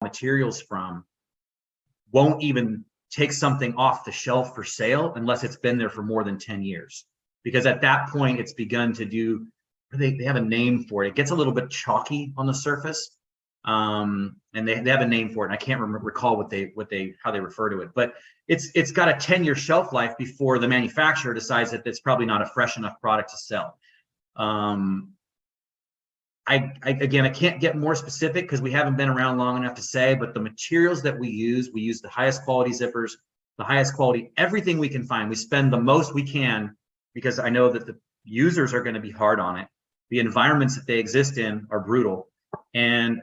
materials from won't even take something off the shelf for sale unless it's been there for more than 10 years. Because at that point, it's begun to do, they have a name for it. It gets a little bit chalky on the surface. And they have a name for it. And I can't recall how they refer to it, but it's got a 10-year shelf life before the manufacturer decides that it's probably not a fresh enough product to sell. Again, I can't get more specific because we haven't been around long enough to say, but the materials that we use the highest quality zippers, the highest quality, everything we can find. We spend the most we can because I know that the users are going to be hard on it. The environments that they exist in are brutal. And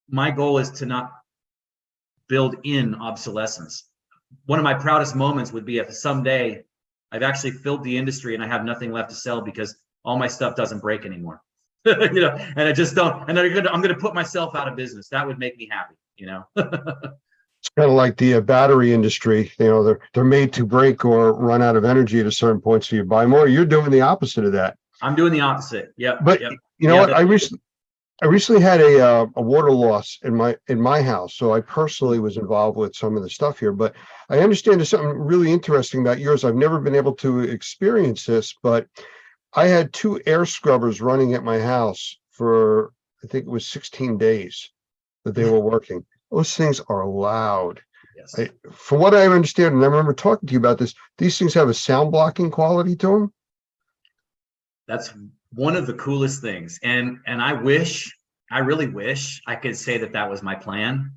my goal is to not build in obsolescence. One of my proudest moments would be if someday I've actually filled the industry and I have nothing left to sell because all my stuff doesn't break anymore. You know, and I just don't, and I'm going to put myself out of business. That would make me happy, you know. It's kind of like the battery industry. You know, they're made to break or run out of energy at a certain point, so you buy more. You're doing the opposite of that. I'm doing the opposite. Yeah. But you know what? I recently had a water loss in my house, so I personally was involved with some of the stuff here. But I understand there's something really interesting about yours. I've never been able to experience this, but I had 2 air scrubbers running at my house for, I think it was 16 days that they were working. Those things are loud. Yes. From what I understand, and I remember talking to you about this, these things have a sound blocking quality to them. That's one of the coolest things. And I really wish I could say that was my plan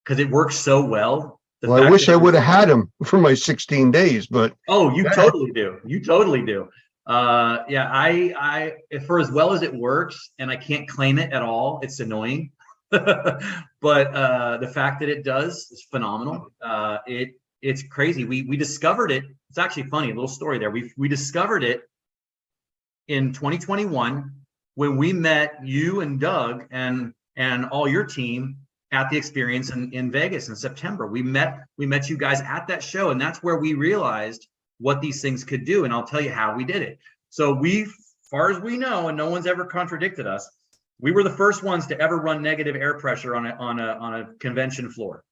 because it works so well. Well, I wish I would have had them for my 16 days, but. Oh, you totally do. You totally do. Yeah, I for as well as it works, and I can't claim it at all, it's annoying. But the fact that it does is phenomenal. It's crazy. We discovered it. It's actually funny, a little story there. We discovered it in 2021 when we met you and Doug and all your team at the experience in Vegas in September. We met you guys at that show, and that's where we realized what these things could do. And I'll tell you how we did it. So far as we know, and no one's ever contradicted us, we were the first ones to ever run negative air pressure on a convention floor,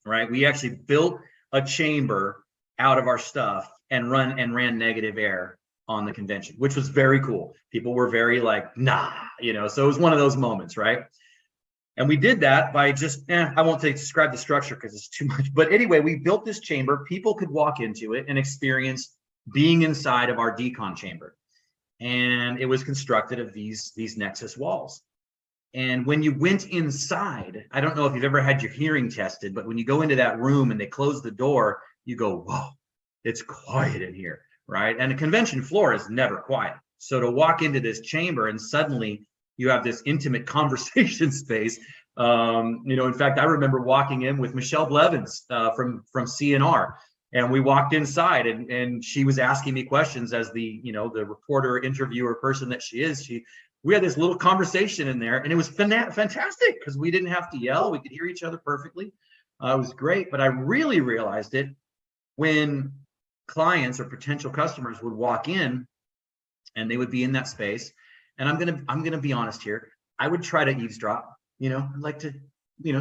right? We actually built a chamber out of our stuff and ran negative air on the convention, which was very cool. People were very like, nah, you know, so it was one of those moments, right? And we did that by just, I won't describe the structure because it's too much. But anyway, we built this chamber. People could walk into it and experience being inside of our decon chamber. And it was constructed of these Nexus walls. And when you went inside, I don't know if you've ever had your hearing tested, but when you go into that room and they close the door, you go, whoa, it's quiet in here, right? And a convention floor is never quiet. So to walk into this chamber and suddenly you have this intimate conversation space. You know, in fact, I remember walking in with Michelle Blevins from CNR, and we walked inside, and she was asking me questions as the reporter, interviewer person that she is. We had this little conversation in there, and it was fantastic because we didn't have to yell. We could hear each other perfectly. It was great, but I really realized it when clients or potential customers would walk in, and they would be in that space. And I'm gonna be honest here. I would try to eavesdrop. You know, I'd like to,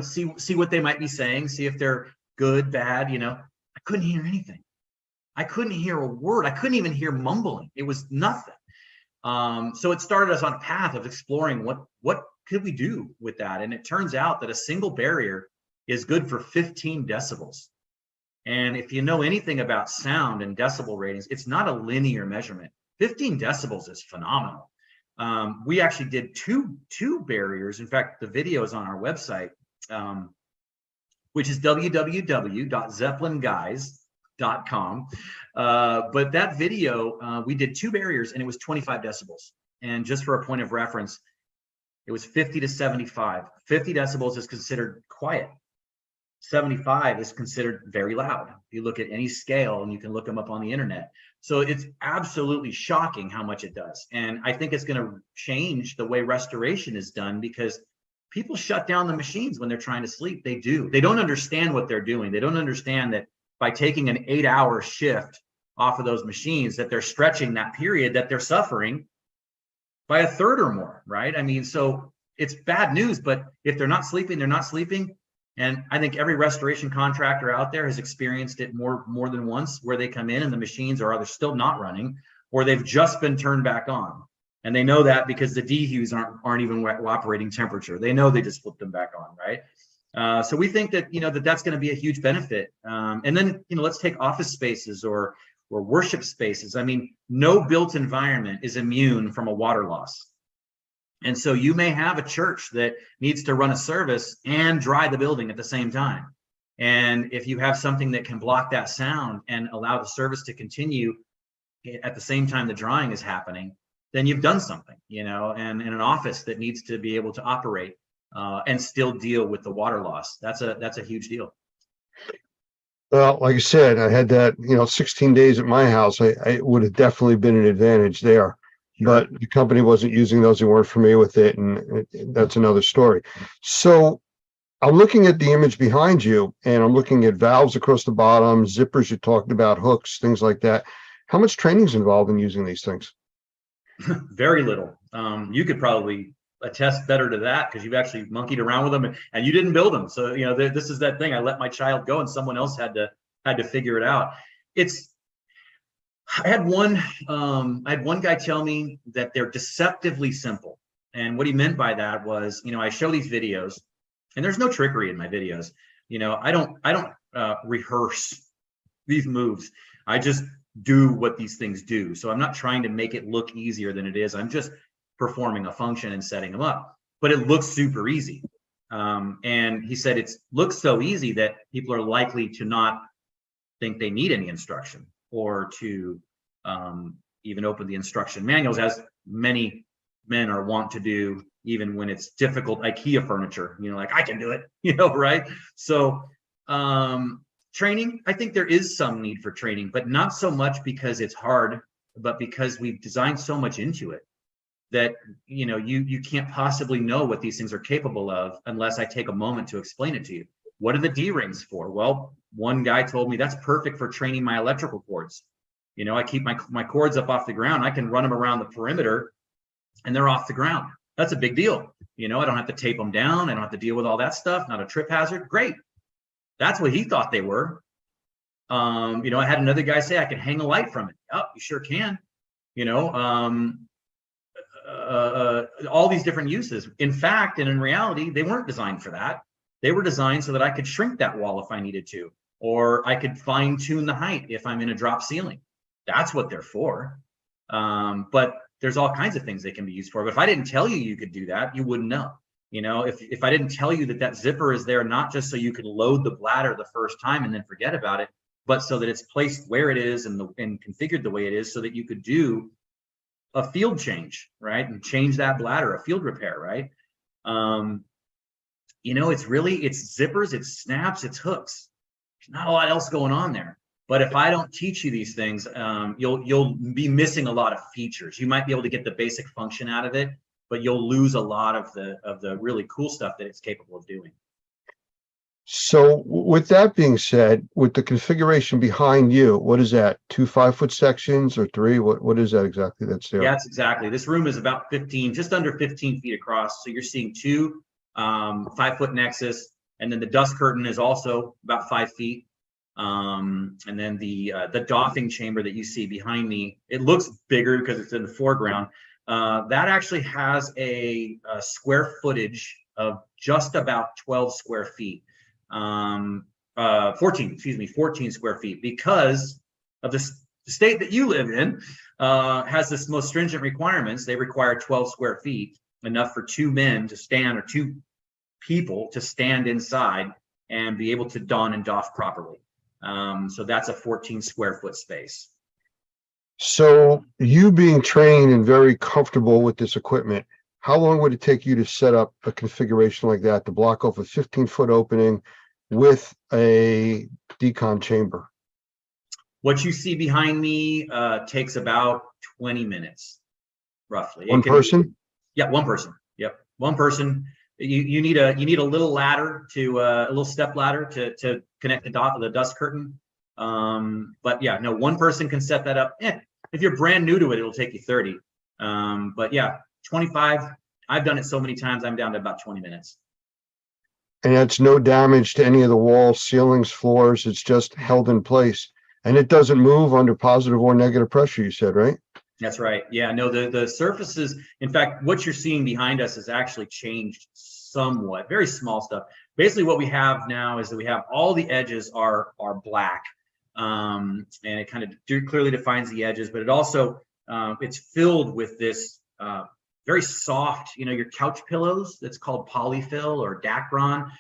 see what they might be saying, see if they're good, bad. You know, I couldn't hear anything. I couldn't hear a word. I couldn't even hear mumbling. It was nothing. So it started us on a path of exploring what could we do with that. And it turns out that a single barrier is good for 15 decibels. And if you know anything about sound and decibel ratings, it's not a linear measurement. 15 decibels is phenomenal. We actually did two barriers. In fact, the video is on our website, which is www.zeppelinguys.com. But that video, we did 2 barriers and it was 25 decibels. And just for a point of reference, it was 50 to 75. 50 decibels is considered quiet. 75 is considered very loud. If you look at any scale, and you can look them up on the internet. So it's absolutely shocking how much it does. And I think it's going to change the way restoration is done because people shut down the machines when they're trying to sleep. They do. They don't understand what they're doing. They don't understand that by taking an 8-hour shift off of those machines, that they're stretching that period that they're suffering by a third or more, right? I mean, so it's bad news, but if they're not sleeping, they're not sleeping. And I think every restoration contractor out there has experienced it more than once, where they come in and the machines are either still not running or they've just been turned back on. And they know that because the dehues aren't even operating temperature. They know they just flipped them back on, right? So we think that, that's going to be a huge benefit. And then, let's take office spaces or worship spaces. I mean, no built environment is immune from a water loss. And so you may have a church that needs to run a service and dry the building at the same time. And if you have something that can block that sound and allow the service to continue at the same time the drying is happening, then you've done something, and in an office that needs to be able to operate and still deal with the water loss. That's a huge deal. Well, like I said, I had that, 16 days at my house. I would have definitely been an advantage there. But the company wasn't using those. They weren't familiar with it. And that's another story. So I'm looking at the image behind you, and I'm looking at valves across the bottom, zippers you talked about, hooks, things like that. How much training is involved in using these things? Very little. You could probably attest better to that because you've actually monkeyed around with them and you didn't build them. So, this is that thing. I let my child go and someone else had to figure it out. I had one guy tell me that they're deceptively simple. And what he meant by that was, I show these videos and there's no trickery in my videos. I don't rehearse these moves. I just do what these things do. So I'm not trying to make it look easier than it is. I'm just performing a function and setting them up, but it looks super easy. And he said, it looks so easy that people are likely to not think they need any instruction, or to even open the instruction manuals, as many men are wont to do, even when it's difficult IKEA furniture, like I can do it, right? So training, I think there is some need for training, but not so much because it's hard, but because we've designed so much into it that, you can't possibly know what these things are capable of unless I take a moment to explain it to you. What are the D-rings for? Well, one guy told me that's perfect for training my electrical cords. I keep my cords up off the ground. I can run them around the perimeter and they're off the ground. That's a big deal. I don't have to tape them down. I don't have to deal with all that stuff. Not a trip hazard. Great. That's what he thought they were. I had another guy say I can hang a light from it. Oh, you sure can. All these different uses. In fact, and in reality, they weren't designed for that. They were designed so that I could shrink that wall if I needed to, or I could fine tune the height if I'm in a drop ceiling. That's what they're for. But there's all kinds of things they can be used for. But if I didn't tell you you could do that, you wouldn't know. If I didn't tell you that zipper is there, not just so you can load the bladder the first time and then forget about it, but so that it's placed where it is and configured the way it is, so that you could do a field change, right? And change that bladder, a field repair, right? It's zippers, it's snaps, it's hooks. There's not a lot else going on there. But if I don't teach you these things, you'll be missing a lot of features. You might be able to get the basic function out of it, but you'll lose a lot of the really cool stuff that it's capable of doing. So with that being said, with the configuration behind you, what is that? 2 5-foot sections or 3? What is that exactly that's there? Yeah, that's exactly. This room is about just under 15 feet across. So you're seeing 2 5-foot nexus, and then the dust curtain is also about 5 feet. And then the doffing chamber that you see behind me, it looks bigger because it's in the foreground. That actually has a square footage of just about 12 square feet. 14 square feet, because of the state that you live in has this most stringent requirements. They require 12 square feet, enough for 2 men to stand, or 2 people to stand inside and be able to don and doff properly. So that's a 14 square foot space. So you being trained and very comfortable with this equipment, how long would it take you to set up a configuration like that to block off a 15-foot opening with a decon chamber? What you see behind me takes about 20 minutes, roughly. One person? Yeah, one person. Yep, one person. You need a little ladder a little step ladder to connect the dust curtain. But yeah, no, one person can set that up. If you're brand new to it, it'll take you 30. But yeah, 25 I've done it so many times, I'm down to about 20 minutes. And it's no damage to any of the walls, ceilings, floors. It's just held in place. And it doesn't move under positive or negative pressure, you said, right? That's right. Yeah, no, the surfaces, in fact, what you're seeing behind us has actually changed somewhat, very small stuff. Basically what we have now is that we have all the edges are black. And it kind of clearly defines the edges, but it also, it's filled with this very soft, your couch pillows, that's called polyfill or Dacron.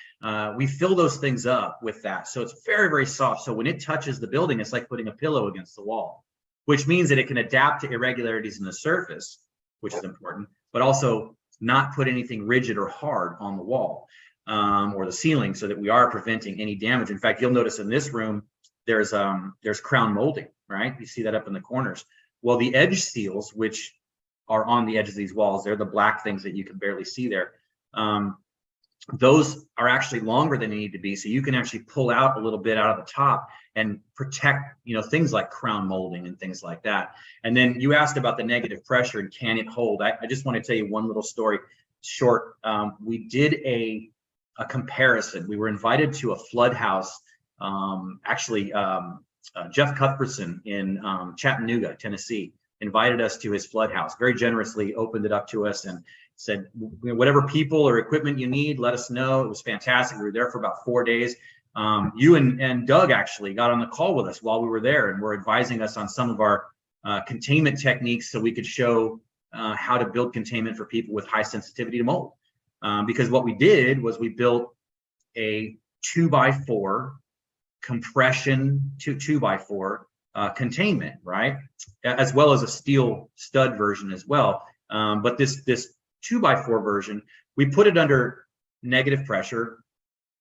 We fill those things up with that. So it's very, very soft. So when it touches the building, it's like putting a pillow against the wall, which means that it can adapt to irregularities in the surface, which is important, but also not put anything rigid or hard on the wall or the ceiling, so that we are preventing any damage. In fact, you'll notice in this room, there's crown molding, right? You see that up in the corners. Well, the edge seals, which are on the edge of these walls, they're the black things that you can barely see there. Those are actually longer than they need to be, so you can actually pull out a little bit out of the top and protect, things like crown molding and things like that. And then you asked about the negative pressure and can it hold. I just want to tell you one little story short. We did a comparison. We were invited to a flood house. Jeff Cuthbertson in Chattanooga, Tennessee, invited us to his flood house, very generously opened it up to us and said, whatever people or equipment you need, let us know. It was fantastic. We were there for about 4 days. You and Doug actually got on the call with us while we were there and were advising us on some of our containment techniques, so we could show how to build containment for people with high sensitivity to mold. Because what we did was we built a 2x4 compression to 2x4 containment, right? As well as a steel stud version as well. But this 2x4 version, we put it under negative pressure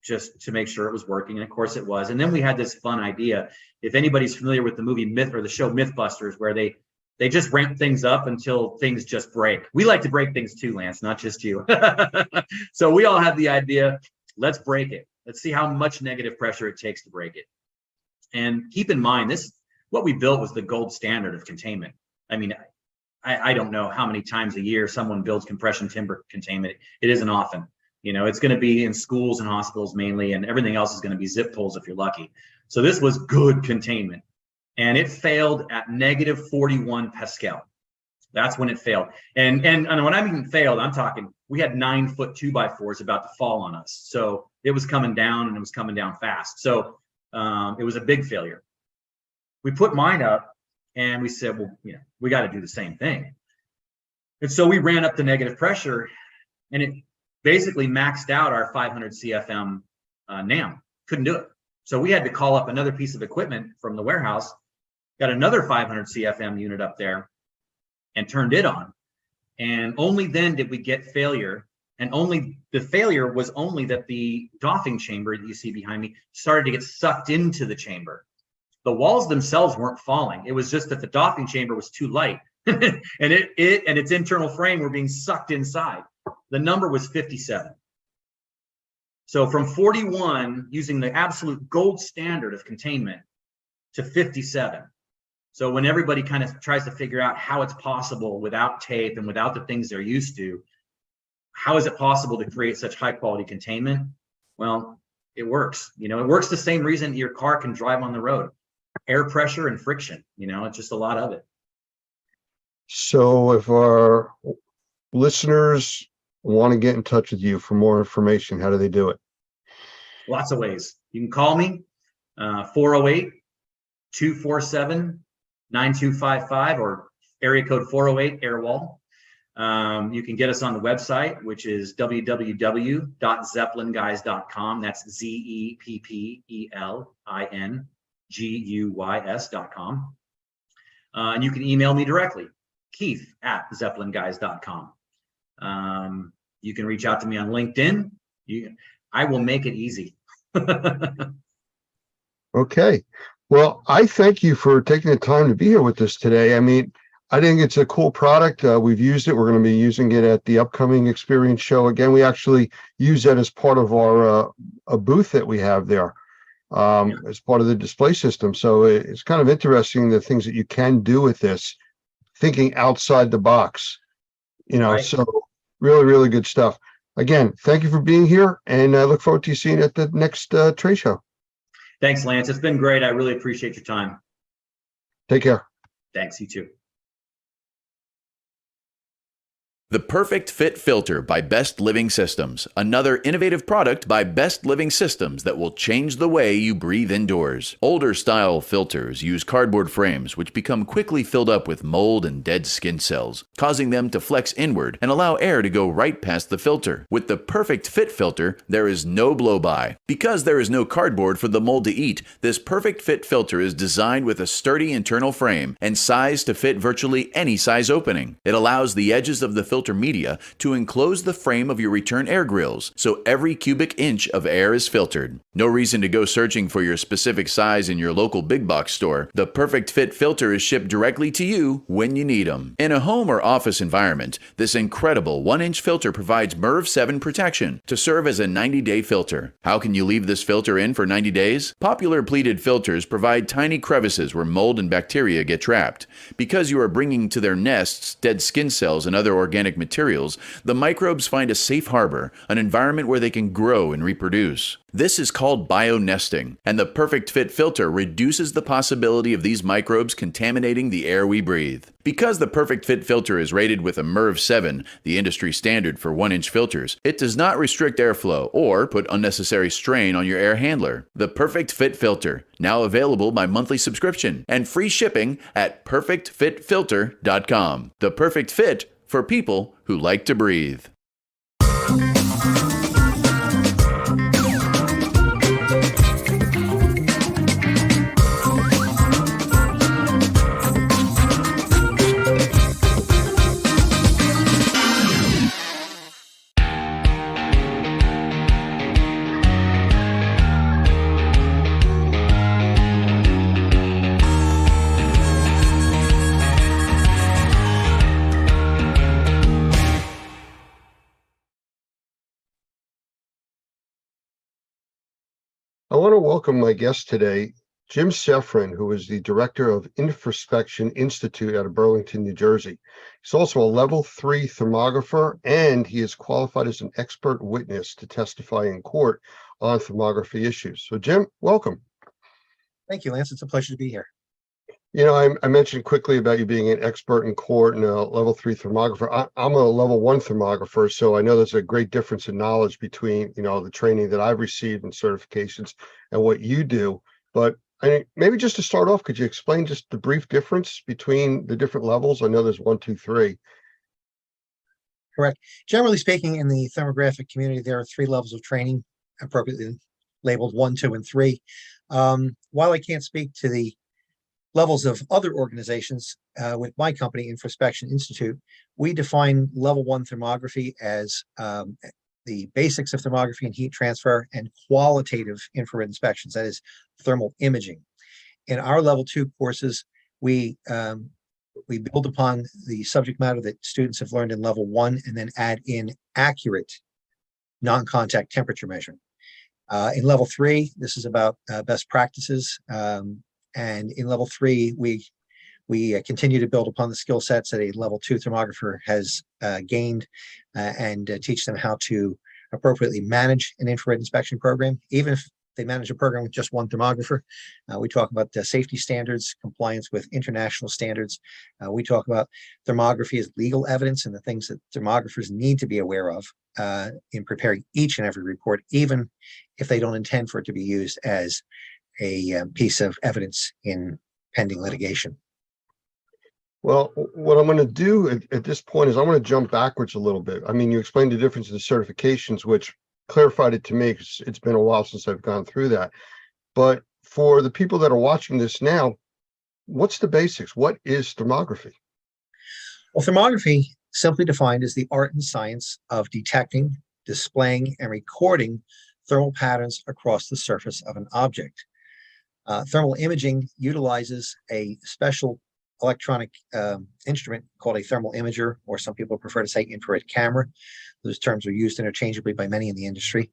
just to make sure it was working. And of course it was. And then we had this fun idea. If anybody's familiar with the movie Myth or the show Mythbusters, where they just ramp things up until things just break. We like to break things too, Lance, not just you. So we all had the idea, let's break it. Let's see how much negative pressure it takes to break it. And keep in mind, what we built was the gold standard of containment. I mean, I don't know how many times a year someone builds compression timber containment. It isn't often. It's going to be in schools and hospitals mainly, and everything else is going to be zip pulls if you're lucky. So this was good containment. And it failed at negative 41 Pascal. That's when it failed. And when I mean failed, I'm talking, we had 9-foot 2x4s about to fall on us. So it was coming down, and it was coming down fast. So it was a big failure. We put mine up and we said, well, we got to do the same thing. And so we ran up the negative pressure, and it basically maxed out our 500 CFM NAM. Couldn't do it. So we had to call up another piece of equipment from the warehouse, got another 500 CFM unit up there and turned it on. And only then did we get failure. And the failure was only that the doffing chamber that you see behind me started to get sucked into the chamber. The walls themselves weren't falling. It was just that the doffing chamber was too light and it and its internal frame were being sucked inside. The number was 57. So from 41, using the absolute gold standard of containment, to 57. So when everybody kind of tries to figure out how it's possible without tape and without the things they're used to, how is it possible to create such high quality containment? Well, it works. It works the same reason your car can drive on the road. Air pressure and friction, it's just a lot of it. So if our listeners want to get in touch with you for more information, how do they do it? Lots of ways. You can call me, 408-247-9255 or area code 408 Airwall. You can get us on the website, which is www.zeppelinguys.com. That's ZEPPELINGUYS.com. And you can email me directly, Keith@zeppelinguys.com. You can reach out to me on LinkedIn. I will make it easy. Okay. Well, I thank you for taking the time to be here with us today. I mean, I think it's a cool product. We've used it. We're going to be using it at the upcoming Experience show. Again, we actually use that as part of our a booth that we have there as part of the display system. So it's kind of interesting the things that you can do with this, thinking outside the box, Right. So Really, really good stuff. Again, thank you for being here, and I look forward to seeing you at the next trade show. Thanks, Lance. It's been great. I really appreciate your time. Take care. Thanks. You too. The Perfect Fit Filter by Best Living Systems, another innovative product by Best Living Systems that will change the way you breathe indoors. Older style filters use cardboard frames which become quickly filled up with mold and dead skin cells, causing them to flex inward and allow air to go right past the filter. With the Perfect Fit Filter, there is no blow-by. Because there is no cardboard for the mold to eat, this Perfect Fit Filter is designed with a sturdy internal frame and sized to fit virtually any size opening. It allows the edges of the filter media to enclose the frame of your return air grills, so every cubic inch of air is filtered. No reason to go searching for your specific size in your local big box store. The Perfect Fit Filter is shipped directly to you when you need them. In a home or office environment, this incredible 1-inch filter provides MERV 7 protection to serve as a 90-day filter. How can you leave this filter in for 90 days? Popular pleated filters provide tiny crevices where mold and bacteria get trapped. Because you are bringing to their nests dead skin cells and other organic materials, the microbes find a safe harbor, an environment where they can grow and reproduce. This is called bionesting, and the Perfect Fit Filter reduces the possibility of these microbes contaminating the air we breathe. Because the Perfect Fit Filter is rated with a MERV 7, the industry standard for 1-inch filters, it does not restrict airflow or put unnecessary strain on your air handler. The Perfect Fit Filter, now available by monthly subscription and free shipping at perfectfitfilter.com. The Perfect Fit for people who like to breathe. I want to welcome my guest today, Jim Sefrin, who is the director of Infraspection Institute out of Burlington, New Jersey. He's also a level 3 thermographer, and he is qualified as an expert witness to testify in court on thermography issues. So, Jim, welcome. Thank you, Lance. It's a pleasure to be here. You know, I mentioned quickly about you being an expert in court and a level 3 thermographer. I'm a level 1 thermographer, so I know there's a great difference in knowledge between, you know, the training that I've received and certifications and what you do. But maybe just to start off, could you explain just the brief difference between the different levels? I know there's 1, 2, 3. Correct. Generally speaking, in the thermographic community, there are 3 levels of training, appropriately labeled 1, 2, and 3. While I can't speak to the levels of other organizations, with my company, Infraspection Institute, we define level 1 thermography as the basics of thermography and heat transfer and qualitative infrared inspections, that is thermal imaging. In our level 2 courses, we build upon the subject matter that students have learned in level 1 and then add in accurate non-contact temperature measuring. In level 3, this is about best practices. And in level 3, we continue to build upon the skill sets that a level 2 thermographer has gained and teach them how to appropriately manage an infrared inspection program. Even if they manage a program with just 1 thermographer, we talk about safety standards, compliance with international standards. We talk about thermography as legal evidence and the things that thermographers need to be aware of in preparing each and every report, even if they don't intend for it to be used as a piece of evidence in pending litigation. Well, what I'm going to do at this point is I'm going to jump backwards a little bit. I mean, you explained the difference in the certifications, which clarified it to me because it's been a while since I've gone through that. But for the people that are watching this now, what's the basics? What is thermography? Well, thermography, simply defined, is the art and science of detecting, displaying, and recording thermal patterns across the surface of an object. Thermal imaging utilizes a special electronic instrument called a thermal imager, or some people prefer to say infrared camera. Those terms are used interchangeably by many in the industry.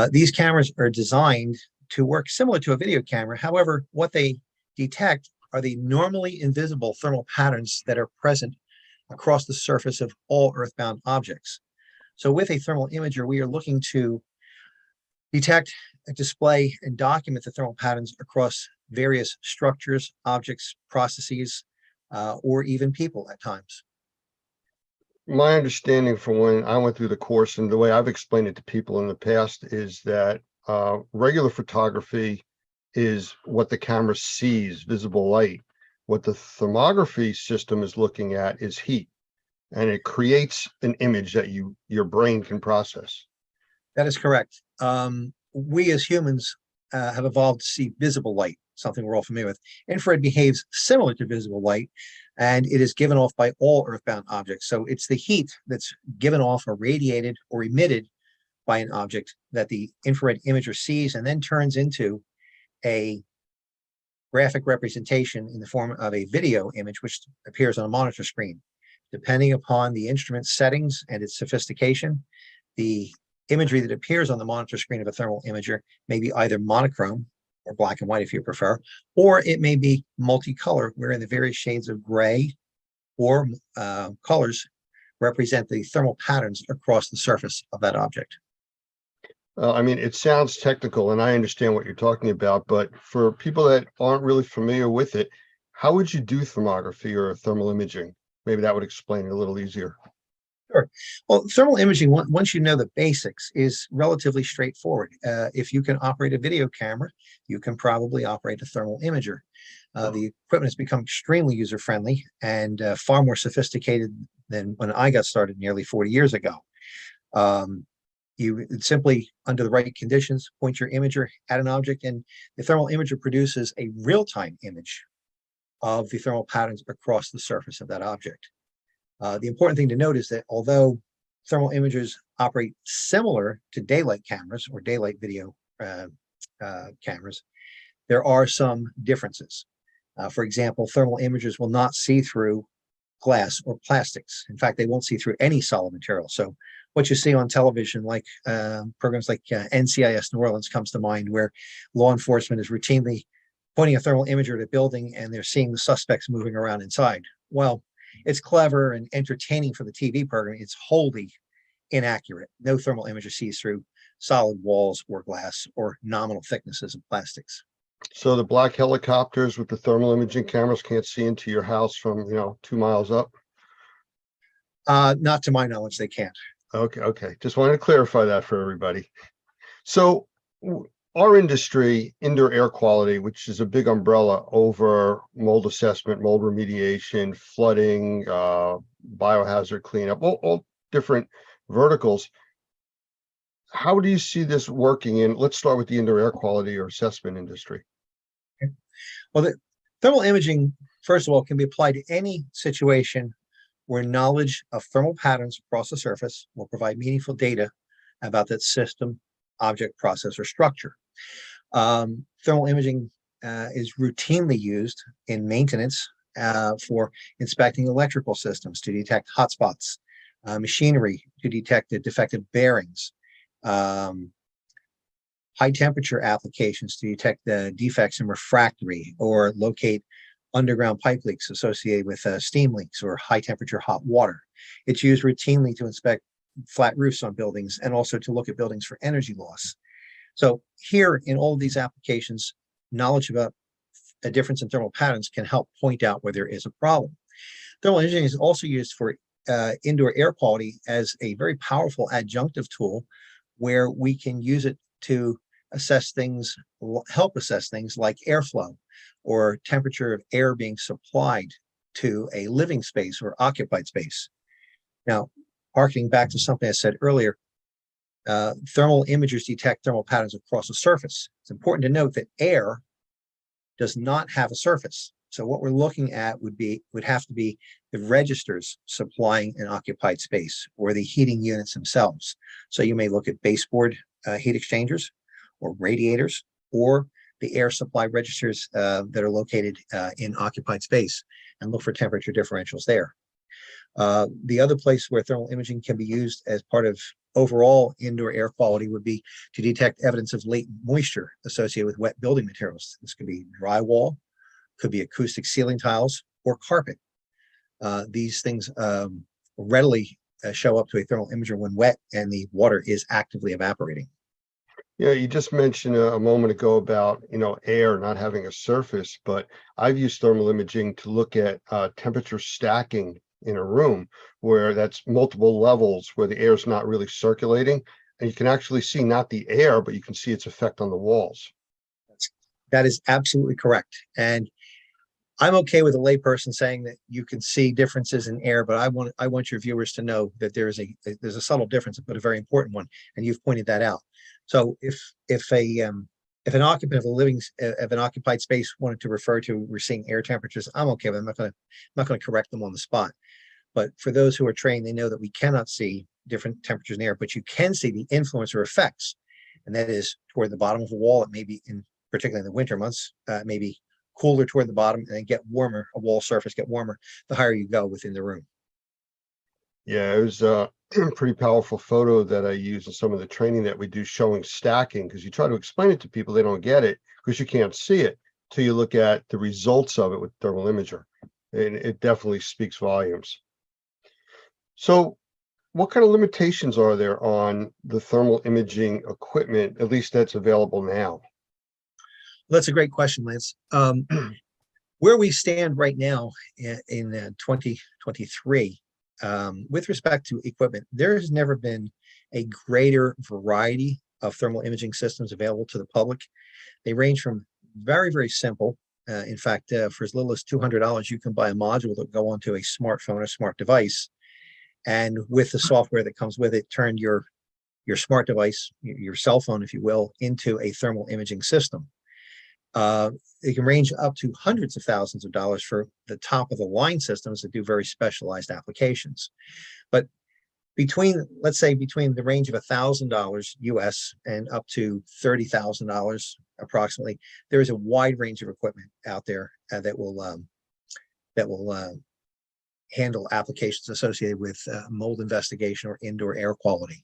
These cameras are designed to work similar to a video camera. However, what they detect are the normally invisible thermal patterns that are present across the surface of all earthbound objects. So with a thermal imager, we are looking to detect, display, and document the thermal patterns across various structures, objects, processes, or even people at times. My understanding from when I went through the course and the way I've explained it to people in the past is that regular photography is what the camera sees, visible light. What the thermography system is looking at is heat, and it creates an image that your brain can process. That is correct. We as humans have evolved to see visible light, something we're all familiar with. Infrared behaves similar to visible light, and it is given off by all earthbound objects. So it's the heat that's given off or radiated or emitted by an object that the infrared imager sees and then turns into a graphic representation in the form of a video image, which appears on a monitor screen. Depending upon the instrument's settings and its sophistication, the imagery that appears on the monitor screen of a thermal imager may be either monochrome, or black and white if you prefer, or it may be multicolor, wherein the various shades of gray or colors represent the thermal patterns across the surface of that object. I mean, it sounds technical and I understand what you're talking about, but for people that aren't really familiar with it, how would you do thermography or thermal imaging? Maybe that would explain it a little easier. Sure. Well, thermal imaging, once you know the basics, is relatively straightforward. If you can operate a video camera, you can probably operate a thermal imager. The equipment has become extremely user-friendly and far more sophisticated than when I got started nearly 40 years ago. You simply, under the right conditions, point your imager at an object, and the thermal imager produces a real-time image of the thermal patterns across the surface of that object. The important thing to note is that although thermal imagers operate similar to daylight cameras or daylight video cameras, there are some differences. For example, thermal imagers will not see through glass or plastics. In fact, they won't see through any solid material. So what you see on television, like programs like NCIS New Orleans comes to mind, where law enforcement is routinely pointing a thermal imager at a building and they're seeing the suspects moving around inside. Well, it's clever and entertaining for the TV program. It's wholly inaccurate. No thermal imager sees through solid walls or glass or nominal thicknesses of plastics. So the black helicopters with the thermal imaging cameras can't see into your house from, 2 miles up? Not to my knowledge, they can't. Okay. Just wanted to clarify that for everybody. So our industry, indoor air quality, which is a big umbrella over mold assessment, mold remediation, flooding, biohazard cleanup, all different verticals. How do you see this working in, let's start with the indoor air quality or assessment industry. Well, the thermal imaging, first of all, can be applied to any situation where knowledge of thermal patterns across the surface will provide meaningful data about that system, object, process, or structure. Thermal imaging is routinely used in maintenance for inspecting electrical systems to detect hotspots, machinery to detect the defective bearings, high temperature applications to detect the defects in refractory or locate underground pipe leaks associated with steam leaks or high temperature hot water. It's used routinely to inspect flat roofs on buildings and also to look at buildings for energy loss. So here in all of these applications, knowledge about a difference in thermal patterns can help point out where there is a problem. Thermal imaging is also used for indoor air quality as a very powerful adjunctive tool where we can use it to assess things, help assess things like airflow or temperature of air being supplied to a living space or occupied space. Now, harkening back to something I said earlier, thermal imagers detect thermal patterns across a surface. It's important to note that air does not have a surface. So what we're looking at would have to be the registers supplying an occupied space or the heating units themselves. So you may look at baseboard heat exchangers or radiators or the air supply registers that are located in occupied space and look for temperature differentials there. The other place where thermal imaging can be used as part of overall indoor air quality would be to detect evidence of latent moisture associated with wet building materials. This could be drywall, could be acoustic ceiling tiles, or carpet. These things readily show up to a thermal imager when wet and the water is actively evaporating. Yeah, you just mentioned a moment ago about, air not having a surface, but I've used thermal imaging to look at temperature stacking in a room where that's multiple levels where the air is not really circulating. And you can actually see not the air, but you can see its effect on the walls. That is absolutely correct. And I'm okay with a layperson saying that you can see differences in air, but I want your viewers to know that there's a subtle difference, but a very important one, and you've pointed that out. So if an occupant of an occupied space wanted to refer to we're seeing air temperatures, I'm okay with it. I'm not going to correct them on the spot. But for those who are trained, they know that we cannot see different temperatures in air, but you can see the influence or effects, and that is toward the bottom of a wall. It may be particularly in the winter months, maybe cooler toward the bottom and then get warmer, a wall surface get warmer the higher you go within the room. Yeah, it was a pretty powerful photo that I use in some of the training that we do showing stacking, because you try to explain it to people, they don't get it because you can't see it till you look at the results of it with thermal imager. And it definitely speaks volumes. So what kind of limitations are there on the thermal imaging equipment, at least that's available now? That's a great question, Lance. Where we stand right now in 2023, with respect to equipment, there has never been a greater variety of thermal imaging systems available to the public. They range from very, very simple. In fact, for as little as $200, you can buy a module that will go onto a smartphone or smart device. And with the software that comes with it, turn your smart device, your cell phone, if you will, into a thermal imaging system. It can range up to hundreds of thousands of dollars for the top of the line systems that do very specialized applications. But let's say between the range of $1,000 US and up to $30,000 approximately, there is a wide range of equipment out there that will handle applications associated with mold investigation or indoor air quality.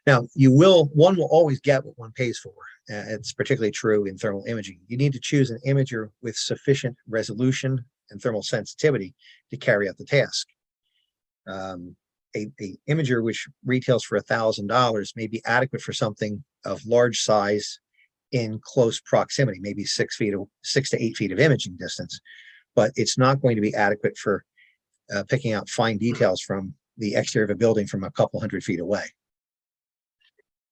Now, one will always get what one pays for. It's particularly true in thermal imaging. You need to choose an imager with sufficient resolution and thermal sensitivity to carry out the task. A imager which retails for $1,000 may be adequate for something of large size in close proximity, maybe 6 to 8 feet of imaging distance, but it's not going to be adequate for picking out fine details from the exterior of a building from a couple hundred feet away.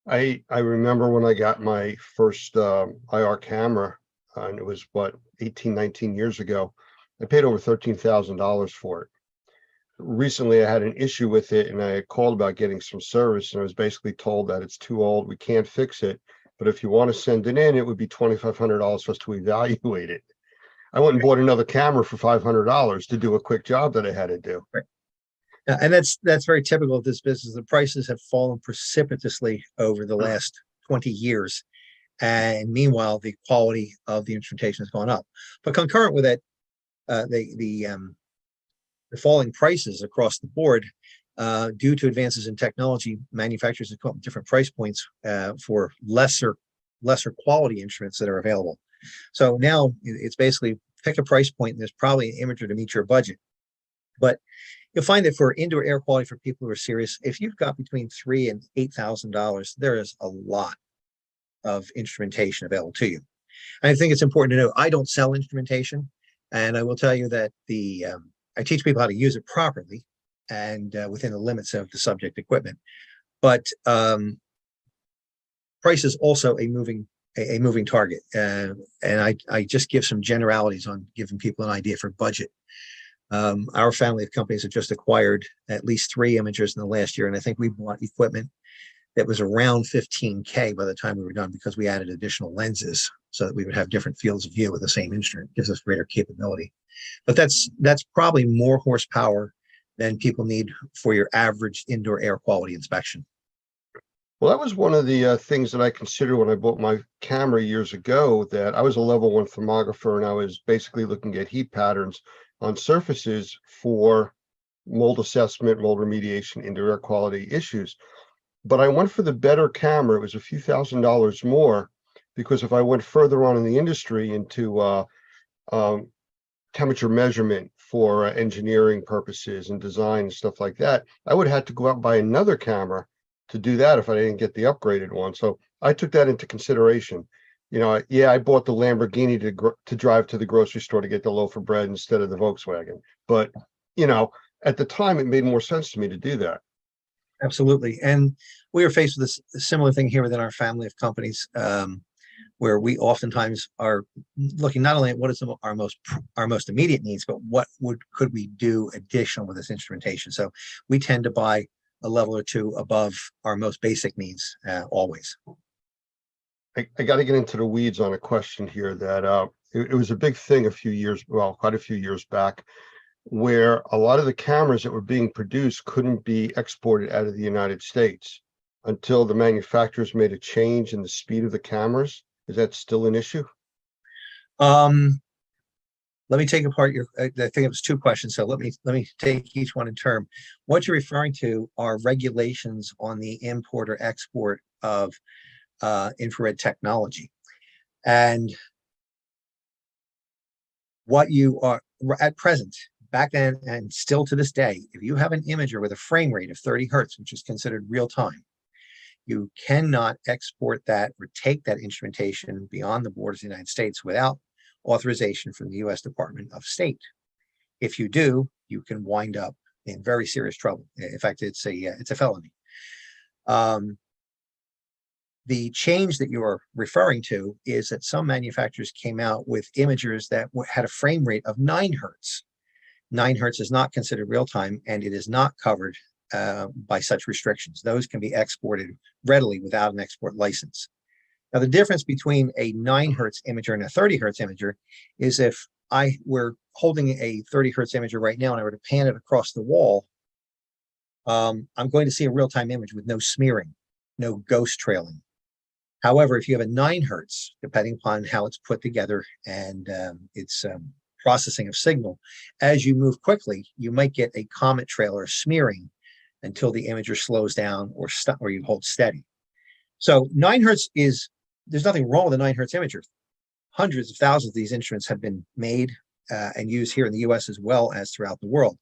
I remember when I got my first IR camera, and it was 18, 19 years ago. I paid over $13,000 for it. Recently, I had an issue with it, and I had called about getting some service, and I was basically told that it's too old, we can't fix it. But if you want to send it in, it would be $2,500 for us to evaluate it. I went and bought another camera for $500 to do a quick job that I had to do. Right. And that's very typical of this business. The prices have fallen precipitously over the last 20 years. And meanwhile, the quality of the instrumentation has gone up. But concurrent with it, the falling prices across the board, due to advances in technology, manufacturers have come up with different price points for lesser quality instruments that are available. So now it's basically pick a price point, and there's probably an imager to meet your budget. But you'll find that for indoor air quality, for people who are serious, if you've got between $3,000 and $8,000, there is a lot of instrumentation available to you. And I think it's important to know, I don't sell instrumentation, and I will tell you that I teach people how to use it properly and within the limits of the subject equipment. But price is also a moving target, and I just give some generalities on giving people an idea for budget. Our family of companies have just acquired at least 3 imagers in the last year, and I think we bought equipment that was around $15K by the time we were done, because we added additional lenses so that we would have different fields of view with the same instrument. It gives us greater capability. But that's probably more horsepower than people need for your average indoor air quality inspection. Well, that was one of the things that I considered when I bought my camera years ago, that I was a level 1 thermographer, and I was basically looking at heat patterns on surfaces for mold assessment, mold remediation, indoor air quality issues. But I went for the better camera. It was a few $1,000s more, because if I went further on in the industry into temperature measurement for engineering purposes and design and stuff like that, I would have had to go out and buy another camera to do that if I didn't get the upgraded one. So I took that into consideration. You know, yeah, I bought the Lamborghini to drive to the grocery store to get the loaf of bread instead of the Volkswagen. But, you know, at the time, it made more sense to me to do that. Absolutely. And we are faced with a similar thing here within our family of companies, where we oftentimes are looking not only at what is our most immediate needs, but what could we do additional with this instrumentation. So we tend to buy a level or two above our most basic needs always. I got to get into the weeds on a question here that it was a big thing quite a few years back, where a lot of the cameras that were being produced couldn't be exported out of the United States until the manufacturers made a change in the speed of the cameras. Is that still an issue? Let me take apart I think it was two questions. So let me take each one in turn. What you're referring to are regulations on the import or export of infrared technology. And what you are at present, back then and still to this day, if you have an imager with a frame rate of 30 hertz, which is considered real time, you cannot export that or take that instrumentation beyond the borders of the United States without authorization from the U.S. Department of State. If you do, you can wind up in very serious trouble. In fact, it's a felony. The change that you're referring to is that some manufacturers came out with imagers that had a frame rate of 9 hertz. 9 hertz is not considered real time, and it is not covered by such restrictions. Those can be exported readily without an export license. Now, the difference between a 9 hertz imager and a 30 hertz imager is if I were holding a 30 hertz imager right now and I were to pan it across the wall, I'm going to see a real-time image with no smearing, no ghost trailing. However, if you have a 9 hertz, depending upon how it's put together and its processing of signal, as you move quickly, you might get a comet trail or smearing until the imager slows down or you hold steady. So 9 hertz there's nothing wrong with a 9 hertz imager. Hundreds of thousands of these instruments have been made and used here in the US as well as throughout the world.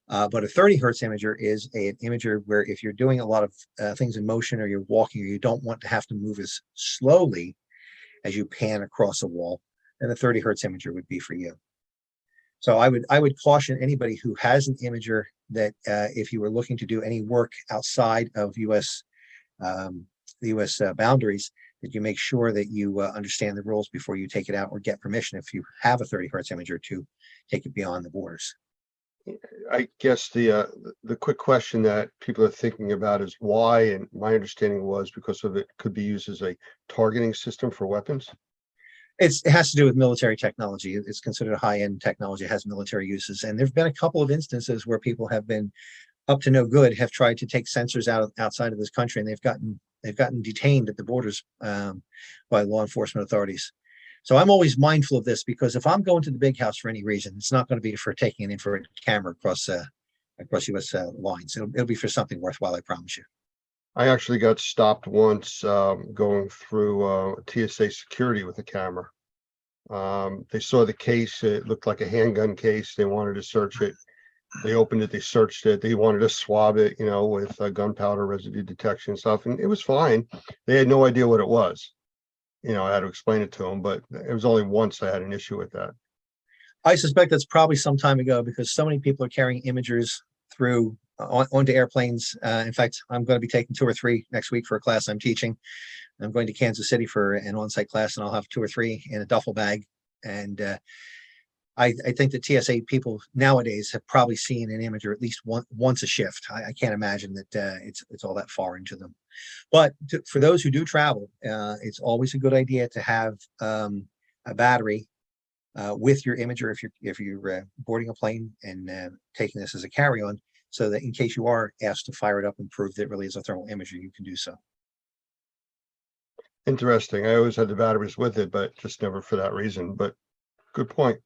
But a 30 hertz imager is an imager where if you're doing a lot of things in motion or you're walking or you don't want to have to move as slowly as you pan across a wall, then the 30 hertz imager would be for you. So I would caution anybody who has an imager that if you were looking to do any work outside of the US boundaries, that you make sure that you understand the rules before you take it out or get permission if you have a 30 hertz imager to take it beyond the borders. I guess the quick question that people are thinking about is why, and my understanding was because of it could be used as a targeting system for weapons. It has to do with military technology. It's considered a high-end technology. It has military uses, and there've been a couple of instances where people have been up to no good, have tried to take sensors outside of this country, and they've gotten detained at the borders by law enforcement authorities. So I'm always mindful of this because if I'm going to the big house for any reason, it's not going to be for taking an infrared camera across U.S. lines. It'll be for something worthwhile, I promise you. I actually got stopped once going through TSA security with a camera. They saw the case. It looked like a handgun case. They wanted to search it. They opened it. They searched it. They wanted to swab it, with gunpowder residue detection and stuff. And it was fine. They had no idea what it was. I had to explain it to them, but it was only once I had an issue with that. I suspect that's probably some time ago because so many people are carrying imagers through onto airplanes. In fact, I'm going to be taking 2 or 3 next week for a class I'm teaching. I'm going to Kansas City for an on-site class, and I'll have 2 or 3 in a duffel bag. And I think that TSA people nowadays have probably seen an imager at least once a shift. I can't imagine that it's all that far into them. But for those who do travel, it's always a good idea to have a battery with your imager if you're boarding a plane and taking this as a carry-on, so that in case you are asked to fire it up and prove that it really is a thermal imager, you can do so. Interesting. I always had the batteries with it, but just never for that reason. But good point.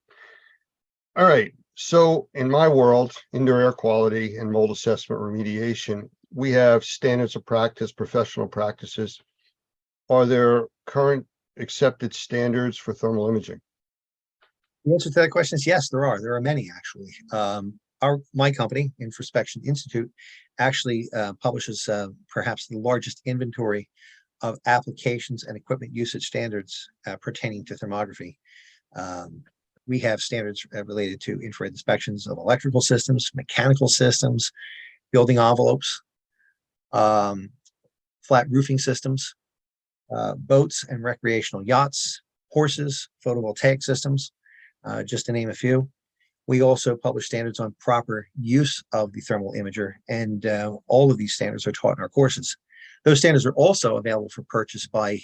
All right. So in my world, indoor air quality and mold assessment remediation, we have standards of practice, professional practices. Are there current accepted standards for thermal imaging? The answer to that question is yes, there are. There are many actually. My company, Infraspection Institute, actually publishes perhaps the largest inventory of applications and equipment usage standards pertaining to thermography. We have standards related to infrared inspections of electrical systems, mechanical systems, building envelopes, flat roofing systems, boats and recreational yachts, horses, photovoltaic systems, just to name a few. We also publish standards on proper use of the thermal imager, and all of these standards are taught in our courses. Those standards are also available for purchase by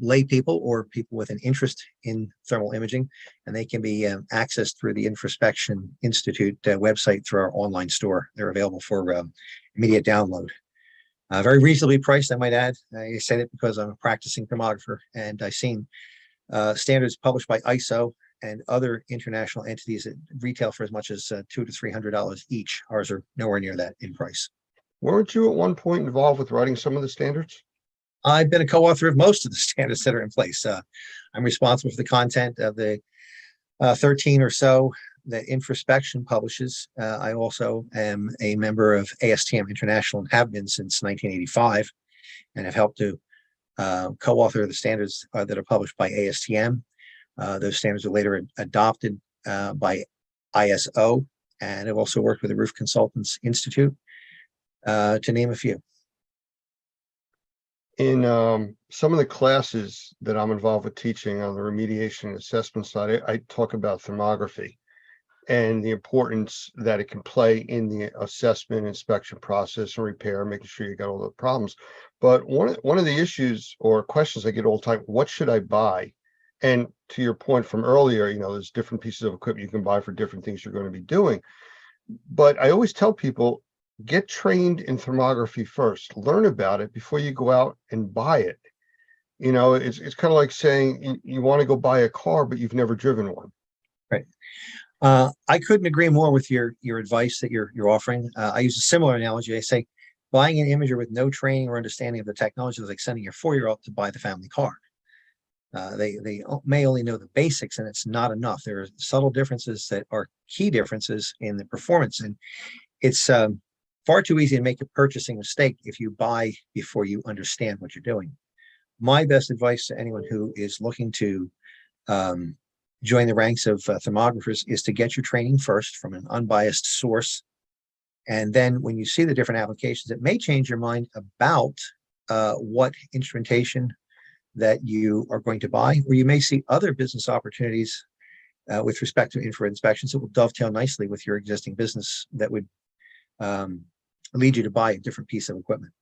lay people or people with an interest in thermal imaging, and they can be accessed through the Infraspection Institute website through our online store. They're available for immediate download. Very reasonably priced, I might add. I say that because I'm a practicing thermographer, and I've seen standards published by ISO and other international entities that retail for as much as $200 to $300 each. Ours are nowhere near that in price. Weren't you at one point involved with writing some of the standards? I've been a co-author of most of the standards that are in place. I'm responsible for the content of the 13 or so that Infraspection publishes. I also am a member of ASTM International and have been since 1985, and have helped to co-author the standards that are published by ASTM. Those standards are later adopted by ISO, and I've also worked with the Roof Consultants Institute, to name a few. In some of the classes that I'm involved with teaching on the remediation and assessment side, I talk about thermography and the importance that it can play in the assessment, inspection process, and repair, making sure you got all the problems. But one of the issues or questions I get all the time, what should I buy? And to your point from earlier, there's different pieces of equipment you can buy for different things you're going to be doing. But I always tell people, get trained in thermography first, learn about it before you go out and buy it. It's kind of like saying you want to go buy a car, but you've never driven one. Right. I couldn't agree more with your advice that you're offering. I use a similar analogy. I say buying an imager with no training or understanding of the technology is like sending your 4-year-old to buy the family car. They may only know the basics, and it's not enough. There are subtle differences that are key differences in the performance, and it's far too easy to make a purchasing mistake if you buy before you understand what you're doing. My best advice to anyone who is looking to join the ranks of thermographers is to get your training first from an unbiased source. And then when you see the different applications, it may change your mind about what instrumentation that you are going to buy, or you may see other business opportunities with respect to infrared inspections that will dovetail nicely with your existing business that would lead you to buy a different piece of equipment.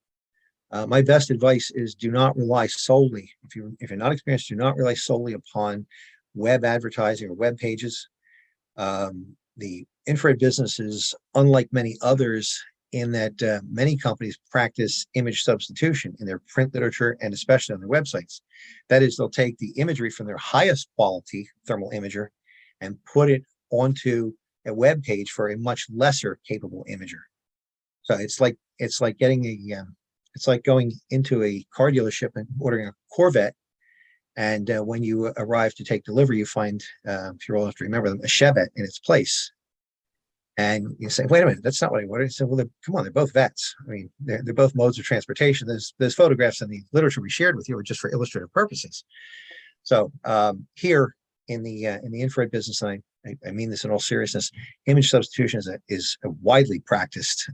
My best advice is do not rely solely, if you're not experienced, do not rely solely upon web advertising or web pages. The infrared business is unlike many others in that many companies practice image substitution in their print literature and especially on their websites. That is, they'll take the imagery from their highest quality thermal imager and put it onto a web page for a much lesser capable imager. So it's like going into a car dealership and ordering a Corvette, and when you arrive to take delivery, you find, if you're old enough to remember them, a Chevette in its place. And you say, wait a minute, that's not what I ordered. So, well, come on, they're both vets. I mean, they're both modes of transportation. There's photographs in the literature we shared with you are just for illustrative purposes. So here in the infrared business, and I mean this in all seriousness, image substitution is a widely practiced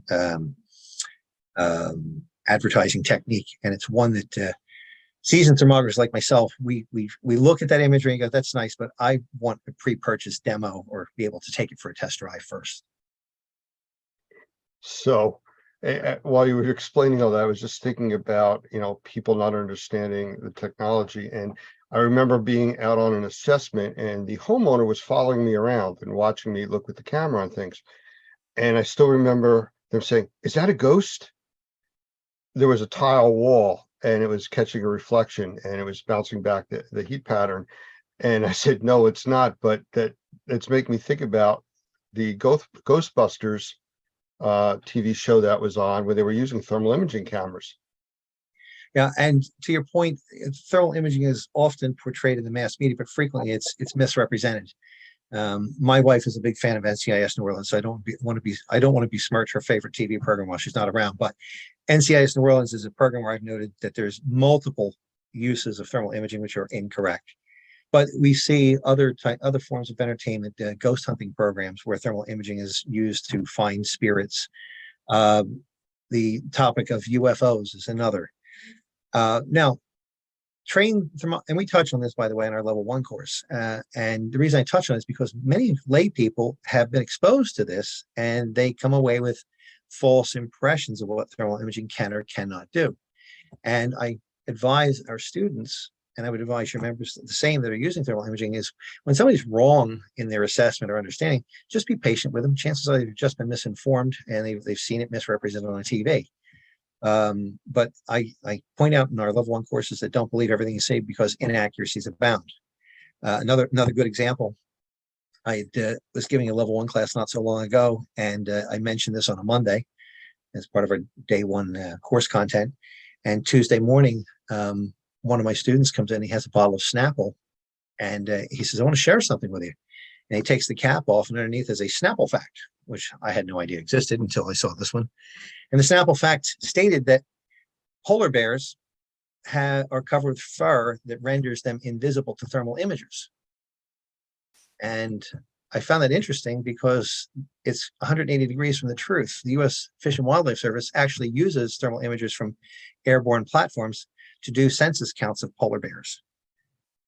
advertising technique, and it's one that seasoned thermographers like myself, we look at that imagery and go, that's nice, but I want a pre-purchase demo or be able to take it for a test drive first. So while you were explaining all that, I was just thinking about, people not understanding the technology. And I remember being out on an assessment and the homeowner was following me around and watching me look with the camera on things. And I still remember them saying, is that a ghost? There was a tile wall and it was catching a reflection and it was bouncing back the heat pattern. And I said, no, it's not, but it's making me think about the Ghostbusters TV show that was on where they were using thermal imaging cameras. Yeah, and to your point, thermal imaging is often portrayed in the mass media, but frequently it's misrepresented. My wife is a big fan of NCIS New Orleans, so I don't want to besmirch her favorite TV program while she's not around. But NCIS New Orleans is a program where I've noted that there's multiple uses of thermal imaging which are incorrect. But we see other forms of entertainment, ghost hunting programs where thermal imaging is used to find spirits. The topic of UFOs is another. Now, and we touch on this, by the way, in our level 1 course. And the reason I touch on it is because many lay people have been exposed to this and they come away with false impressions of what thermal imaging can or cannot do. And I advise our students, and I would advise your members the same that are using thermal imaging, is when somebody's wrong in their assessment or understanding, just be patient with them. Chances are they've just been misinformed and they've seen it misrepresented on TV. But I point out in our level 1 courses that don't believe everything you say because inaccuracies abound. Another good example, I was giving a level 1 class not so long ago, and I mentioned this on a Monday as part of our day 1 course content. And Tuesday morning, one of my students comes in, he has a bottle of Snapple, and he says, I want to share something with you. And he takes the cap off, and underneath is a Snapple fact, which I had no idea existed until I saw this one. And the Snapple fact stated that polar bears are covered with fur that renders them invisible to thermal imagers. And I found that interesting because it's 180 degrees from the truth. The U.S. Fish and Wildlife Service actually uses thermal imagers from airborne platforms to do census counts of polar bears.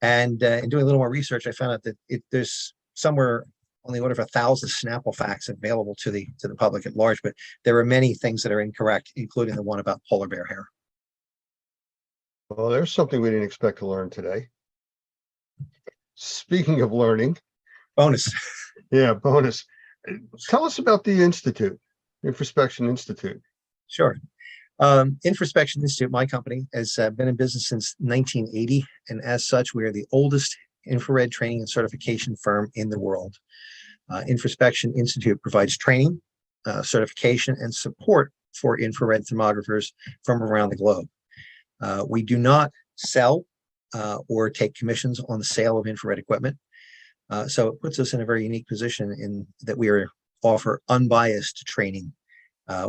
And in doing a little more research, I found out that there's somewhere on the order of 1,000 Snapple facts available to the public at large, but there are many things that are incorrect, including the one about polar bear hair. Well, there's something we didn't expect to learn today. Speaking of learning. Bonus. Yeah, bonus. Tell us about the Institute, Infraspection Institute. Sure. Infraspection Institute, my company, has been in business since 1980, and as such, we are the oldest infrared training and certification firm in the world. Infraspection Institute provides training, certification, and support for infrared thermographers from around the globe. We do not sell or take commissions on the sale of infrared equipment. So it puts us in a very unique position in that we offer unbiased training.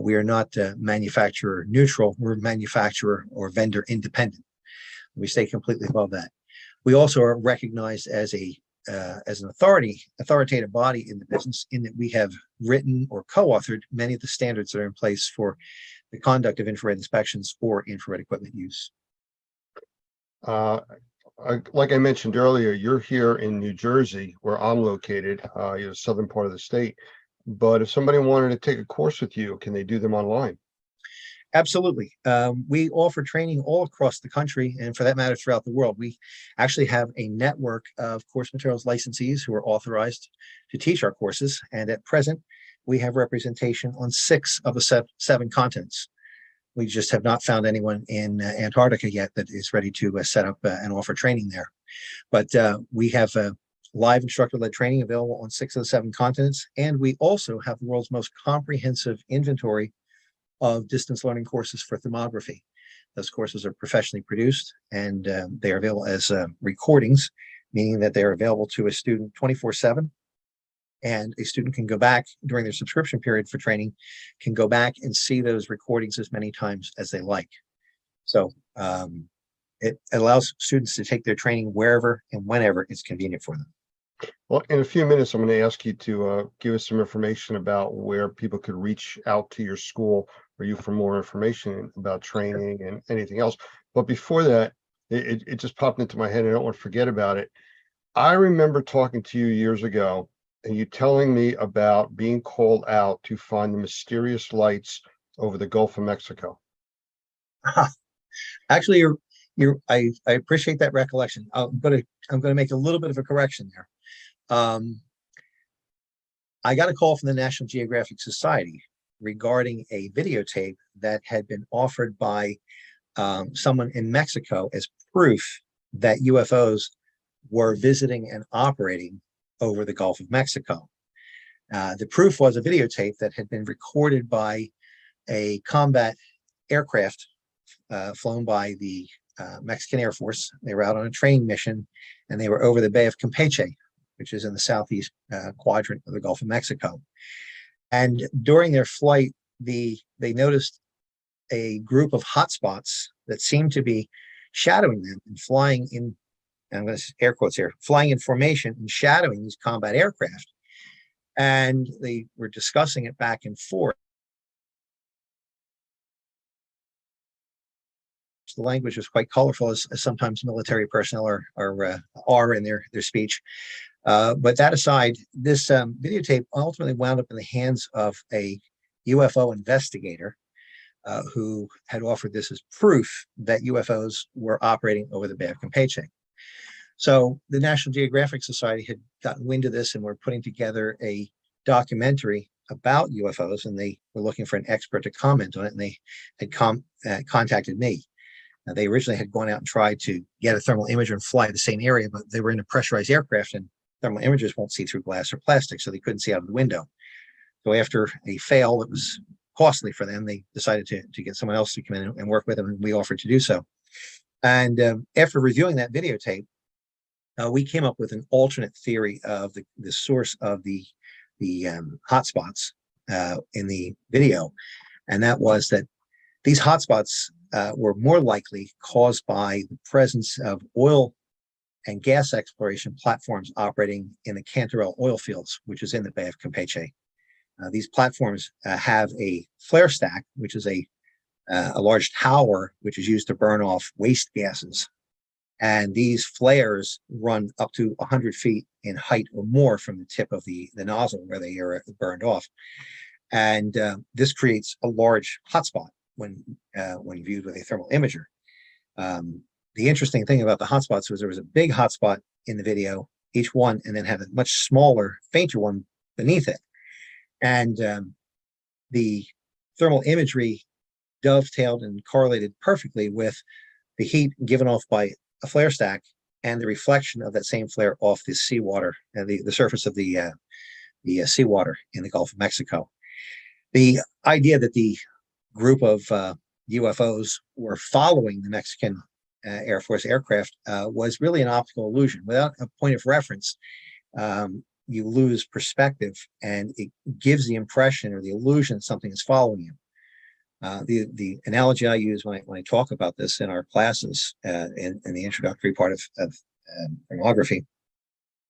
We are not manufacturer neutral, we're manufacturer or vendor independent. We stay completely above that. We also are recognized as an authoritative body in the business, in that we have written or co-authored many of the standards that are in place for the conduct of infrared inspections or infrared equipment use. Like I mentioned earlier, you're here in New Jersey, where I'm located, you're the southern part of the state. But if somebody wanted to take a course with you, can they do them online? Absolutely. We offer training all across the country, and for that matter, throughout the world. We actually have a network of course materials licensees who are authorized to teach our courses. And at present, we have representation on 6 of the 7 continents. We just have not found anyone in Antarctica yet that is ready to set up and offer training there. But we have live instructor-led training available on 6 of the 7 continents. And we also have the world's most comprehensive inventory of distance learning courses for thermography. Those courses are professionally produced, and they are available as recordings, meaning that they are available to a student 24/7. And a student can go back during their subscription period for training, can go back and see those recordings as many times as they like. So it allows students to take their training wherever and whenever it's convenient for them. Well, in a few minutes, I'm going to ask you to give us some information about where people could reach out to your school or you for more information about training and anything else. But before that, it just popped into my head and I don't want to forget about it. I remember talking to you years ago and you telling me about being called out to find the mysterious lights over the Gulf of Mexico. Actually, I appreciate that recollection. I'm going to make a little bit of a correction there. I got a call from the National Geographic Society regarding a videotape that had been offered by someone in Mexico as proof that UFOs were visiting and operating over the Gulf of Mexico. The proof was a videotape that had been recorded by a combat aircraft flown by the Mexican Air Force. They were out on a training mission and they were over the Bay of Campeche which is in the southeast quadrant of the Gulf of Mexico. And during their flight, they noticed a group of hotspots that seemed to be shadowing them and flying in, and I'm going to air quotes here, flying in formation and shadowing these combat aircraft. And they were discussing it back and forth. The language was quite colorful, as sometimes military personnel are in their speech. But that aside, this videotape ultimately wound up in the hands of a UFO investigator who had offered this as proof that UFOs were operating over the Bay of Campeche. So the National Geographic Society had gotten wind of this and were putting together a documentary about UFOs, and they were looking for an expert to comment on it, and they had contacted me. Now, they originally had gone out and tried to get a thermal imager and fly the same area, but they were in a pressurized aircraft, and thermal imagers won't see through glass or plastic, so they couldn't see out of the window. So after a fail that was costly for them, they decided to get someone else to come in and work with them, and we offered to do so. And after reviewing that videotape, we came up with an alternate theory of the source of the hotspots in the video, and that was that these hotspots were more likely caused by the presence of oil and gas exploration platforms operating in the Cantarell oil fields, which is in the Bay of Campeche. These platforms have a flare stack, which is a large tower which is used to burn off waste gases. And these flares run up to 100 feet in height or more from the tip of the nozzle where they are burned off. And this creates a large hotspot when viewed with a thermal imager. The interesting thing about the hotspots was there was a big hotspot in the video, each one, and then had a much smaller, fainter one beneath it. And the thermal imagery dovetailed and correlated perfectly with the heat given off by a flare stack and the reflection of that same flare off the seawater and the surface of the seawater in the Gulf of Mexico. The idea that the group of UFOs were following the Mexican Air Force aircraft was really an optical illusion. Without a point of reference, you lose perspective, and it gives the impression or the illusion that something is following you. The analogy I use when I talk about this in our classes in the introductory part of thermography,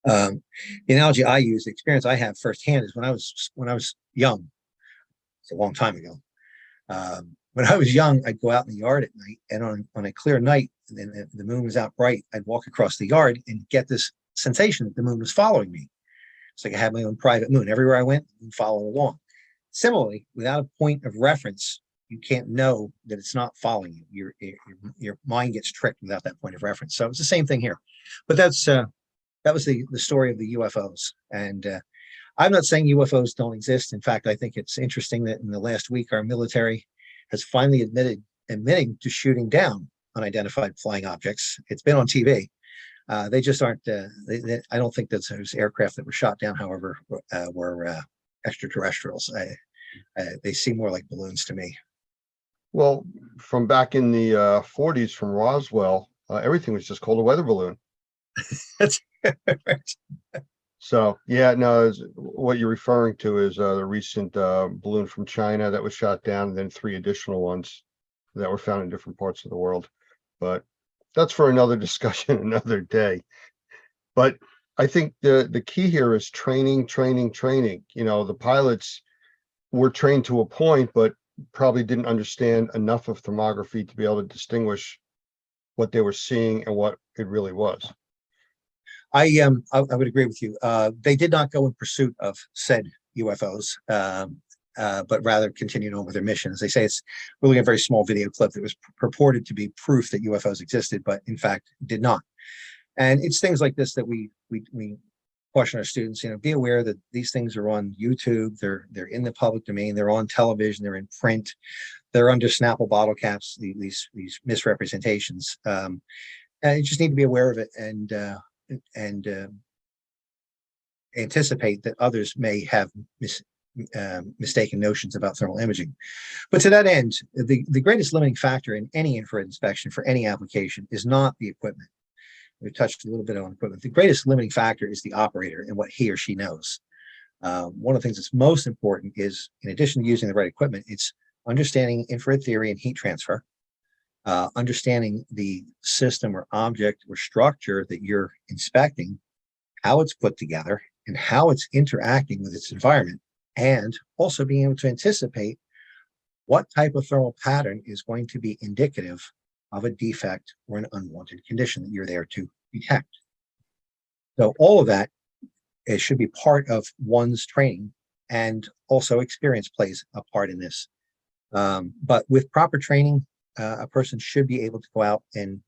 the analogy I use, the experience I have firsthand, is when I was young. It's a long time ago. When I was young, I'd go out in the yard at night, and on a clear night, and the moon was out bright, I'd walk across the yard and get this sensation that the moon was following me. It's like I had my own private moon. Everywhere I went, it followed along. Similarly, without a point of reference, you can't know that it's not following you. Your mind gets tricked without that point of reference. So it's the same thing here. But that was the story of the UFOs. And I'm not saying UFOs don't exist. In fact, I think it's interesting that in the last week, our military has finally admitting to shooting down unidentified flying objects. It's been on TV. They just aren't. I don't think that those aircraft that were shot down, however, were extraterrestrials. They seem more like balloons to me. Well, from back in the 40s from Roswell, everything was just called a weather balloon. That's right. So, yeah, no, what you're referring to is the recent balloon from China that was shot down, and then 3 additional ones that were found in different parts of the world. But that's for another discussion, another day. But I think the key here is training. You know, the pilots were trained to a point, but probably didn't understand enough of thermography to be able to distinguish what they were seeing and what it really was. I would agree with you. They did not go in pursuit of said UFOs, but rather continued on with their mission. As they say, it's really a very small video clip that was purported to be proof that UFOs existed, but in fact did not. And it's things like this that we caution our students, be aware that these things are on YouTube, they're in the public domain, they're on television, they're in print, they're under Snapple bottle caps, these misrepresentations. And you just need to be aware of it and anticipate that others may have mistaken notions about thermal imaging. But to that end, the greatest limiting factor in any infrared inspection for any application is not the equipment. we touched a little bit on equipment. The greatest limiting factor is the operator and what he or she knows. One of the things that's most important is, in addition to using the right equipment, it's understanding infrared theory and heat transfer, understanding the system or object or structure that you're inspecting, how it's put together, and how it's interacting with its environment, and also being able to anticipate what type of thermal pattern is going to be indicative of a defect or an unwanted condition that you're there to detect. So all of that, it should be part of one's training, and also experience plays a part in this. But with proper training, a person should be able to go out and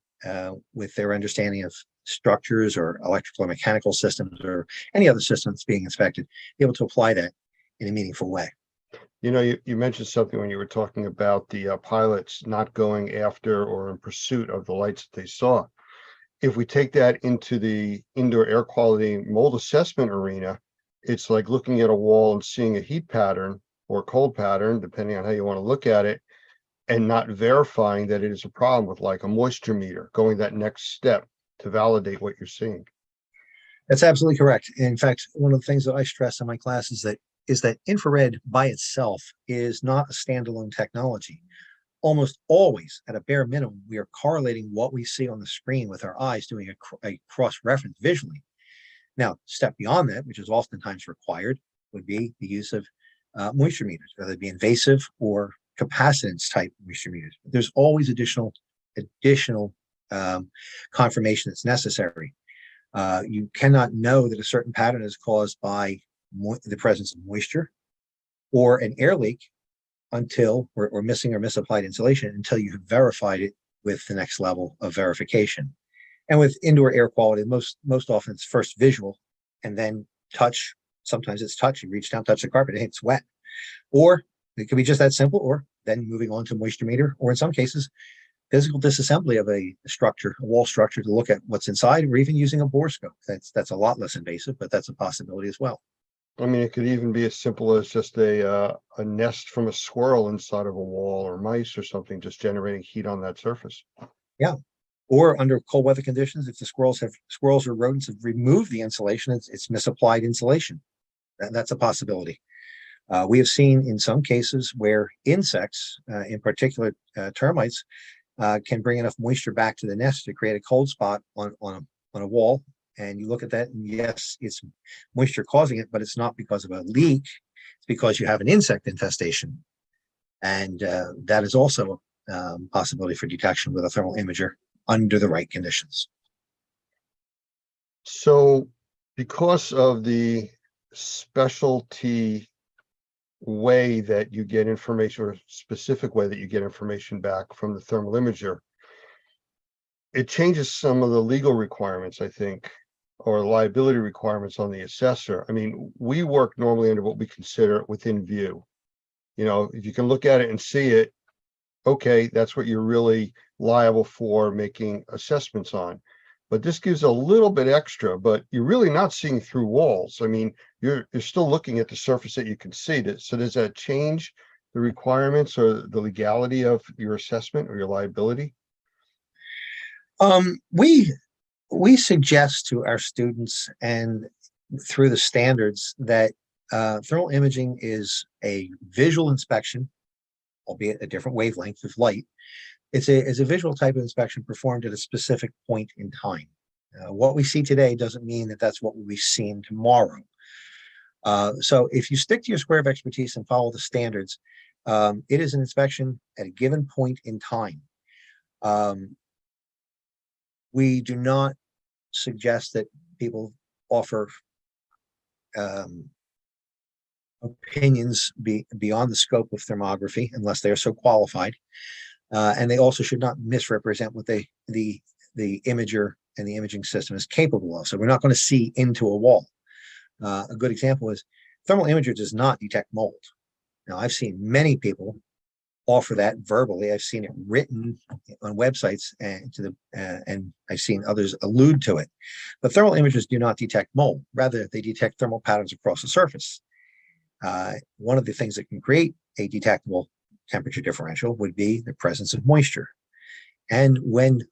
with their understanding of structures or electrical or mechanical systems or any other systems being inspected, be able to apply that in a meaningful way. You know, you mentioned something when you were talking about the pilots not going after or in pursuit of the lights that they saw. If we take that into the indoor air quality mold assessment arena, it's like looking at a wall and seeing a heat pattern or cold pattern, depending on how you want to look at it, and not verifying that it is a problem with like a moisture meter, going that next step to validate what you're seeing. That's absolutely correct. In fact, one of the things that I stress in my class is that infrared by itself is not a standalone technology. Almost always, at a bare minimum, we are correlating what we see on the screen with our eyes, doing a cross-reference visually. Now, step beyond that, which is oftentimes required, would be the use of moisture meters, whether it be invasive or capacitance type moisture meters. There's always additional confirmation that's necessary. You cannot know that a certain pattern is caused by the presence of moisture or an air leak until, or missing or misapplied insulation, until you have verified it with the next level of verification. And with indoor air quality, most often it's first visual and then touch. Sometimes it's touch. You reach down, touch the carpet, and it's wet. Or it could be just that simple, or then moving on to moisture meter, or in some cases, physical disassembly of a structure, a wall structure, to look at what's inside, or even using a borescope. That's a lot less invasive, but that's a possibility as well. I mean, it could even be as simple as just a nest from a squirrel inside of a wall, or mice or something, just generating heat on that surface. Yeah. Or under cold weather conditions, if the squirrels or rodents have removed the insulation, it's misapplied insulation. That's a possibility. We have seen in some cases where insects, in particular termites, can bring enough moisture back to the nest to create a cold spot on a wall. And you look at that, and yes, it's moisture causing it, but it's not because of a leak. It's because you have an insect infestation. And that is also a possibility for detection with a thermal imager under the right conditions. So because of the specialty way that you get information, or specific way that you get information back from the thermal imager, it changes some of the legal requirements, I think, or liability requirements on the assessor. I mean, we work normally under what we consider within view. You know, if you can look at it and see it, okay, that's what you're really liable for making assessments on. But this gives a little bit extra, but you're really not seeing through walls. I mean, you're still looking at the surface that you can see. So does that change the requirements or the legality of your assessment or your liability? We suggest to our students, and through the standards, that thermal imaging is a visual inspection, albeit a different wavelength of light. It's a visual type of inspection performed at a specific point in time. What we see today doesn't mean that that's what we'll be seeing tomorrow. So if you stick to your square of expertise and follow the standards, it is an inspection at a given point in time. We do not suggest that people offer opinions beyond the scope of thermography unless they are so qualified. And they also should not misrepresent what the imager and the imaging system is capable of. So we're not going to see into a wall. A good example is thermal imager does not detect mold. Now, I've seen many people offer that verbally. I've seen it written on websites, and I've seen others allude to it. But thermal imagers do not detect mold. Rather, they detect thermal patterns across the surface. One of the things that can create a detectable temperature differential would be the presence of moisture. And when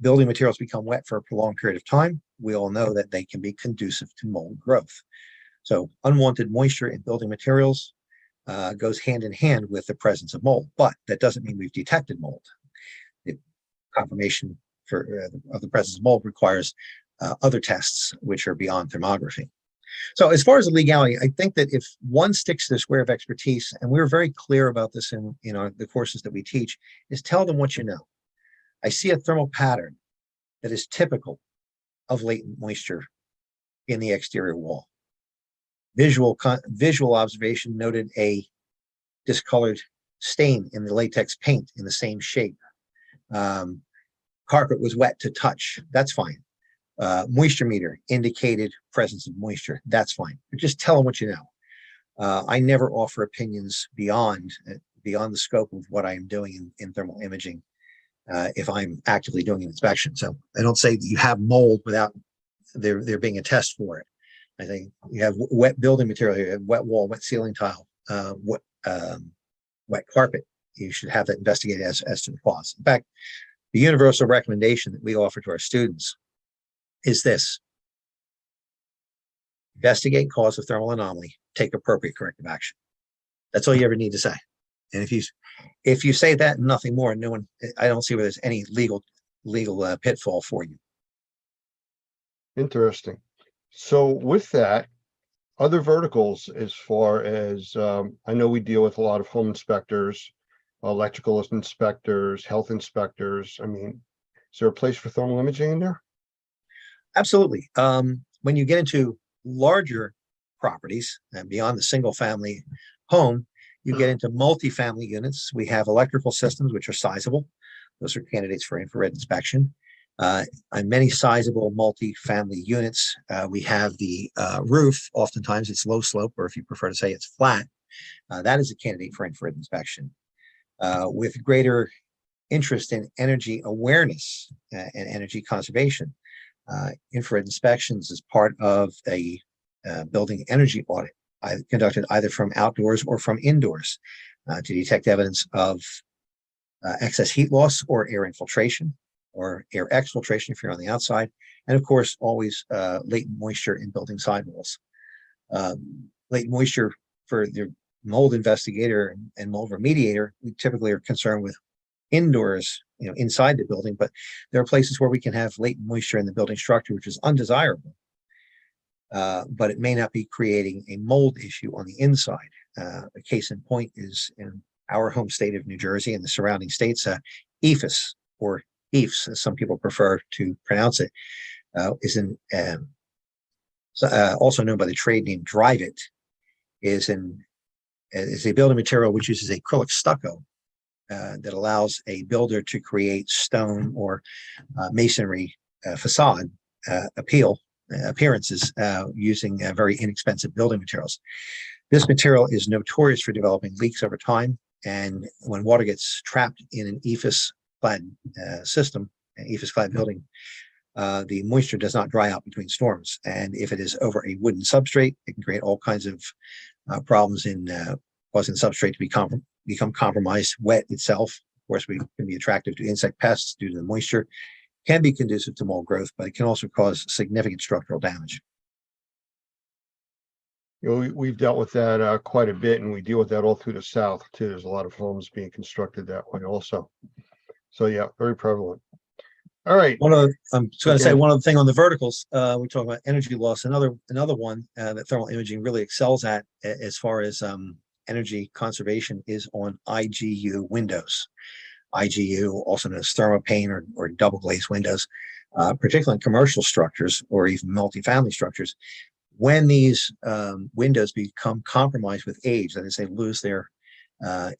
building materials become wet for a prolonged period of time, we all know that they can be conducive to mold growth. So unwanted moisture in building materials goes hand in hand with the presence of mold, but that doesn't mean we've detected mold. The confirmation of the presence of mold requires other tests, which are beyond thermography. So as far as the legality, I think that if one sticks to the square of expertise, and we're very clear about this in the courses that we teach, is tell them what you know. I see a thermal pattern that is typical of latent moisture in the exterior wall. Visual observation noted a discolored stain in the latex paint in the same shape. Carpet was wet to touch. That's fine. Moisture meter indicated presence of moisture. That's fine. But just tell them what you know. I never offer opinions beyond the scope of what I am doing in thermal imaging if I'm actively doing an inspection. So I don't say that you have mold without there being a test for it. I think you have wet building material, you have wet wall, wet ceiling tile, wet carpet. You should have that investigated as to the cause. In fact, the universal recommendation that we offer to our students is this: investigate cause of thermal anomaly, take appropriate corrective action. That's all you ever need to say. And if you say that and nothing more, I don't see where there's any legal pitfall for you. Interesting. So with that, other verticals, as far as I know, we deal with a lot of home inspectors, electrical inspectors, health inspectors. I mean, is there a place for thermal imaging in there? Absolutely. When you get into larger properties and beyond the single family home, you get into multifamily units. We have electrical systems, which are sizable. Those are candidates for infrared inspection. On many sizable multifamily units, we have the roof. Oftentimes it's low slope, or if you prefer to say it's flat, that is a candidate for infrared inspection. With greater interest in energy awareness and energy conservation, infrared inspections is part of a building energy audit conducted either from outdoors or from indoors to detect evidence of excess heat loss or air infiltration or air exfiltration if you're on the outside, and of course always latent moisture in building sidewalls. Latent moisture for the mold investigator and mold remediator, we typically are concerned with indoors, inside the building, but there are places where we can have latent moisture in the building structure, which is undesirable, but it may not be creating a mold issue on the inside. A case in point is in our home state of New Jersey and the surrounding states, EIFS, or EIFS, as some people prefer to pronounce it, is also known by the trade name Dryvit, is a building material which uses acrylic stucco that allows a builder to create stone or masonry facade appearances using very inexpensive building materials. This material is notorious for developing leaks over time, and when water gets trapped in an EIFS-clad system, an EIFS-clad building, the moisture does not dry out between storms. And if it is over a wooden substrate, it can create all kinds of problems in causing the substrate to become compromised. Wet itself, of course, can be attractive to insect pests due to the moisture, can be conducive to mold growth, but it can also cause significant structural damage. We've dealt with that quite a bit, and we deal with that all through the South too. There's a lot of homes being constructed that way also. So yeah, very prevalent. All right. I'm just going to say one other thing on the verticals. We talk about energy loss. Another one that thermal imaging really excels at, as far as energy conservation, is on IGU windows. IGU, also known as thermopane or double glazed windows, particularly in commercial structures or even multifamily structures. When these windows become compromised with age, that is, they lose their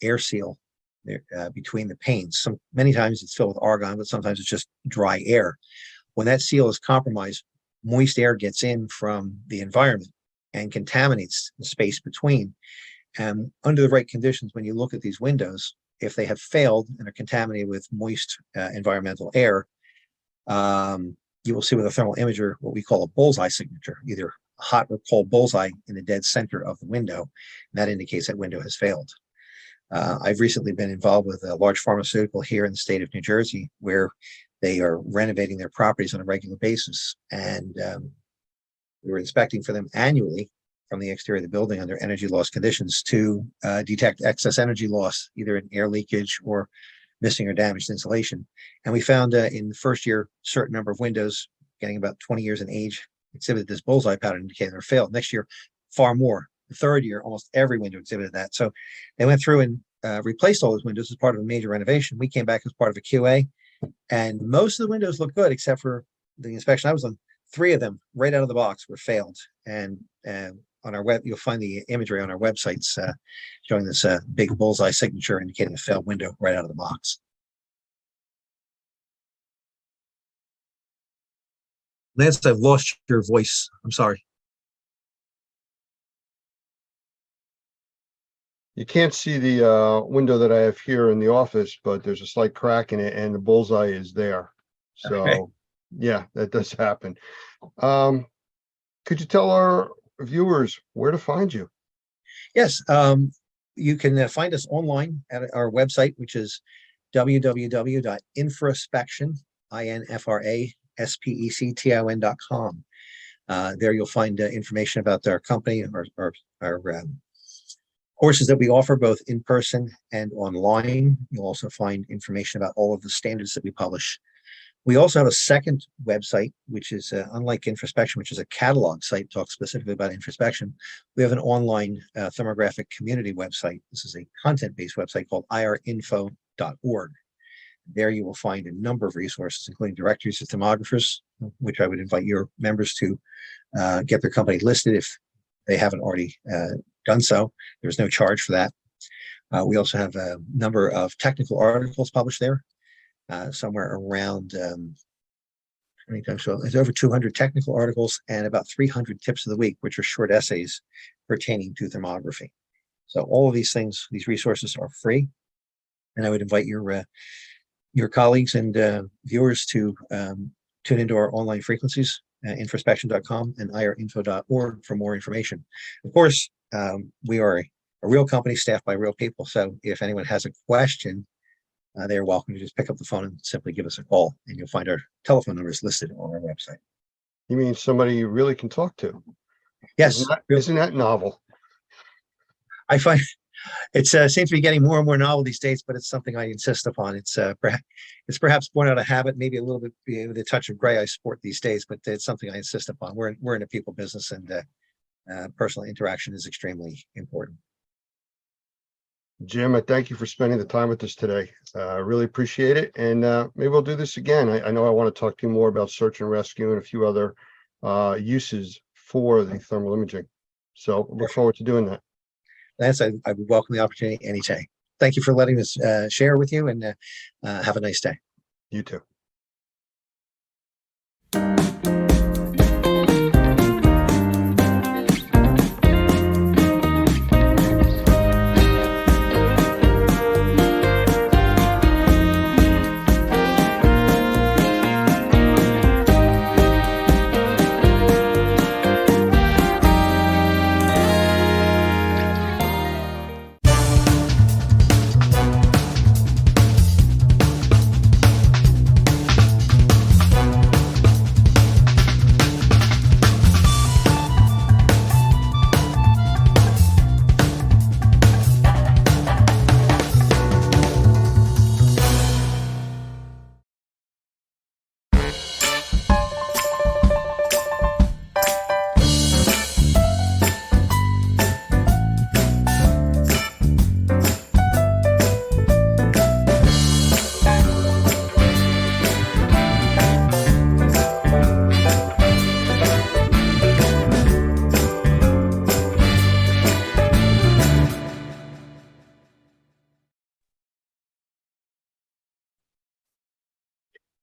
air seal between the panes. Many times it's filled with argon, but sometimes it's just dry air. When that seal is compromised, moist air gets in from the environment and contaminates the space between. And under the right conditions, when you look at these windows, if they have failed and are contaminated with moist environmental air, you will see with a thermal imager what we call a bullseye signature, either a hot or cold bullseye in the dead center of the window. And that indicates that window has failed. I've recently been involved with a large pharmaceutical here in the state of New Jersey, where They are renovating their properties on a regular basis, and we were inspecting for them annually from the exterior of the building under energy loss conditions to detect excess energy loss, either in air leakage or missing or damaged insulation. And we found in the first year, certain number of windows, getting about 20 years in age, exhibited this bullseye pattern indicating they're failed. Next year, far more. The third year, almost every window exhibited that. So they went through and replaced all those windows as part of a major renovation. We came back as part of a QA, and most of the windows look good, except for the inspection I was on. 3 of them, right out of the box, were failed. And on our web, you'll find the imagery on our websites showing this big bullseye signature indicating a failed window right out of the box. Lance, I've lost your voice. I'm sorry. You can't see the window that I have here in the office, but there's a slight crack in it and the bullseye is there. So Okay. yeah, that does happen. Could you tell our viewers where to find you? Yes, you can find us online at our website, which is www.infraspection, infraspection.com. There you'll find information about our company, our courses that we offer both in person and online. You'll also find information about all of the standards that we publish. We also have a second website, which is unlike Infraspection, which is a catalog site, talks specifically about Infraspection. We have an online thermographic community website. This is a content-based website called irinfo.org. There you will find a number of resources, including directories of thermographers, which I would invite your members to get their company listed if they haven't already done so. There's no charge for that. We also have a number of technical articles published there. Somewhere around so there's over 200 technical articles and about 300 tips of the week, which are short essays pertaining to thermography. So all of these things, these resources are free, and I would invite your colleagues and viewers to tune into our online frequencies, infraspection.com and irinfo.org for more information. Of course, we are a real company staffed by real people, so if anyone has a question, they're welcome to just pick up the phone and simply give us a call, and you'll find our telephone numbers listed on our website. You mean somebody you really can talk to? Yes, Isn't that novel? I find it seems to be getting more and more novel these days, but it's something I insist upon. It's perhaps born out of habit, maybe a little bit with a touch of gray I sport these days, but it's something I insist upon. We're in a people business, and personal interaction is extremely important. Jim, I thank you for spending the time with us today. I really appreciate it. And maybe we'll do this again. I know I want to talk to you more about search and rescue and a few other uses for the thermal imaging. So look forward to doing that. Lance, I would welcome the opportunity anytime. Thank you for letting us share with you, and have a nice day. You too.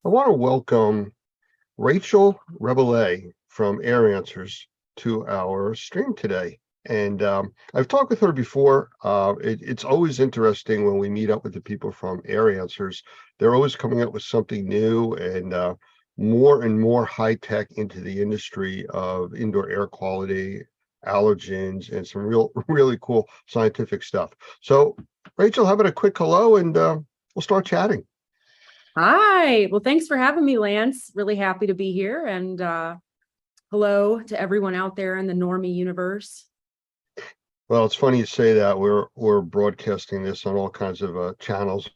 I want to welcome Rachel Rabelais from Air Answers to our stream today. And I've talked with her before. It's always interesting when we meet up with the people from Air Answers. They're always coming up with something new and more high-tech into the industry of indoor air quality, allergens, and some really cool scientific stuff. So, Rachel, how about a quick hello, and we'll start chatting. Hi. Well, thanks for having me, Lance. Really happy to be here. And hello to everyone out there in the Normie universe. Well, it's funny you say that. We're broadcasting this on all kinds of channels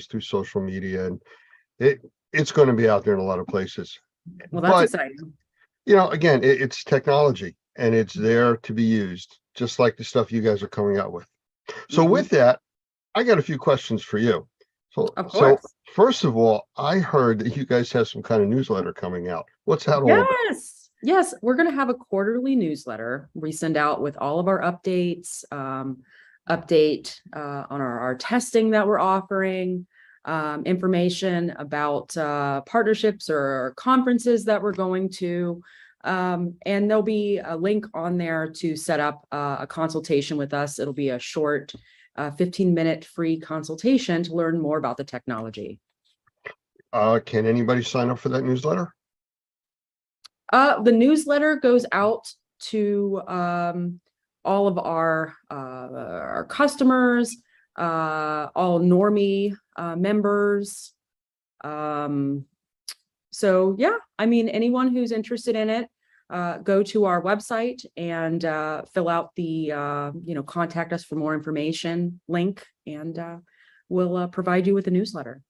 through social media, and it's going to be out there in a lot of places. Well, that's But exciting. again, it's technology, and it's there to be used, just like the stuff you guys are coming out with. So Mhm. with that, I got a few questions for you. Of So course. first of all, I heard that you guys have some kind of newsletter coming out. What's that all about? Yes. We're going to have a quarterly newsletter we send out with all of our updates, update on our testing that we're offering, information about partnerships or conferences that we're going to. And there'll be a link on there to set up a consultation with us. It'll be a short 15-minute free consultation to learn more about the technology. Can anybody sign up for that newsletter? The newsletter goes out to all of our customers, all Normie members. So yeah, I mean, anyone who's interested in it, go to our website and fill out the contact us for more information link, and we'll provide you with a newsletter.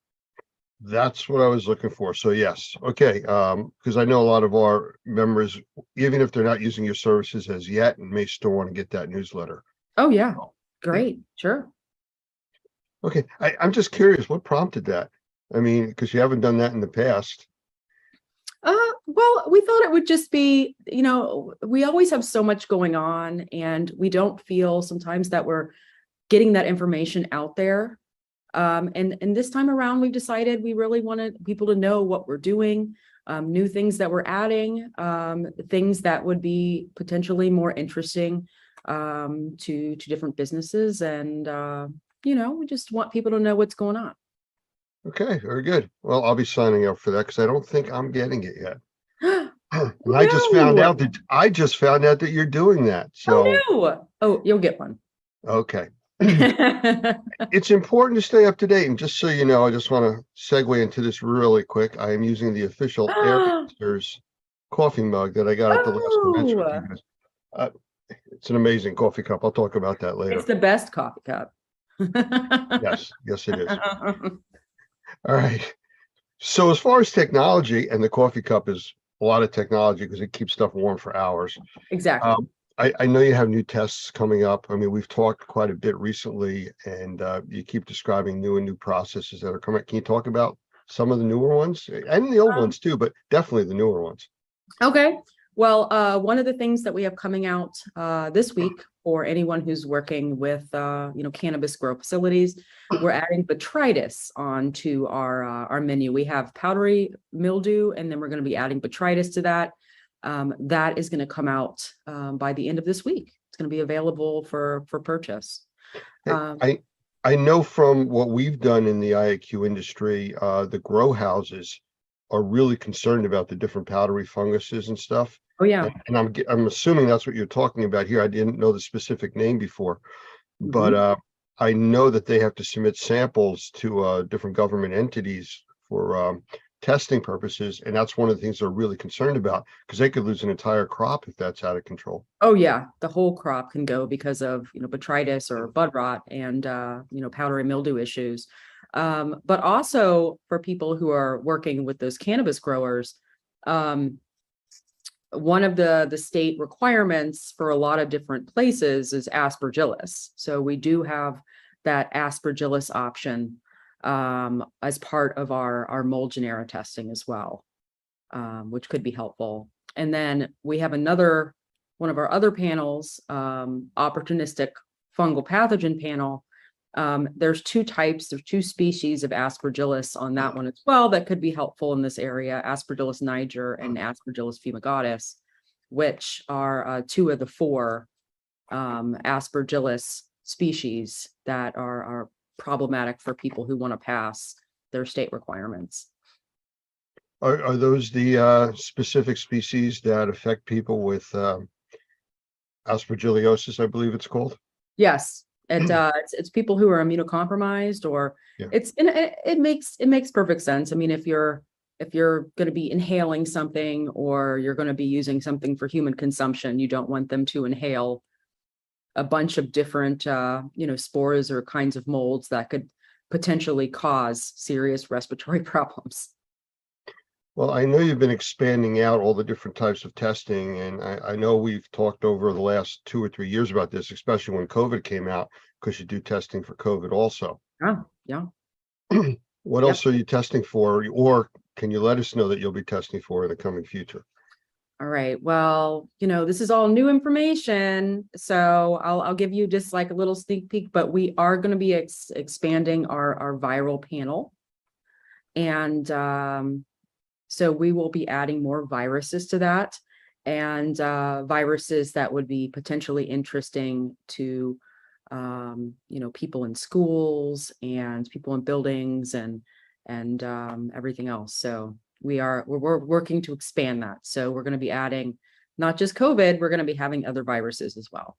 That's what I was looking for. So yes, okay. Because I know a lot of our members, even if they're not using your services as yet, may still want to get that newsletter. Oh yeah, great, sure. Okay, I'm just curious, what prompted that? I mean, because you haven't done that in the past. Well, we thought it would just be, we always have so much going on, and we don't feel sometimes that we're getting that information out there. And this time around, we've decided we really wanted people to know what we're doing, new things that we're adding, things that would be potentially more interesting to different businesses. And, we just want people to know what's going on. Okay, very good. Well, I'll be signing up for that because I don't think I'm getting it yet. And Oh, I just found no. out that you're doing that. So, Oh, no. Oh, you'll get one. okay. It's important to stay up to date. And just so you know, I just want to segue into this really quick. I am using the official Airmasters coffee mug that I got at the last convention with you guys. It's an amazing coffee cup. I'll talk about that later. It's the best coffee cup. Yes, it is. All right. So as far as technology, and the coffee cup is a lot of technology because it keeps stuff warm for hours. Exactly. I know you have new tests coming up. I mean, we've talked quite a bit recently, and you keep describing new processes that are coming. Can you talk about some of the newer ones and the old ones too, but definitely the newer ones? Okay. Well, one of the things that we have coming out this week for anyone who's working with, cannabis grow facilities, we're adding botrytis onto our menu. We have powdery mildew, and then we're going to be adding botrytis to that. That is going to come out by the end of this week. It's going to be available for purchase. I know from what we've done in the IAQ industry, the grow houses are really concerned about the different powdery funguses and stuff. Oh yeah. And I'm assuming that's what you're talking about here. I didn't know the specific name before, but I know that they have to submit samples to different government entities for testing purposes, and that's one of the things they're really concerned about, because they could lose an entire crop if that's out of control. Oh yeah, the whole crop can go because of botrytis or bud rot and powdery mildew issues. But also for people who are working with those cannabis growers, one of the state requirements for a lot of different places is aspergillus. So we do have that aspergillus option as part of our mold genera testing as well, which could be helpful. And then we have one of our other panels, opportunistic fungal pathogen panel. There's two species of aspergillus on that one as well that could be helpful in this area: Aspergillus niger and Aspergillus fumigatus, which are two of the four aspergillus species that are problematic for people who want to pass their state requirements. Are those the specific species that affect people with aspergillosis, I believe it's called? Yes. It's people who are immunocompromised, or Yeah. it makes perfect sense. I mean, if you're going to be inhaling something, or you're going to be using something for human consumption, you don't want them to inhale a bunch of different, spores or kinds of molds that could potentially cause serious respiratory problems. Well, I know you've been expanding out all the different types of testing, and I know we've talked over the last 2 or 3 years about this, especially when COVID came out, because you do testing for COVID also. Oh, yeah. What Yep. else are you testing for, or can you let us know that you'll be testing for in the coming future? All right. Well, this is all new information, so I'll give you just like a little sneak peek, but we are going to be expanding our viral panel. And so we will be adding more viruses to that, and viruses that would be potentially interesting to people in schools and people in buildings and everything else. So we're working to expand that. So we're going to be adding not just COVID, we're going to be having other viruses as well.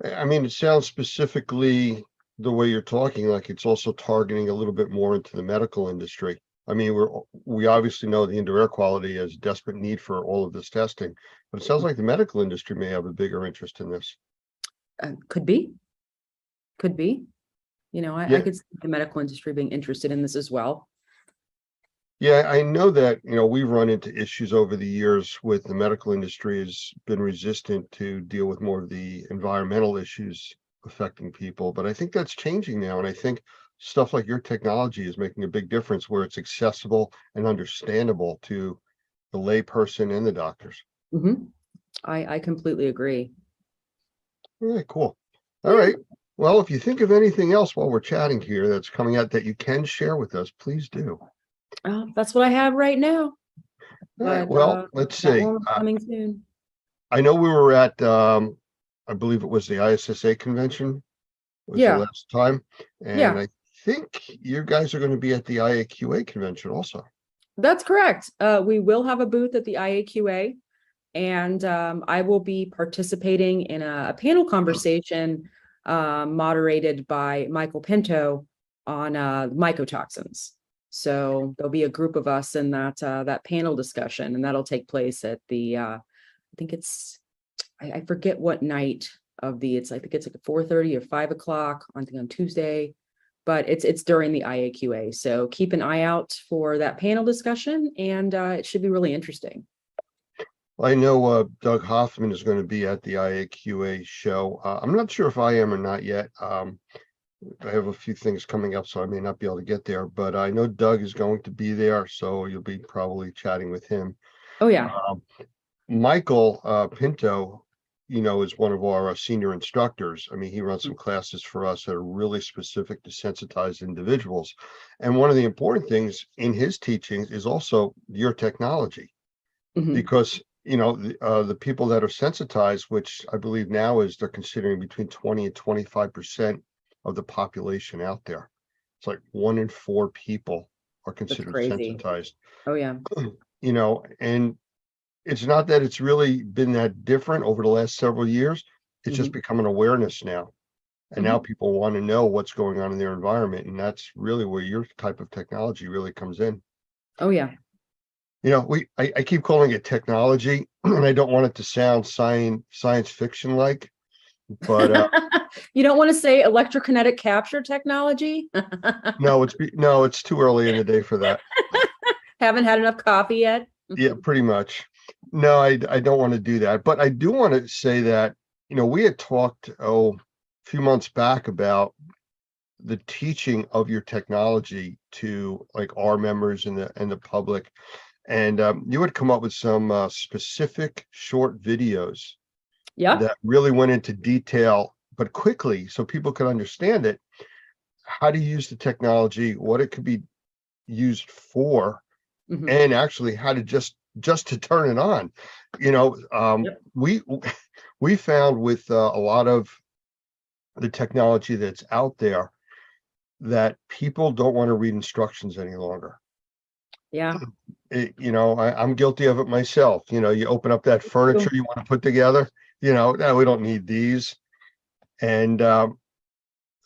I mean, it sounds specifically the way you're talking, like it's also targeting a little bit more into the medical industry. I mean, we obviously know the indoor air quality is a desperate need for all of this testing, but it sounds like the medical industry may have a bigger interest in this. Could be. I Yeah. could see the medical industry being interested in this as well. Yeah, I know that, we've run into issues over the years with the medical industry has been resistant to deal with more of the environmental issues affecting people, but I think that's changing now. And I think stuff like your technology is making a big difference where it's accessible and understandable to the lay person and the doctors. Mhm. I completely agree. All right, cool. All right. Well, if you think of anything else while we're chatting here that's coming out that you can share with us, please do. That's what I have right now. All right, But, well, let's that see. one will be coming soon. I know we were at, I believe it was the ISSA convention was the Yeah. last time. Yeah. And I think you guys are going to be at the IAQA convention also. That's correct. We will have a booth at the IAQA, and I will be participating in a panel conversation moderated by Michael Pinto on mycotoxins. So there'll be a group of us in that panel discussion, and that'll take place at the I think it's I forget what night of I think it's like 4:30 or 5 o'clock on Tuesday, but it's during the IAQA. So keep an eye out for that panel discussion, and it should be really interesting. I know Doug Hoffman is going to be at the IAQA show. I'm not sure if I am or not yet. I have a few things coming up, so I may not be able to get there, but I know Doug is going to be there, so you'll be probably chatting with him. Oh yeah. Michael Pinto, is one of our senior instructors. I mean, he runs some classes for us that are really specific to sensitized individuals. And one of the important things in his teachings is also your technology, Mhm. because, the people that are sensitized, which I believe now is they're considering between 20 and 25% of the population out there. It's like 1 in 4 people are considered crazy. sensitized, Oh yeah. and it's not that it's really been that different over the last several years. It's just become an awareness now. And now people want to know what's going on in their environment. And that's really where your type of technology really comes in. Oh yeah. I keep calling it technology, and I don't want it to sound science fiction like, but You don't want to say electrokinetic capture technology? no, it's too early in the day for that. Haven't had enough coffee yet? Yeah, pretty much. No, I don't want to do that, but I do want to say that, we had talked, a few months back about the teaching of your technology to like our members and the public. And you had come up with some specific short videos Yeah. that really went into detail, but quickly, so people could understand it, how to use the technology, what it could be used for, Mhm. and actually how to just to turn it on. Yep. We found with a lot of the technology that's out there that people don't want to read instructions any longer. Yeah. I'm guilty of it myself. You open up that furniture you want to put together, no, we don't need these. And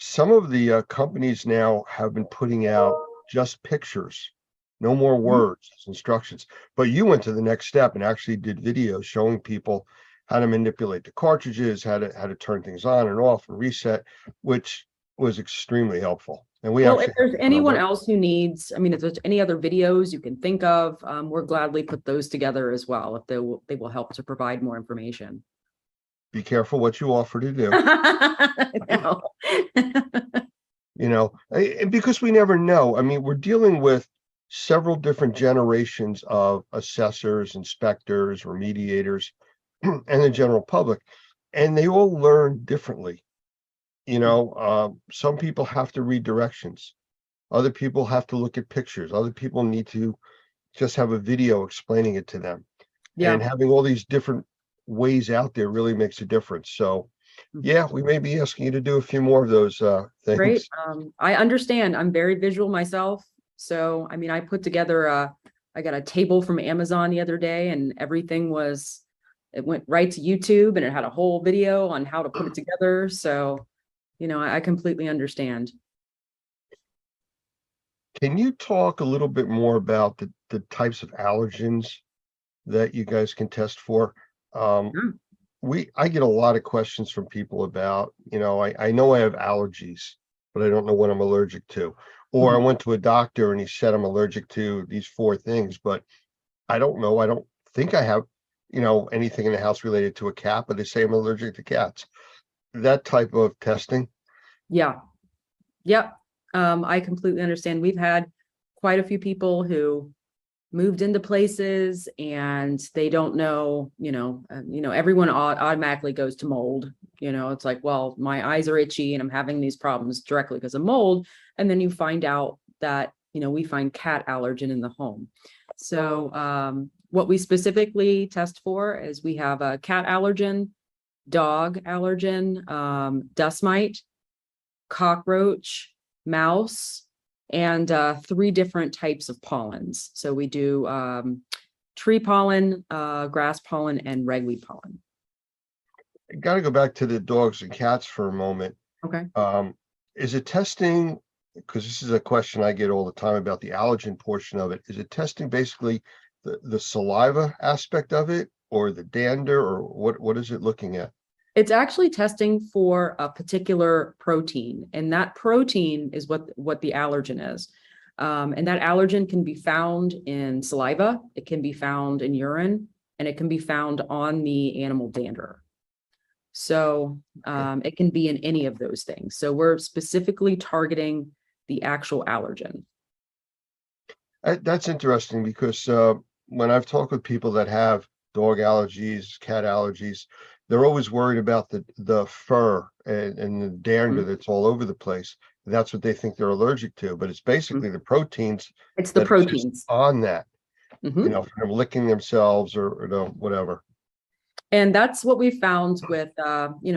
some of the companies now have been putting out just pictures, no more words, as instructions. But you went to the next step and actually did videos showing people how to manipulate the cartridges, how to turn things on and off and reset, which was extremely helpful. And we Well, if actually there's have on our anyone web- else who needs, I mean, if there's any other videos you can think of, we're gladly put those together as well, if they will help to provide more information. be careful what you offer to do. No. And because we never know. I mean, we're dealing with several different generations of assessors, inspectors, remediators, and the general public, and they all learn differently. Some people have to read directions. Other people have to look at pictures. Other people need to just have a video explaining it to them. And Yeah, having all these different ways out there really makes a difference. So, yeah, we may be asking you to do a few more of those things. great. I understand. I'm very visual myself. So, I mean, I put together I got a table from Amazon the other day and it went right to YouTube and it had a whole video on how to put it together. So, I completely understand. Can you talk a little bit more about the types of allergens that you guys can test for? Yeah. I get a lot of questions from people about, I know I have allergies, but I don't know what I'm allergic to. Or I Mhm. went to a doctor and he said I'm allergic to these 4 things, but I don't know. I don't think I have, anything in the house related to a cat, but they say I'm allergic to cats. That type of testing. Yeah. Yep. I completely understand. We've had quite a few people who moved into places and they don't know, everyone automatically goes to mold. It's like, well, my eyes are itchy and I'm having these problems directly because of mold. And then you find out that, we find cat allergen in the home. So what we specifically test for is we have a cat allergen, dog allergen, dust mite, cockroach, mouse, and 3 different types of pollens. So we do tree pollen, grass pollen, and ragweed pollen. Got to go back to the dogs and cats for a moment. Okay. Is it testing, because this is a question I get all the time about the allergen portion of it. Is it testing basically the saliva aspect of it or the dander, or what is it looking at? It's actually testing for a particular protein, and that protein is what the allergen is. And that allergen can be found in saliva, it can be found in urine, and it can be found on the animal dander. So it can be in any of those things. So we're specifically targeting the actual allergen. That's interesting because when I've talked with people that have dog allergies, cat allergies, they're always worried about the fur and the dander that's all over the place. That's what they think they're allergic to, but it's basically the proteins It's the that exist proteins. on that, Mhm. from licking themselves or whatever. And that's what we found with,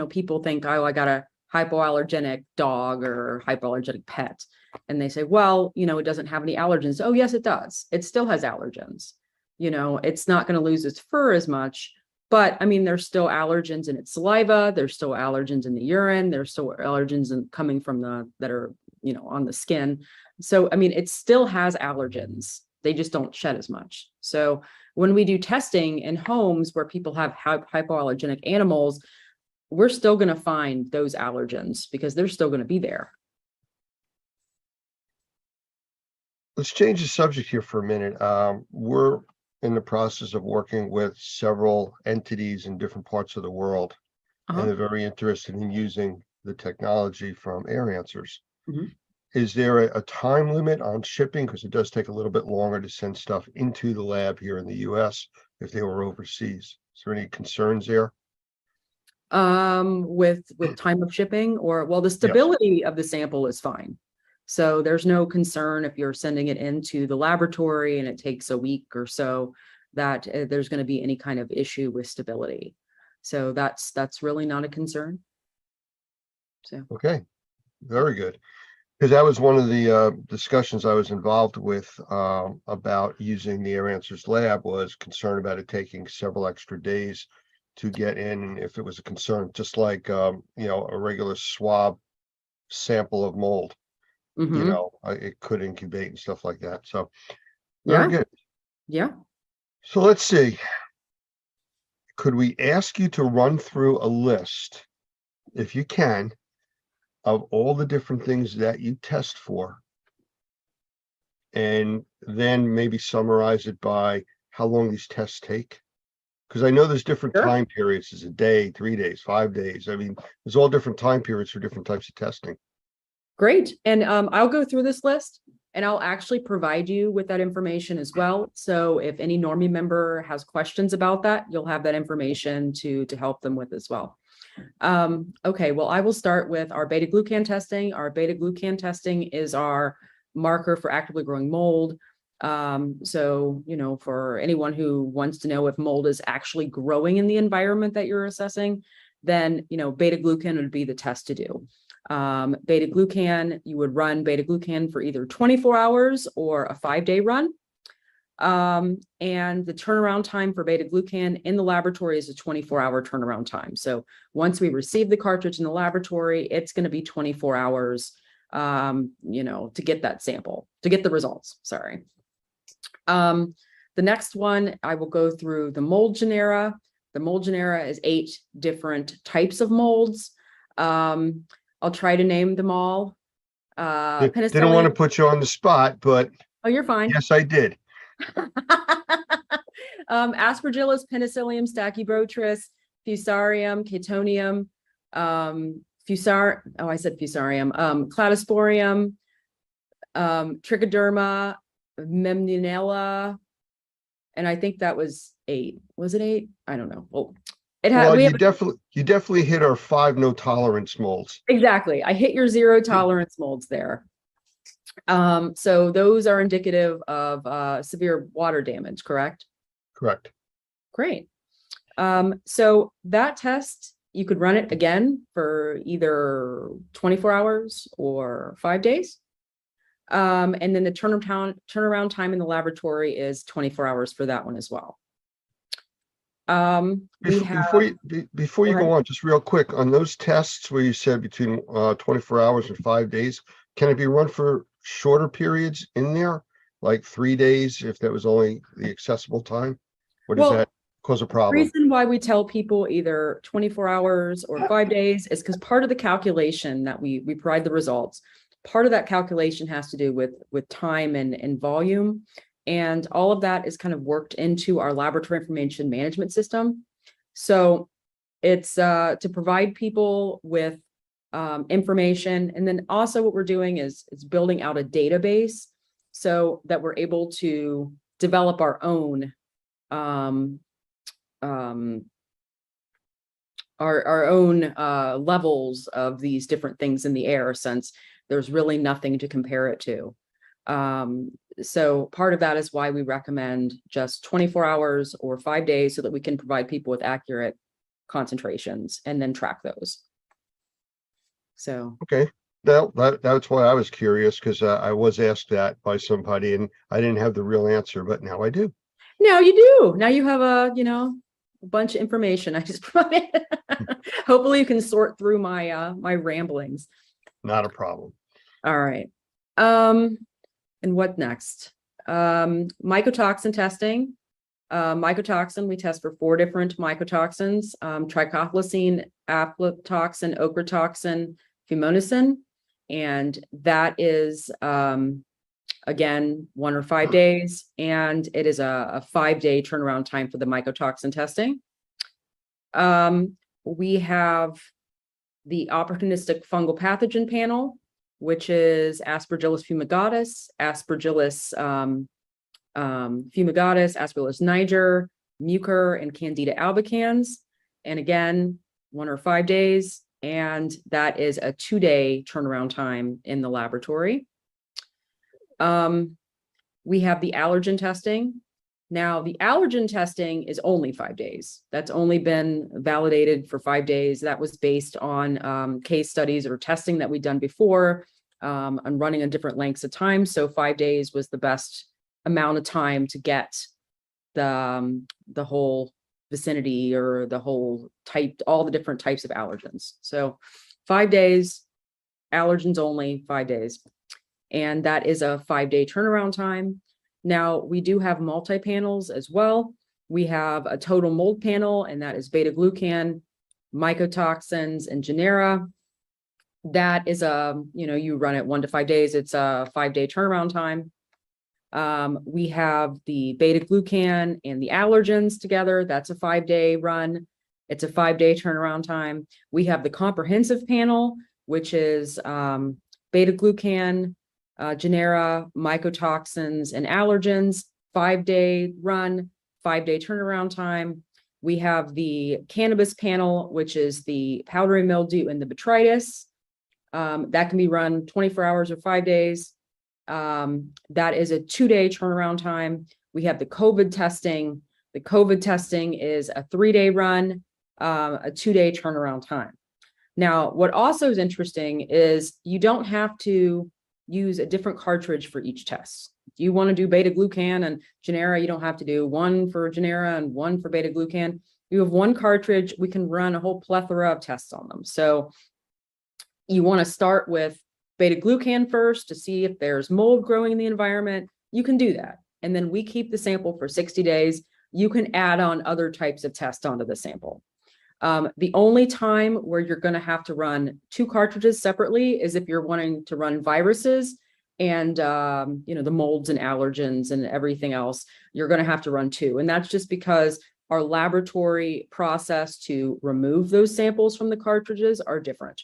people think, oh, I got a hypoallergenic dog or hypoallergenic pet. And they say, well, it doesn't have any allergens. Oh, yes, it does. It still has allergens. It's not going to lose its fur as much. But I mean, there's still allergens in its saliva. There's still allergens in the urine. There's still allergens coming from that are, on the skin. So, I mean, it still has allergens. They just don't shed as much. So when we do testing in homes where people have hypoallergenic animals, we're still going to find those allergens because they're still going to be there. Let's change the subject here for a minute. We're in the process of working with several entities in different parts of the world, and they're very interested in using the technology from Air Answers. Mhm. Is there a time limit on shipping? Because it does take a little bit longer to send stuff into the lab here in the US if they were overseas. Is there any concerns there? With time of shipping the Yes. stability of the sample is fine. So there's no concern if you're sending it into the laboratory and it takes a week or so that there's going to be any kind of issue with stability. So that's really not a concern. So, Okay, very good. Because that was one of the discussions I was involved with about using the Air Answers lab, was concerned about it taking several extra days to get in, and if it was a concern, just like a regular swab sample of mold. You Mhm. know, it could incubate and stuff like that. So very Yeah, good. yeah, So let's see. Could we ask you to run through a list, if you can, of all the different things that you test for? And then maybe summarize it by how long these tests take? Because I know there's different sure. time periods. Is a day, 3 days, 5 days? I mean, there's all different time periods for different types of testing. Great. And I'll go through this list and I'll actually provide you with that information as well. So if any Normie member has questions about that, you'll have that information to help them with as well. Okay, well, I will start with our beta glucan testing. Our beta glucan testing is our marker for actively growing mold. So, you know, for anyone who wants to know if mold is actually growing in the environment that you're assessing, then, you know, beta glucan would be the test to do. Beta glucan, you would run beta glucan for either 24 hours or a 5-day run. And the turnaround time for beta glucan in the laboratory is a 24-hour turnaround time. So once we receive the cartridge in the laboratory, it's going to be 24 hours, you know, to get that sample, to get the results. Sorry. The next one, I will go through the mold genera. The mold genera is 8 different types of molds. I'll try to name them all. Didn't want to Penicillium. put you on the spot, but Oh, you're fine. yes, I did. Aspergillus, Penicillium, Stachybotrys, Fusarium, Catonium, Fusarium, Cladosporium, Trichoderma, Memnunella, and I think that was 8. Was it 8? I don't know. Well, Well, we you have definitely hit our 5 no tolerance molds. exactly. I hit your 0 tolerance molds there. So those are indicative of severe water damage, correct? Correct. Great. So that test, you could run it again for either 24 hours or 5 days. And then the turnaround time in the laboratory is 24 hours for that one as well. Before you go on, just real quick, on those tests where you said between 24 hours and 5 days, can it be run for shorter periods in there, like 3 days, if that was only the accessible time? Or does that cause a The problem? reason why we tell people either 24 hours or 5 days is because part of the calculation that we provide the results, part of that calculation has to do with time and volume. And all of that is kind of worked into our laboratory information management system. So it's to provide people with information. And then also what we're doing is building out a database so that we're able to develop our own levels of these different things in the air, since there's really nothing to compare it to. So part of that is why we recommend just 24 hours or 5 days so that we can provide people with accurate concentrations and then track those. So Okay, that's why I was curious, because I was asked that by somebody and I didn't have the real answer, but now I do. now you do. Now you have a bunch of information I just provided. Hopefully you can sort through my my ramblings. Not a problem. All right. And what next? Mycotoxin testing. Mycotoxin, we test for 4 different mycotoxins: trichothylacine, aflatoxin, ochratoxin, fumonisin. And that is, again, 1 or 5 days. And it is a 5-day turnaround time for the mycotoxin testing. We have the opportunistic fungal pathogen panel, which is Aspergillus fumigatus, Aspergillus fumigatus, Aspergillus niger, Mucor, and Candida albicans. And again, 1 or 5 days. And that is a 2-day turnaround time in the laboratory. We have the allergen testing. Now, the allergen testing is only 5 days. That's only been validated for 5 days. That was based on case studies or testing that we'd done before, and running on different lengths of time. So 5 days was the best amount of time to get the whole vicinity or the whole type, all the different types of allergens. So 5 days, allergens only, 5 days. And that is a 5-day turnaround time. Now, we do have multi-panels as well. We have a total mold panel, and that is beta-glucan, mycotoxins, and Genera. That is you run it 1 to 5 days. It's a 5-day turnaround time. We have the beta-glucan and the allergens together. That's a 5-day run. It's a 5-day turnaround time. We have the comprehensive panel, which is beta-glucan, Genera, mycotoxins, and allergens, 5-day run, 5-day turnaround time. We have the cannabis panel, which is the powdery mildew and the botrytis. That can be run 24 hours or 5 days. That is a 2-day turnaround time. We have the COVID testing. The COVID testing is a 3-day run, a 2-day turnaround time. Now, what also is interesting is you don't have to use a different cartridge for each test. If you want to do beta-glucan and Genera, you don't have to do one for Genera and one for beta-glucan. You have one cartridge. We can run a whole plethora of tests on them. So you want to start with beta-glucan first to see if there's mold growing in the environment. You can do that. And then we keep the sample for 60 days. You can add on other types of tests onto the sample. The only time where you're going to have to run 2 cartridges separately is if you're wanting to run viruses and, the molds and allergens and everything else. You're going to have to run 2. And that's just because our laboratory process to remove those samples from the cartridges are different.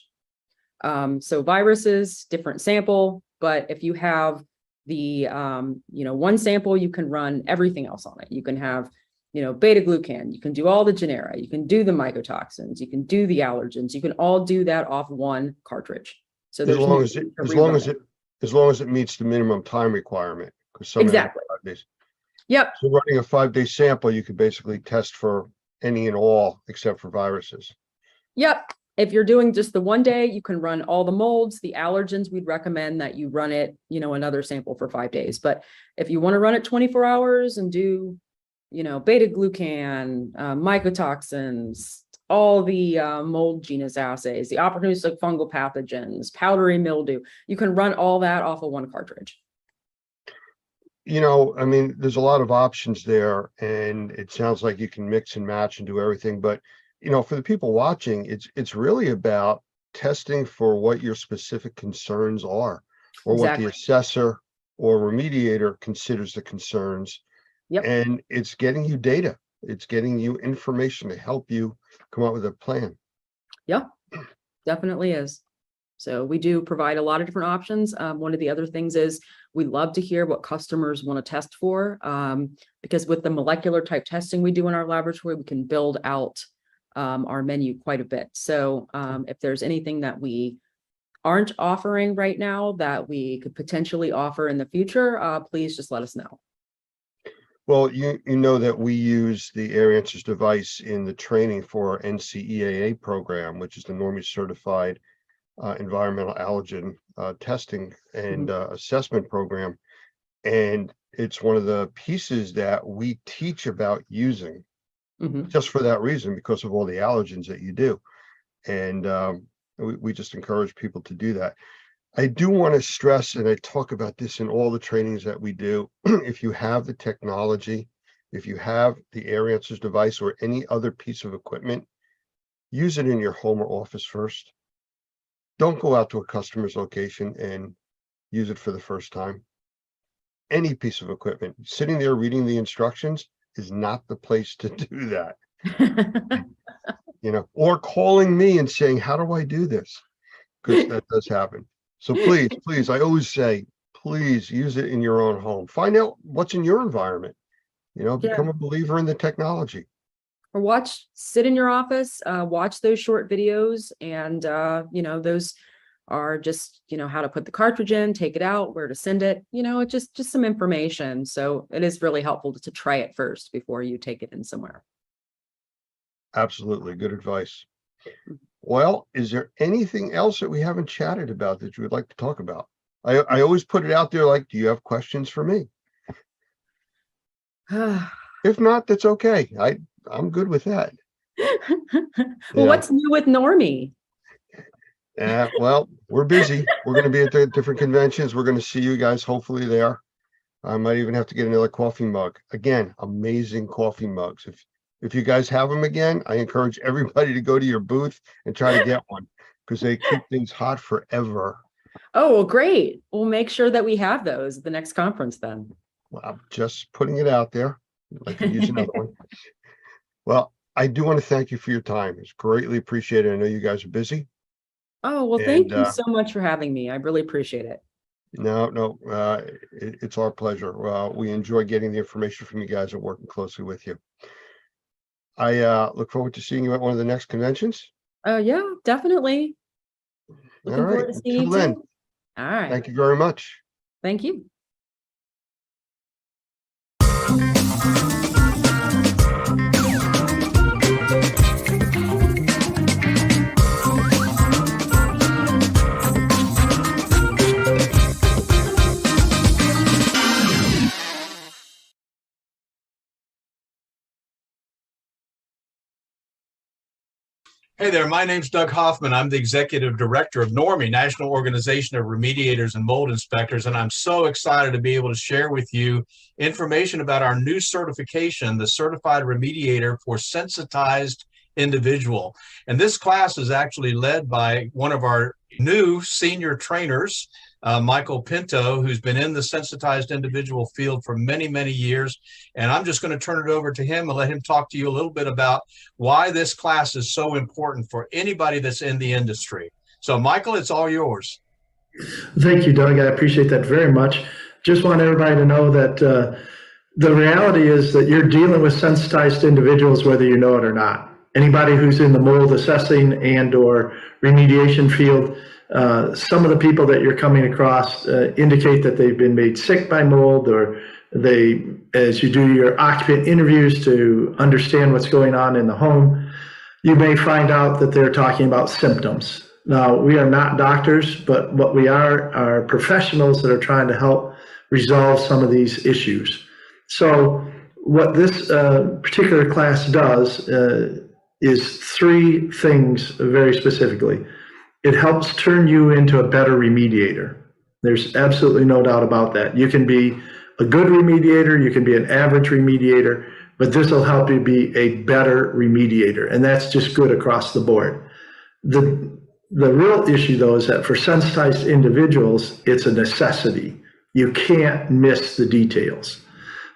So viruses, different sample, but if you have the, one sample, you can run everything else on it. You can have, beta-glucan, you can do all the Genera, you can do the mycotoxins, you can do the allergens, you can all do that off one cartridge. So there's as long as it meets the minimum time requirement. Exactly. Yep. So running a 5-day sample, you could basically test for any and all except for viruses. Yep. If you're doing just the 1 day, you can run all the molds, the allergens. We'd recommend that you run it, another sample for 5 days. But if you want to run it 24 hours and do, beta-glucan, mycotoxins, all the mold genus assays, the opportunistic fungal pathogens, powdery mildew, you can run all that off of one cartridge. There's a lot of options there, and it sounds like you can mix and match and do everything. But, for the people watching, it's really about testing for what your specific concerns are, or what the assessor or remediator considers the concerns. Yep. And it's getting you data. It's getting you information to help you come up with a plan. Yep, definitely is. So we do provide a lot of different options. One of the other things is we love to hear what customers want to test for, because with the molecular type testing we do in our laboratory, we can build out our menu quite a bit. So if there's anything that we aren't offering right now that we could potentially offer in the future, please just let us know. Well, you know that we use the Air Answers device in the training for our NCEAA program, which is the normally certified environmental allergen testing and assessment program. And it's one of the pieces that we teach about using just for that reason, because of all the allergens that you do. And we just encourage people to do that. I do want to stress, and I talk about this in all the trainings that we do, if you have the technology, if you have the Air Answers device or any other piece of equipment, use it in your home or office first. Don't go out to a customer's location and use it for the first time. Any piece of equipment, sitting there reading the instructions is not the place to do that. Or calling me and saying, how do I do this? Because that does happen. So please, I always say, please use it in your own home. Find out what's in your environment. Become a believer in the technology. Or sit in your office, watch those short videos, and those are just, how to put the cartridge in, take it out, where to send it, just some information. So it is really helpful to try it first before you take it in somewhere. Absolutely. Good advice. Well, is there anything else that we haven't chatted about that you would like to talk about? I always put it out there like, do you have questions for me? If not, that's okay. I'm good with that. Well, what's new with Normie? Well, we're busy. We're going to be at the different conventions. We're going to see you guys hopefully there. I might even have to get another coffee mug. Again, amazing coffee mugs. If you guys have them again, I encourage everybody to go to your booth and try to get one because they keep things hot forever. Oh, well, great. We'll make sure that we have those at the next conference then. Well, I'm just putting it out there. I could use another one. Well, I do want to thank you for your time. It's greatly appreciated. I know you guys are busy. Oh, well, thank And, you so much for having me. I really appreciate it. No, it's our pleasure. We enjoy getting the information from you guys and working closely with you. I look forward to seeing you at one of the next conventions. Yeah, definitely. Looking All right. forward to seeing Until you then, too. All right. thank you very much. Thank you. Hey there, my name's Doug Hoffman. I'm the Executive Director of NORMI, National Organization of Remediators and Mold Inspectors, and I'm so excited to be able to share with you information about our new certification, the Certified Remediator for Sensitized Individual. And this class is actually led by one of our new senior trainers, Michael Pinto, who's been in the sensitized individual field for many, many years. And I'm just going to turn it over to him and let him talk to you a little bit about why this class is so important for anybody that's in the industry. So, Michael, it's all yours. Thank you, Doug. I appreciate that very much. Just want everybody to know that the reality is that you're dealing with sensitized individuals, whether you know it or not. Anybody who's in the mold assessing and or remediation field, some of the people that you're coming across indicate that they've been made sick by mold, or they, as you do your occupant interviews to understand what's going on in the home, you may find out that they're talking about symptoms. Now, we are not doctors, but what we are professionals that are trying to help resolve some of these issues. So what this particular class does is three things very specifically. It helps turn you into a better remediator. There's absolutely no doubt about that. You can be a good remediator, you can be an average remediator, but this will help you be a better remediator, and that's just good across the board. The real issue, though, is that for sensitized individuals, it's a necessity. You can't miss the details.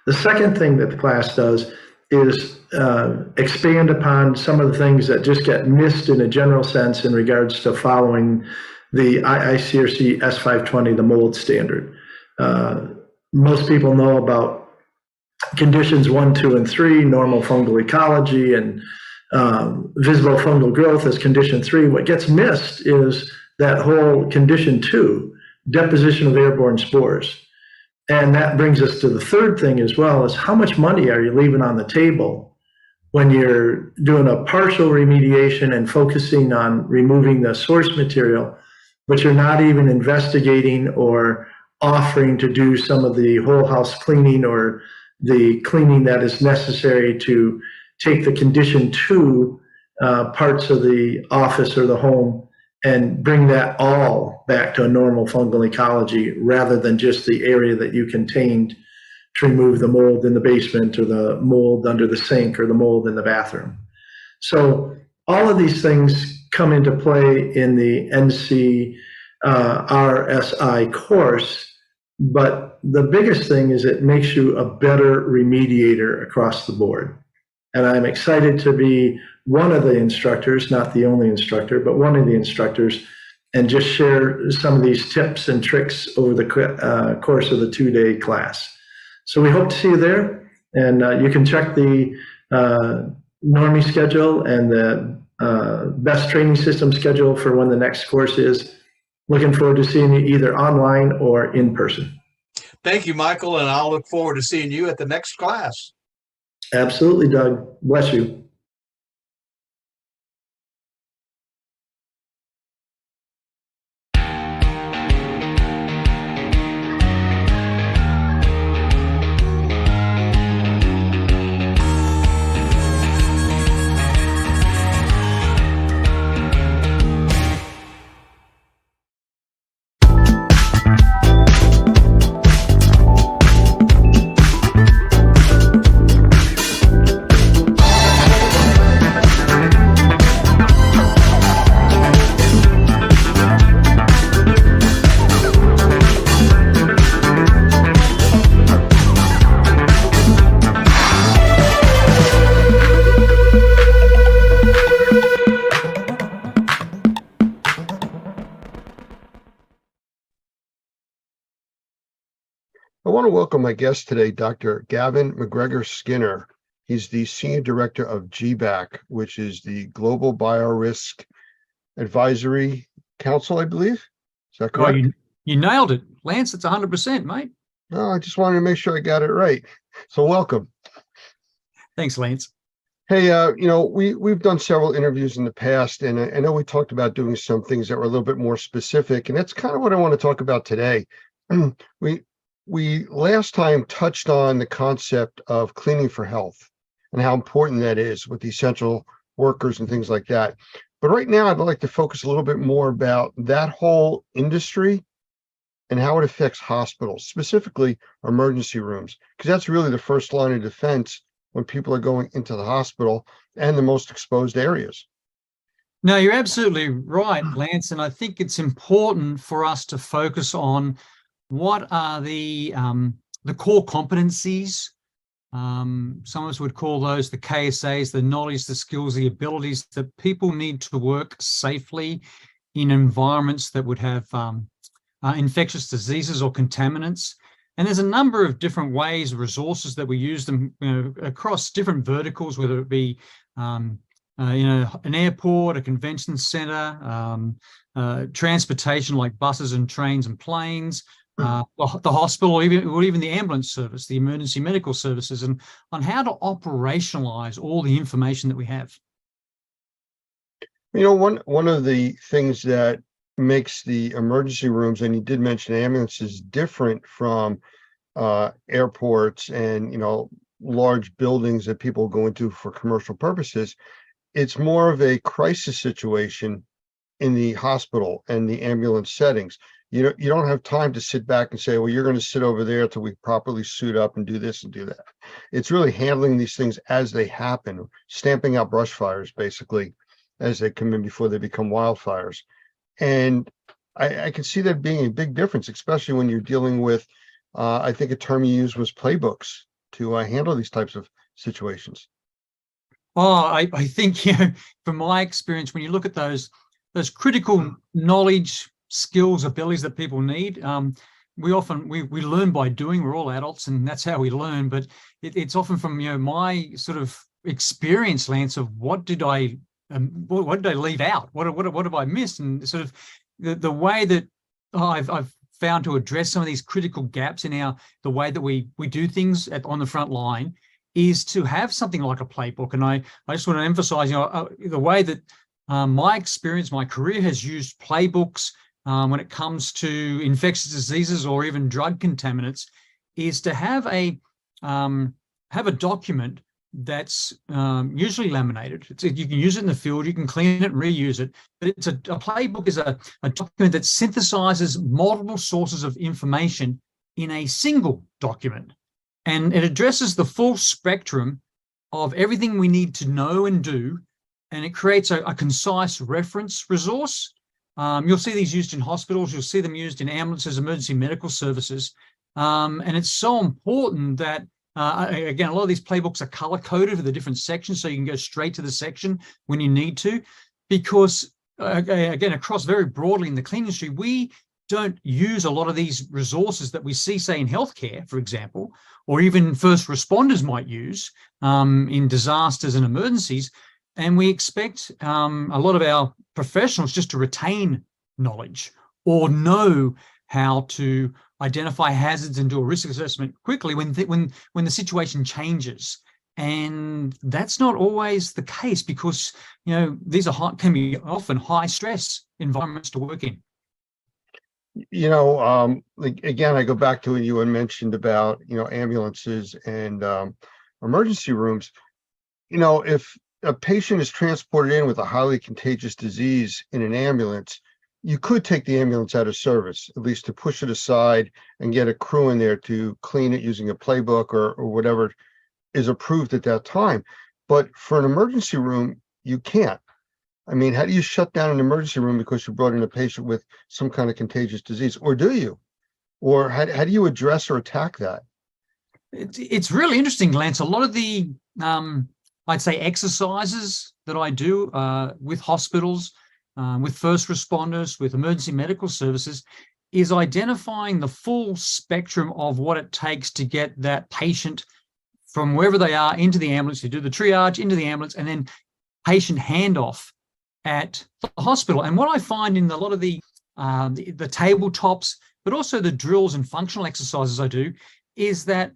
The second thing that the class does is expand upon some of the things that just get missed in a general sense in regards to following the IICRC S520, the mold standard. Most people know about conditions 1, 2, and 3, normal fungal ecology, and visible fungal growth as condition 3. What gets missed is that whole condition 2, deposition of airborne spores. And that brings us to the third thing as well, is how much money are you leaving on the table when you're doing a partial remediation and focusing on removing the source material, but you're not even investigating or offering to do some of the whole house cleaning or the cleaning that is necessary to take the condition 2 parts of the office or the home and bring that all back to a normal fungal ecology, rather than just the area that you contained to remove the mold in the basement or the mold under the sink or the mold in the bathroom. So all of these things come into play in the NC RSI course, but the biggest thing is it makes you a better remediator across the board. And I'm excited to be one of the instructors, not the only instructor, but one of the instructors, and just share some of these tips and tricks over the course of the 2-day class. So we hope to see you there, and you can check the NORMI schedule and the best training system schedule for when the next course is. Looking forward to seeing you either online or in person. Thank you, Michael, and I'll look forward to seeing you at the next class. Absolutely, Doug. Bless you. want to welcome my guest today, Dr. Gavin McGregor Skinner. He's the Senior Director of GBAC, which is the Global Biorisk Advisory Council, I believe. Is that Well, correct? you nailed it, Lance. It's 100%, mate. No, I just wanted to make sure I got it right. So welcome. Thanks, Lance. Hey, we've done several interviews in the past, and I know we talked about doing some things that were a little bit more specific, and that's kind of what I want to talk about today. We last time touched on the concept of cleaning for health and how important that is with the essential workers and things like that. But right now, I'd like to focus a little bit more about that whole industry and how it affects hospitals, specifically emergency rooms, because that's really the first line of defense when people are going into the hospital and the most exposed areas. No, you're absolutely right, Lance. And I think it's important for us to focus on what are the core competencies. Some of us would call those the KSAs, the knowledge, the skills, the abilities that people need to work safely in environments that would have infectious diseases or contaminants. And there's a number of different ways, resources that we use them across different verticals, whether it be an airport, a convention center, transportation like buses and trains and planes, the hospital, or even the ambulance service, the emergency medical services, and on how to operationalize all the information that we have. One of the things that makes the emergency rooms, and you did mention ambulances, different from airports and large buildings that people go into for commercial purposes, it's more of a crisis situation in the hospital and the ambulance settings. You don't have time to sit back and say, well, you're going to sit over there till we properly suit up and do this and do that. It's really handling these things as they happen, stamping out brush fires basically as they come in before they become wildfires. And I can see that being a big difference, especially when you're dealing with, I think a term you used was playbooks to handle these types of situations. Oh, I think, from my experience, when you look at those critical knowledge, skills, abilities that people need, we learn by doing. We're all adults, and that's how we learn. But it's often from my sort of experience, Lance, of what did I leave out? What have I missed? And sort of the way that I've found to address some of these critical gaps in the way that we do things on the front line is to have something like a playbook. And I just want to emphasize, the way that my experience, my career has used playbooks when it comes to infectious diseases or even drug contaminants, is to have a document that's usually laminated. You can use it in the field, you can clean it and reuse it, but a playbook is a document that synthesizes multiple sources of information in a single document. And it addresses the full spectrum of everything we need to know and do, and it creates a concise reference resource. You'll see these used in hospitals, you'll see them used in ambulances, emergency medical services, and it's so important that again, a lot of these playbooks are color-coded for the different sections, so you can go straight to the section when you need to, because, again, across very broadly in the cleaning industry, we don't use a lot of these resources that we see, say, in healthcare, for example, or even first responders might use in disasters and emergencies. And we expect a lot of our professionals just to retain knowledge or know how to identify hazards and do a risk assessment quickly when the situation changes. And that's not always the case, because these can be often high stress environments to work in. Again, I go back to what you had mentioned about ambulances and emergency rooms. If a patient is transported in with a highly contagious disease in an ambulance, you could take the ambulance out of service, at least to push it aside and get a crew in there to clean it using a playbook or whatever is approved at that time. But for an emergency room, you can't. I mean, how do you shut down an emergency room because you brought in a patient with some kind of contagious disease? Or do you? Or how do you address or attack that? It's really interesting, Lance. A lot of the, I'd say, exercises that I do with hospitals, with first responders, with emergency medical services, is identifying the full spectrum of what it takes to get that patient from wherever they are into the ambulance. You do the triage into the ambulance and then patient handoff at the hospital. And what I find in a lot of the tabletops, but also the drills and functional exercises I do, is that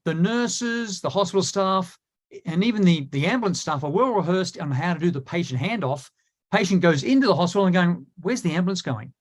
the nurses, the hospital staff, and even the ambulance staff are well rehearsed on how to do the patient handoff. Patient goes into the hospital and going, where's the ambulance going?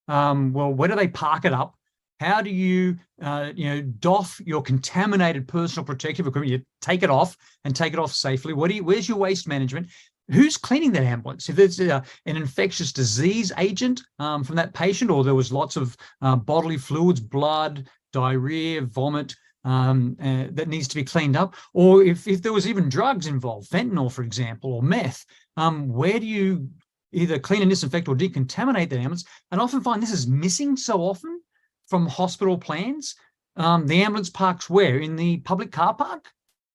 Well, where do they park it up? How do you, doff your contaminated personal protective equipment? You take it off and take it off safely. Where's your waste management? Who's cleaning that ambulance? If there's an infectious disease agent from that patient, or there was lots of bodily fluids, blood, diarrhea, vomit, that needs to be cleaned up, or if there was even drugs involved, fentanyl, for example, or meth, where do you either clean and disinfect or decontaminate the ambulance? And I often find this is missing so often from hospital plans. The ambulance parks where? In the public car park?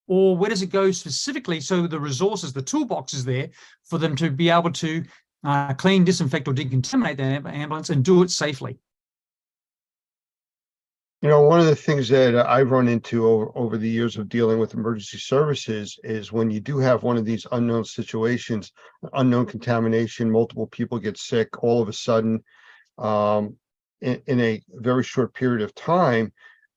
Or where does it go specifically so the resources, the toolbox is there for them to be able to clean, disinfect, or decontaminate the ambulance and do it safely? One of the things that I've run into over the years of dealing with emergency services is when you do have one of these unknown situations, unknown contamination, multiple people get sick all of a sudden in a very short period of time,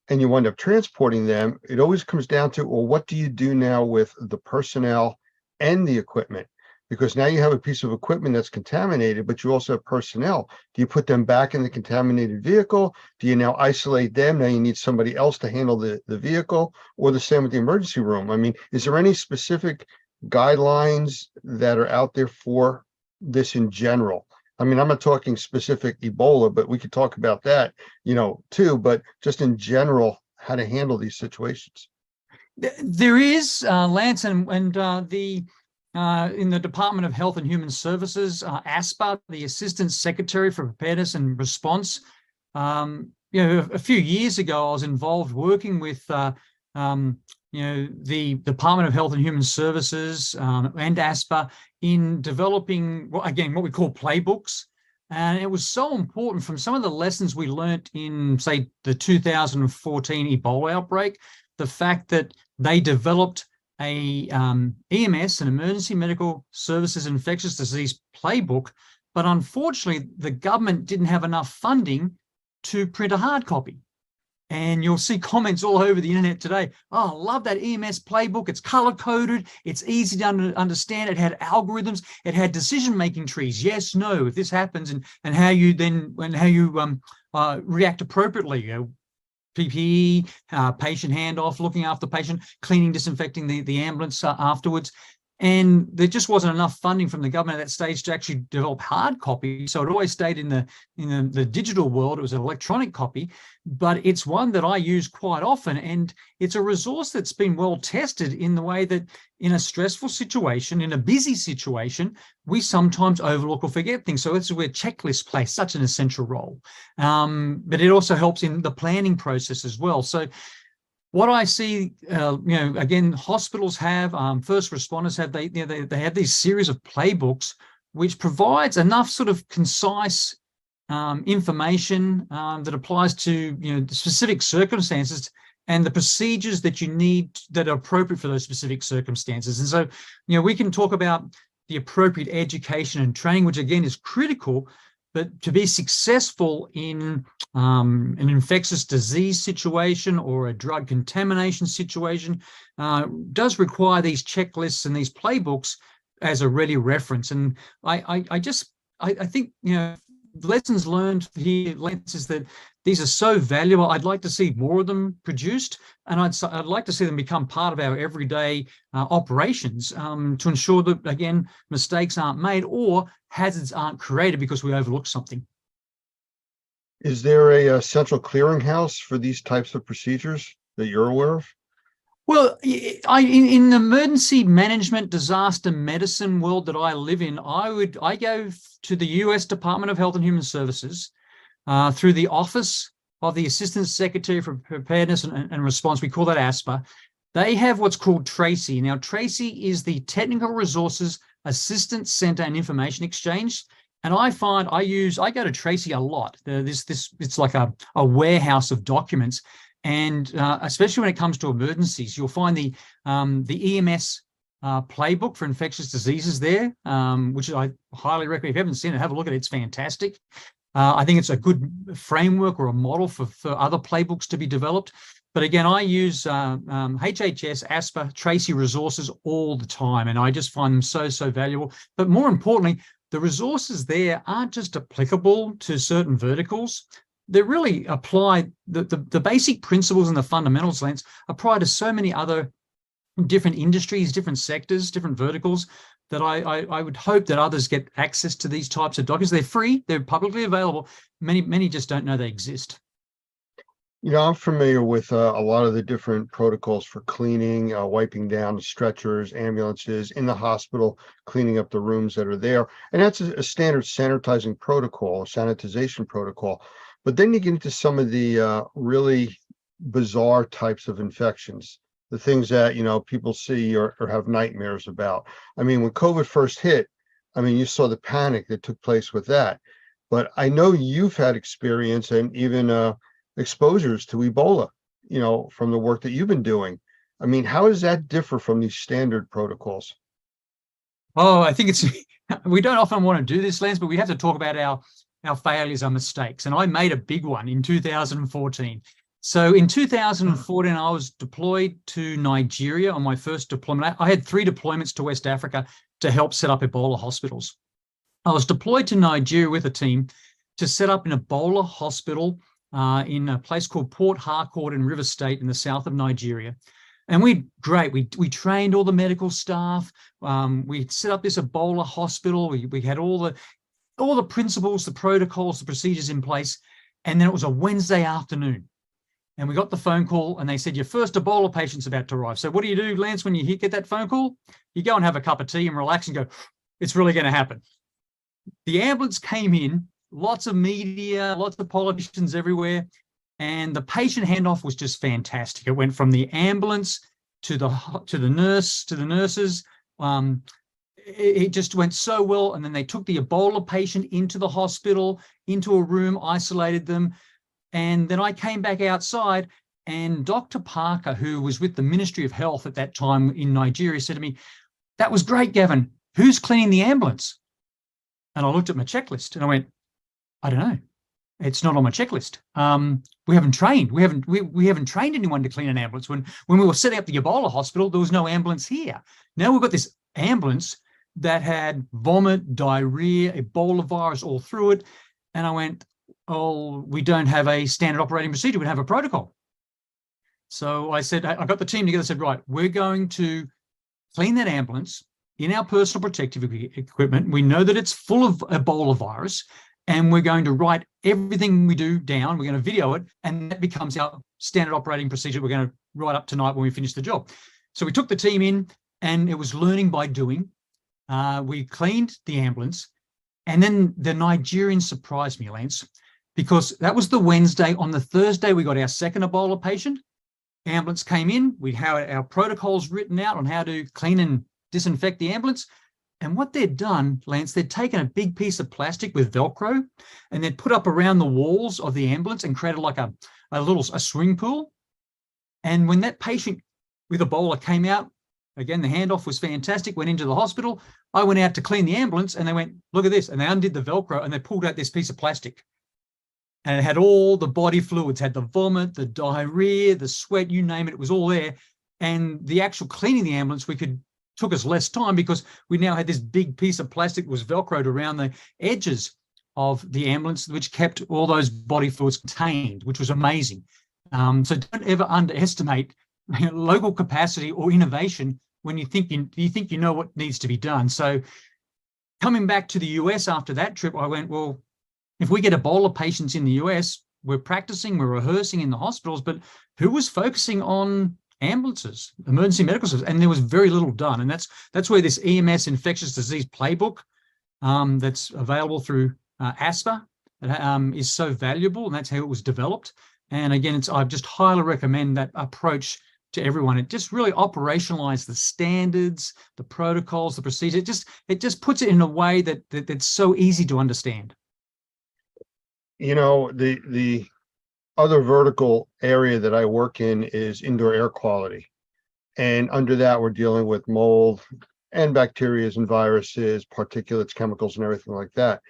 and you wind up transporting them, it always comes down to, well, what do you do now with the personnel and the equipment? Because now you have a piece of equipment that's contaminated, but you also have personnel. Do you put them back in the contaminated vehicle? Do you now isolate them? Now you need somebody else to handle the vehicle, or the same with the emergency room. I mean, is there any specific guidelines that are out there for this in general? I mean, I'm not talking specific Ebola, but we could talk about that, too, but just in general, how to handle these situations. There is, Lance, and the in the Department of Health and Human Services, ASPA, the Assistant Secretary for Preparedness and Response. A few years ago, I was involved working with, the Department of Health and Human Services and ASPA in developing, what we call playbooks. And it was so important from some of the lessons we learned in, say, the 2014 Ebola outbreak, the fact that they developed a EMS, an Emergency Medical Services Infectious Disease Playbook, but unfortunately the government didn't have enough funding to print a hard copy. And you'll see comments all over the internet today. Oh, I love that EMS playbook. It's color-coded. It's easy to understand. It had algorithms. It had decision-making trees. Yes, no, if this happens, and how you react appropriately. PPE, patient handoff, looking after the patient, cleaning, disinfecting the ambulance afterwards. And there just wasn't enough funding from the government at that stage to actually develop hard copy. So it always stayed in the digital world. It was an electronic copy, but it's one that I use quite often. And it's a resource that's been well tested in the way that in a stressful situation, in a busy situation, we sometimes overlook or forget things. So this is where checklists play such an essential role. But it also helps in the planning process as well. So what I see, again, hospitals have, first responders have, they have these series of playbooks, which provides enough sort of concise information that applies to, the specific circumstances and the procedures that you need that are appropriate for those specific circumstances. And so, we can talk about the appropriate education and training, which again is critical. But to be successful in an infectious disease situation or a drug contamination situation does require these checklists and these playbooks as a ready reference. And I think, lessons learned here, Lance, is that these are so valuable. I'd like to see more of them produced, and I'd like to see them become part of our everyday operations to ensure that, again, mistakes aren't made or hazards aren't created because we overlooked something. Is there a central clearinghouse for these types of procedures that you're aware of? Well, in the emergency management disaster medicine world that I live in, I go to the US Department of Health and Human Services through the Office of the Assistant Secretary for Preparedness and Response. We call that ASPA. They have what's called TRACY. Now, TRACY is the Technical Resources Assistance Center and Information Exchange. And I find I go to Tracy a lot. It's like a warehouse of documents. And especially when it comes to emergencies, you'll find the EMS playbook for infectious diseases there, which I highly recommend. If you haven't seen it, have a look at it. It's fantastic. I think it's a good framework or a model for other playbooks to be developed. But again, I use HHS, ASPA, Tracy resources all the time, and I just find them so valuable. But more importantly, the resources there aren't just applicable to certain verticals. They really apply the basic principles and the fundamentals, Lance, apply to so many other different industries, different sectors, different verticals, that I would hope that others get access to these types of documents. They're free, they're publicly available. Many just don't know they exist. You know, I'm familiar with a lot of the different protocols for cleaning, wiping down the stretchers, ambulances in the hospital, cleaning up the rooms that are there. And that's a standard sanitizing protocol, sanitization protocol. But then you get into some of the really bizarre types of infections, the things that, people see or have nightmares about. I mean, when COVID first hit, I mean, you saw the panic that took place with that. But I know you've had experience and even exposures to Ebola, from the work that you've been doing. I mean, how does that differ from these standard protocols? Oh, I think we don't often want to do this, Lance, but we have to talk about our failures, our mistakes. And I made a big one in 2014. So in 2014, I was deployed to Nigeria on my first deployment. I had 3 deployments to West Africa to help set up Ebola hospitals. I was deployed to Nigeria with a team to set up an Ebola hospital in a place called Port Harcourt in River State in the south of Nigeria. And we trained all the medical staff. We set up this Ebola hospital. We had all the principles, the protocols, the procedures in place. And then it was a Wednesday afternoon. And we got the phone call and they said, your first Ebola patient's about to arrive. So what do you do, Lance, when you get that phone call? You go and have a cup of tea and relax and go, it's really going to happen. The ambulance came in, lots of media, lots of politicians everywhere. And the patient handoff was just fantastic. It went from the ambulance to the nurses. It just went so well. And then they took the Ebola patient into the hospital, into a room, isolated them. And then I came back outside and Dr. Parker, who was with the Ministry of Health at that time in Nigeria, said to me, that was great, Gavin. Who's cleaning the ambulance? And I looked at my checklist and I went, I don't know. It's not on my checklist. We haven't trained. We haven't trained anyone to clean an ambulance. When we were setting up the Ebola hospital, there was no ambulance here. Now we've got this ambulance that had vomit, diarrhea, Ebola virus all through it. And I went, oh, we don't have a standard operating procedure. We don't have a protocol. So I said, I got the team together, said, right, we're going to clean that ambulance in our personal protective equipment. We know that it's full of Ebola virus, and we're going to write everything we do down. We're going to video it, and that becomes our standard operating procedure we're going to write up tonight when we finish the job. So we took the team in, and it was learning by doing. We cleaned the ambulance, and then the Nigerians surprised me, Lance, because that was the Wednesday. On the Thursday, we got our second Ebola patient. Ambulance came in. We had our protocols written out on how to clean and disinfect the ambulance. And what they'd done, Lance, they'd taken a big piece of plastic with Velcro and they'd put up around the walls of the ambulance and created like a swimming pool. And when that patient with Ebola came out, again, the handoff was fantastic, went into the hospital. I went out to clean the ambulance and they went, look at this. And they undid the Velcro and they pulled out this piece of plastic. And it had all the body fluids, had the vomit, the diarrhea, the sweat, you name it, it was all there. And the actual cleaning the ambulance, took us less time because we now had this big piece of plastic that was Velcroed around the edges of the ambulance, which kept all those body fluids contained, which was amazing. So don't ever underestimate local capacity or innovation when you think you know what needs to be done. So coming back to the US after that trip, I went, well, if we get Ebola patients in the US, we're practicing, we're rehearsing in the hospitals, but who was focusing on ambulances, emergency medical services? And there was very little done. And that's where this EMS infectious disease playbook that's available through ASPA is so valuable. And that's how it was developed. And again, I just highly recommend that approach to everyone. It just really operationalized the standards, the protocols, the procedure. It just puts it in a way that's so easy to understand. You know, the other vertical area that I work in is indoor air quality. And under that, we're dealing with mold and bacteria and viruses, particulates, chemicals, and everything like that.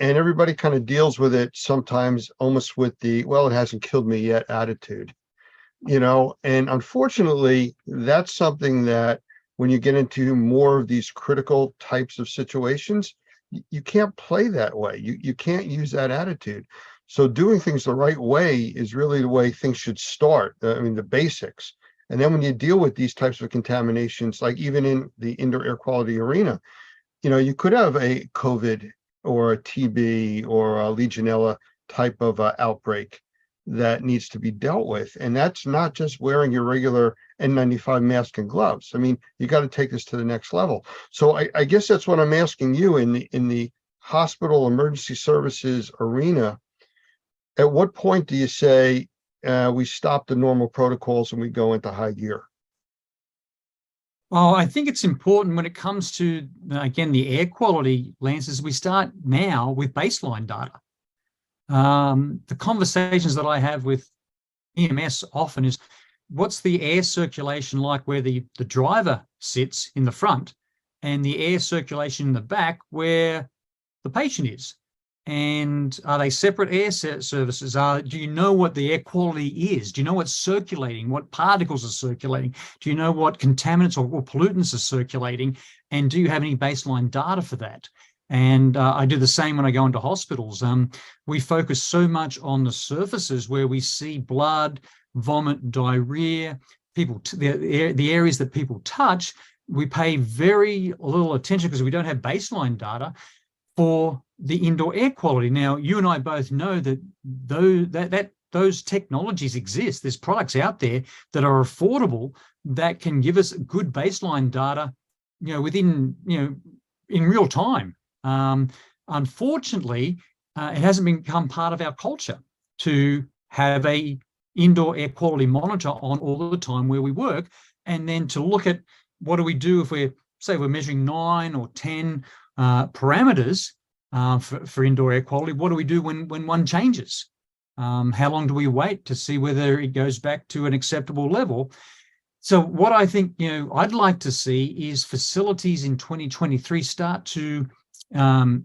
And everybody kind of deals with it sometimes almost with the, well, it hasn't killed me yet attitude, you know. And unfortunately, that's something that when you get into more of these critical types of situations, you can't play that way. You can't use that attitude. So doing things the right way is really the way things should start. I mean, the basics. And then when you deal with these types of contaminations, like even in the indoor air quality arena, you know, you could have a COVID or a TB or a Legionella type of outbreak that needs to be dealt with. And that's not just wearing your regular N95 mask and gloves. I mean, you got to take this to the next level. So I guess that's what I'm asking you in the hospital emergency services arena. At what point do you say we stop the normal protocols and we go into high gear? Well, I think it's important when it comes to, again, the air quality, Lance, is we start now with baseline data. The conversations that I have with EMS often is, what's the air circulation like where the driver sits in the front and the air circulation in the back where the patient is? And are they separate air services? Do you know what the air quality is? Do you know what's circulating? What particles are circulating? Do you know what contaminants or pollutants are circulating? And do you have any baseline data for that? And I do the same when I go into hospitals. We focus so much on the surfaces where we see blood, vomit, diarrhea, the areas that people touch. We pay very little attention because we don't have baseline data for the indoor air quality. Now, you and I both know that those technologies exist. There's products out there that are affordable that can give us good baseline data, you know, within, you know, in real time. Unfortunately, it hasn't become part of our culture to have a indoor air quality monitor on all the time where we work, and then to look at what do we do if we're measuring 9 or 10 parameters for indoor air quality. What do we do when one changes? How long do we wait to see whether it goes back to an acceptable level? So what I think, you know, I'd like to see is facilities in 2023 start to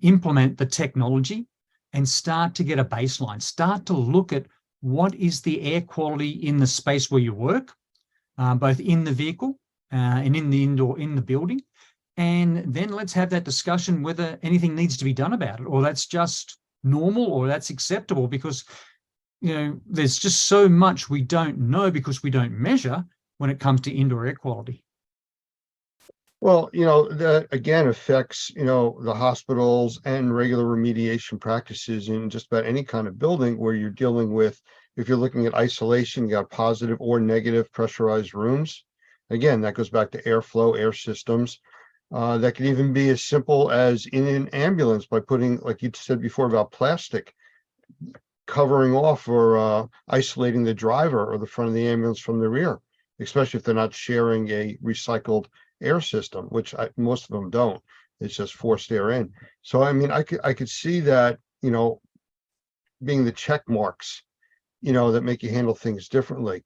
implement the technology and start to get a baseline, start to look at what is the air quality in the space where you work, both in the vehicle and in the building. And then let's have that discussion whether anything needs to be done about it, or that's just normal, or that's acceptable, because, you know, there's just so much we don't know because we don't measure when it comes to indoor air quality. Well, you know, that again affects, you know, the hospitals and regular remediation practices in just about any kind of building where you're dealing with, if you're looking at isolation, you got positive or negative pressurized rooms. Again, that goes back to airflow, air systems. That could even be as simple as in an ambulance by putting, like you said before about plastic, covering off or isolating the driver or the front of the ambulance from the rear, especially if they're not sharing a recycled air system, which most of them don't. It's just forced air in. So, I mean, I could see that, you know, being the check marks, you know, that make you handle things differently.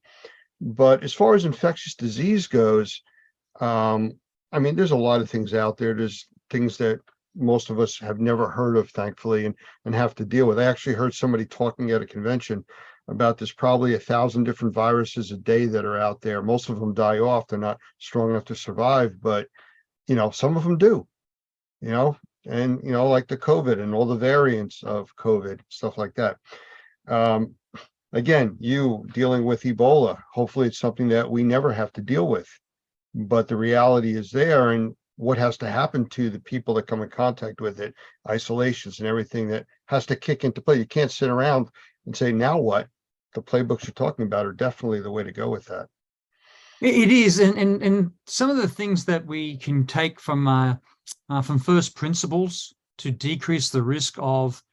But as far as infectious disease goes, I mean, there's a lot of things out there. There's things that most of us have never heard of, thankfully, and have to deal with. I actually heard somebody talking at a convention about there's probably 1,000 different viruses a day that are out there. Most of them die off. They're not strong enough to survive, but, you know, some of them do, you know, and, you know, like the COVID and all the variants of COVID, stuff like that. Again, you dealing with Ebola, hopefully it's something that we never have to deal with. But the reality is there, and what has to happen to the people that come in contact with it, isolations and everything that has to kick into play. You can't sit around and say, now what? The playbooks you're talking about are definitely the way to go with that. It is, and some of the things that we can take from first principles to decrease the risk of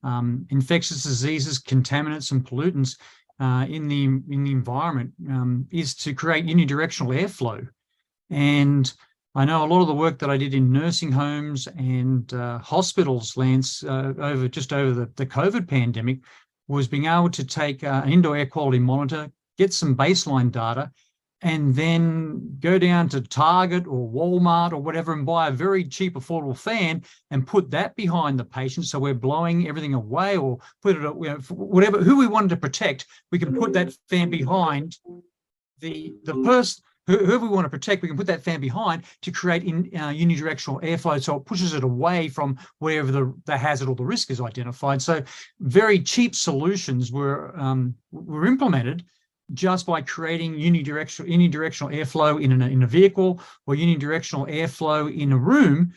infectious diseases, contaminants, and pollutants in the environment is to create unidirectional airflow. And I know a lot of the work that I did in nursing homes and hospitals, Lance, over the COVID pandemic, was being able to take an indoor air quality monitor, get some baseline data, and then go down to Target or Walmart or whatever and buy a very cheap, affordable fan and put that behind the patient. So we're blowing everything away, or put it, whatever, who we wanted to protect, we can put that fan behind the person. Whoever we want to protect, we can put that fan behind to create unidirectional airflow, so it pushes it away from wherever the hazard or the risk is identified. So very cheap solutions were implemented just by creating unidirectional airflow in a vehicle, or unidirectional airflow in a room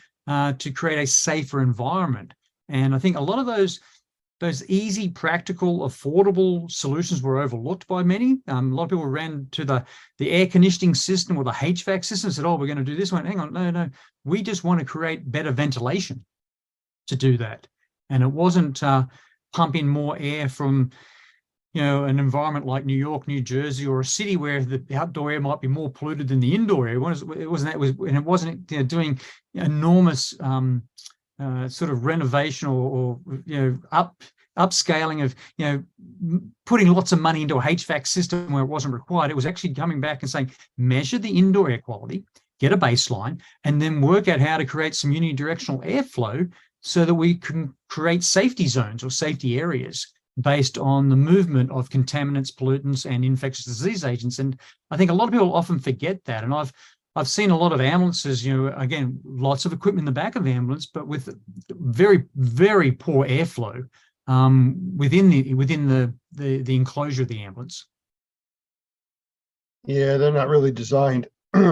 to create a safer environment. And I think a lot of those easy, practical, affordable solutions were overlooked by many. A lot of people ran to the air conditioning system or the HVAC system and said, oh, we're going to do this one. Hang on, no. We just want to create better ventilation to do that. And it wasn't pumping more air from, an environment like New York, New Jersey, or a city where the outdoor air might be more polluted than the indoor air. It wasn't doing enormous sort of renovation or upscaling of putting lots of money into a HVAC system where it wasn't required. It was actually coming back and saying, measure the indoor air quality, get a baseline, and then work out how to create some unidirectional airflow so that we can create safety zones or safety areas based on the movement of contaminants, pollutants, and infectious disease agents. And I think a lot of people often forget that. And I've seen a lot of ambulances, again, lots of equipment in the back of the ambulance, but with very, very poor airflow within the enclosure of the ambulance. Yeah, they're not really designed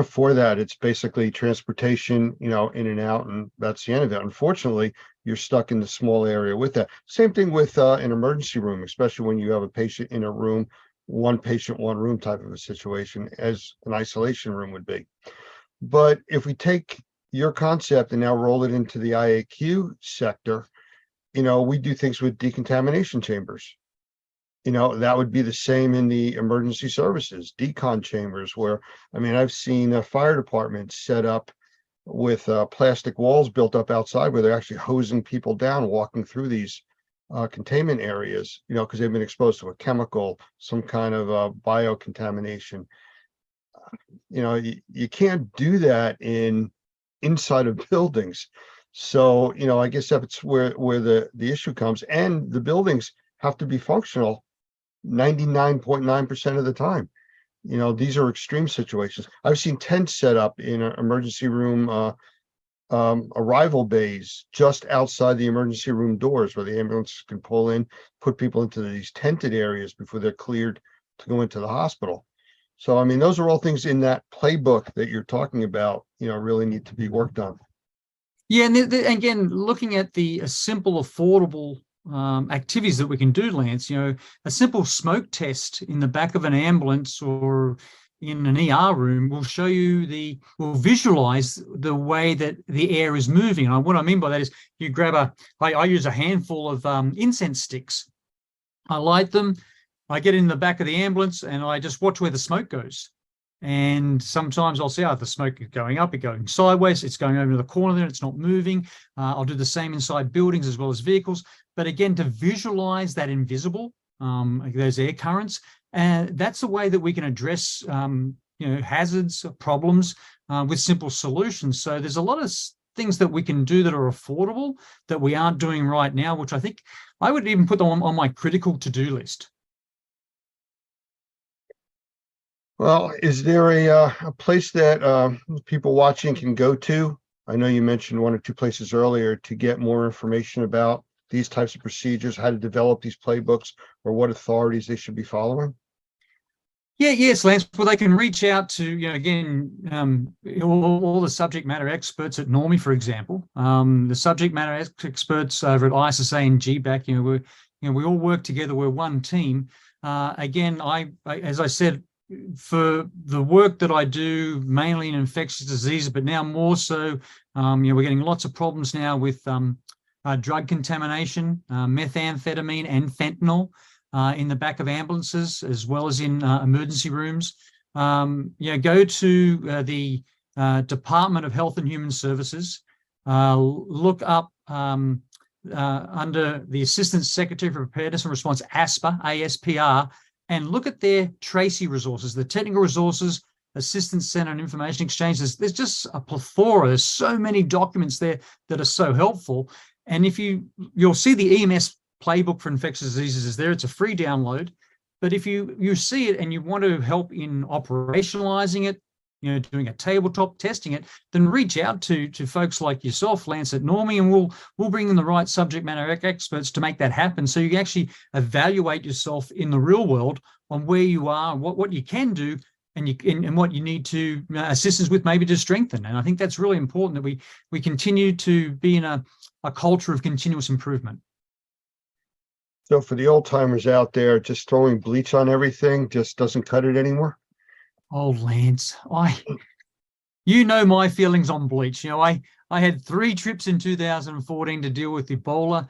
for that. It's basically transportation, in and out, and that's the end of it. Unfortunately, you're stuck in the small area with that. Same thing with an emergency room, especially when you have a patient in a room, one patient, one room type of a situation, as an isolation room would be. But if we take your concept and now roll it into the IAQ sector, we do things with decontamination chambers. That would be the same in the emergency services, decon chambers, where, I've seen a fire department set up with plastic walls built up outside where they're actually hosing people down, walking through these containment areas, because they've been exposed to a chemical, some kind of biocontamination. You can't do that inside of buildings. So, I guess that's where the issue comes. And the buildings have to be functional 99.9% of the time. These are extreme situations. I've seen tents set up in an emergency room arrival bays just outside the emergency room doors, where the ambulance can pull in, put people into these tented areas before they're cleared to go into the hospital. So, those are all things in that playbook that you're talking about, really need to be worked on. Yeah, and again, looking at the simple, affordable activities that we can do, Lance, a simple smoke test in the back of an ambulance or in an ER room will show you will visualize the way that the air is moving. And what I mean by that is you grab I use a handful of incense sticks. I light them, I get in the back of the ambulance, and I just watch where the smoke goes. And sometimes I'll see, the smoke is going up, it's going sideways, it's going over to the corner there, it's not moving. I'll do the same inside buildings as well as vehicles. But again, to visualize that invisible, those air currents, and that's a way that we can address, hazards, problems with simple solutions. So there's a lot of things that we can do that are affordable that we aren't doing right now, which I think I would even put them on my critical to-do list. Well, is there a place that people watching can go to? I know you mentioned one or two places earlier to get more information about these types of procedures, how to develop these playbooks, or what authorities they should be following. Yes, Lance. Well, they can reach out to, all the subject matter experts at Normie, for example. The subject matter experts over at ISSA and GBAC, we all work together. We're one team. Again, as I said, for the work that I do, mainly in infectious diseases, but now more so, we're getting lots of problems now with drug contamination, methamphetamine and fentanyl. in the back of ambulances as well as in emergency rooms. Go to the Department of Health and Human Services, look up under the Assistant Secretary for Preparedness and Response, ASPR, ASPR, and look at their Tracy resources, the technical resources, Assistance Center and Information Exchange. There's just a plethora. There's so many documents there that are so helpful. And if you'll see the EMS playbook for infectious diseases is there. It's a free download. But if you see it and you want to help in operationalizing it, doing a tabletop, testing it, then reach out to folks like yourself, Lance, at Normie, and we'll bring in the right subject matter experts to make that happen. So you can actually evaluate yourself in the real world on where you are, what you can do, and what you need to assistance with, maybe to strengthen. And I think that's really important that we continue to be in a culture of continuous improvement. So for the old timers out there, just throwing bleach on everything just doesn't cut it anymore. Oh, Lance, you know my feelings on bleach. I had 3 trips in 2014 to deal with Ebola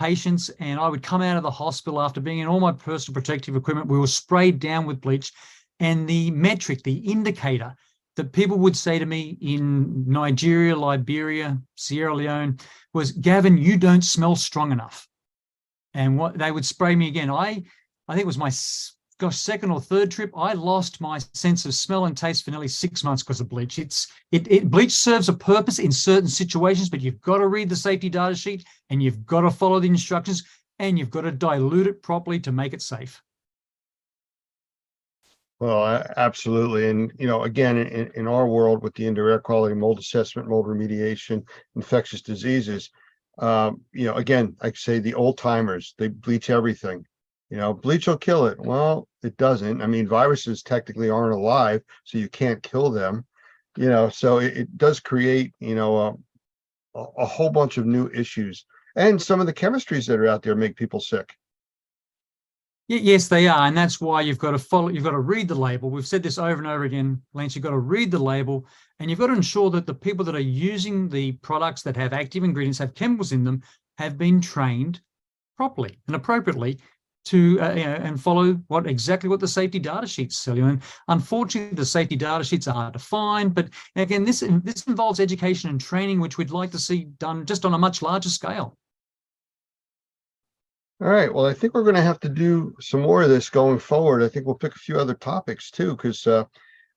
patients, and I would come out of the hospital after being in all my personal protective equipment. We were sprayed down with bleach, and the metric, the indicator that people would say to me in Nigeria, Liberia, Sierra Leone was, "Gavin, you don't smell strong enough." And what they would spray me again. I think it was my second or third trip. I lost my sense of smell and taste for nearly 6 months because of bleach. Bleach serves a purpose in certain situations, but you've got to read the safety data sheet and you've got to follow the instructions and you've got to dilute it properly to make it safe. Well, absolutely. And, again, in our world with the indoor air quality, mold assessment, mold remediation, infectious diseases, again, I say the old timers, they bleach everything. Bleach will kill it. Well, it doesn't. I mean, viruses technically aren't alive, so you can't kill them. So it does create, a whole bunch of new issues. And some of the chemistries that are out there make people sick. Yes, they are. And that's why you've got to read the label. We've said this over and over again, Lance, you've got to read the label, and you've got to ensure that the people that are using the products that have active ingredients, have chemicals in them, have been trained properly and appropriately to and follow exactly what the safety data sheets tell you. And unfortunately, the safety data sheets are defined. But again, this involves education and training, which we'd like to see done just on a much larger scale. All right. Well, I think we're going to have to do some more of this going forward. I think we'll pick a few other topics too, because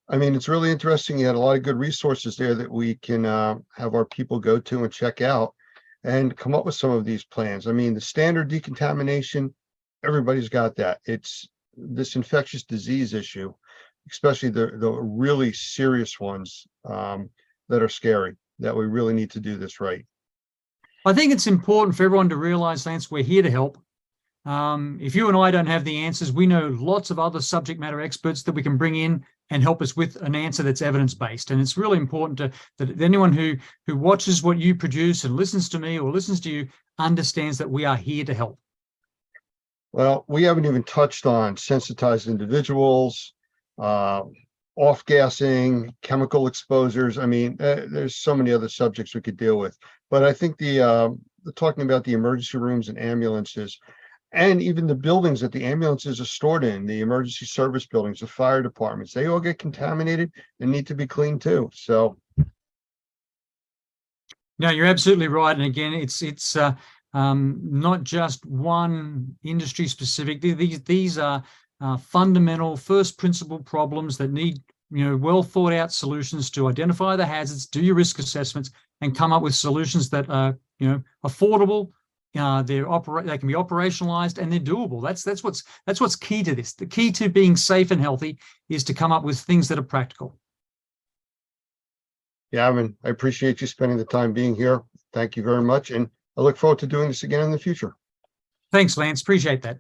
it's really interesting. You had a lot of good resources there that we can have our people go to and check out and come up with some of these plans. The standard decontamination, everybody's got that. It's this infectious disease issue, especially the really serious ones that are scary, that we really need to do this right. I think it's important for everyone to realize, Lance, we're here to help. If you and I don't have the answers, we know lots of other subject matter experts that we can bring in and help us with an answer that's evidence-based. And it's really important that anyone who watches what you produce and listens to me or listens to you understands that we are here to help. Well, we haven't even touched on sensitized individuals, off-gassing, chemical exposures. There's so many other subjects we could deal with. But I think the talking about the emergency rooms and ambulances, and even the buildings that the ambulances are stored in, the emergency service buildings, the fire departments, they all get contaminated and need to be cleaned too. So. No, you're absolutely right. And again, it's not just one industry specific. These are fundamental first principle problems that need well thought out solutions to identify the hazards, do your risk assessments, and come up with solutions that are affordable. They can be operationalized and they're doable. That's what's key to this. The key to being safe and healthy is to come up with things that are practical. Yeah, I appreciate you spending the time being here. Thank you very much. And I look forward to doing this again in the future. Thanks, Lance. Appreciate that.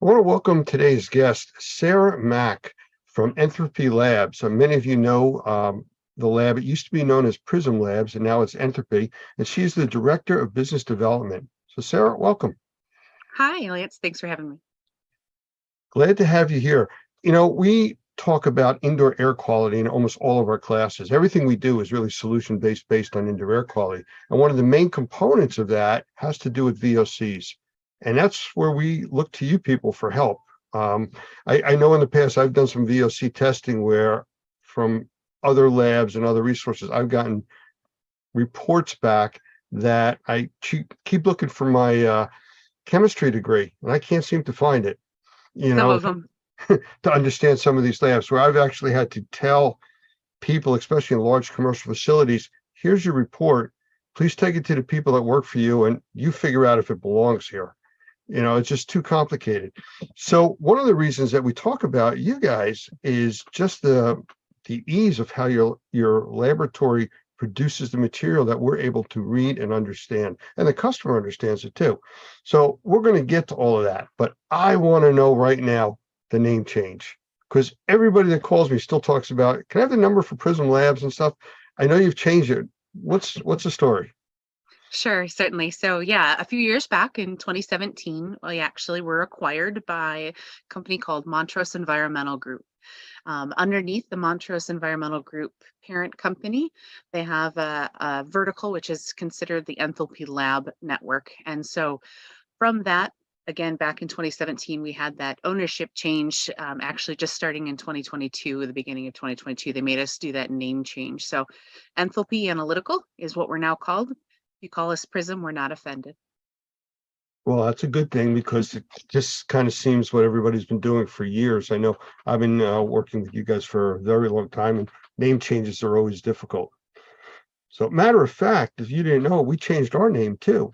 I want to welcome today's guest, Sarah Mack from Entropy Labs. So many of you know the lab. It used to be known as Prism Labs, and now it's Entropy, and she's the Director of Business Development. So Sarah, welcome. Hi, Lance. Thanks for having me. Glad to have you here. You know, we talk about indoor air quality in almost all of our classes. Everything we do is really solution-based based on indoor air quality. And one of the main components of that has to do with VOCs. And that's where we look to you people for help. I know in the past I've done some VOC testing where from other labs and other resources, I've gotten reports back that I keep looking for my chemistry degree and I can't seem to find it. You know, Some of them. to understand some of these labs where I've actually had to tell people, especially in large commercial facilities, here's your report. Please take it to the people that work for you and you figure out if it belongs here. You know, it's just too complicated. So one of the reasons that we talk about you guys is just the ease of how your laboratory produces the material that we're able to read and understand, and the customer understands it too. So we're going to get to all of that, but I want to know right now the name change, because everybody that calls me still talks about, can I have the number for Prism Labs and stuff? I know you've changed it. What's the story? Sure, certainly. So yeah, a few years back in 2017, we actually were acquired by a company called Montrose Environmental Group. Underneath the Montrose Environmental Group parent company, they have a vertical, which is considered the Enthalpy Lab network. And so from that, again, back in 2017, we had that ownership change, actually just starting in 2022, the beginning of 2022, they made us do that name change. So Enthalpy Analytical is what we're now called. If you call us Prism, we're not offended. Well, that's a good thing because it just kind of seems what everybody's been doing for years. I know I've been working with you guys for a very long time, and name changes are always difficult. So, matter of fact, if you didn't know, we changed our name too.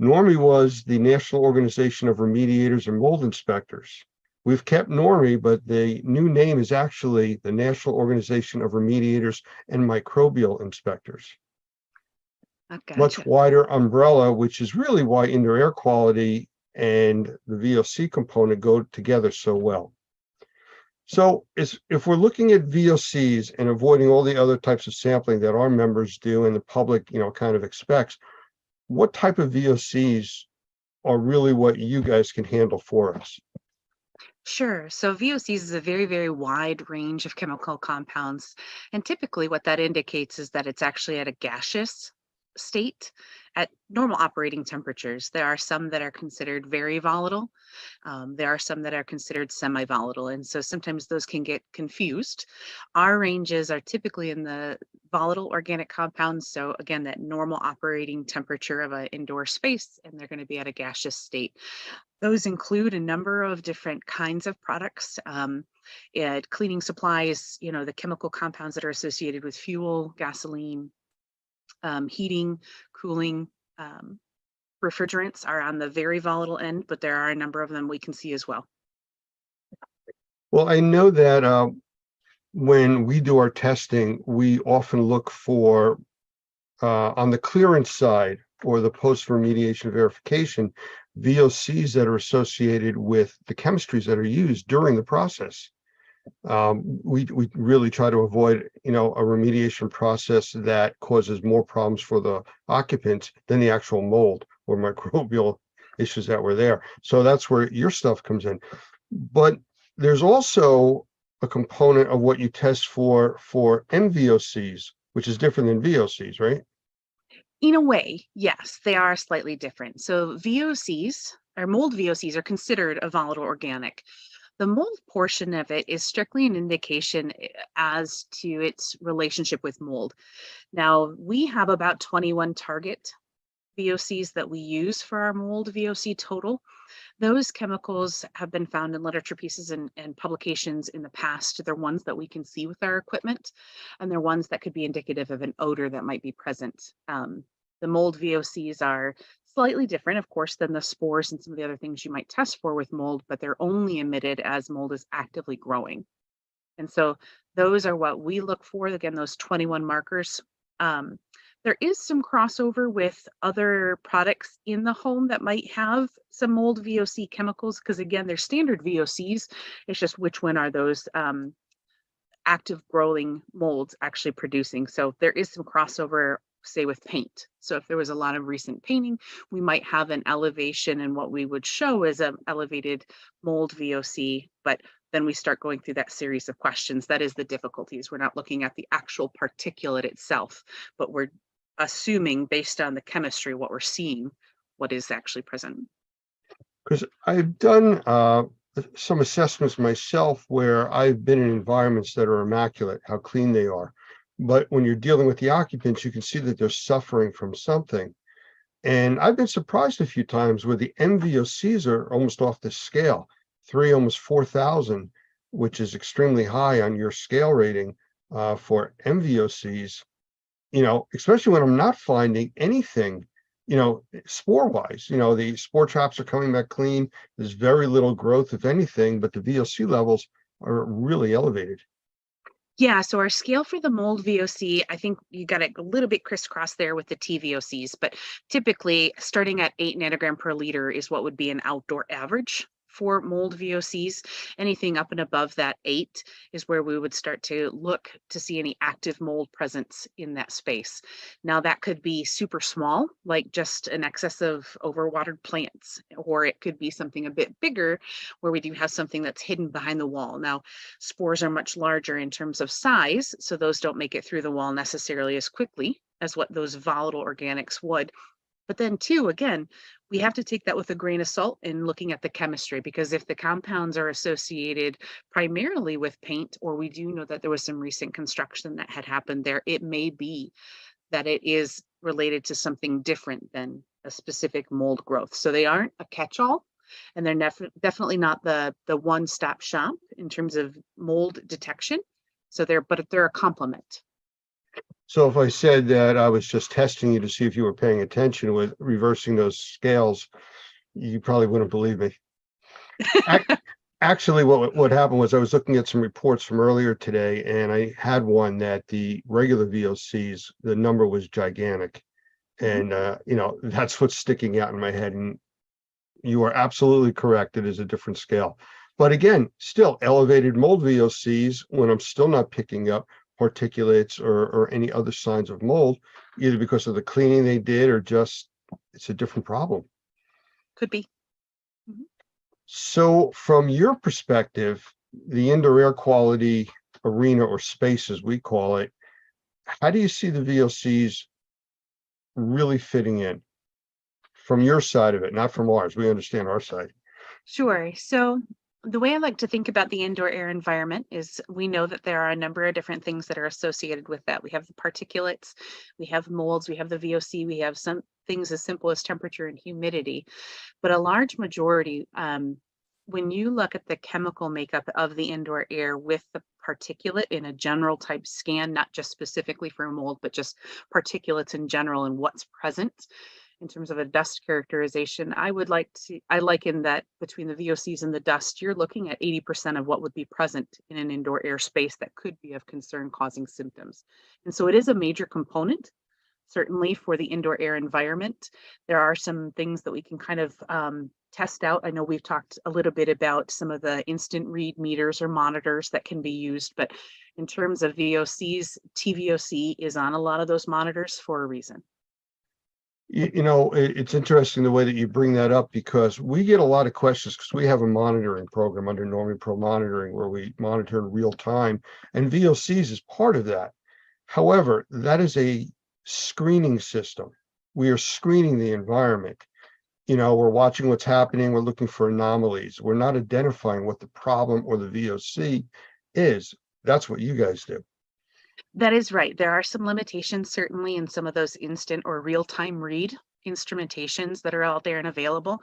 NORMI was the National Organization of Remediators and Mold Inspectors. We've kept NORMI, but the new name is actually the National Organization of Remediators and Microbial Inspectors. Gotcha. Much wider umbrella, which is really why indoor air quality and the VOC component go together so well. So if we're looking at VOCs and avoiding all the other types of sampling that our members do and the public, you know, kind of expects, what type of VOCs are really what you guys can handle for us? Sure. So VOCs is a very, very wide range of chemical compounds. And typically what that indicates is that it's actually at a gaseous state at normal operating temperatures. There are some that are considered very volatile. There are some that are considered semi-volatile. And so sometimes those can get confused. Our ranges are typically in the volatile organic compounds. So again, that normal operating temperature of an indoor space, and they're going to be at a gaseous state. Those include a number of different kinds of products. Cleaning supplies, you know, the chemical compounds that are associated with fuel, gasoline, heating, cooling, refrigerants are on the very volatile end, but there are a number of them we can see as well. Well, I know that when we do our testing, we often look for on the clearance side or the post-remediation verification, VOCs that are associated with the chemistries that are used during the process. We really try to avoid, you know, a remediation process that causes more problems for the occupants than the actual mold or microbial issues that were there. So that's where your stuff comes in. But there's also a component of what you test for MVOCs, which is different than VOCs, right? In a way, yes, they are slightly different. So VOCs, or mold VOCs, are considered a volatile organic. The mold portion of it is strictly an indication as to its relationship with mold. Now, we have about 21 target VOCs that we use for our mold VOC total. Those chemicals have been found in literature pieces and publications in the past. They're ones that we can see with our equipment, and they're ones that could be indicative of an odor that might be present. The mold VOCs are slightly different, of course, than the spores and some of the other things you might test for with mold, but they're only emitted as mold is actively growing. And so those are what we look for. Again, those 21 markers There is some crossover with other products in the home that might have some mold VOC chemicals, because again, they're standard VOCs. It's just which one are those active growing molds actually producing. So there is some crossover, say with paint. So if there was a lot of recent painting, we might have an elevation, and what we would show is an elevated mold VOC, but then we start going through that series of questions. That is the difficulties. We're not looking at the actual particulate itself, but we're assuming based on the chemistry, what we're seeing, what is actually present. Because I've done some assessments myself where I've been in environments that are immaculate, how clean they are. But when you're dealing with the occupants, you can see that they're suffering from something. And I've been surprised a few times where the MVOCs are almost off the scale, 3, almost 4,000, which is extremely high on your scale rating for MVOCs. You know, especially when I'm not finding anything, you know, spore wise, you know, the spore traps are coming back clean. There's very little growth, if anything, but the VOC levels are really elevated. Yeah, so our scale for the mold VOC, I think you got it a little bit crisscross there with the TVOCs, but typically starting at 8 nanogram per liter is what would be an outdoor average for mold VOCs. Anything up and above that 8 is where we would start to look to see any active mold presence in that space. Now that could be super small, like just an excess of overwatered plants, or it could be something a bit bigger where we do have something that's hidden behind the wall. Now, spores are much larger in terms of size, so those don't make it through the wall necessarily as quickly as what those volatile organics would. But then too, again, we have to take that with a grain of salt in looking at the chemistry, because if the compounds are associated primarily with paint, or we do know that there was some recent construction that had happened there, it may be that it is related to something different than a specific mold growth. So they aren't a catch-all, and they're definitely not the one-stop shop in terms of mold detection. So but they're a complement. So if I said that I was just testing you to see if you were paying attention with reversing those scales, you probably wouldn't believe me. Actually, what happened was I was looking at some reports from earlier today, and I had one that the regular VOCs, the number was gigantic. And, you know, that's what's sticking out in my head. And you are absolutely correct. It is a different scale. But again, still elevated mold VOCs when I'm still not picking up particulates or any other signs of mold, either because of the cleaning they did or just it's a different problem. Could be. So from your perspective, the indoor air quality arena, or space as we call it, how do you see the VOCs really fitting in from your side of it, not from ours? We understand our side. Sure. So the way I like to think about the indoor air environment is we know that there are a number of different things that are associated with that. We have the particulates, we have molds, we have the VOC, we have some things as simple as temperature and humidity. But a large majority, when you look at the chemical makeup of the indoor air with the particulate in a general type scan, not just specifically for mold, but just particulates in general and what's present, in terms of a dust characterization, I liken that between the VOCs and the dust, you're looking at 80% of what would be present in an indoor air space that could be of concern, causing symptoms. And so it is a major component, certainly for the indoor air environment. There are some things that we can kind of test out. I know we've talked a little bit about some of the instant read meters or monitors that can be used, but in terms of VOCs, TVOC is on a lot of those monitors for a reason. You know, it's interesting the way that you bring that up, because we get a lot of questions because we have a monitoring program under Normie Pro Monitoring where we monitor in real time, and VOCs is part of that. However, that is a screening system. We are screening the environment. You know, we're watching what's happening. We're looking for anomalies. We're not identifying what the problem or the VOC is. That's what you guys do. That is right. There are some limitations, certainly, in some of those instant or real-time read instrumentations that are out there and available.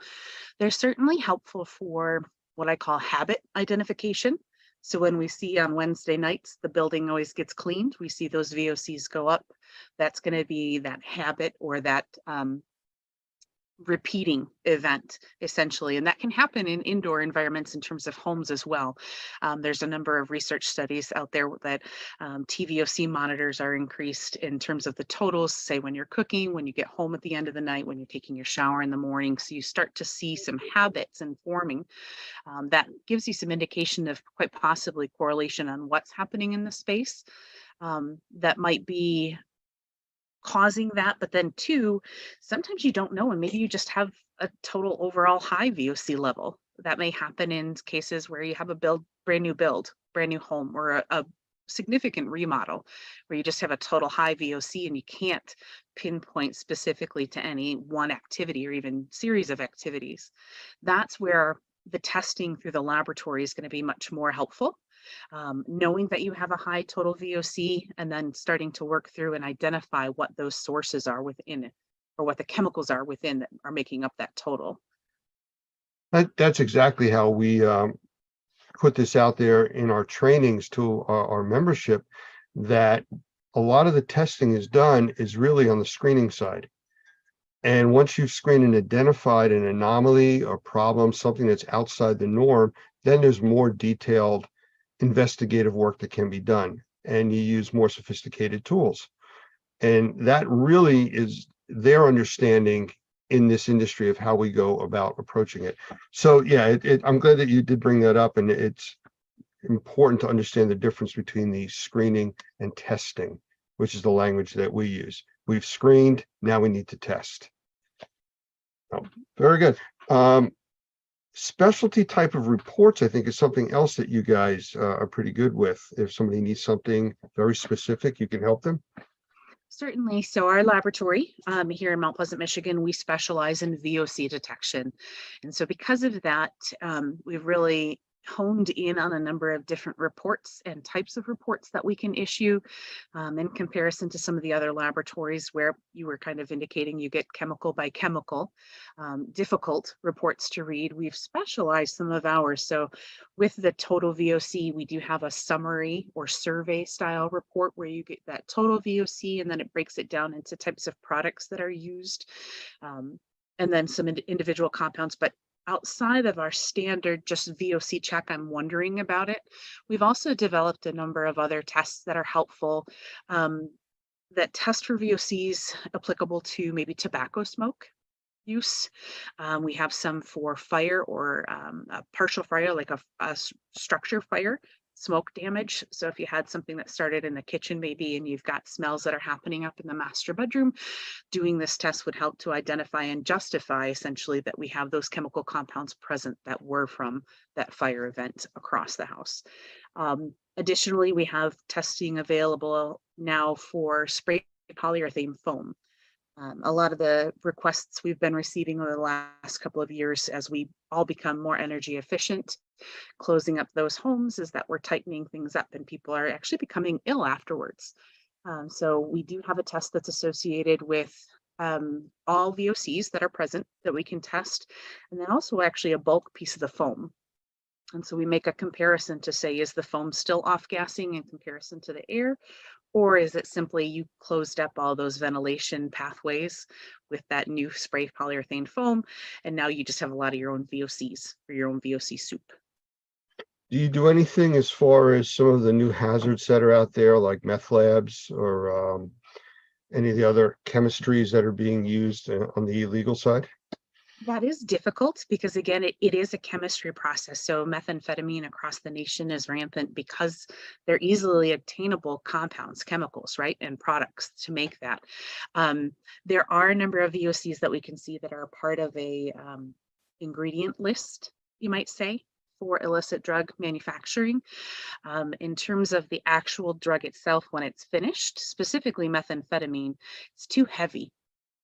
They're certainly helpful for what I call habit identification. So when we see on Wednesday nights, the building always gets cleaned, we see those VOCs go up. That's going to be that habit or that repeating event essentially, and that can happen in indoor environments in terms of homes as well. There's a number of research studies out there that TVOC monitors are increased in terms of the totals, say when you're cooking, when you get home at the end of the night, when you're taking your shower in the morning. So you start to see some habits and forming that gives you some indication of quite possibly correlation on what's happening in the space that might be causing that. But then two, sometimes you don't know, and maybe you just have a total overall high VOC level. That may happen in cases where you have a brand new home, or a significant remodel where you just have a total high VOC and you can't pinpoint specifically to any one activity or even series of activities. That's where the testing through the laboratory is going to be much more helpful. Knowing that you have a high total VOC, and then starting to work through and identify what those sources are within it, or what the chemicals are within that are making up that total. That's exactly how we put this out there in our trainings to our membership, that a lot of the testing is done is really on the screening side. And once you've screened and identified an anomaly or problem, something that's outside the norm, then there's more detailed investigative work that can be done, and you use more sophisticated tools. And that really is their understanding in this industry of how we go about approaching it. So yeah, I'm glad that you did bring that up, and it's important to understand the difference between the screening and testing, which is the language that we use. We've screened, now we need to test. Oh, very good. Specialty type of reports, I think, is something else that you guys are pretty good with. If somebody needs something very specific, you can help them. Certainly. So our laboratory here in Mount Pleasant, Michigan, we specialize in VOC detection. And so because of that, we've really honed in on a number of different reports and types of reports that we can issue in comparison to some of the other laboratories where you were kind of indicating you get chemical by chemical, difficult reports to read. We've specialized some of ours. So with the total VOC, we do have a summary or survey style report where you get that total VOC, and then it breaks it down into types of products that are used, and then some individual compounds. But outside of our standard just VOC check, I'm wondering about it, we've also developed a number of other tests that are helpful that test for VOCs applicable to maybe tobacco smoke use. We have some for fire, or a partial fire, like a structure fire, smoke damage. So if you had something that started in the kitchen maybe, and you've got smells that are happening up in the master bedroom, doing this test would help to identify and justify essentially that we have those chemical compounds present that were from that fire event across the house. Additionally, we have testing available now for spray polyurethane foam. A lot of the requests we've been receiving over the last couple of years, as we all become more energy efficient, closing up those homes, is that we're tightening things up and people are actually becoming ill afterwards. So we do have a test that's associated with all VOCs that are present that we can test, and then also actually a bulk piece of the foam. And so we make a comparison to say, is the foam still off-gassing in comparison to the air? Or is it simply you closed up all those ventilation pathways with that new spray polyurethane foam, and now you just have a lot of your own VOCs or your own VOC soup? Do you do anything as far as some of the new hazards that are out there, like meth labs, or any of the other chemistries that are being used on the illegal side? That is difficult because, again, it is a chemistry process. So methamphetamine across the nation is rampant because they're easily obtainable compounds, chemicals, right, and products to make that. There are a number of VOCs that we can see that are part of a ingredient list, you might say, for illicit drug manufacturing. In terms of the actual drug itself, when it's finished, specifically methamphetamine, it's too heavy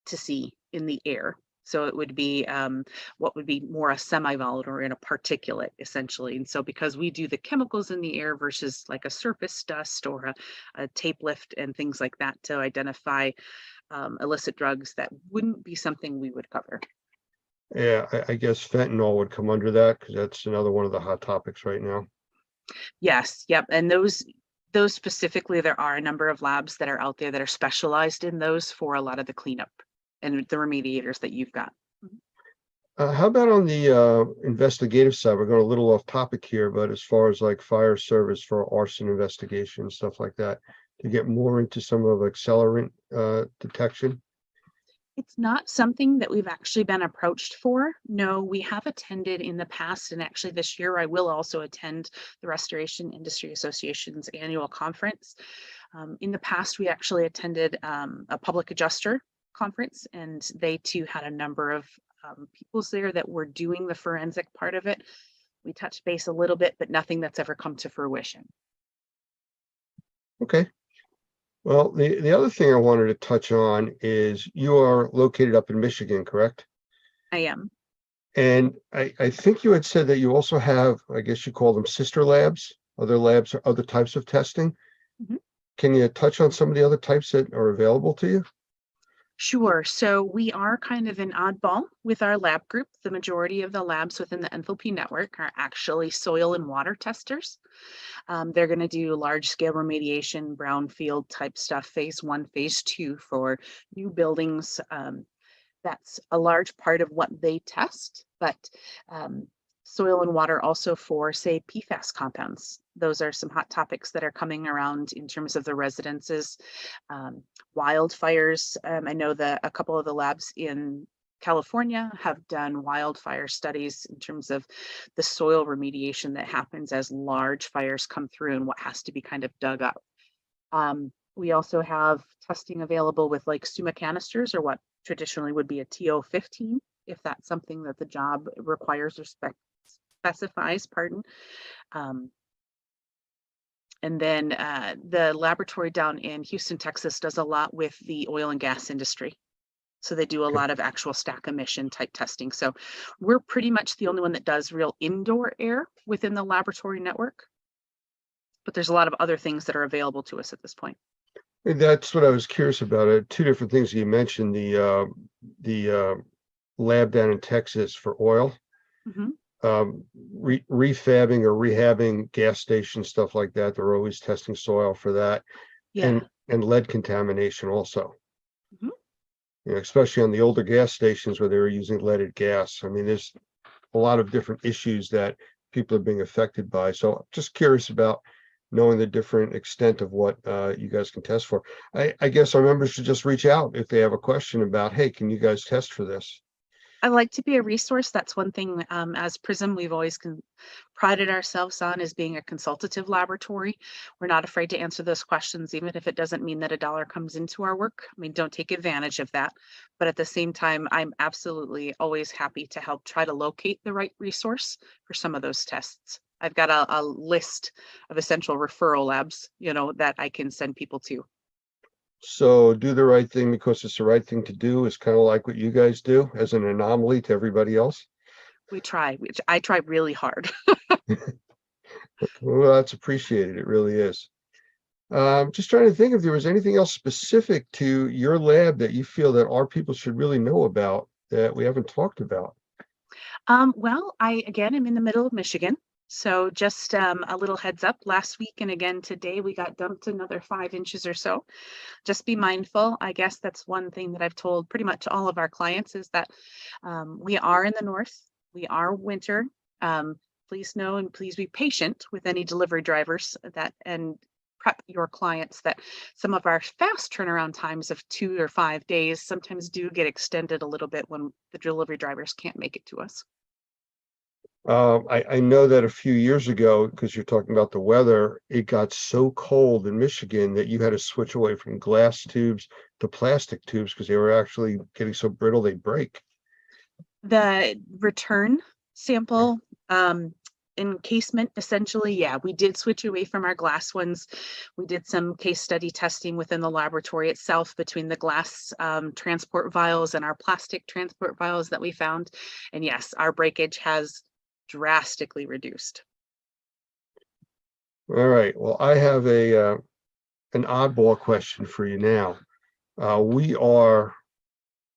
to see in the air. So it would be what would be more a semi-volatile or in a particulate, essentially. And so because we do the chemicals in the air versus like a surface dust or a tape lift and things like that to identify illicit drugs, that wouldn't be something we would cover. Yeah, I guess fentanyl would come under that, because that's another one of the hot topics right now. Yes, yep. And those specifically, there are a number of labs that are out there that are specialized in those for a lot of the cleanup and the remediators that you've got. How about on the investigative side? We're going a little off topic here, but as far as like fire service for arson investigation, stuff like that, to get more into some of accelerant detection. It's not something that we've actually been approached for. No, we have attended in the past, and actually this year I will also attend the Restoration Industry Association's annual conference. In the past, we actually attended a public adjuster conference, and they too had a number of peoples there that were doing the forensic part of it. We touched base a little bit, but nothing that's ever come to fruition. Okay. Well, the other thing I wanted to touch on is you are located up in Michigan, correct? I am. And I think you had said that you also have, I guess you call them sister labs, or other types of testing. Mhm. Can you touch on some of the other types that are available to you? Sure. So we are kind of an oddball with our lab group. The majority of the labs within the Enthalpy network are actually soil and water testers. They're going to do large scale remediation, brownfield type stuff, phase 1, phase 2 for new buildings. That's a large part of what they test, but soil and water also for, say, PFAS compounds. Those are some hot topics that are coming around in terms of the residences. Wildfires. I know that a couple of the labs in California have done wildfire studies in terms of the soil remediation that happens as large fires come through and what has to be kind of dug up. We also have testing available with like SUMA canisters, or what traditionally would be a TO15, if that's something that the job requires or specifies, pardon. And then the laboratory down in Houston, Texas does a lot with the oil and gas industry. So they do a lot of actual stack emission type testing. So we're pretty much the only one that does real indoor air within the laboratory network. But there's a lot of other things that are available to us at this point. And that's what I was curious about. Two different things you mentioned, the lab down in Texas for oil. Mhm. Refabbing or rehabbing gas stations, stuff like that. They're always testing soil for that. Yeah. And lead contamination also. Mhm. You know, especially on the older gas stations where they were using leaded gas. I mean, there's a lot of different issues that people are being affected by. So just curious about knowing the different extent of what you guys can test for. I guess our members should just reach out if they have a question about, hey, can you guys test for this? I like to be a resource. That's one thing as PRISM we've always prided ourselves on, is being a consultative laboratory. We're not afraid to answer those questions, even if it doesn't mean that a dollar comes into our work. I mean, don't take advantage of that. But at the same time, I'm absolutely always happy to help try to locate the right resource for some of those tests. I've got a list of essential referral labs, that I can send people to. So do the right thing because it's the right thing to do is kind of like what you guys do as an anomaly to everybody else. I try really hard. Well, that's appreciated. It really is. Just trying to think if there was anything else specific to your lab that you feel that our people should really know about that we haven't talked about. Well, I again am in the middle of Michigan. So just a little heads up, last week and again today, we got dumped another 5 inches or so. Just be mindful. I guess that's one thing that I've told pretty much all of our clients, is that we are in the north, we are winter. Please know and please be patient with any delivery drivers and prep your clients that some of our fast turnaround times of 2 or 5 days sometimes do get extended a little bit when the delivery drivers can't make it to us. I know that a few years ago, because you're talking about the weather, it got so cold in Michigan that you had to switch away from glass tubes to plastic tubes because they were actually getting so brittle they break. The return sample encasement, essentially, yeah, we did switch away from our glass ones. We did some case study testing within the laboratory itself between the glass transport vials and our plastic transport vials that we found. And yes, our breakage has drastically reduced. All right. Well, I have an oddball question for you now. We are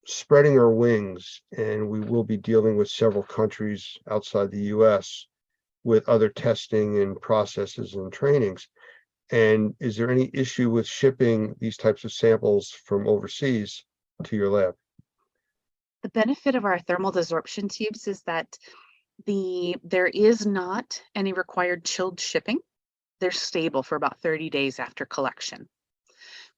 spreading our wings, and we will be dealing with several countries outside the U.S. with other testing and processes and trainings. And is there any issue with shipping these types of samples from overseas to your lab? The benefit of our thermal desorption tubes is that there is not any required chilled shipping. They're stable for about 30 days after collection.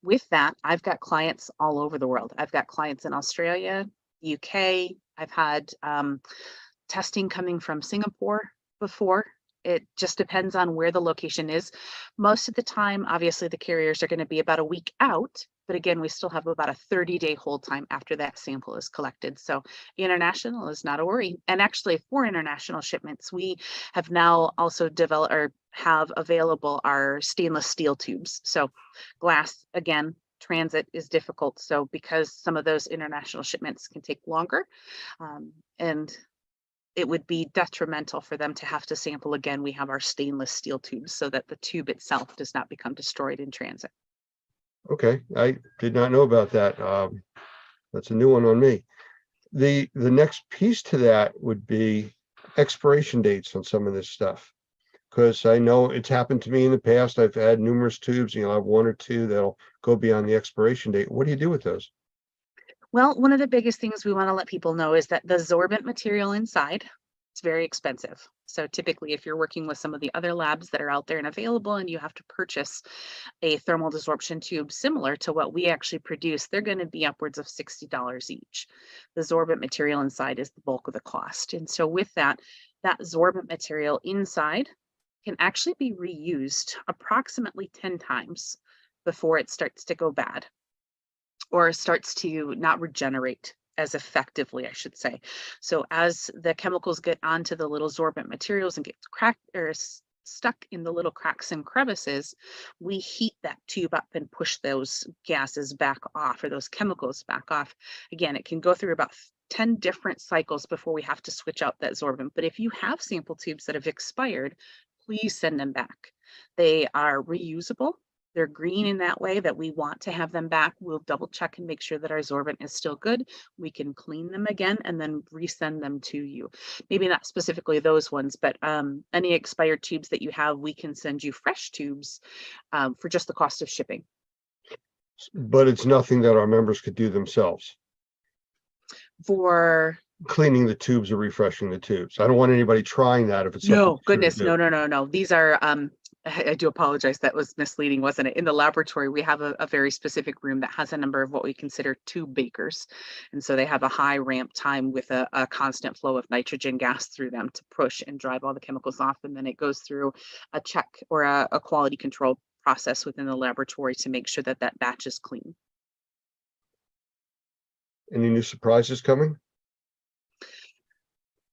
With that, I've got clients all over the world. I've got clients in Australia, UK. I've had testing coming from Singapore before. It just depends on where the location is. Most of the time, obviously, the carriers are going to be about a week out. But again, we still have about a 30-day hold time after that sample is collected. So international is not a worry. And actually, for international shipments, we have now also developed or have available our stainless steel tubes. So glass, again, transit is difficult. So because some of those international shipments can take longer, and it would be detrimental for them to have to sample again, we have our stainless steel tubes so that the tube itself does not become destroyed in transit. Okay, I did not know about that. That's a new one on me. The next piece to that would be expiration dates on some of this stuff, because I know it's happened to me in the past. I've had numerous tubes, and you'll have one or two that'll go beyond the expiration date. What do you do with those? Well, one of the biggest things we want to let people know is that the sorbent material inside, it's very expensive. So typically, if you're working with some of the other labs that are out there and available, and you have to purchase a thermal desorption tube similar to what we actually produce, they're going to be upwards of $60 each. The sorbent material inside is the bulk of the cost. And so with that sorbent material inside can actually be reused approximately 10 times before it starts to go bad, or starts to not regenerate as effectively, I should say. So as the chemicals get onto the little sorbent materials and get cracked or stuck in the little cracks and crevices, we heat that tube up and push those gases back off, or those chemicals back off. Again, it can go through about 10 different cycles before we have to switch out that sorbent. But if you have sample tubes that have expired, please send them back. They are reusable. They're green in that way that we want to have them back. We'll double check and make sure that our sorbent is still good. We can clean them again and then resend them to you. Maybe not specifically those ones, but any expired tubes that you have, we can send you fresh tubes for just the cost of shipping. But it's nothing that our members could do themselves. For Cleaning the tubes or refreshing the tubes. I don't want anybody trying that if it's no, something goodness, to do. no. These are I do apologize. That was misleading, wasn't it? In the laboratory, we have a very specific room that has a number of what we consider tube bakers. And so they have a high ramp time with a constant flow of nitrogen gas through them to push and drive all the chemicals off. And then it goes through a check or a quality control process within the laboratory to make sure that that batch is clean. Any new surprises coming?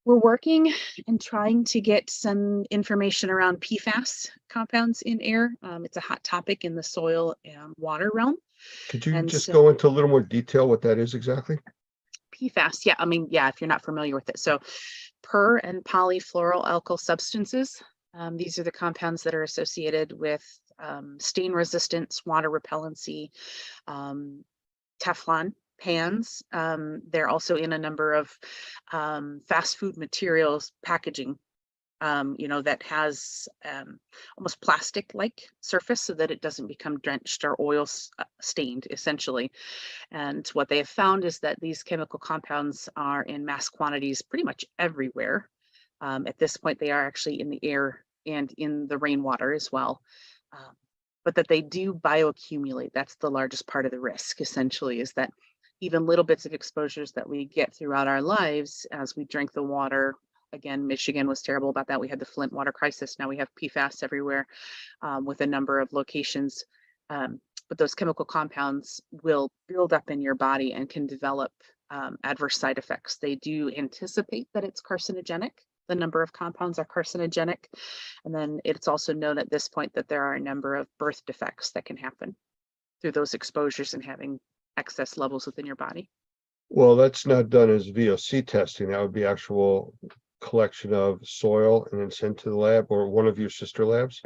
We're working and trying to get some information around PFAS compounds in air. It's a hot topic in the soil and water realm. Could you And just so- go into a little more detail what that is exactly? PFAS, yeah, if you're not familiar with it. So per and polyfluoroalkyl substances, these are the compounds that are associated with stain resistance, water repellency, Teflon pans. They're also in a number of fast food materials packaging, that has almost plastic-like surface so that it doesn't become drenched or oil stained, essentially. And what they have found is that these chemical compounds are in mass quantities pretty much everywhere. At this point, they are actually in the air and in the rainwater as well. But that they do bioaccumulate. That's the largest part of the risk, essentially, is that even little bits of exposures that we get throughout our lives as we drink the water. Again, Michigan was terrible about that. We had the Flint water crisis. Now we have PFAS everywhere with a number of locations. But those chemical compounds will build up in your body and can develop adverse side effects. They do anticipate that it's carcinogenic. The number of compounds are carcinogenic. And then it's also known at this point that there are a number of birth defects that can happen through those exposures and having excess levels within your body. Well, that's not done as VOC testing. That would be actual collection of soil and then sent to the lab or one of your sister labs.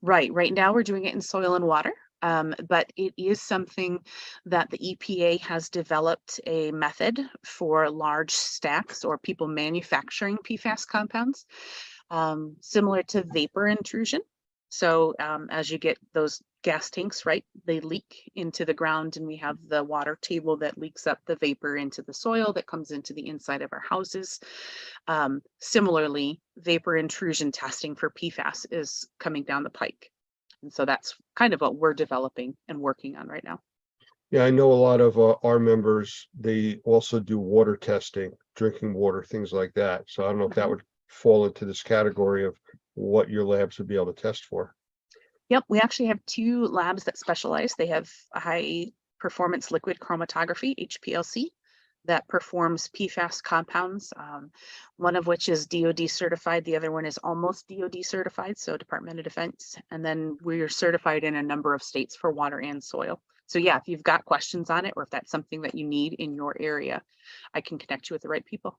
Right now we're doing it in soil and water. But it is something that the EPA has developed a method for large stacks or people manufacturing PFAS compounds, similar to vapor intrusion. So as you get those gas tanks, right? They leak into the ground, and we have the water table that leaks up the vapor into the soil that comes into the inside of our houses. Similarly, vapor intrusion testing for PFAS is coming down the pike. And so that's kind of what we're developing and working on right now. Yeah, I know a lot of our members, they also do water testing, drinking water, things like that. So I don't know if that would fall into this category of what your labs would be able to test for. Yep, we actually have 2 labs that specialize. They have a high performance liquid chromatography, HPLC, that performs PFAS compounds, one of which is DoD certified. The other one is almost DoD certified, so Department of Defense. And then we're certified in a number of states for water and soil. So yeah, if you've got questions on it, or if that's something that you need in your area, I can connect you with the right people.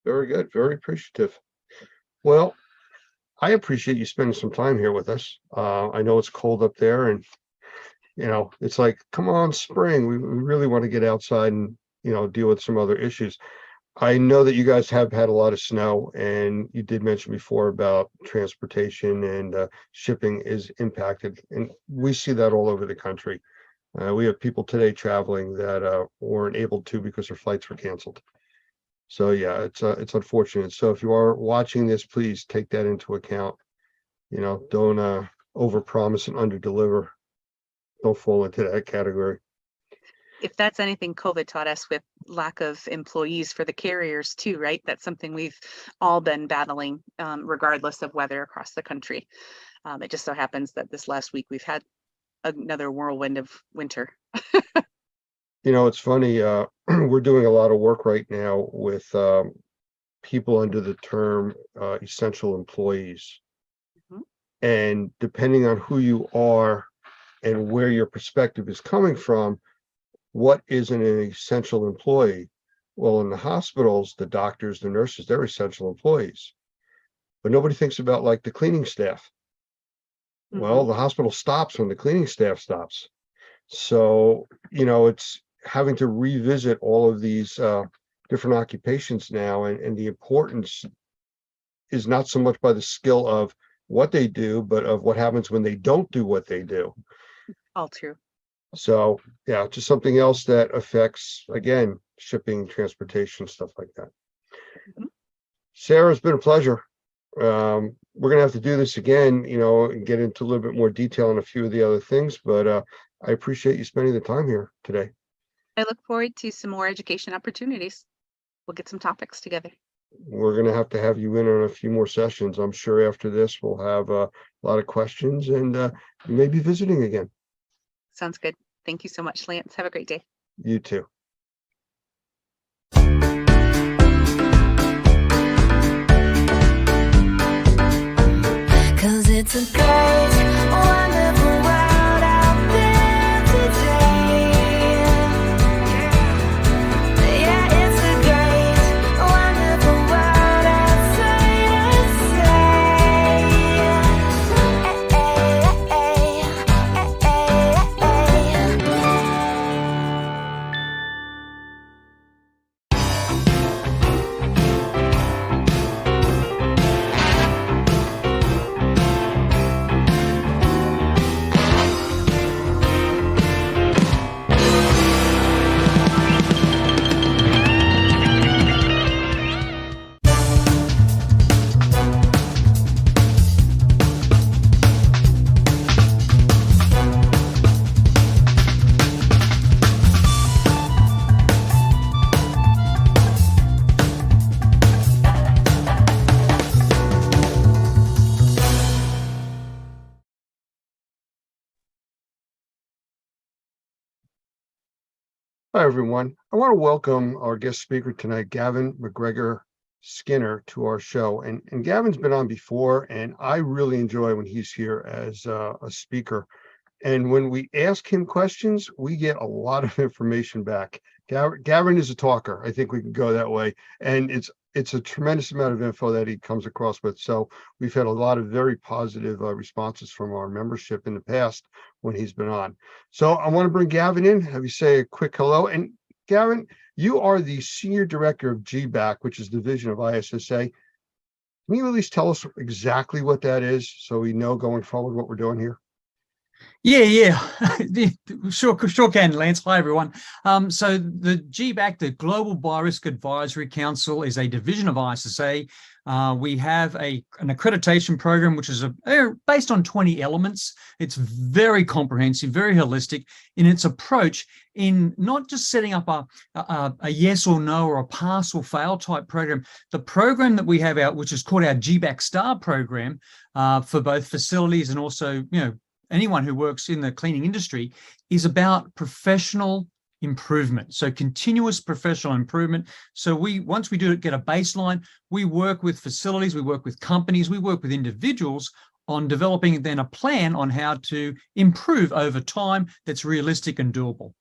Very good. Very appreciative. Well, I appreciate you spending some time here with us. I know it's cold up there, and it's like, come on, spring. We really want to get outside and deal with some other issues. I know that you guys have had a lot of snow, and you did mention before about transportation and shipping is impacted, and we see that all over the country. We have people today traveling that weren't able to because their flights were canceled. So yeah, it's unfortunate. So if you are watching this, please take that into account. Don't overpromise and underdeliver. Don't fall into that category. If that's anything, COVID taught us, with lack of employees for the carriers too, right? That's something we've all been battling, regardless of weather across the country. It just so happens that this last week we've had another whirlwind of winter. It's funny, we're doing a lot of work right now with people under the term essential employees. Mhm. And depending on who you are and where your perspective is coming from, what is an essential employee? Well, in the hospitals, the doctors, the nurses, they're essential employees. But nobody thinks about like the cleaning staff. Well, the hospital stops when the cleaning staff stops. So, it's having to revisit all of these different occupations now, and the importance is not so much by the skill of what they do, but of what happens when they don't do what they do. All true. So yeah, just something else that affects, again, shipping, transportation, stuff like that. Mhm. Sarah, it's been a pleasure. We're gonna have to do this again, and get into a little bit more detail on a few of the other things, but I appreciate you spending the time here today. I look forward to some more education opportunities. We'll get some topics together. We're gonna have to have you in on a few more sessions. I'm sure after this we'll have a lot of questions, and you may be visiting again. Sounds good. Thank you so much, Lance. Have a great day. You too. Cause it's a great, wonderful world out there today. Yeah, it's a great, wonderful world outside Hi, everyone. I want to welcome our guest speaker tonight, Gavin McGregor Skinner, to our show. And Gavin's been on before, and I really enjoy when he's here as a speaker. And when we ask him questions, we get a lot of information back. Gavin is a talker. I think we can go that way. And it's a tremendous amount of info that he comes across with. So we've had a lot of very positive responses from our membership in the past when he's been on. So I want to bring Gavin in, have you say a quick hello. And Gavin, you are the Senior Director of GBAC, which is the division of ISSA. Can you at least tell us exactly what that is so we know going forward what we're doing here? Yeah. Sure can, Lance. Hi, everyone. So the GBAC, the Global Biorisk Advisory Council, is a division of ISSA. We have an accreditation program, which is based on 20 elements. It's very comprehensive, very holistic in its approach in not just setting up a yes or no or a pass or fail type program. The program that we have out, which is called our GBAC Star program, for both facilities and also, anyone who works in the cleaning industry, is about professional improvement. So continuous professional improvement. So once we get a baseline, we work with facilities, we work with companies, we work with individuals on developing then a plan on how to improve over time that's realistic and doable.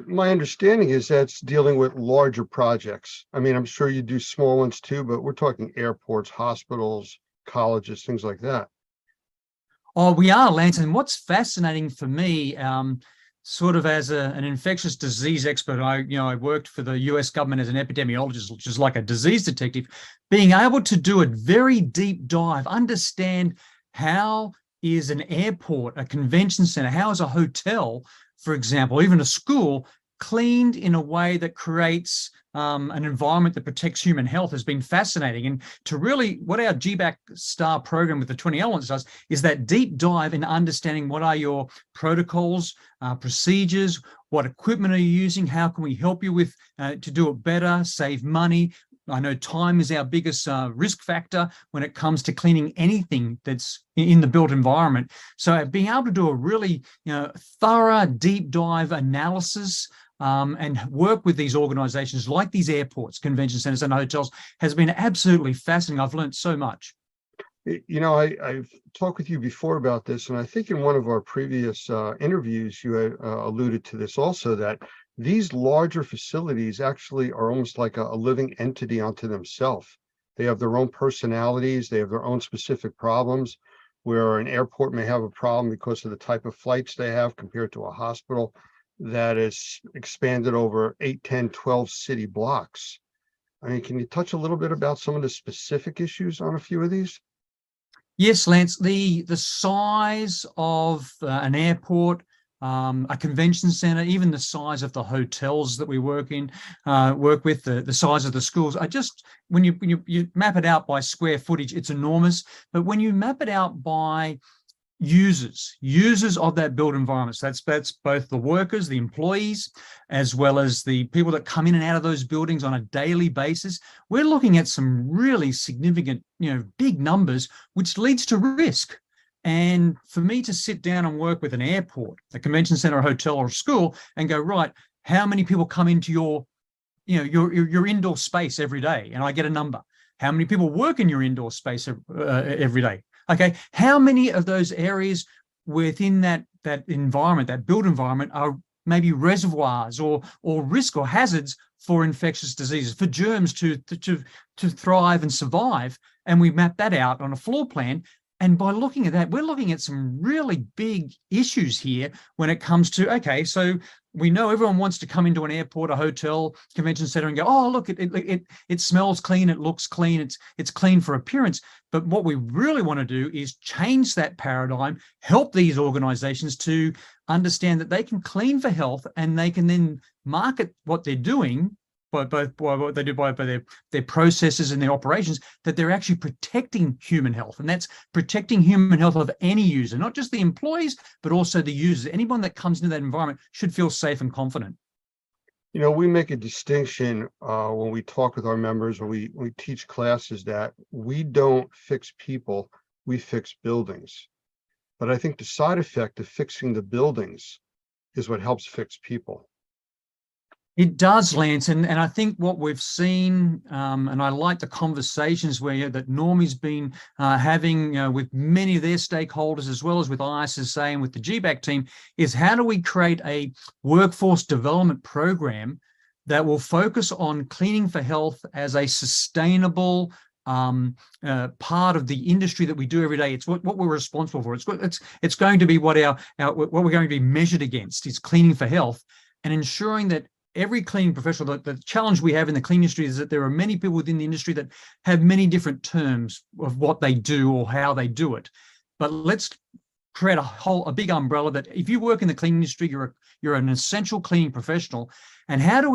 My understanding is that's dealing with larger projects. I mean, I'm sure you do small ones too, but we're talking airports, hospitals, colleges, things like that. Oh, we are, Lance. And what's fascinating for me, sort of as an infectious disease expert, I worked for the US government as an epidemiologist, which is like a disease detective, being able to do a very deep dive, understand how is an airport, a convention center, how is a hotel, for example, even a school, cleaned in a way that creates an environment that protects human health has been fascinating. And to really, what our GBAC Star program with the 20 elements does is that deep dive in understanding what are your protocols, procedures, what equipment are you using, how can we help you with to do it better, save money. I know time is our biggest risk factor when it comes to cleaning anything that's in the built environment. So being able to do a really thorough deep dive analysis and work with these organizations like these airports, convention centers and hotels has been absolutely fascinating. I've learned so much. I've talked with you before about this, and I think in one of our previous interviews, you had alluded to this also, that these larger facilities actually are almost like a living entity unto themselves. They have their own personalities, they have their own specific problems, where an airport may have a problem because of the type of flights they have compared to a hospital that is expanded over 8, 10, 12 city blocks. I mean, can you touch a little bit about some of the specific issues on a few of these? Yes, Lance, the size of an airport, a convention center, even the size of the hotels that we work with, the size of the schools. When you map it out by square footage, it's enormous. But when you map it out by users of that built environment, so that's both the workers, the employees, as well as the people that come in and out of those buildings on a daily basis, we're looking at some really significant, big numbers, which leads to risk. And for me to sit down and work with an airport, a convention center, a hotel, or a school, and go, right, how many people come into your indoor space every day? And I get a number. How many people work in your indoor space every day? Okay, how many of those areas within that environment, that built environment, are maybe reservoirs or risk or hazards for infectious diseases, for germs to thrive and survive? And we map that out on a floor plan. And by looking at that, we're looking at some really big issues here when it comes to, okay, so we know everyone wants to come into an airport, a hotel, convention center and go, oh, look, it smells clean, it looks clean, it's clean for appearance. But what we really want to do is change that paradigm, help these organizations to understand that they can clean for health and they can then market what they're doing by what they do by their processes and their operations, that they're actually protecting human health. And that's protecting human health of any user, not just the employees, but also the users. Anyone that comes into that environment should feel safe and confident. We make a distinction when we talk with our members, when we teach classes, that we don't fix people, we fix buildings. But I think the side effect of fixing the buildings is what helps fix people. It does, Lance, and I think what we've seen, and I like the conversations that Normie's been having with many of their stakeholders, as well as with ISSA and with the GBAC team, is how do we create a workforce development program that will focus on cleaning for health as a sustainable part of the industry that we do every day. It's what we're responsible for. It's going to be what we're going to be measured against. Is cleaning for health and ensuring that every cleaning professional, the challenge we have in the cleaning industry is that there are many people within the industry that have many different terms of what they do or how they do it. But let's create a big umbrella that if you work in the cleaning industry, you're an essential cleaning professional. And how do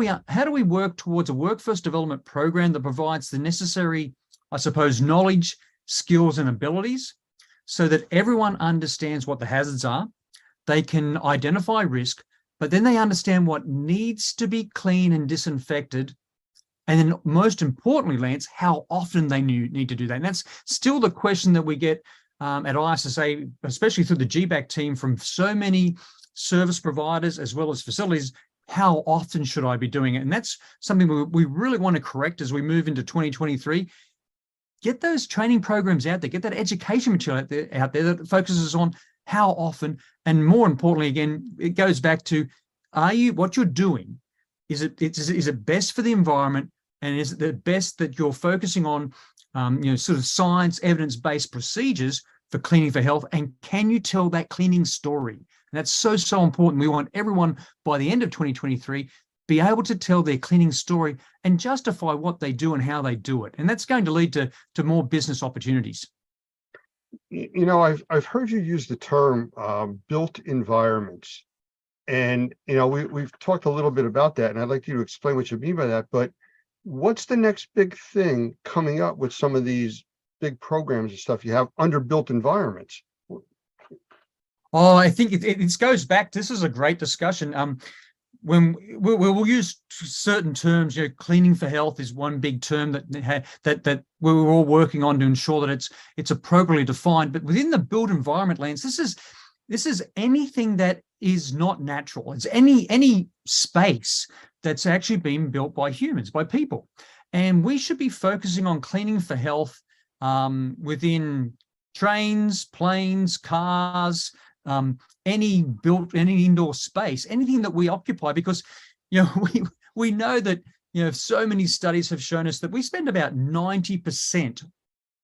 we work towards a workforce development program that provides the necessary, I suppose, knowledge, skills, and abilities so that everyone understands what the hazards are, they can identify risk, but then they understand what needs to be cleaned and disinfected. And then most importantly, Lance, how often they need to do that. And that's still the question that we get at ISSA, especially through the GBAC team, from so many service providers as well as facilities. How often should I be doing it? And that's something we really want to correct as we move into 2023. Get those training programs out there, get that education material out there that focuses on how often, and more importantly, again, it goes back to, what you're doing, is it best for the environment, and is it the best that you're focusing on, sort of science, evidence-based procedures for cleaning for health, and can you tell that cleaning story? And that's so important. We want everyone by the end of 2023 be able to tell their cleaning story and justify what they do and how they do it. And that's going to lead to more business opportunities. I've heard you use the term built environments. And, we've talked a little bit about that, and I'd like you to explain what you mean by that. But what's the next big thing coming up with some of these big programs and stuff you have under built environments? Oh, I think it goes back. This is a great discussion. When we'll use certain terms, cleaning for health is one big term that we're all working on to ensure that it's appropriately defined. But within the built environment, Lance, this is anything that is not natural. It's any space that's actually been built by humans, by people, and we should be focusing on cleaning for health within trains, planes, cars. Any indoor space, anything that we occupy, because we know that so many studies have shown us that we spend about 90%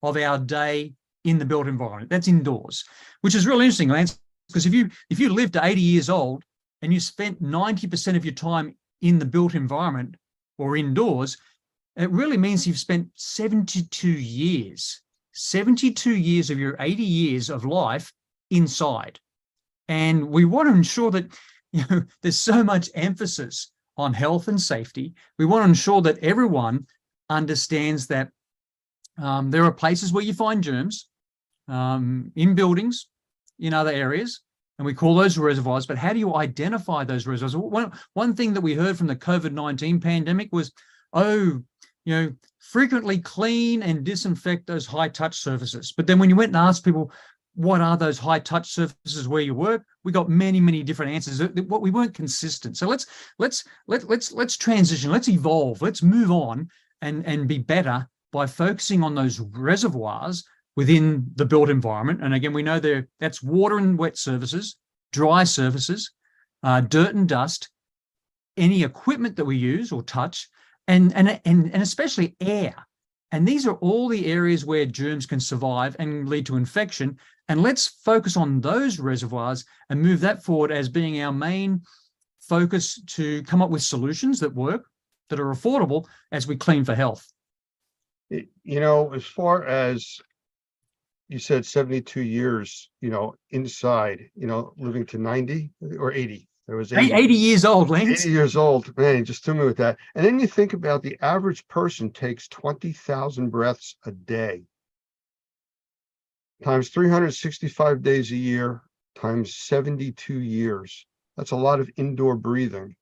of our day in the built environment. That's indoors, which is really interesting, Lance, because if you lived to 80 years old and you spent 90% of your time in the built environment or indoors, it really means you've spent 72 years of your 80 years of life inside. And we want to ensure that there's so much emphasis on health and safety. We want to ensure that everyone understands that there are places where you find germs in buildings, in other areas, and we call those reservoirs. But how do you identify those reservoirs? One thing that we heard from the COVID-19 pandemic was, frequently clean and disinfect those high-touch surfaces. But then when you went and asked people, what are those high touch surfaces where you work? We got many different answers. What we weren't consistent. So let's transition. Let's evolve. Let's move on and be better by focusing on those reservoirs within the built environment. And again, we know that's water and wet surfaces, dry surfaces, dirt and dust, any equipment that we use or touch, and especially air. And these are all the areas where germs can survive and lead to infection. And let's focus on those reservoirs and move that forward as being our main focus to come up with solutions that work, that are affordable as we clean for health. As far as you said, 72 years, inside, living to 90 or 80. There was 80 years old, Lance. 80 years old, man, you just threw me with that. And then you think about the average person takes 20,000 breaths a day, times 365 days a year, times 72 years. That's a lot of indoor breathing.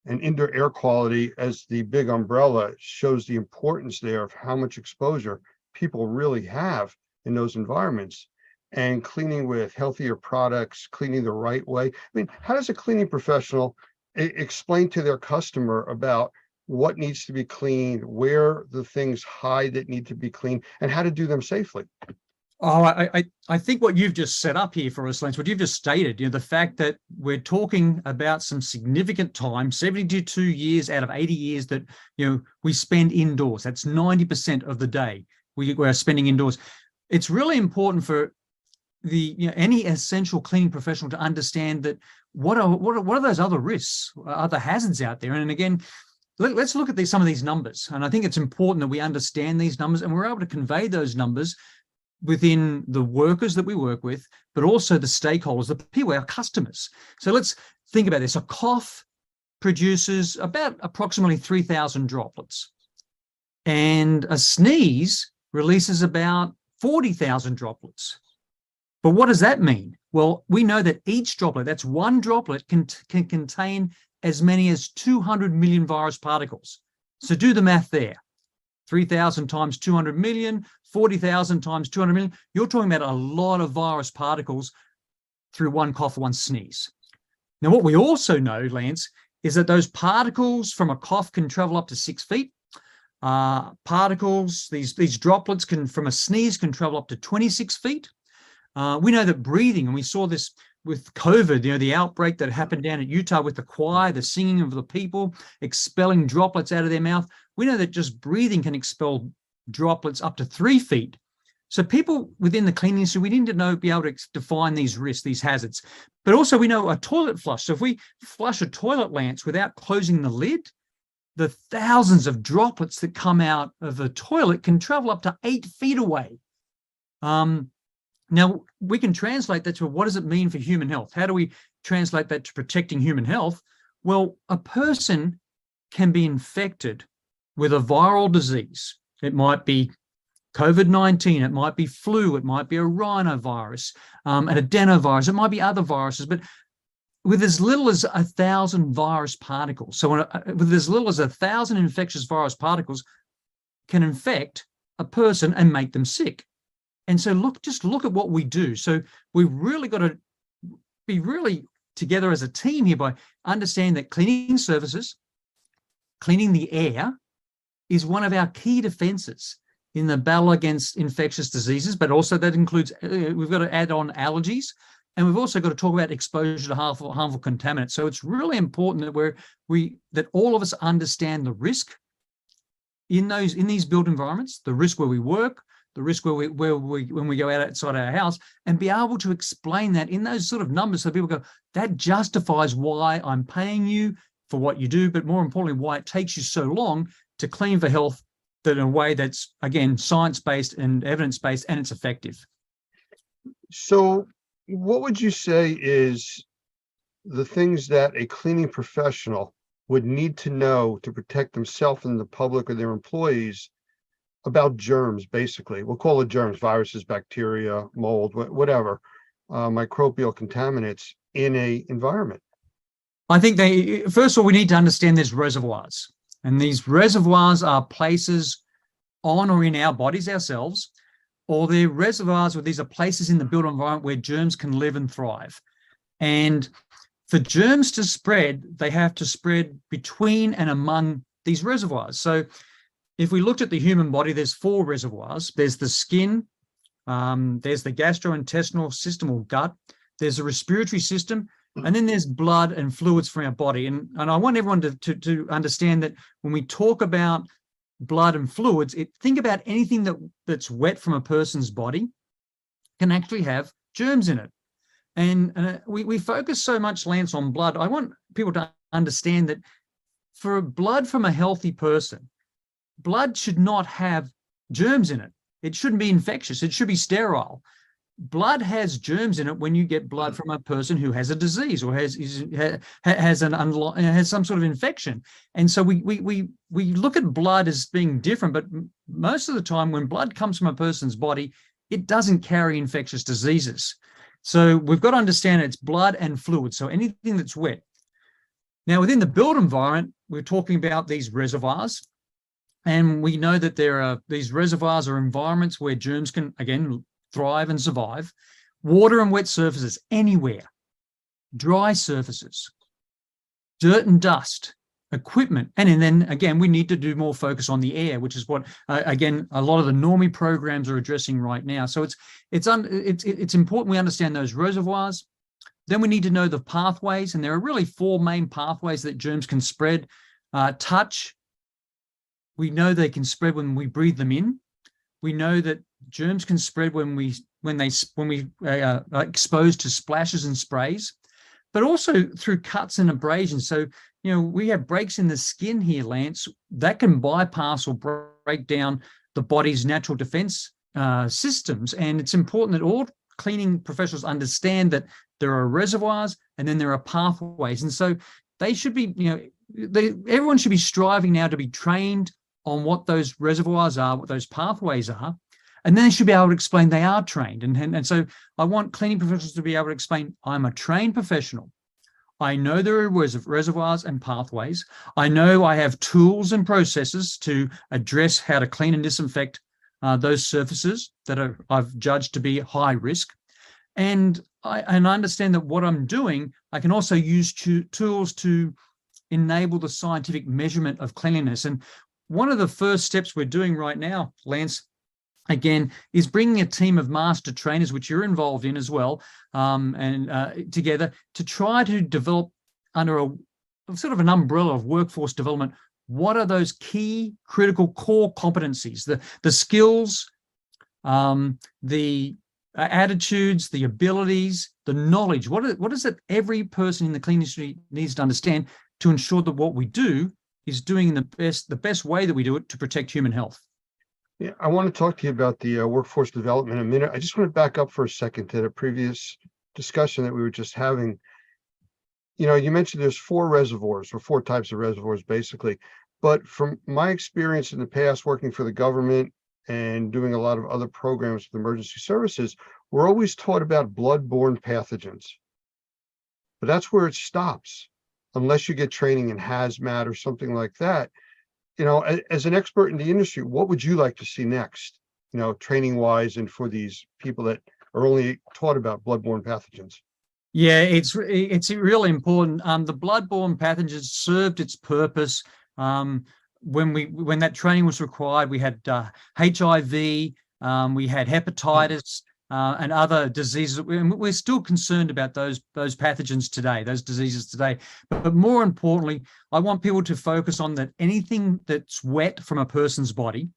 And indoor air quality, as the big umbrella, shows the importance there of how much exposure people really have in those environments. And cleaning with healthier products, cleaning the right way. I mean, how does a cleaning professional explain to their customer about what needs to be cleaned, where the things hide that need to be cleaned, and how to do them safely? Oh, I think what you've just set up here for us, Lance, what you've just stated, the fact that we're talking about some significant time, 72 years out of 80 years that, we spend indoors. That's 90% of the day we're spending indoors. It's really important for any essential cleaning professional to understand that what are those other risks, other hazards out there. And again, let's look at some of these numbers. And I think it's important that we understand these numbers and we're able to convey those numbers within the workers that we work with, but also the stakeholders, the people, our customers. So let's think about this. A cough produces about approximately 3,000 droplets, and a sneeze releases about 40,000 droplets. But what does that mean? Well, we know that each droplet, that's one droplet, can contain as many as 200 million virus particles. So do the math there. 3,000 times 200 million, 40,000 times 200 million. You're talking about a lot of virus particles through one cough or one sneeze. Now, what we also know, Lance, is that those particles from a cough can travel up to 6 feet. Particles, these droplets from a sneeze can travel up to 26 feet. We know that breathing, and we saw this with COVID, the outbreak that happened down at Utah with the choir, the singing of the people, expelling droplets out of their mouth. We know that just breathing can expel droplets up to 3 feet. So people within the cleaning industry, we need to be able to define these risks, these hazards. But also we know a toilet flush. So if we flush a toilet, Lance, without closing the lid, the thousands of droplets that come out of the toilet can travel up to 8 feet away. Now, we can translate that to what does it mean for human health? How do we translate that to protecting human health? Well, a person can be infected with a viral disease. It might be COVID-19, it might be flu, it might be a rhinovirus, an adenovirus, it might be other viruses, but with as little as 1,000 virus particles. So with as little as 1,000 infectious virus particles can infect a person and make them sick. And so just look at what we do. So we've really got to be really together as a team here by understanding that cleaning services, cleaning the air is one of our key defenses in the battle against infectious diseases, but also that includes, we've got to add on allergies, and we've also got to talk about exposure to harmful contaminants. So it's really important that that all of us understand the risk in these built environments, the risk where we work, the risk when we go outside our house, and be able to explain that in those sort of numbers so people go, that justifies why I'm paying you for what you do, but more importantly, why it takes you so long to clean for health, that in a way that's, again, science-based and evidence-based, and it's effective. So what would you say is the things that a cleaning professional would need to know to protect themselves and the public or their employees about germs, basically? We'll call it germs, viruses, bacteria, mold, whatever, microbial contaminants in a environment. I think first of all, we need to understand there's reservoirs. And these reservoirs are places on or in our bodies ourselves, or they're reservoirs, or these are places in the built environment where germs can live and thrive. And for germs to spread, they have to spread between and among these reservoirs. So if we looked at the human body, there's 4 reservoirs. There's the skin, there's the gastrointestinal system or gut, there's the respiratory system, and then there's blood and fluids from our body. And I want everyone to understand that when we talk about blood and fluids, think about anything that's wet from a person's body can actually have germs in it. And we focus so much, Lance, on blood. I want people to understand that for blood from a healthy person, blood should not have germs in it. It shouldn't be infectious. It should be sterile. Blood has germs in it when you get blood from a person who has a disease or has some sort of infection. And so we look at blood as being different, but most of the time when blood comes from a person's body, it doesn't carry infectious diseases. So we've got to understand it's blood and fluid, so anything that's wet. Now, within the built environment, we're talking about these reservoirs, and we know that these reservoirs are environments where germs can, again, thrive and survive. Water and wet surfaces anywhere, dry surfaces, dirt and dust, equipment, and then again we need to do more focus on the air, which is what again a lot of the Normie programs are addressing right now. So it's important we understand those reservoirs. Then we need to know the pathways, and there are really 4 main pathways that germs can spread. Touch, we know they can spread when we breathe them in. We know that germs can spread when we are exposed to splashes and sprays, but also through cuts and abrasions. So, we have breaks in the skin here, Lance, that can bypass or break down the body's natural defense systems. And it's important that all cleaning professionals understand that there are reservoirs and then there are pathways. And so they should be, everyone should be striving now to be trained on what those reservoirs are, what those pathways are, and then they should be able to explain they are trained. And so I want cleaning professionals to be able to explain, I'm a trained professional. I know there are reservoirs and pathways. I know I have tools and processes to address how to clean and disinfect those surfaces that I've judged to be high risk. And I understand that what I'm doing, I can also use tools to enable the scientific measurement of cleanliness. And one of the first steps we're doing right now, Lance, again, is bringing a team of master trainers, which you're involved in as well, together to try to develop under a sort of an umbrella of workforce development. What are those key critical core competencies, the skills, the attitudes, the abilities, the knowledge? What is it every person in the cleaning industry needs to understand to ensure that what we do is doing in the best way that we do it to protect human health? Yeah, I want to talk to you about the workforce development in a minute. I just want to back up for a second to the previous discussion that we were just having. You mentioned there's 4 reservoirs, or 4 types of reservoirs, basically. But from my experience in the past, working for the government and doing a lot of other programs with emergency services, we're always taught about blood-borne pathogens. But that's where it stops, unless you get training in hazmat or something like that. As an expert in the industry, what would you like to see next, training wise, and for these people that are only taught about bloodborne pathogens? Yeah, it's really important. The bloodborne pathogens served its purpose. When that training was required, we had HIV, we had hepatitis, and other diseases. We're still concerned about those pathogens today, those diseases today. But more importantly, I want people to focus on that anything that's wet from a person's body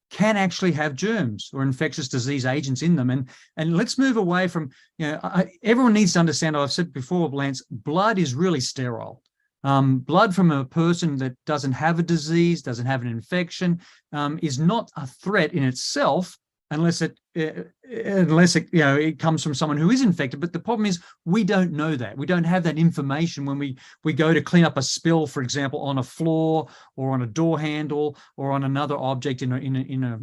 can actually have germs or infectious disease agents in them. And let's move away from, everyone needs to understand, I've said before, Lance, blood is really sterile. Blood from a person that doesn't have a disease, doesn't have an infection, is not a threat in itself, unless it comes from someone who is infected. But the problem is we don't know that. We don't have that information when we go to clean up a spill, for example, on a floor or on a door handle or on another object in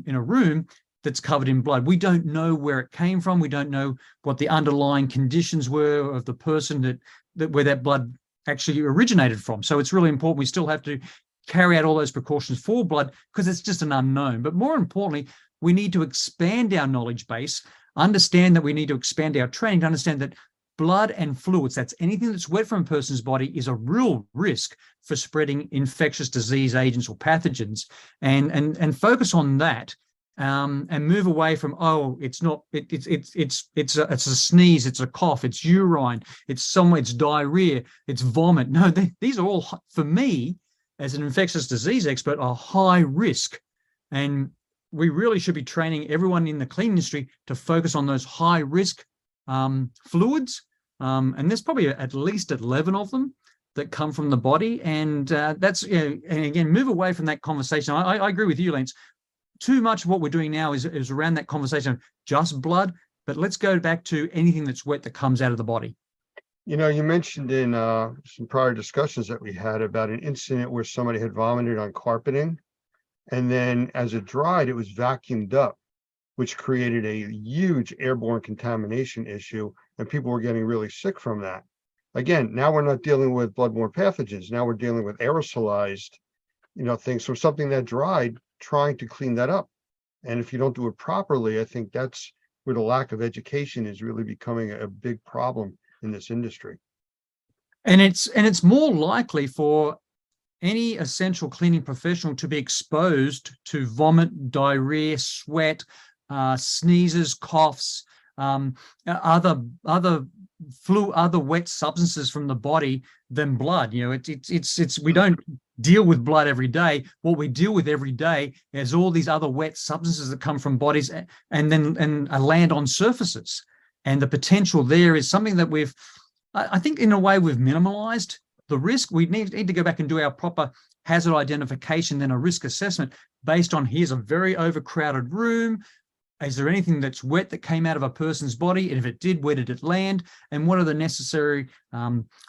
a room that's covered in blood. We don't know where it came from. We don't know what the underlying conditions were of the person where that blood actually originated from. So it's really important. We still have to carry out all those precautions for blood because it's just an unknown. But more importantly, we need to expand our knowledge base, understand that we need to expand our training to understand that blood and fluids, that's anything that's wet from a person's body, is a real risk for spreading infectious disease agents or pathogens, and focus on that, and move away from, it's a sneeze, it's a cough, it's urine, it's diarrhea, it's vomit. No, these are all, for me, as an infectious disease expert, are high risk. And we really should be training everyone in the cleaning industry to focus on those high risk fluids. And there's probably at least 11 of them that come from the body. And that's, and again, move away from that conversation. I agree with you, Lance. Too much of what we're doing now is around that conversation of just blood, but let's go back to anything that's wet that comes out of the body. You mentioned in some prior discussions that we had about an incident where somebody had vomited on carpeting, and then as it dried, it was vacuumed up, which created a huge airborne contamination issue, and people were getting really sick from that. Again, now we're not dealing with bloodborne pathogens. Now we're dealing with aerosolized, things from something that dried, trying to clean that up. And if you don't do it properly, I think that's where the lack of education is really becoming a big problem in this industry. And it's more likely for any essential cleaning professional to be exposed to vomit, diarrhea, sweat, sneezes, coughs, other wet substances from the body than blood. We don't deal with blood every day. What we deal with every day is all these other wet substances that come from bodies and land on surfaces. And the potential there is something that I think in a way we've minimalized the risk. We need to go back and do our proper hazard identification, then a risk assessment based on, here's a very overcrowded room. is there anything that's wet that came out of a person's body? And if it did, where did it land? And what are the necessary,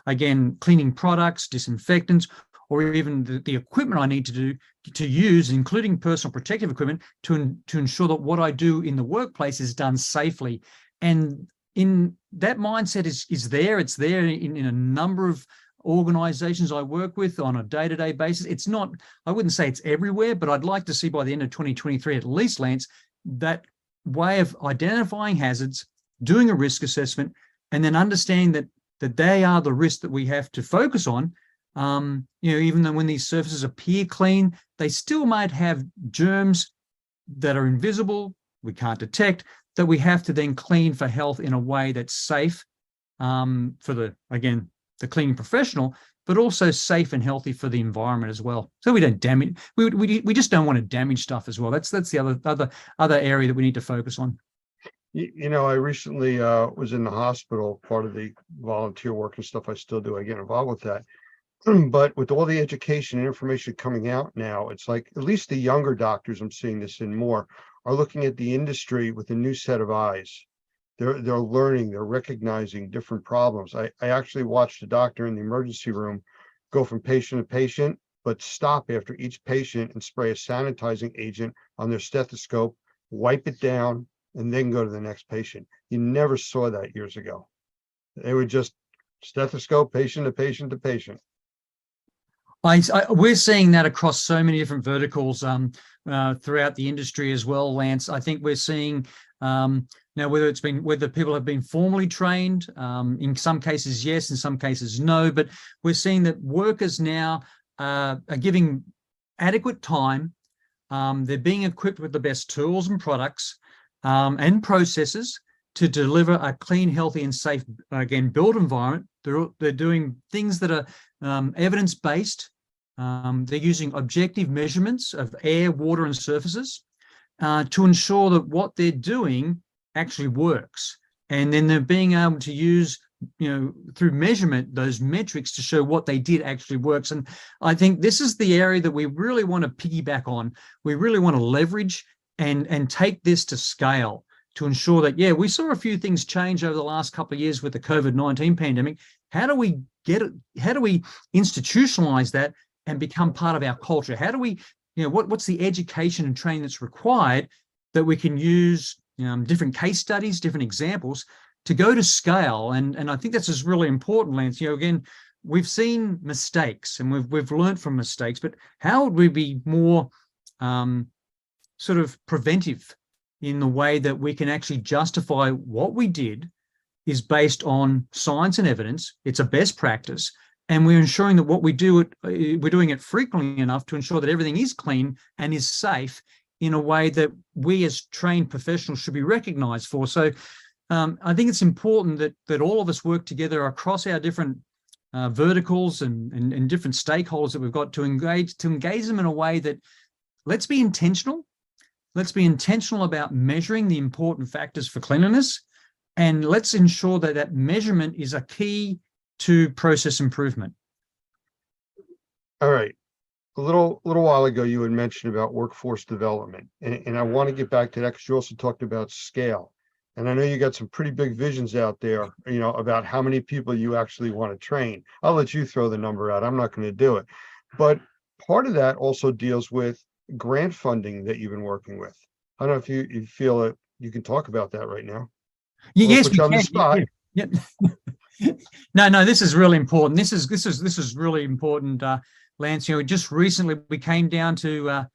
again, cleaning products, disinfectants, or even the equipment I need to use, including personal protective equipment, to ensure that what I do in the workplace is done safely. And in that mindset is there. It's there in a number of organizations I work with on a day-to-day basis. It's not, I wouldn't say it's everywhere, but I'd like to see by the end of 2023, at least, Lance, that way of identifying hazards, doing a risk assessment, and then understanding that they are the risks that we have to focus on. Even though when these surfaces appear clean, they still might have germs that are invisible, we can't detect, that we have to then clean for health in a way that's safe for the cleaning professional, but also safe and healthy for the environment as well. So we don't damage, we just don't want to damage stuff as well. That's the other area that we need to focus on. I recently was in the hospital, part of the volunteer work and stuff I still do. I get involved with that. But with all the education and information coming out now, it's like at least the younger doctors, I'm seeing this in more, are looking at the industry with a new set of eyes. They're learning, they're recognizing different problems. I actually watched a doctor in the emergency room go from patient to patient, but stop after each patient and spray a sanitizing agent on their stethoscope, wipe it down, and then go to the next patient. You never saw that years ago. They would just stethoscope, patient to patient to patient. We're seeing that across so many different verticals throughout the industry as well, Lance. I think we're seeing now whether people have been formally trained, in some cases yes, in some cases no, but we're seeing that workers now are giving adequate time. They're being equipped with the best tools and products and processes to deliver a clean, healthy, and safe, again, built environment. They're doing things that are evidence-based. They're using objective measurements of air, water, and surfaces to ensure that what they're doing actually works. And then they're being able to use, through measurement, those metrics to show what they did actually works. And I think this is the area that we really want to piggyback on. We really want to leverage and take this to scale to ensure that, we saw a few things change over the last couple of years with the COVID-19 pandemic. How do we get it? How do we institutionalize that and become part of our culture? How do we, what's the education and training that's required that we can use different case studies, different examples to go to scale? And I think that's just really important, Lance. Again, we've seen mistakes and we've learned from mistakes, but how would we be more sort of preventive in the way that we can actually justify what we did is based on science and evidence? It's a best practice. And we're ensuring that what we do, we're doing it frequently enough to ensure that everything is clean and is safe in a way that we as trained professionals should be recognized for. So I think it's important that all of us work together across our different verticals and different stakeholders that we've got to engage them in a way that, let's be intentional. Let's be intentional about measuring the important factors for cleanliness. And let's ensure that that measurement is a key to process improvement. All right. A little while ago, you had mentioned about workforce development, and I want to get back to that because you also talked about scale. And I know you got some pretty big visions out there, about how many people you actually want to train. I'll let you throw the number out. I'm not going to do it. But part of that also deals with grant funding that you've been working with. I don't know if you feel that you can talk about that right now. Yes, we on the can. spot. Yeah. No, this is really important. This is really important, Lance. Just recently we came down to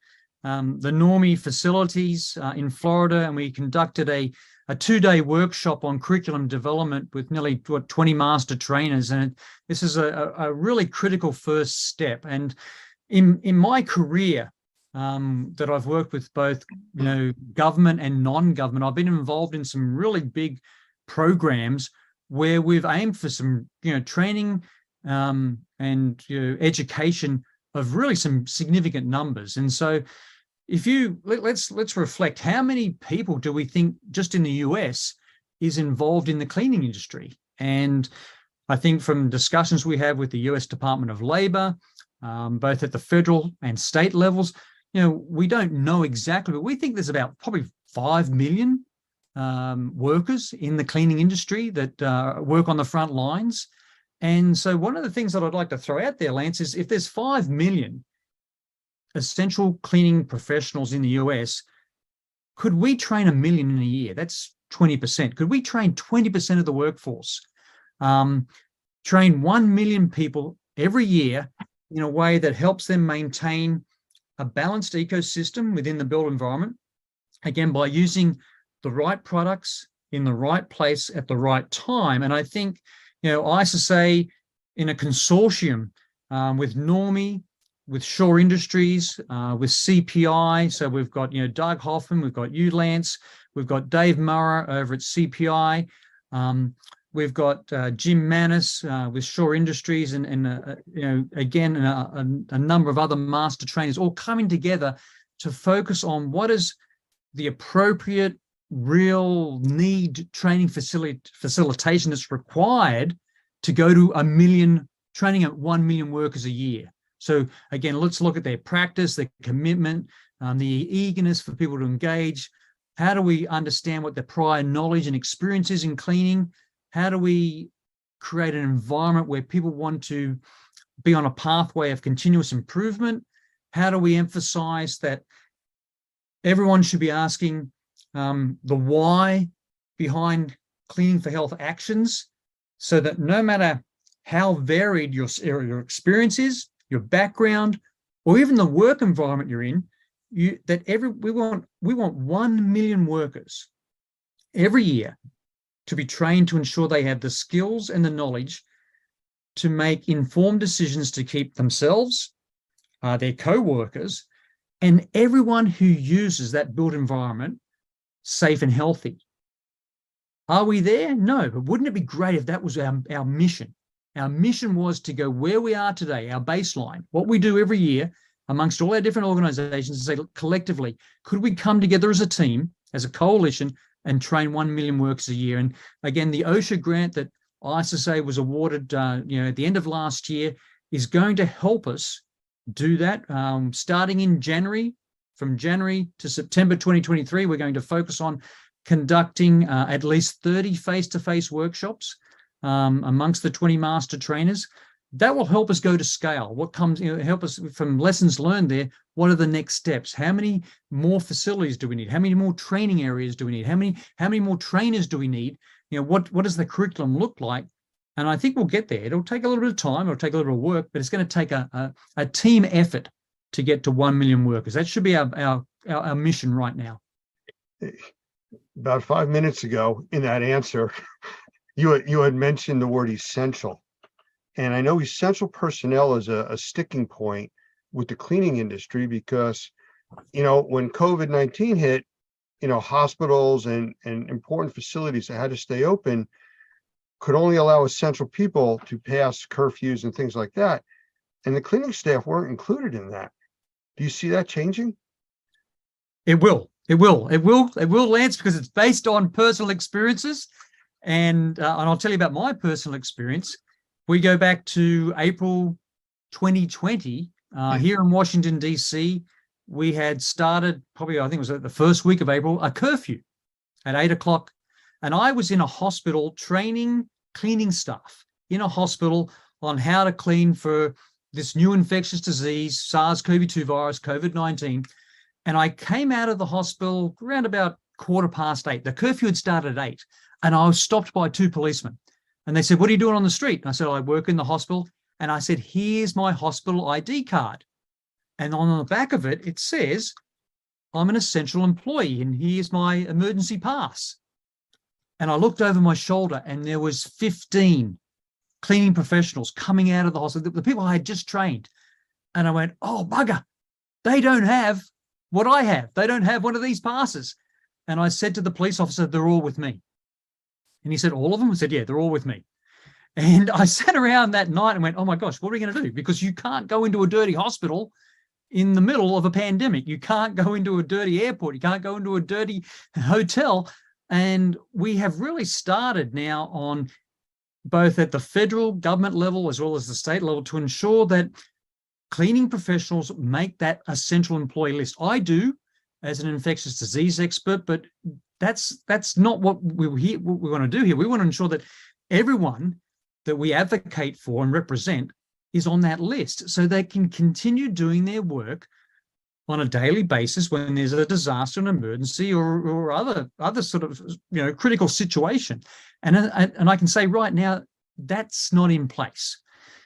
the Normie facilities in Florida, and we conducted a 2-day workshop on curriculum development with nearly 20 master trainers. And this is a really critical first step. And in my career that I've worked with both, government and non-government, I've been involved in some really big programs where we've aimed for some, training and education of really some significant numbers. And so let's reflect, how many people do we think just in the US is involved in the cleaning industry? And I think from discussions we have with the US Department of Labor, both at the federal and state levels, we don't know exactly, but we think there's about probably 5 million workers in the cleaning industry that work on the front lines. And so one of the things that I'd like to throw out there, Lance, is if there's 5 million essential cleaning professionals in the US, could we train 1 million in a year? That's 20%. Could we train 20% of the workforce? Train 1 million people every year in a way that helps them maintain a balanced ecosystem within the built environment, again, by using the right products in the right place at the right time. And I think, ISSA in a consortium with Normie, with Shaw Industries, with CPI. So we've got, Doug Hoffman, we've got you, Lance, we've got Dave Murrah over at CPI. We've got Jim Manus with Shaw Industries and again, a number of other master trainers all coming together to focus on what is the appropriate real need training facilitation that's required to go to 1 million, training at 1 million workers a year. So again, let's look at their practice, their commitment, the eagerness for people to engage. How do we understand what their prior knowledge and experience is in cleaning? How do we create an environment where people want to be on a pathway of continuous improvement? How do we emphasize that everyone should be asking the why behind cleaning for health actions, so that no matter how varied your experience is, your background, or even the work environment you're in, we want 1 million workers every year to be trained to ensure they have the skills and the knowledge to make informed decisions to keep themselves, their co-workers, and everyone who uses that built environment safe and healthy. Are we there? No, but wouldn't it be great if that was our mission? Our mission was to go where we are today, our baseline, what we do every year amongst all our different organizations, and say, look, collectively, could we come together as a team, as a coalition, and train 1 million workers a year? And again, the OSHA grant that ISSA was awarded at the end of last year is going to help us do that. Starting in January, from January to September 2023, we're going to focus on conducting at least 30 face-to-face workshops amongst the 20 master trainers. That will help us go to scale. What comes, help us from lessons learned there. What are the next steps? How many more facilities do we need? How many more training areas do we need? How many more trainers do we need? What does the curriculum look like? And I think we'll get there. It'll take a little bit of time. It'll take a little bit of work, but it's going to take a team effort to get to 1 million workers. That should be our mission right now. About 5 minutes ago in that answer, you had mentioned the word essential. And I know essential personnel is a sticking point with the cleaning industry because, when COVID-19 hit, hospitals and important facilities that had to stay open could only allow essential people to pass curfews and things like that. And the cleaning staff weren't included in that. Do you see that changing? It will, Lance, because it's based on personal experiences. And I'll tell you about my personal experience. We go back to April 2020 here in Washington, D.C. We had started probably, I think it was the first week of April, a curfew at 8 o'clock. And I was in a hospital training cleaning staff in a hospital on how to clean for this new infectious disease, SARS-CoV-2 virus, COVID-19. And I came out of the hospital around about 8:15. The curfew had started at 8. And I was stopped by 2 policemen. And they said, what are you doing on the street? And I said, I work in the hospital. And I said, here's my hospital ID card. And on the back of it, it says, I'm an essential employee and here's my emergency pass. And I looked over my shoulder and there was 15 cleaning professionals coming out of the hospital, the people I had just trained. And I went, oh, bugger, they don't have what I have. They don't have one of these passes. And I said to the police officer, they're all with me. And he said, all of them? I said, yeah, they're all with me. And I sat around that night and went, oh my gosh, what are we going to do? Because you can't go into a dirty hospital in the middle of a pandemic. You can't go into a dirty airport. You can't go into a dirty hotel. And we have really started now on both at the federal government level as well as the state level to ensure that cleaning professionals make that essential employee list. I do as an infectious disease expert, but that's not what we want to do here. We want to ensure that everyone that we advocate for and represent is on that list, so they can continue doing their work on a daily basis when there's a disaster, an emergency, or other sort of critical situation. And I can say right now that's not in place.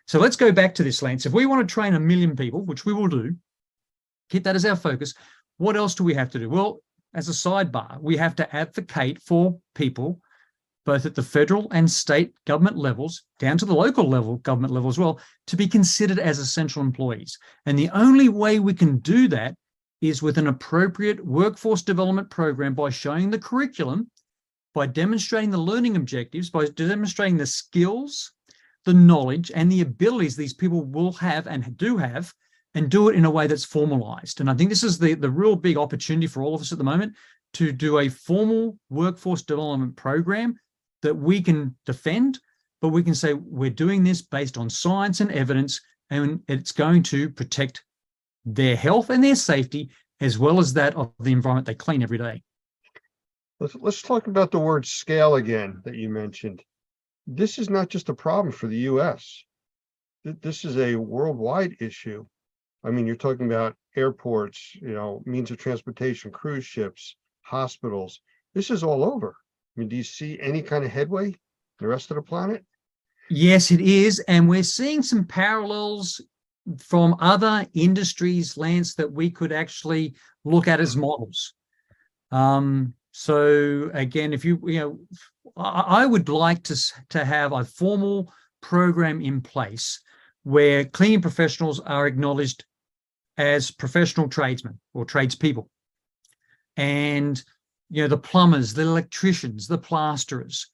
So let's go back to this, Lance. If we want to train 1 million people, which we will do, keep that as our focus. What else do we have to do? Well, as a sidebar, we have to advocate for people, both at the federal and state government levels, down to the local level, government level as well, to be considered as essential employees. And the only way we can do that is with an appropriate workforce development program, by showing the curriculum, by demonstrating the learning objectives, by demonstrating the skills, the knowledge, and the abilities these people will have and do have, and do it in a way that's formalized. And I think this is the real big opportunity for all of us at the moment, to do a formal workforce development program that we can defend, but we can say we're doing this based on science and evidence, and it's going to protect their health and their safety, as well as that of the environment they clean every day. Let's talk about the word scale again that you mentioned. This is not just a problem for the US. This is a worldwide issue. I mean, you're talking about airports, means of transportation, cruise ships, hospitals. This is all over. I mean, do you see any kind of headway in the rest of the planet? Yes, it is. And we're seeing some parallels from other industries, Lance, that we could actually look at as models. So again, if I would like to have a formal program in place where cleaning professionals are acknowledged as professional tradesmen or tradespeople. And, the plumbers, the electricians, the plasterers,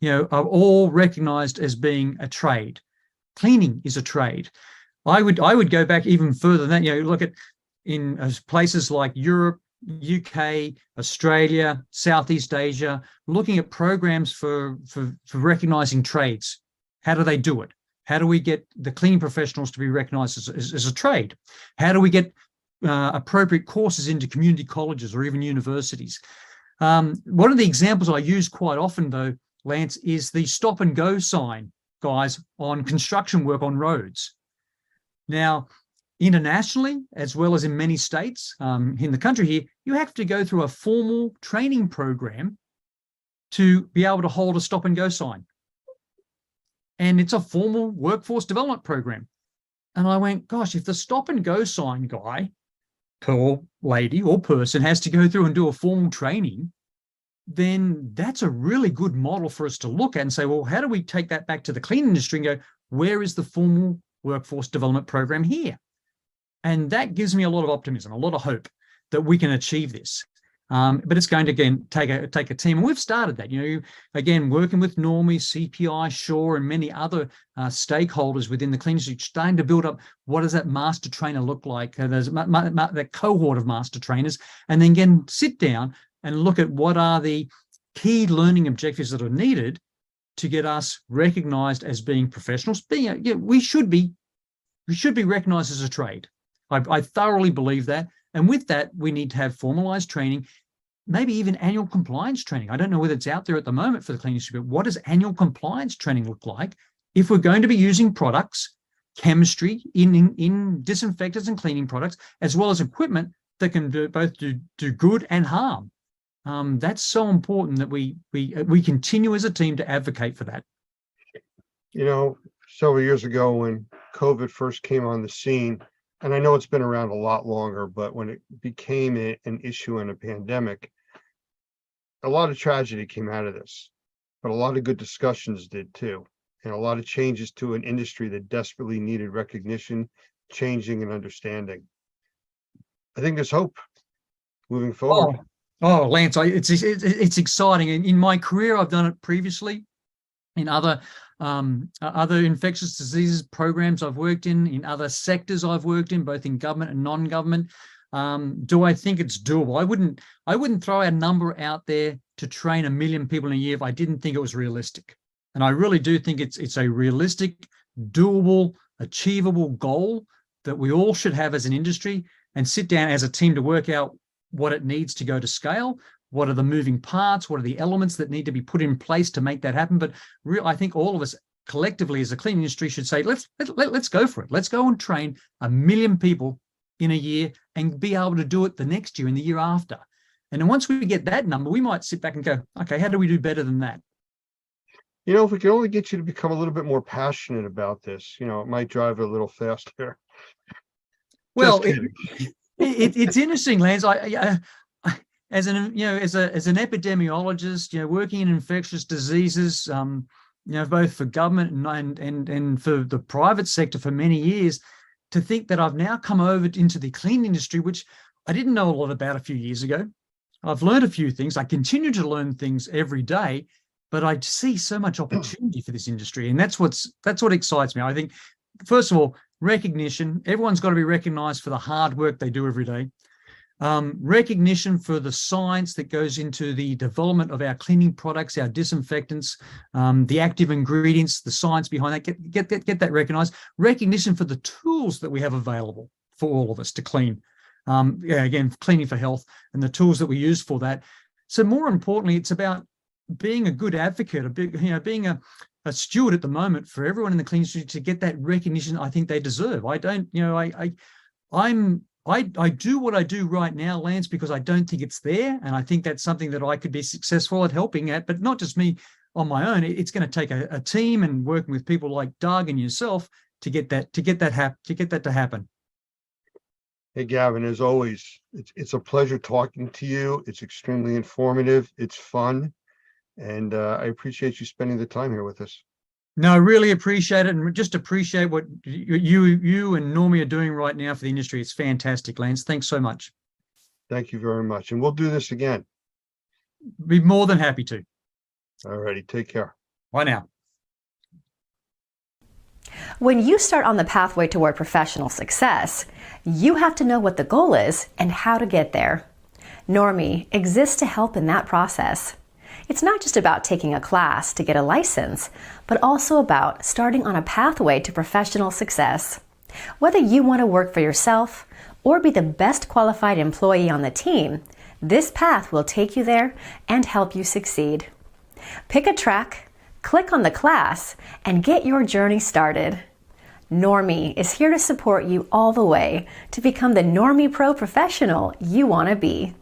are all recognized as being a trade. Cleaning is a trade. I would go back even further than that. Look at in places like Europe, UK, Australia, Southeast Asia, looking at programs for recognizing trades. How do they do it? How do we get the cleaning professionals to be recognized as a trade? How do we get appropriate courses into community colleges or even universities? One of the examples I use quite often, though, Lance, is the stop and go sign, guys, on construction work on roads. Now, internationally, as well as in many states in the country here, you have to go through a formal training program to be able to hold a stop and go sign. And it's a formal workforce development program. And I went, gosh, if the stop and go sign guy, or lady or person, has to go through and do a formal training, then that's a really good model for us to look at and say, well, how do we take that back to the cleaning industry and go, where is the formal workforce development program here? And that gives me a lot of optimism, a lot of hope that we can achieve this. But it's going to, again, take a team. And we've started that, again, working with Normie, CPI, Shaw, and many other stakeholders within the cleaning industry, starting to build up what does that master trainer look like. There's that cohort of master trainers, and then again, sit down and look at what are the key learning objectives that are needed to get us recognized as being professionals. We should be recognized as a trade. I thoroughly believe that. And with that, we need to have formalized training, maybe even annual compliance training. I don't know whether it's out there at the moment for the cleaning industry, but what does annual compliance training look like if we're going to be using products, chemistry in disinfectants and cleaning products, as well as equipment that can both do good and harm? That's so important that we continue as a team to advocate for that. Several years ago when COVID first came on the scene, and I know it's been around a lot longer, but when it became an issue in a pandemic, a lot of tragedy came out of this, but a lot of good discussions did too, and a lot of changes to an industry that desperately needed recognition, changing, and understanding. I think there's hope moving forward. Oh, Lance, it's exciting. In my career, I've done it previously in other infectious diseases programs I've worked in other sectors I've worked in, both in government and non-government. Do I think it's doable? I wouldn't throw a number out there to train 1 million people in a year if I didn't think it was realistic. And I really do think it's a realistic, doable, achievable goal that we all should have as an industry, and sit down as a team to work out what it needs to go to scale. What are the moving parts? What are the elements that need to be put in place to make that happen? But I think all of us collectively as a cleaning industry should say, let's go for it. Let's go and train 1 million people in a year and be able to do it the next year and the year after. And then once we get that number, we might sit back and go, okay, how do we do better than that? You know, if we can only get you to become a little bit more passionate about this, you know, it might drive it a little faster. Well, Just kidding. it's interesting, Lance. As an epidemiologist, you know, working in infectious diseases, you know, both for government and for the private sector for many years, to think that I've now come over into the clean industry, which I didn't know a lot about a few years ago. I've learned a few things. I continue to learn things every day, but I see so much opportunity for this industry, and that's what excites me. I think, first of all, recognition. Everyone's got to be recognized for the hard work they do every day. Recognition for the science that goes into the development of our cleaning products, our disinfectants, the active ingredients, the science behind that, get that recognized. Recognition for the tools that we have available for all of us to clean. Again, cleaning for health and the tools that we use for that. So more importantly, it's about being a good advocate, being a steward at the moment for everyone in the cleaning industry to get that recognition I think they deserve. I don't, you know, I do what I do right now, Lance, because I don't think it's there. And I think that's something that I could be successful at helping at, but not just me on my own. It's going to take a team and working with people like Doug and yourself to get that to happen. Hey, Gavin, as always, it's a pleasure talking to you. It's extremely informative. It's fun. And I appreciate you spending the time here with us. No, I really appreciate it, and just appreciate what you and Normie are doing right now for the industry. It's fantastic, Lance. Thanks so much. Thank you very much. And we'll do this again. Be more than happy to. All righty. Take care. Bye now. When you start on the pathway toward professional success, you have to know what the goal is and how to get there. Normie exists to help in that process. It's not just about taking a class to get a license, but also about starting on a pathway to professional success. Whether you want to work for yourself or be the best qualified employee on the team, this path will take you there and help you succeed. Pick a track, click on the class, and get your journey started. Normie is here to support you all the way to become the Normie Pro professional you want to be.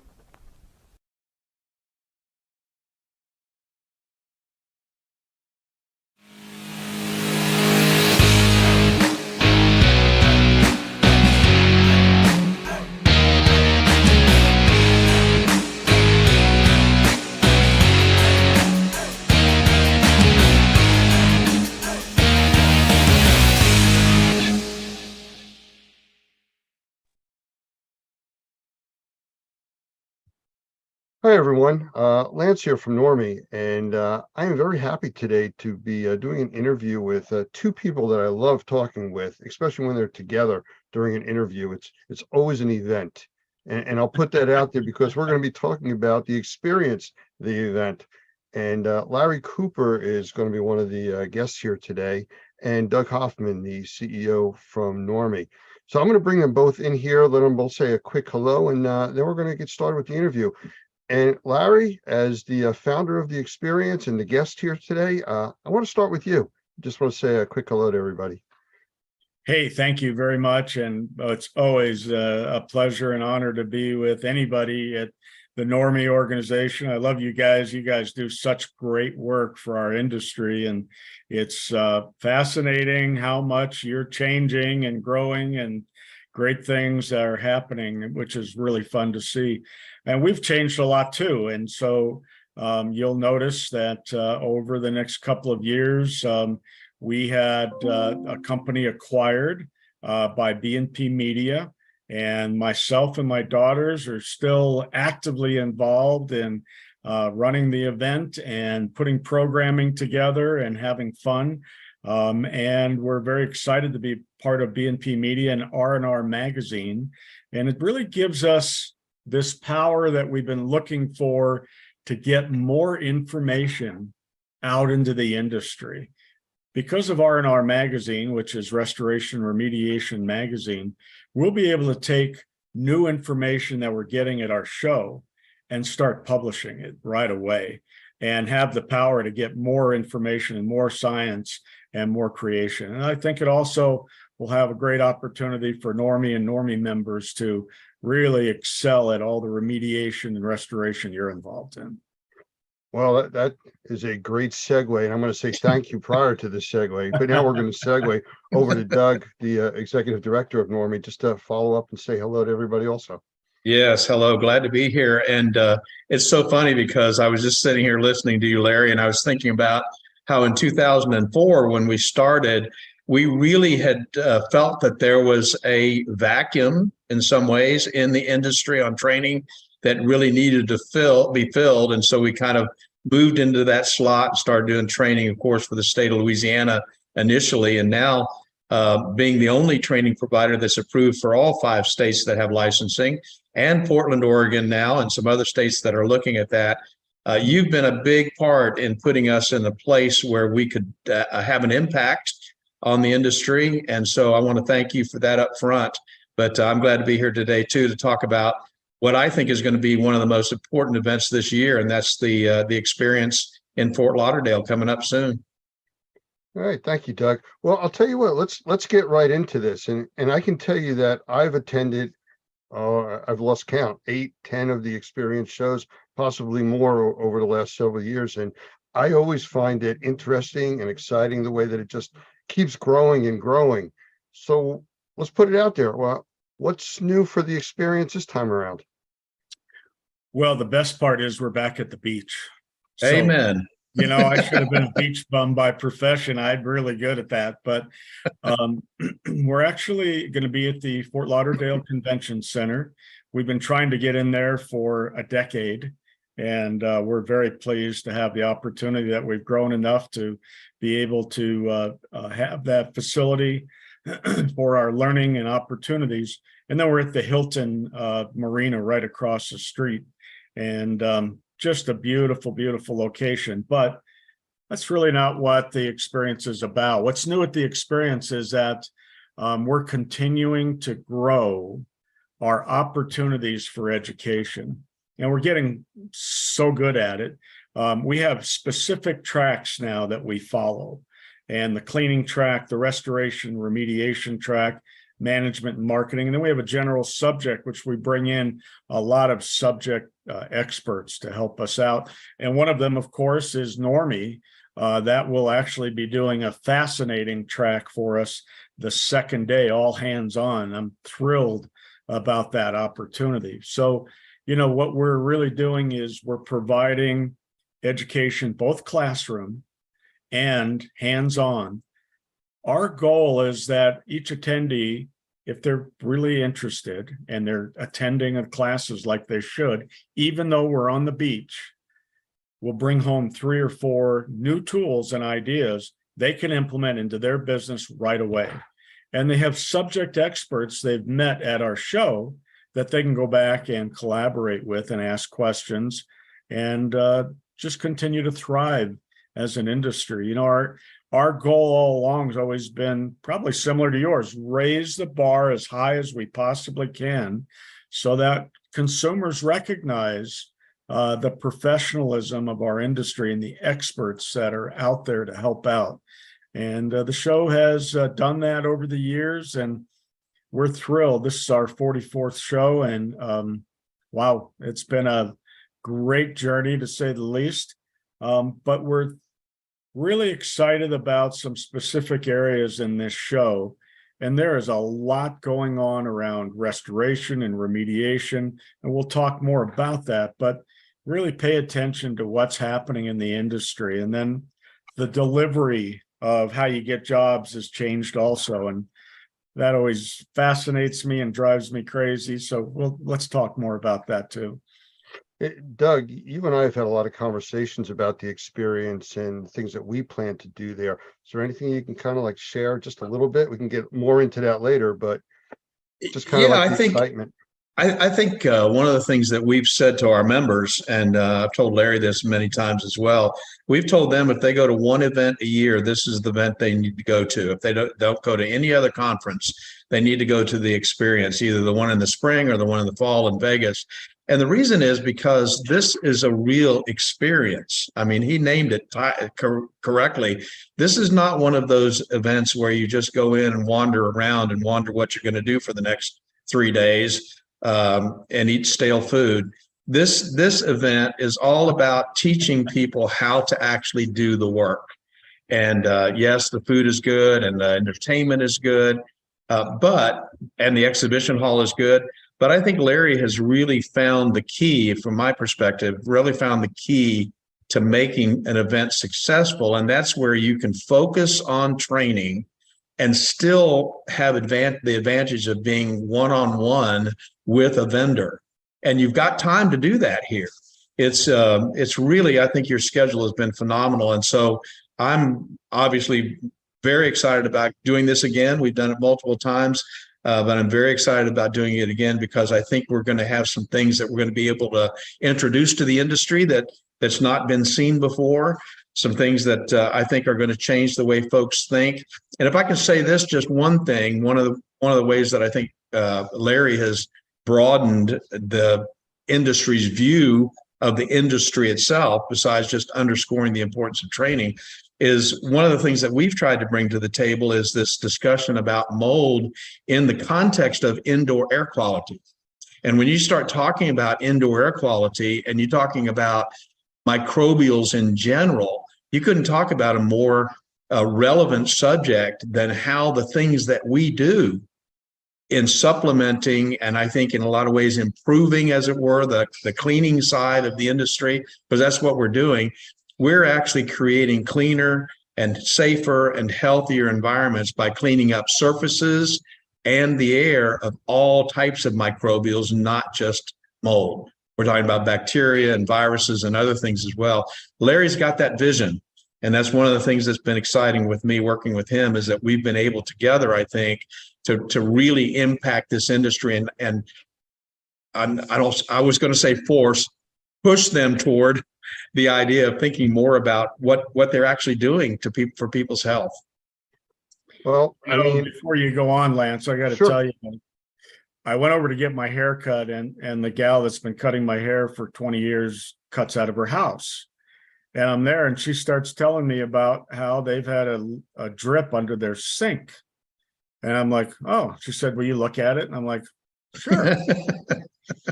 Hi, everyone. Lance here from Normie, and I am very happy today to be doing an interview with two people that I love talking with, especially when they're together during an interview. It's always an event, and I'll put that out there because we're going to be talking about the experience, the event. And Larry Cooper is going to be one of the guests here today, and Doug Hoffman, the CEO from Normie. So I'm going to bring them both in here, let them both say a quick hello, and then we're going to get started with the interview. And Larry, as the founder of the experience and the guest here today, I want to start with you. Just want to say a quick hello to everybody. Hey, thank you very much. And it's always a pleasure and honor to be with anybody at the Normie organization. I love you guys. You guys do such great work for our industry. And it's fascinating how much you're changing and growing, and great things are happening, which is really fun to see. And we've changed a lot too. And so you'll notice that over the next couple of years, we had a company acquired by BNP Media, and myself and my daughters are still actively involved in running the event and putting programming together and having fun. And we're very excited to be part of BNP Media and R&R Magazine. And it really gives us this power that we've been looking for to get more information out into the industry. Because of R&R Magazine, which is Restoration Remediation Magazine, we'll be able to take new information that we're getting at our show and start publishing it right away and have the power to get more information and more science and more creation. And I think it also will have a great opportunity for Normie and Normie members to really excel at all the remediation and restoration you're involved in. Well, that is a great segue, and I'm going to say thank you prior to the segue, but now we're going to segue over to Doug, the executive director of Normie, just to follow up and say hello to everybody also. Yes, hello, glad to be here. And it's so funny because I was just sitting here listening to you, Larry, and I was thinking about how in 2004, when we started, we really had felt that there was a vacuum in some ways in the industry on training that really needed to be filled. And so we kind of moved into that slot and started doing training, of course, for the state of Louisiana initially. And now being the only training provider that's approved for all 5 states that have licensing, and Portland, Oregon now, and some other states that are looking at that. You've been a big part in putting us in a place where we could have an impact on the industry. And so I want to thank you for that up front. But I'm glad to be here today, too, to talk about what I think is going to be one of the most important events this year, and that's the experience in Fort Lauderdale coming up soon. All right, thank you, Doug. Well, I'll tell you what, let's get right into this. And I can tell you that I've attended, I've lost count, 8, 10 of the experience shows, possibly more over the last several years. And I always find it interesting and exciting the way that it just keeps growing and growing. So let's put it out there. Well, what's new for the experience this time around? Well, the best part is we're back at the beach. So, Amen. you know, I should have been a beach bum by profession. I'm really good at that. But we're actually going to be at the Fort Lauderdale Convention Center. We've been trying to get in there for a decade, and we're very pleased to have the opportunity that we've grown enough to be able to have that facility for our learning and opportunities. And then we're at the Hilton Marina right across the street, and just a beautiful, beautiful location. But that's really not what the experience is about. What's new at the experience is that we're continuing to grow our opportunities for education, and we're getting so good at it. We have specific tracks now that we follow, and the cleaning track, the restoration, remediation track, management and marketing. And then we have a general subject, which we bring in a lot of subject experts to help us out. And one of them, of course, is Normie. That will actually be doing a fascinating track for us the second day, all hands on. I'm thrilled about that opportunity. So, you know, what we're really doing is we're providing education, both classroom and hands-on. Our goal is that each attendee, if they're really interested and they're attending classes like they should, even though we're on the beach, will bring home 3 or 4 new tools and ideas they can implement into their business right away. And they have subject experts they've met at our show that they can go back and collaborate with and ask questions and just continue to thrive as an industry. You know, our goal all along has always been probably similar to yours: raise the bar as high as we possibly can so that consumers recognize the professionalism of our industry and the experts that are out there to help out. And the show has done that over the years, and we're thrilled. This is our 44th show, and wow, it's been a great journey to say the least. But we're really excited about some specific areas in this show. And there is a lot going on around restoration and remediation, and we'll talk more about that, but really pay attention to what's happening in the industry. And then the delivery of how you get jobs has changed also. And that always fascinates me and drives me crazy. So let's talk more about that too. Doug, you and I have had a lot of conversations about the experience and things that we plan to do there. Is there anything you can kind of like share just a little bit? We can get more into that later, but just kind of like the excitement. I think one of the things that we've said to our members, and I've told Larry this many times as well, we've told them if they go to one event a year, this is the event they need to go to. If they don't go to any other conference, they need to go to the experience, either the one in the spring or the one in the fall in Vegas. And the reason is because this is a real experience. I mean, he named it correctly. This is not one of those events where you just go in and wander around and wonder what you're going to do for the next 3 days. And eat stale food. This event is all about teaching people how to actually do the work. And yes, the food is good and the entertainment is good, and the exhibition hall is good. But I think Larry has really found the key, from my perspective, really found the key to making an event successful. And that's where you can focus on training and still have the advantage of being one-on-one with a vendor. And you've got time to do that here. It's really, I think your schedule has been phenomenal. And so I'm obviously very excited about doing this again. We've done it multiple times, but I'm very excited about doing it again because I think we're going to have some things that we're going to be able to introduce to the industry that's not been seen before. Some things that I think are going to change the way folks think. And if I can say this, just one thing, one of the ways that I think Larry has broadened the industry's view of the industry itself, besides just underscoring the importance of training, is one of the things that we've tried to bring to the table is this discussion about mold in the context of indoor air quality. And when you start talking about indoor air quality and you're talking about microbials in general, you couldn't talk about a more relevant subject than how the things that we do in supplementing, and I think in a lot of ways improving, as it were, the cleaning side of the industry, because that's what we're doing. We're actually creating cleaner and safer and healthier environments by cleaning up surfaces and the air of all types of microbials, not just mold. We're talking about bacteria and viruses and other things as well. Larry's got that vision. And that's one of the things that's been exciting with me working with him, is that we've been able together, I think, to really impact this industry and I was going to say push them toward the idea of thinking more about what they're actually doing for people's health. Well, I mean, before you go on, Lance, I got to Sure. tell you, I went over to get my hair cut, and the gal that's been cutting my hair for 20 years cuts out of her house. And I'm there, and she starts telling me about how they've had a drip under their sink. And I'm like, oh, she said, will you look at it? And I'm like, sure.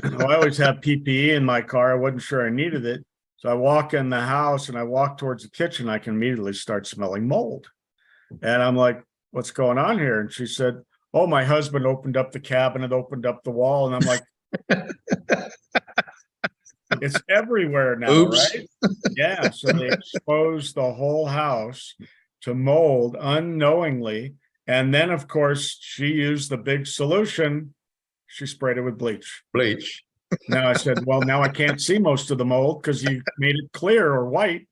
I always have PPE in my car. I wasn't sure I needed it. So I walk in the house and I walk towards the kitchen. I can immediately start smelling mold. And I'm like, what's going on here? And she said, oh, my husband opened up the cabinet, opened up the wall. And I'm like, it's everywhere now, Oops. right? Yeah. So they exposed the whole house to mold unknowingly. And then, of course, she used the big solution. She sprayed it with bleach. Bleach. Now I said, well, now I can't see most of the mold because you made it clear or white.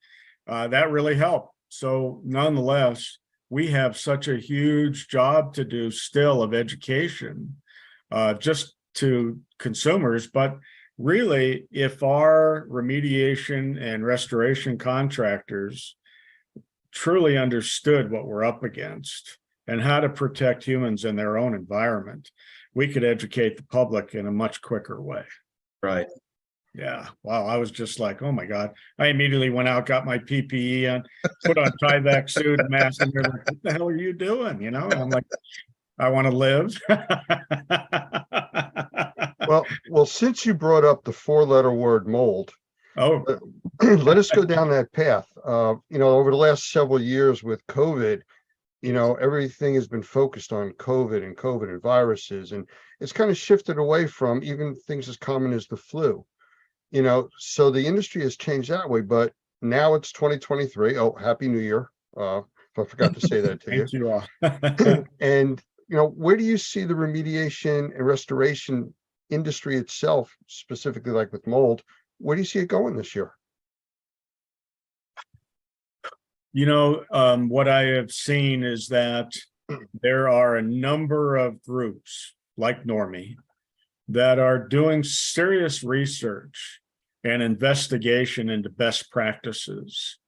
That really helped. So nonetheless, we have such a huge job to do still of education, just to consumers. But really, if our remediation and restoration contractors truly understood what we're up against and how to protect humans in their own environment, we could educate the public in a much quicker way. Right. Yeah. Wow. I was just like, oh my God. I immediately went out, got my PPE on, put on Tyvek suit, mask, and they're like, what the hell are you doing? You know, and I'm like, I want to live. Well, since you brought up the 4-letter word mold, Oh, let us go down that path. Over the last several years with COVID, everything has been focused on COVID and viruses, and it's kind of shifted away from even things as common as the flu. So the industry has changed that way, but now it's 2023. Oh, Happy New Year. If I forgot to say that to you. thank you all. And, where do you see the remediation and restoration industry itself, specifically like with mold? Where do you see it going this year? What I have seen is that there are a number of groups like Normie that are doing serious research and investigation into best practices.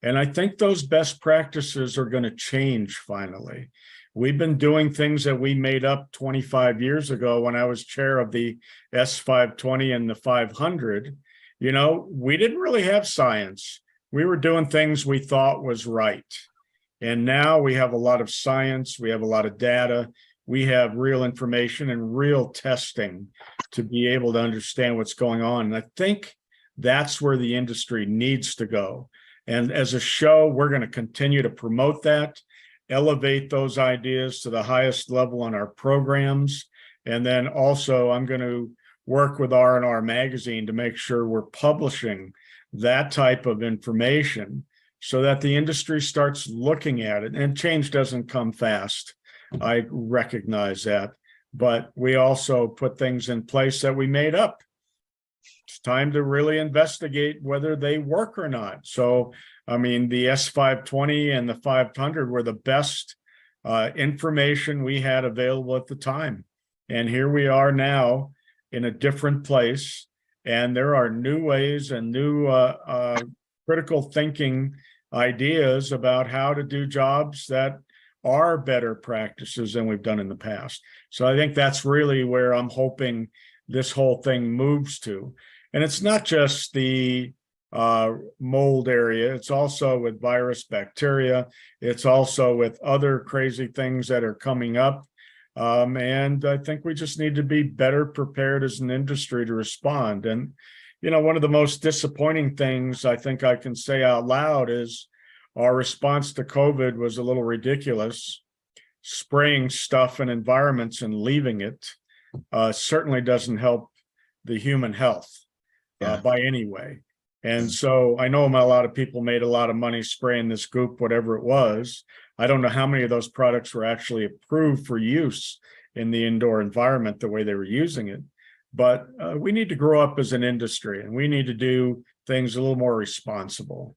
And I think those best practices are going to change finally. We've been doing things that we made up 25 years ago when I was chair of the S520 and the 500. You know, we didn't really have science. We were doing things we thought was right. And now we have a lot of science, we have a lot of data, we have real information and real testing to be able to understand what's going on. And I think that's where the industry needs to go. And as a show, we're going to continue to promote that, elevate those ideas to the highest level on our programs. And then also I'm going to work with R&R Magazine to make sure we're publishing that type of information so that the industry starts looking at it. And change doesn't come fast. I recognize that, but we also put things in place that we made up. It's time to really investigate whether they work or not. So, I mean, the S520 and the 500 were the best information we had available at the time. And here we are now in a different place. And there are new ways and new critical thinking ideas about how to do jobs that are better practices than we've done in the past. So I think that's really where I'm hoping this whole thing moves to. And it's not just the mold area, it's also with virus, bacteria, it's also with other crazy things that are coming up. And I think we just need to be better prepared as an industry to respond. And, you know, one of the most disappointing things I think I can say out loud is our response to COVID was a little ridiculous. Spraying stuff in environments and leaving it certainly doesn't help the human health by any way. And so I know a lot of people made a lot of money spraying this goop, whatever it was. I don't know how many of those products were actually approved for use in the indoor environment the way they were using it. But we need to grow up as an industry and we need to do things a little more responsible.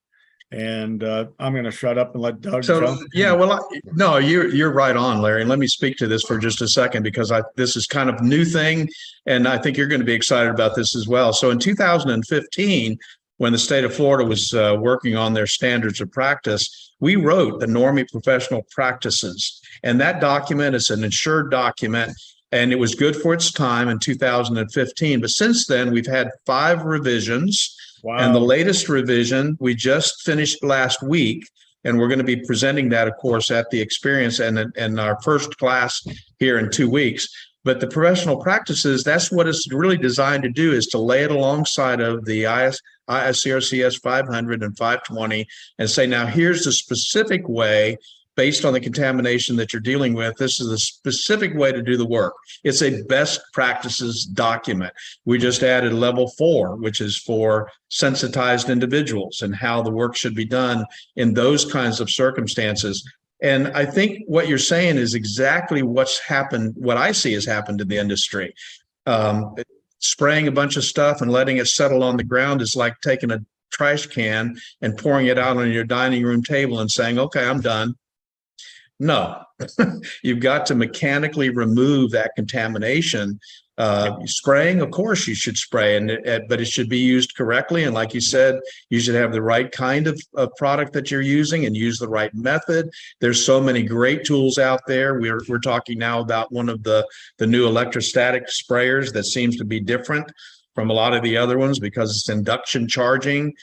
And I'm going to shut up and let Doug. So, jump. yeah, well, no, you're right on, Larry. And let me speak to this for just a second, because this is kind of a new thing. And I think you're going to be excited about this as well. So in 2015, when the state of Florida was working on their standards of practice, we wrote the Normie Professional Practices. And that document is an insured document, and it was good for its time in 2015. But since then, we've had 5 revisions. Wow. And the latest revision we just finished last week, and we're going to be presenting that, of course, at the experience and our first class here in 2 weeks. But the professional practices, that's what it's really designed to do, is to lay it alongside of the ISCRCS 500 and 520 and say, now here's the specific way, based on the contamination that you're dealing with, this is a specific way to do the work. It's a best practices document. We just added level 4, which is for sensitized individuals and how the work should be done in those kinds of circumstances. And I think what you're saying is exactly what's happened, what I see has happened in the industry. Spraying a bunch of stuff and letting it settle on the ground is like taking a trash can and pouring it out on your dining room table and saying, okay, I'm done. No, you've got to mechanically remove that contamination. Spraying, of course, you should spray, but it should be used correctly. And like you said, you should have the right kind of product that you're using and use the right method. There's so many great tools out there. We're talking now about one of the new electrostatic sprayers that seems to be different from a lot of the other ones because it's induction charging.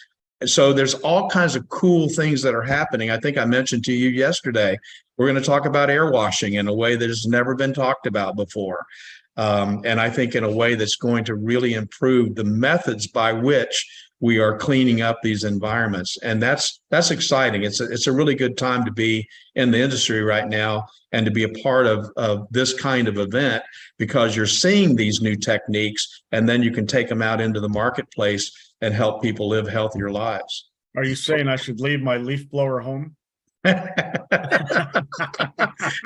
So there's all kinds of cool things that are happening. I think I mentioned to you yesterday, we're going to talk about air washing in a way that has never been talked about before. And I think in a way that's going to really improve the methods by which we are cleaning up these environments. And that's exciting. It's a really good time to be in the industry right now and to be a part of this kind of event, because you're seeing these new techniques and then you can take them out into the marketplace and help people live healthier lives. Are you saying I should leave my leaf blower home?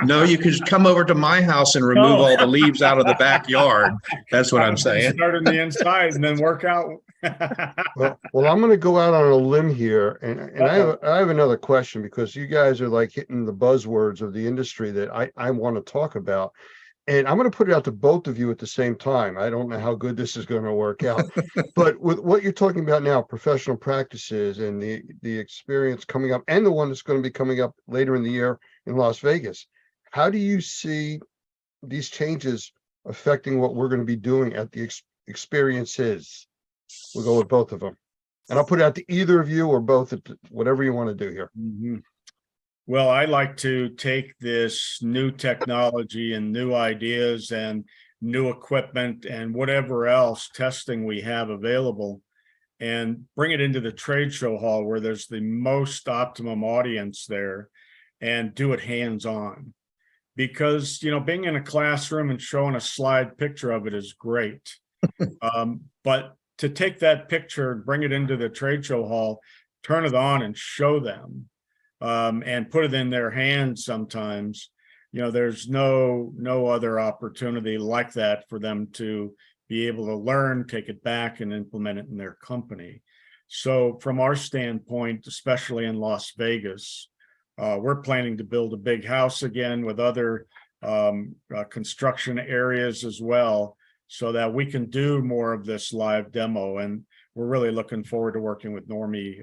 No, you could come over to my house and remove all the leaves out of the backyard. That's what I'm saying. Start on the inside and then work out. Well, I'm going to go out on a limb here, and I have another question, because you guys are like hitting the buzzwords of the industry that I want to talk about. and I'm going to put it out to both of you at the same time. I don't know how good this is going to work out, but with what you're talking about now, professional practices and the experience coming up, and the one that's going to be coming up later in the year in Las Vegas, how do you see these changes affecting what we're going to be doing at the experiences? We'll go with both of them, and I'll put it out to either of you or both, whatever you want to do here. Mhm. Well, I like to take this new technology and new ideas and new equipment and whatever else testing we have available and bring it into the trade show hall where there's the most optimum audience there and do it hands-on. Because, you know, being in a classroom and showing a slide picture of it is great. But to take that picture, bring it into the trade show hall, turn it on and show them, and put it in their hands sometimes, you know, there's no other opportunity like that for them to be able to learn, take it back and implement it in their company. So from our standpoint, especially in Las Vegas, we're planning to build a big house again with other construction areas as well, so that we can do more of this live demo. And we're really looking forward to working with Normie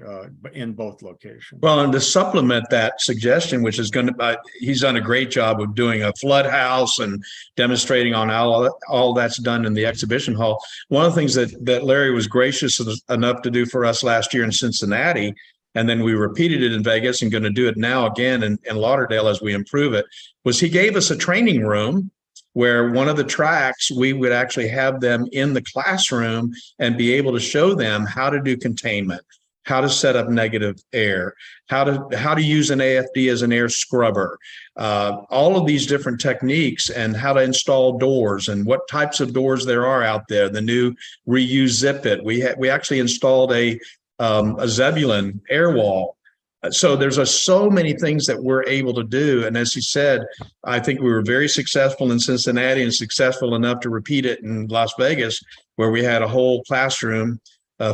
in both locations. Well, and to supplement that suggestion, which is going to, he's done a great job of doing a flood house and demonstrating on all that's done in the exhibition hall. One of the things that Larry was gracious enough to do for us last year in Cincinnati, and then we repeated it in Vegas and going to do it now again in Lauderdale as we improve it, was he gave us a training room where one of the tracks, we would actually have them in the classroom and be able to show them how to do containment, how to set up negative air, how to use an AFD as an air scrubber, all of these different techniques, and how to install doors and what types of doors there are out there. The new reuse zip it. We actually installed a Zebulon air wall. So there's so many things that we're able to do. And as he said, I think we were very successful in Cincinnati and successful enough to repeat it in Las Vegas, where we had a whole classroom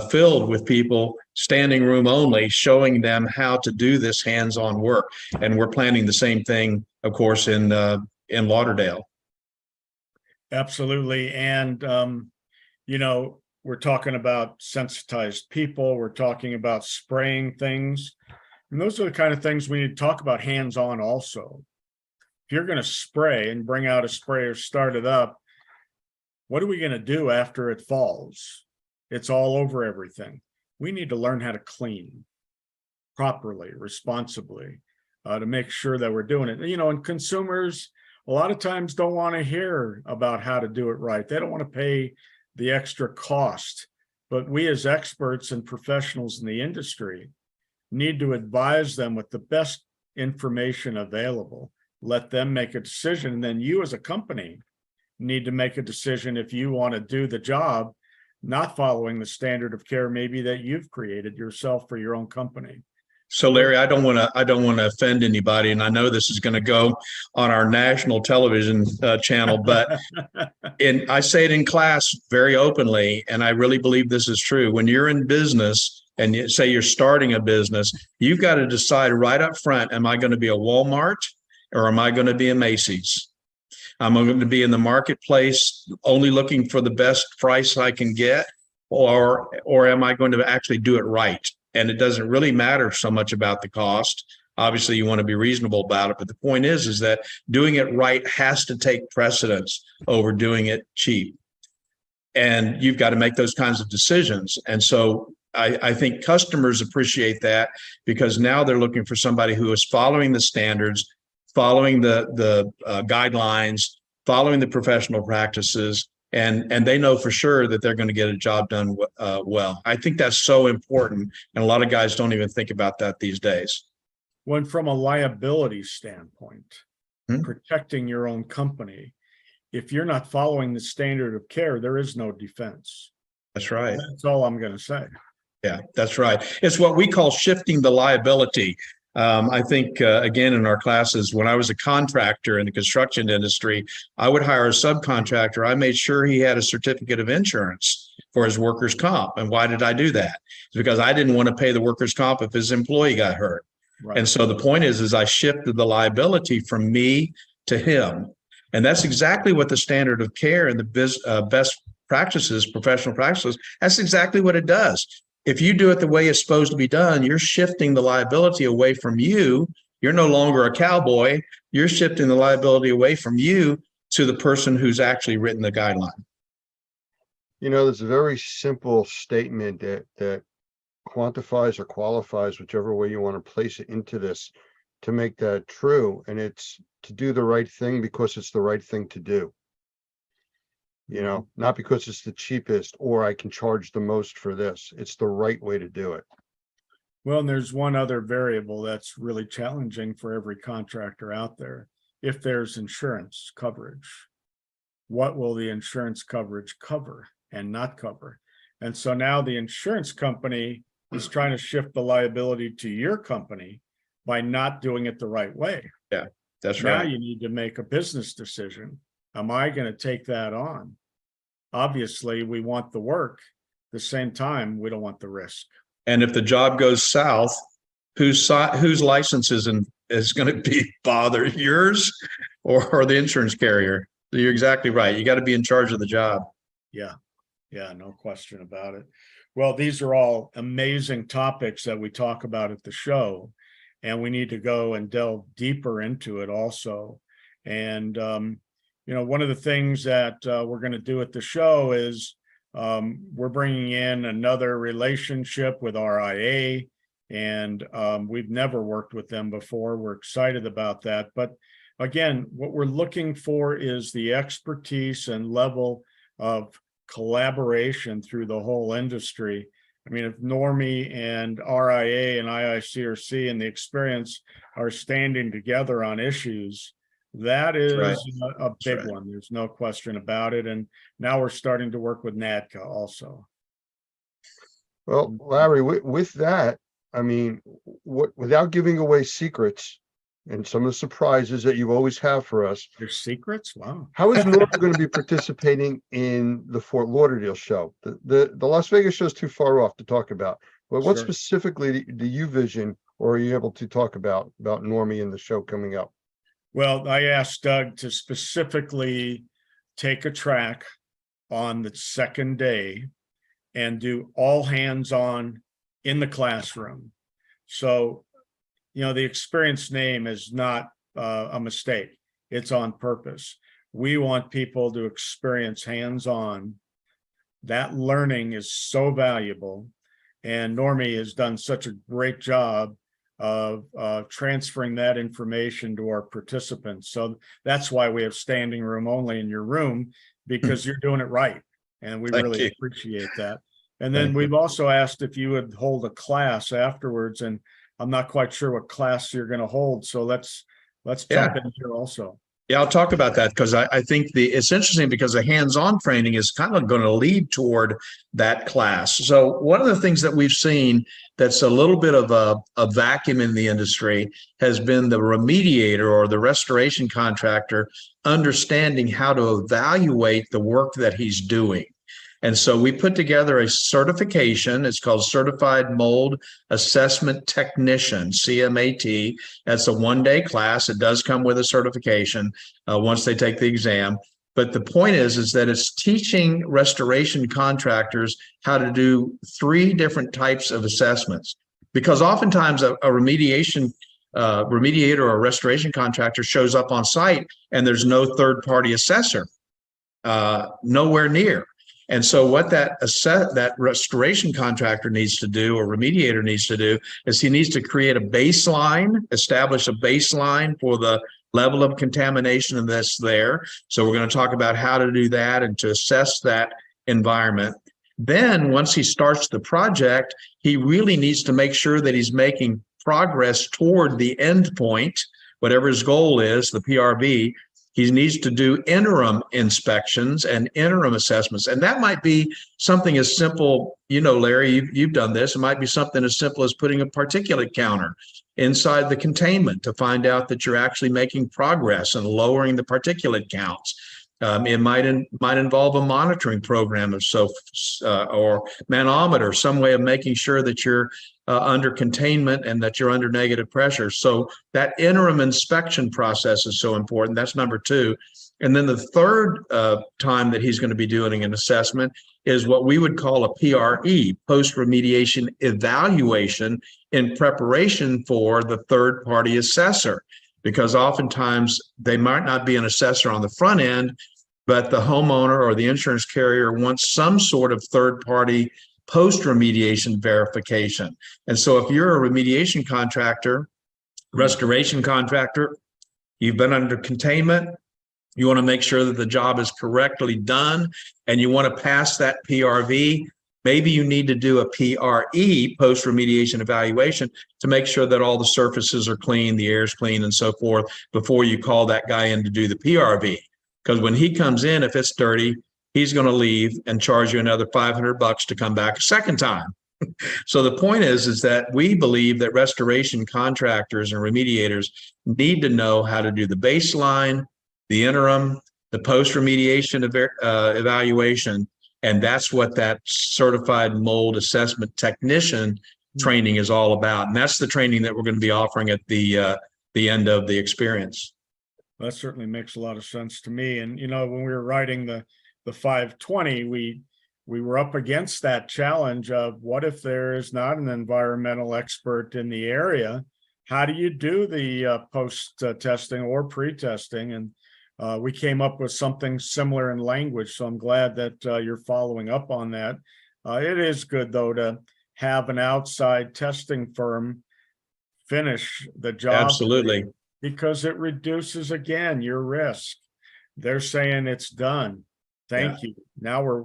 filled with people, standing room only, showing them how to do this hands-on work. And we're planning the same thing, of course, in Lauderdale. Absolutely. And, you know, we're talking about sensitized people. We're talking about spraying things. And those are the kind of things we need to talk about hands-on also. If you're going to spray and bring out a sprayer, start it up, what are we going to do after it falls? It's all over everything. We need to learn how to clean properly, responsibly, to make sure that we're doing it. You know, and consumers a lot of times don't want to hear about how to do it right. They don't want to pay the extra cost. But we as experts and professionals in the industry need to advise them with the best information available, let them make a decision. And then you as a company need to make a decision if you want to do the job, not following the standard of care maybe that you've created yourself for your own company. So Larry, I don't want to offend anybody, and I know this is going to go on our national television channel, but I say it in class very openly, and I really believe this is true. When you're in business and you say you're starting a business, you've got to decide right up front, am I going to be a Walmart or am I going to be a Macy's? I'm going to be in the marketplace only looking for the best price I can get, or am I going to actually do it right? And it doesn't really matter so much about the cost. Obviously, you want to be reasonable about it. But the point is that doing it right has to take precedence over doing it cheap. And you've got to make those kinds of decisions. And so I think customers appreciate that, because now they're looking for somebody who is following the standards, following the guidelines, following the professional practices, and they know for sure that they're going to get a job done well. I think that's so important, and a lot of guys don't even think about that these days. When from a liability standpoint, protecting your own company, if you're not following the standard of care, there is no defense. That's right. That's all I'm going to say. Yeah, that's right. It's what we call shifting the liability. I think, again, in our classes, when I was a contractor in the construction industry, I would hire a subcontractor. I made sure he had a certificate of insurance for his workers' comp. And why did I do that? It's because I didn't want to pay the workers' comp if his employee got hurt. Right. And so the point is I shifted the liability from me to him. And that's exactly what the standard of care and the best practices, professional practices, that's exactly what it does. If you do it the way it's supposed to be done, you're shifting the liability away from you. You're no longer a cowboy. You're shifting the liability away from you to the person who's actually written the guideline. You know, there's a very simple statement that quantifies or qualifies, whichever way you want to place it into this, to make that true. And it's to do the right thing because it's the right thing to do. You know, not because it's the cheapest or I can charge the most for this. It's the right way to do it. Well, and there's one other variable that's really challenging for every contractor out there. If there's insurance coverage, what will the insurance coverage cover and not cover? And so now the insurance company is trying to shift the liability to your company by not doing it the right way. Yeah, that's Now right. you need to make a business decision. Am I going to take that on? Obviously, we want the work. At the same time, we don't want the risk. And if the job goes south, whose license is going to be bothered, yours or the insurance carrier? So you're exactly right. You got to be in charge of the job. Yeah, no question about it. Well, these are all amazing topics that we talk about at the show, and we need to go and delve deeper into it also. And, one of the things that we're going to do at the show is we're bringing in another relationship with RIA, and we've never worked with them before. We're excited about that. But again, what we're looking for is the expertise and level of collaboration through the whole industry. I mean, if Normie and RIA and IICRC and the experience are standing together on issues, that is a big one. There's no question about it. And now we're starting to work with NADCA also. Well, Larry, with that, I mean, without giving away secrets and some of the surprises that you always have for us. There's secrets? Wow. How is Norma going to be participating in the Fort Lauderdale show? The Las Vegas show is too far off to talk about. But what Sure. specifically do you vision, or are you able to talk about Normie and the show coming up? Well, I asked Doug to specifically take a track on the second day and do all hands on in the classroom. So, the experience name is not a mistake. It's on purpose. We want people to experience hands-on. That learning is so valuable. And Normie has done such a great job of transferring that information to our participants. So that's why we have standing room only in your room, because you're doing it right. And we Thank really you. appreciate that. And then Thank we've also asked if you would hold a class afterwards, and I'm not quite sure what class you're going to hold. So let's jump in here also. Yeah, I'll talk about that because I think it's interesting because the hands-on training is kind of going to lead toward that class. So one of the things that we've seen that's a little bit of a vacuum in the industry has been the remediator or the restoration contractor understanding how to evaluate the work that he's doing. And so we put together a certification. It's called Certified Mold Assessment Technician, CMAT. That's a one-day class. It does come with a certification once they take the exam. But the point is that it's teaching restoration contractors how to do 3 different types of assessments. Because oftentimes a remediator or a restoration contractor shows up on site and there's no third-party assessor, nowhere near. And so what that restoration contractor needs to do, or remediator needs to do, is he needs to create a baseline, establish a baseline for the level of contamination that's there. So we're going to talk about how to do that and to assess that environment. Then once he starts the project, he really needs to make sure that he's making progress toward the end point, whatever his goal is, the PRV. He needs to do interim inspections and interim assessments. And that might be something as simple, Larry, you've done this. It might be something as simple as putting a particulate counter inside the containment to find out that you're actually making progress and lowering the particulate counts. It might involve a monitoring program of or manometer, some way of making sure that you're under containment and that you're under negative pressure. So that interim inspection process is so important. That's number two. And then the third time that he's going to be doing an assessment is what we would call a PRE, post-remediation evaluation, in preparation for the third-party assessor. Because oftentimes they might not be an assessor on the front end, but the homeowner or the insurance carrier wants some sort of third-party post-remediation verification. And so if you're a remediation contractor, restoration contractor, you've been under containment, you want to make sure that the job is correctly done, and you want to pass that PRV, maybe you need to do a PRE, post-remediation evaluation, to make sure that all the surfaces are clean, the air is clean, and so forth, before you call that guy in to do the PRV. Because when he comes in, if it's dirty, he's going to leave and charge you another $500 to come back a second time. So the point is that we believe that restoration contractors and remediators need to know how to do the baseline, the interim, the post-remediation evaluation, and that's what that certified mold assessment technician training is all about. And that's the training that we're going to be offering at the end of the experience. That certainly makes a lot of sense to me. And, you know, when we were writing the 520, we were up against that challenge of what if there is not an environmental expert in the area? How do you do the post testing or pre-testing? And we came up with something similar in language. So I'm glad that you're following up on that. It is good, though, to have an outside testing firm finish the job. Absolutely. Because it reduces, again, your risk. They're saying it's done. Thank you. Now we're,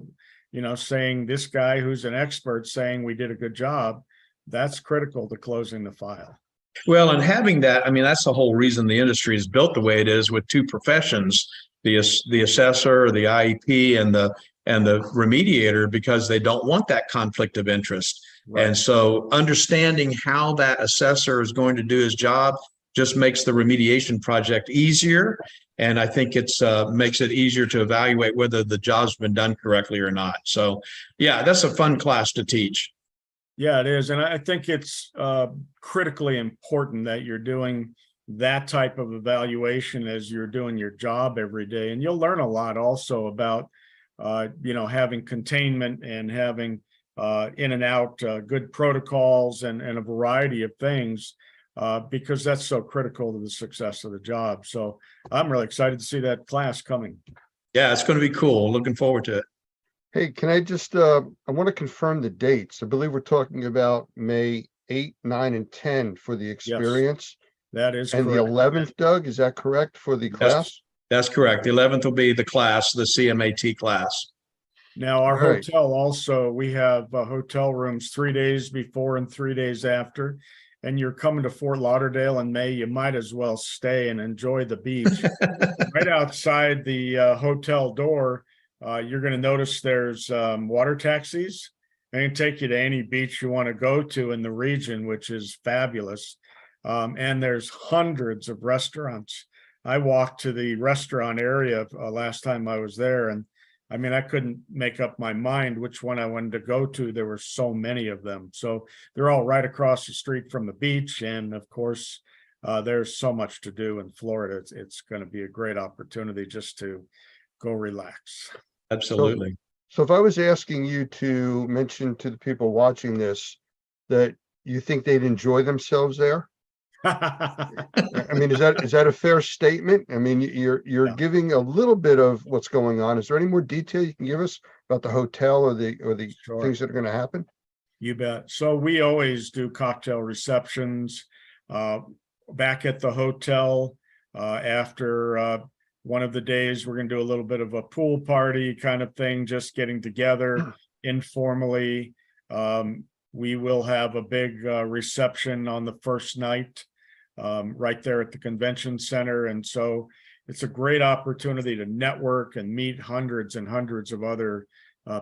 you know, saying this guy who's an expert saying we did a good job. That's critical to closing the file. Well, and having that, I mean, that's the whole reason the industry is built the way it is, with two professions, the assessor, the IEP, and the remediator, because they don't want that conflict of interest. Right. And so understanding how that assessor is going to do his job just makes the remediation project easier. And I think it's makes it easier to evaluate whether the job's been done correctly or not. So yeah, that's a fun class to teach. Yeah, it is. And I think it's critically important that you're doing that type of evaluation as you're doing your job every day. And you'll learn a lot also about, you know, having containment and having in and out good protocols and a variety of things. Because that's so critical to the success of the job. So I'm really excited to see that class coming. Yeah, it's going to be cool. Looking forward to it. Hey, can I just, I want to confirm the dates. I believe we're talking about May 8, 9, and 10 for the experience. Yes, that is and correct. The 11th, Doug, is that correct for the class? That's correct. The 11th will be the class, the CMAT class. Now, our Right. hotel also, we have hotel rooms 3 days before and 3 days after. And you're coming to Fort Lauderdale in May, you might as well stay and enjoy the beach. Right outside the hotel door, you're going to notice there's water taxis. They can take you to any beach you want to go to in the region, which is fabulous. And there's hundreds of restaurants. I walked to the restaurant area last time I was there, and I mean, I couldn't make up my mind which one I wanted to go to. There were so many of them. So they're all right across the street from the beach. And of course, there's so much to do in Florida. It's going to be a great opportunity just to go relax. Absolutely. So if I was asking you to mention to the people watching this that you think they'd enjoy themselves there, I mean, is that a fair statement? I mean, you're giving a little bit of what's going on. Is there any more detail you can give us about the hotel or the Sure. things that are going to happen? You bet. So we always do cocktail receptions back at the hotel. After one of the days, we're going to do a little bit of a pool party kind of thing, just getting together informally. We will have a big reception on the first night right there at the convention center. And so it's a great opportunity to network and meet hundreds and hundreds of other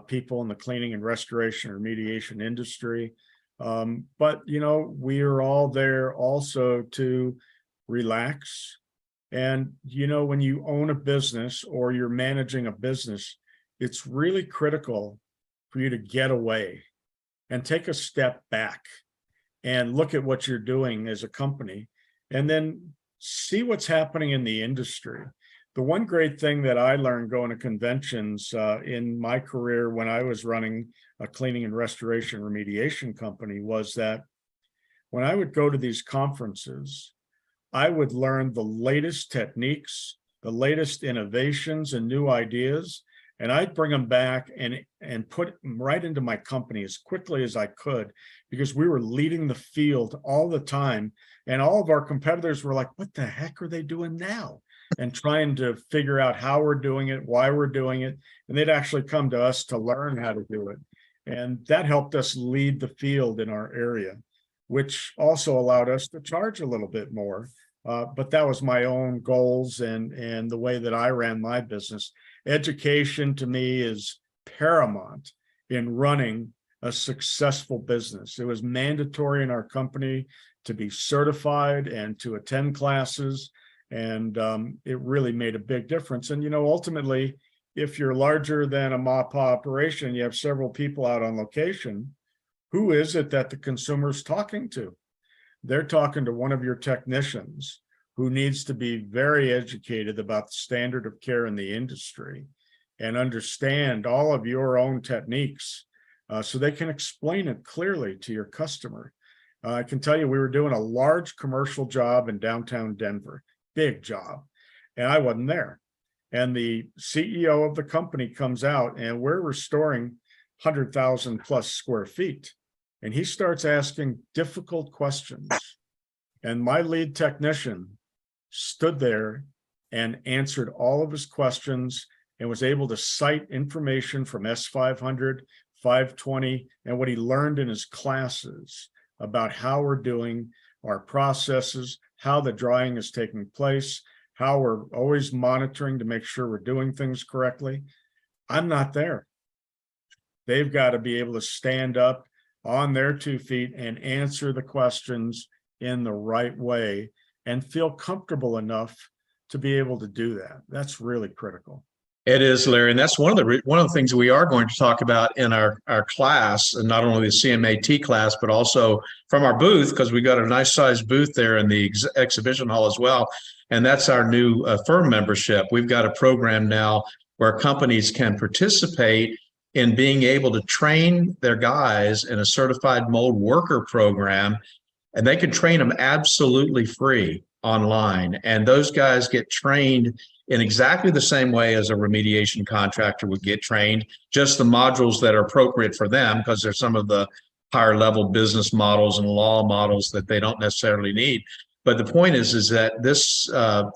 people in the cleaning and restoration or remediation industry. But, you know, we are all there also to relax, And, when you own a business or you're managing a business, it's really critical for you to get away and take a step back and look at what you're doing as a company and then see what's happening in the industry. The one great thing that I learned going to conventions in my career when I was running a cleaning and restoration remediation company was that when I would go to these conferences, I would learn the latest techniques, the latest innovations and new ideas, and I'd bring them back and put them right into my company as quickly as I could, because we were leading the field all the time. And all of our competitors were like, what the heck are they doing now? And trying to figure out how we're doing it, why we're doing it. And they'd actually come to us to learn how to do it. And that helped us lead the field in our area, which also allowed us to charge a little bit more. But that was my own goals and the way that I ran my business. Education to me is paramount in running a successful business. It was mandatory in our company to be certified and to attend classes. And it really made a big difference. And, ultimately, if you're larger than a MAPA operation, you have several people out on location, who is it that the consumer's talking to? They're talking to one of your technicians who needs to be very educated about the standard of care in the industry and understand all of your own techniques so they can explain it clearly to your customer. I can tell you, we were doing a large commercial job in downtown Denver, big job, and I wasn't there. And the CEO of the company comes out, and we're restoring 100,000 plus square feet. And he starts asking difficult questions. And my lead technician stood there and answered all of his questions and was able to cite information from S500, 520, and what he learned in his classes about how we're doing our processes, how the drying is taking place, how we're always monitoring to make sure we're doing things correctly. I'm not there. They've got to be able to stand up on their 2 feet and answer the questions in the right way and feel comfortable enough to be able to do that. That's really critical. It is, Larry, and that's one of the things we are going to talk about in our class, and not only the CMAT class, but also from our booth, because we got a nice sized booth there in the exhibition hall as well. And that's our new firm membership. We've got a program now where companies can participate in being able to train their guys in a certified mold worker program, and they can train them absolutely free online. And those guys get trained in exactly the same way as a remediation contractor would get trained, just the modules that are appropriate for them, because there's some of the higher level business models and law models that they don't necessarily need. But the point is that this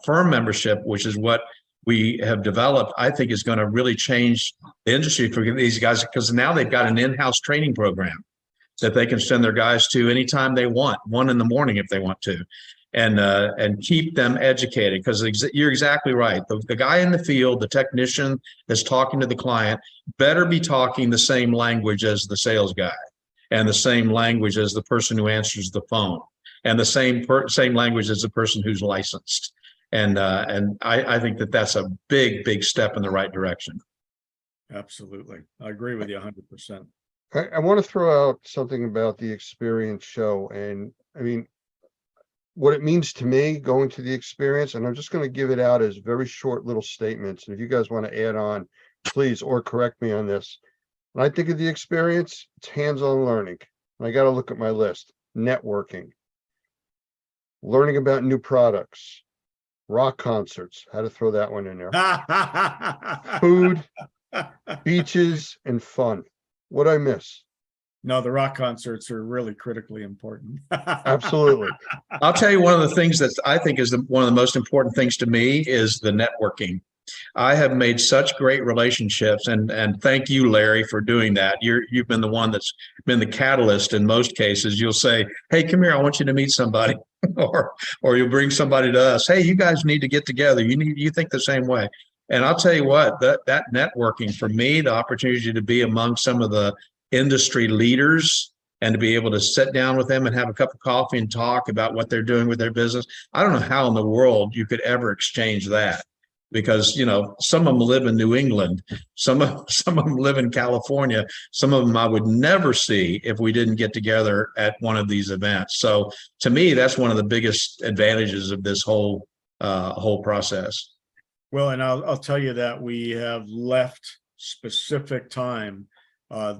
firm membership, which is what we have developed, I think is going to really change the industry for these guys, because now they've got an in-house training program that they can send their guys to anytime they want, 1 in the morning if they want to, and keep them educated. Because you're exactly right. The guy in the field, the technician that's talking to the client, better be talking the same language as the sales guy, and the same language as the person who answers the phone, and the same language as the person who's licensed. And I think that's a big step in the right direction. Absolutely. I agree with you 100%. I want to throw out something about the experience show. And I mean, what it means to me going to the experience, and I'm just going to give it out as very short little statements. And if you guys want to add on, please, or correct me on this. When I think of the experience, it's hands-on learning. And I got to look at my list. Networking, learning about new products, rock concerts, had to throw that one in there. Food, beaches, and fun. What'd I miss? No, the rock concerts are really critically important. Absolutely. I'll tell you, one of the things that I think is one of the most important things to me is the networking. I have made such great relationships, and thank you, Larry, for doing that. You've been the one that's been the catalyst in most cases. You'll say, hey, come here, I want you to meet somebody. or you'll bring somebody to us. Hey, you guys need to get together. You think the same way. And I'll tell you what, that networking for me, the opportunity to be among some of the industry leaders and to be able to sit down with them and have a cup of coffee and talk about what they're doing with their business. I don't know how in the world you could ever exchange that, because some of them live in New England, some of them live in California, some of them I would never see if we didn't get together at one of these events. So to me, that's one of the biggest advantages of this whole process. Well, and I'll tell you that we have left specific time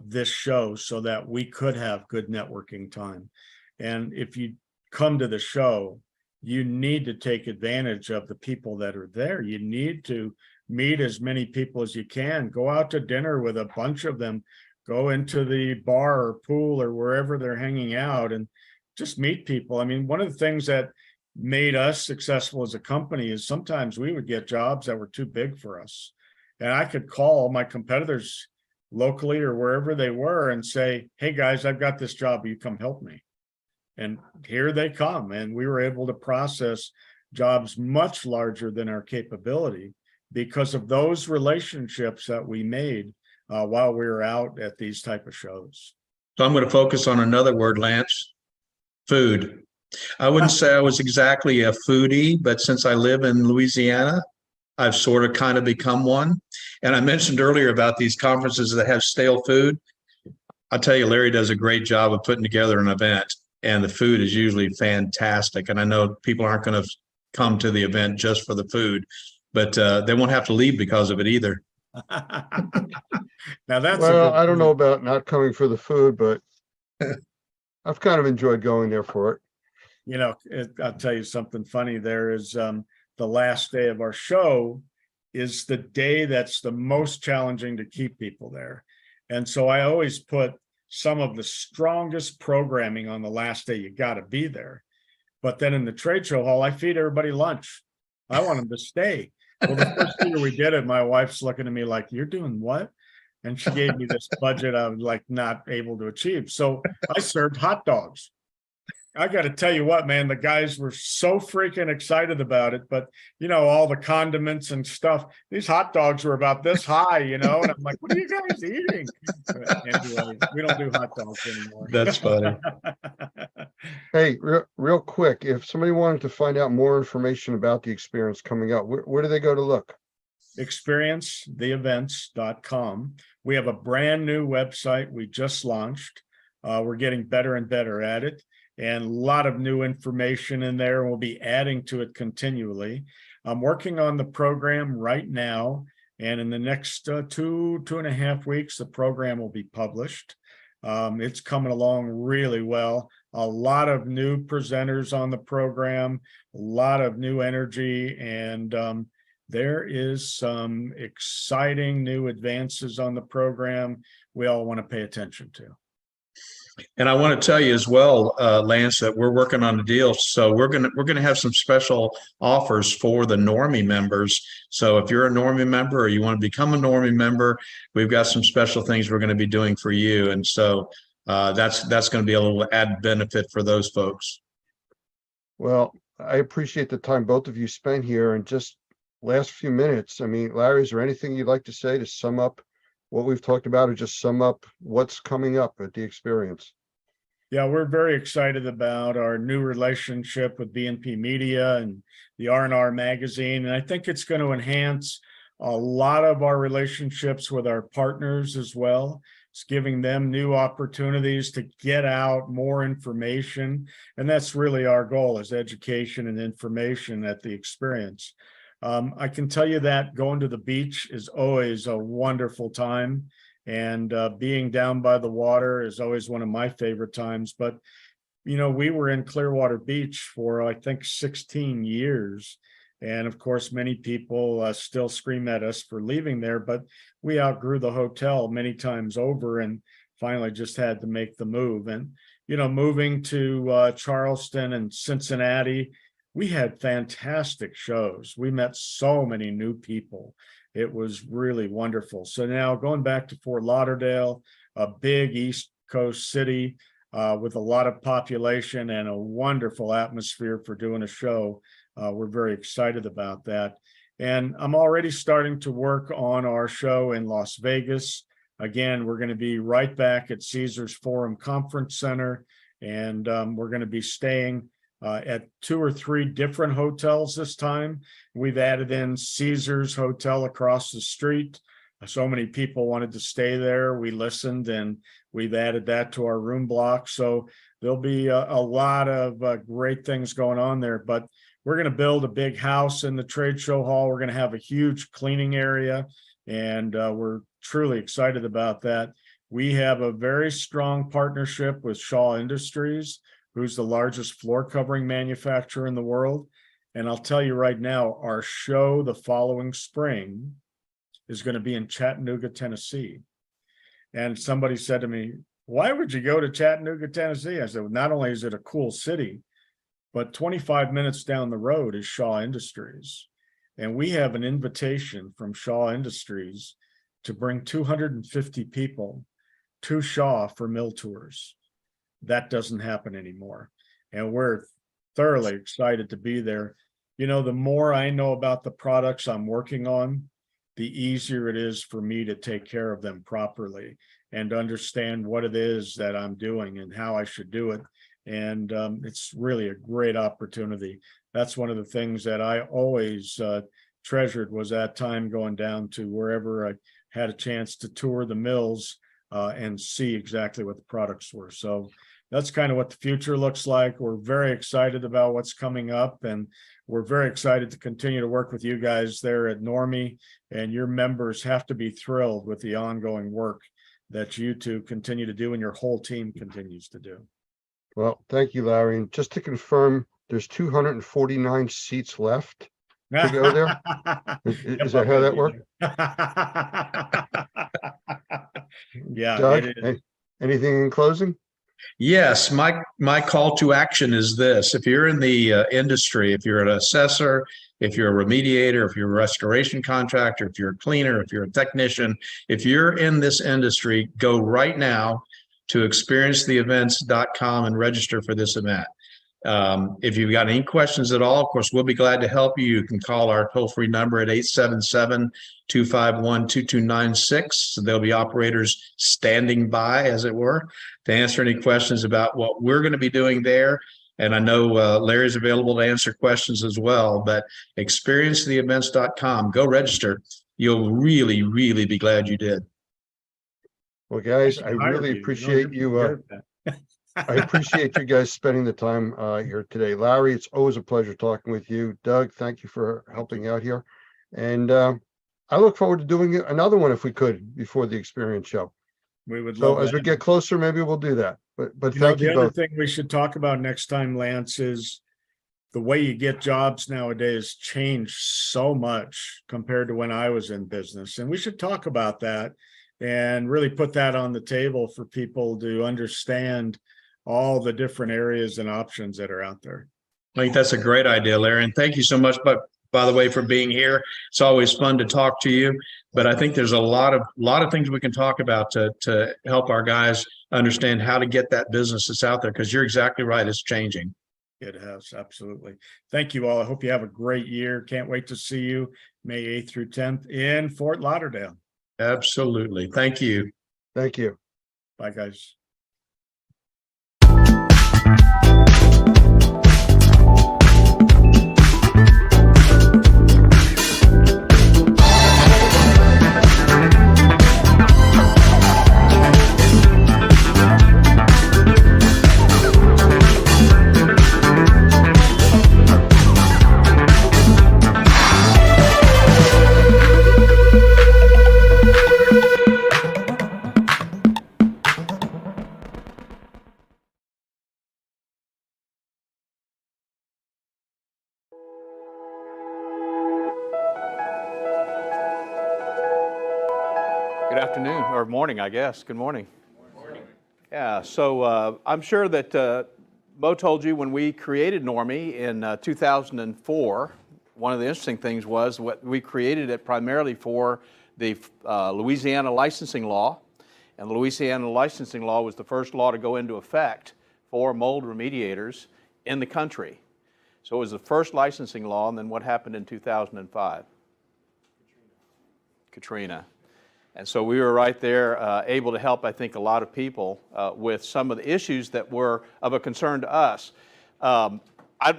this show so that we could have good networking time. And if you come to the show, you need to take advantage of the people that are there. You need to meet as many people as you can. Go out to dinner with a bunch of them. Go into the bar or pool or wherever they're hanging out and just meet people. I mean, one of the things that made us successful as a company is sometimes we would get jobs that were too big for us. And I could call my competitors locally or wherever they were and say, hey guys, I've got this job, will you come help me? And here they come. And we were able to process jobs much larger than our capability because of those relationships that we made while we were out at these type of shows. So I'm going to focus on another word, Lance: food. I wouldn't say I was exactly a foodie, but since I live in Louisiana, I've sort of kind of become one. And I mentioned earlier about these conferences that have stale food. I'll tell you, Larry does a great job of putting together an event, and the food is usually fantastic. And I know people aren't going to come to the event just for the food, but they won't have to leave because of it either. Now that's well, I don't know about not coming for the food, but I've kind of enjoyed going there for it. I'll tell you something funny. There is the last day of our show is the day that's the most challenging to keep people there. And so I always put some of the strongest programming on the last day. You got to be there. But then in the trade show hall, I feed everybody lunch. I want them to stay. Well, the first year we did it, my wife's looking at me like, you're doing what? And she gave me this budget I was like not able to achieve. So I served hot dogs. I got to tell you what, man, the guys were so freaking excited about it. But, all the condiments and stuff, these hot dogs were about this high, and I'm like, what are you guys eating? Anyway, we don't do hot dogs anymore. That's funny. Hey, real quick, if somebody wanted to find out more information about the experience coming up, where do they go to look? ExperienceTheEvents.com. We have a brand new website we just launched. We're getting better and better at it. And a lot of new information in there. We'll be adding to it continually. I'm working on the program right now, and in the next 2.5 weeks, the program will be published. It's coming along really well. A lot of new presenters on the program, a lot of new energy, and there is some exciting new advances on the program we all want to pay attention to. And I want to tell you as well, Lance, that we're working on a deal. So we're gonna have some special offers for the Normie members. So if you're a Normie member or you want to become a Normie member, we've got some special things we're going to be doing for you. And so that's going to be a little added benefit for those folks. Well, I appreciate the time both of you spent here, and just last few minutes. I mean, Larry, is there anything you'd like to say to sum up what we've talked about, or just sum up what's coming up at the experience? Yeah, we're very excited about our new relationship with BNP Media and the R&R magazine. And I think it's going to enhance a lot of our relationships with our partners as well. It's giving them new opportunities to get out more information. And that's really our goal, is education and information at the experience. I can tell you that going to the beach is always a wonderful time, and being down by the water is always one of my favorite times. But, we were in Clearwater Beach for, I think, 16 years. And of course, many people still scream at us for leaving there, but we outgrew the hotel many times over and finally just had to make the move. And, moving to Charleston and Cincinnati, we had fantastic shows. We met so many new people. It was really wonderful. So now going back to Fort Lauderdale, a big East Coast city with a lot of population and a wonderful atmosphere for doing a show. We're very excited about that. And I'm already starting to work on our show in Las Vegas. Again, we're going to be right back at Caesars Forum Conference Center, and we're going to be staying at 2 or 3 different hotels this time. We've added in Caesars Hotel across the street. So many people wanted to stay there. We listened, and we've added that to our room block. So there'll be a lot of great things going on there. But we're going to build a big house in the trade show hall. We're going to have a huge cleaning area, and we're truly excited about that. We have a very strong partnership with Shaw Industries, who's the largest floor covering manufacturer in the world. And I'll tell you right now, our show the following spring is going to be in Chattanooga, Tennessee. And somebody said to me, why would you go to Chattanooga, Tennessee? I said, well, not only is it a cool city, but 25 minutes down the road is Shaw Industries. And we have an invitation from Shaw Industries to bring 250 people to Shaw for mill tours. That doesn't happen anymore. And we're thoroughly excited to be there. You know, the more I know about the products I'm working on, the easier it is for me to take care of them properly and understand what it is that I'm doing and how I should do it. And it's really a great opportunity. That's one of the things that I always treasured, was that time going down to wherever I had a chance to tour the mills and see exactly what the products were. So that's kind of what the future looks like. We're very excited about what's coming up, and we're very excited to continue to work with you guys there at Normie, and your members have to be thrilled with the ongoing work that you two continue to do and your whole team continues to do. Well, thank you, Larry. And just to confirm, there's 249 seats left to go there. Is that how that works? Yeah. Doug, anything in closing? Yes, my call to action is this. If you're in the industry, if you're an assessor, if you're a remediator, if you're a restoration contractor, if you're a cleaner, if you're a technician, if you're in this industry, go right now to experiencetheevents.com and register for this event. If you've got any questions at all, of course, we'll be glad to help you. You can call our toll-free number at 877-251-2296. So there'll be operators standing by, as it were, to answer any questions about what we're going to be doing there. And I know Larry's available to answer questions as well, but experiencetheevents.com, go register. You'll really, really be glad you did. Well, guys, I really appreciate you. I appreciate you guys spending the time here today. Larry, it's always a pleasure talking with you. Doug, thank you for helping out here. And I look forward to doing another one if we could before the Experience Show. We would So love as that. we get closer, maybe we'll do that. But You know, thank the you other both. thing we should talk about next time, Lance, is the way you get jobs nowadays changed so much compared to when I was in business. And we should talk about that and really put that on the table for people to understand all the different areas and options that are out there. I think that's a great idea, Larry. And thank you so much, by the way, for being here. It's always fun to talk to you. But I think there's a lot of things we can talk about to help our guys understand how to get that business that's out there, because you're exactly right. It's changing. It has, absolutely. Thank you all. I hope you have a great year. Can't wait to see you May 8th through 10th in Fort Lauderdale. Absolutely. Thank you. Thank you. Bye, guys. Good afternoon, or morning, I guess. Good morning. Yeah, so I'm sure that Mo told you when we created Normie in 2004, one of the interesting things was what we created it primarily for the Louisiana licensing law. And the Louisiana licensing law was the first law to go into effect for mold remediators in the country. So it was the first licensing law, and then what happened in 2005? Katrina. And so we were right there able to help, I think, a lot of people with some of the issues that were of a concern to us. I'm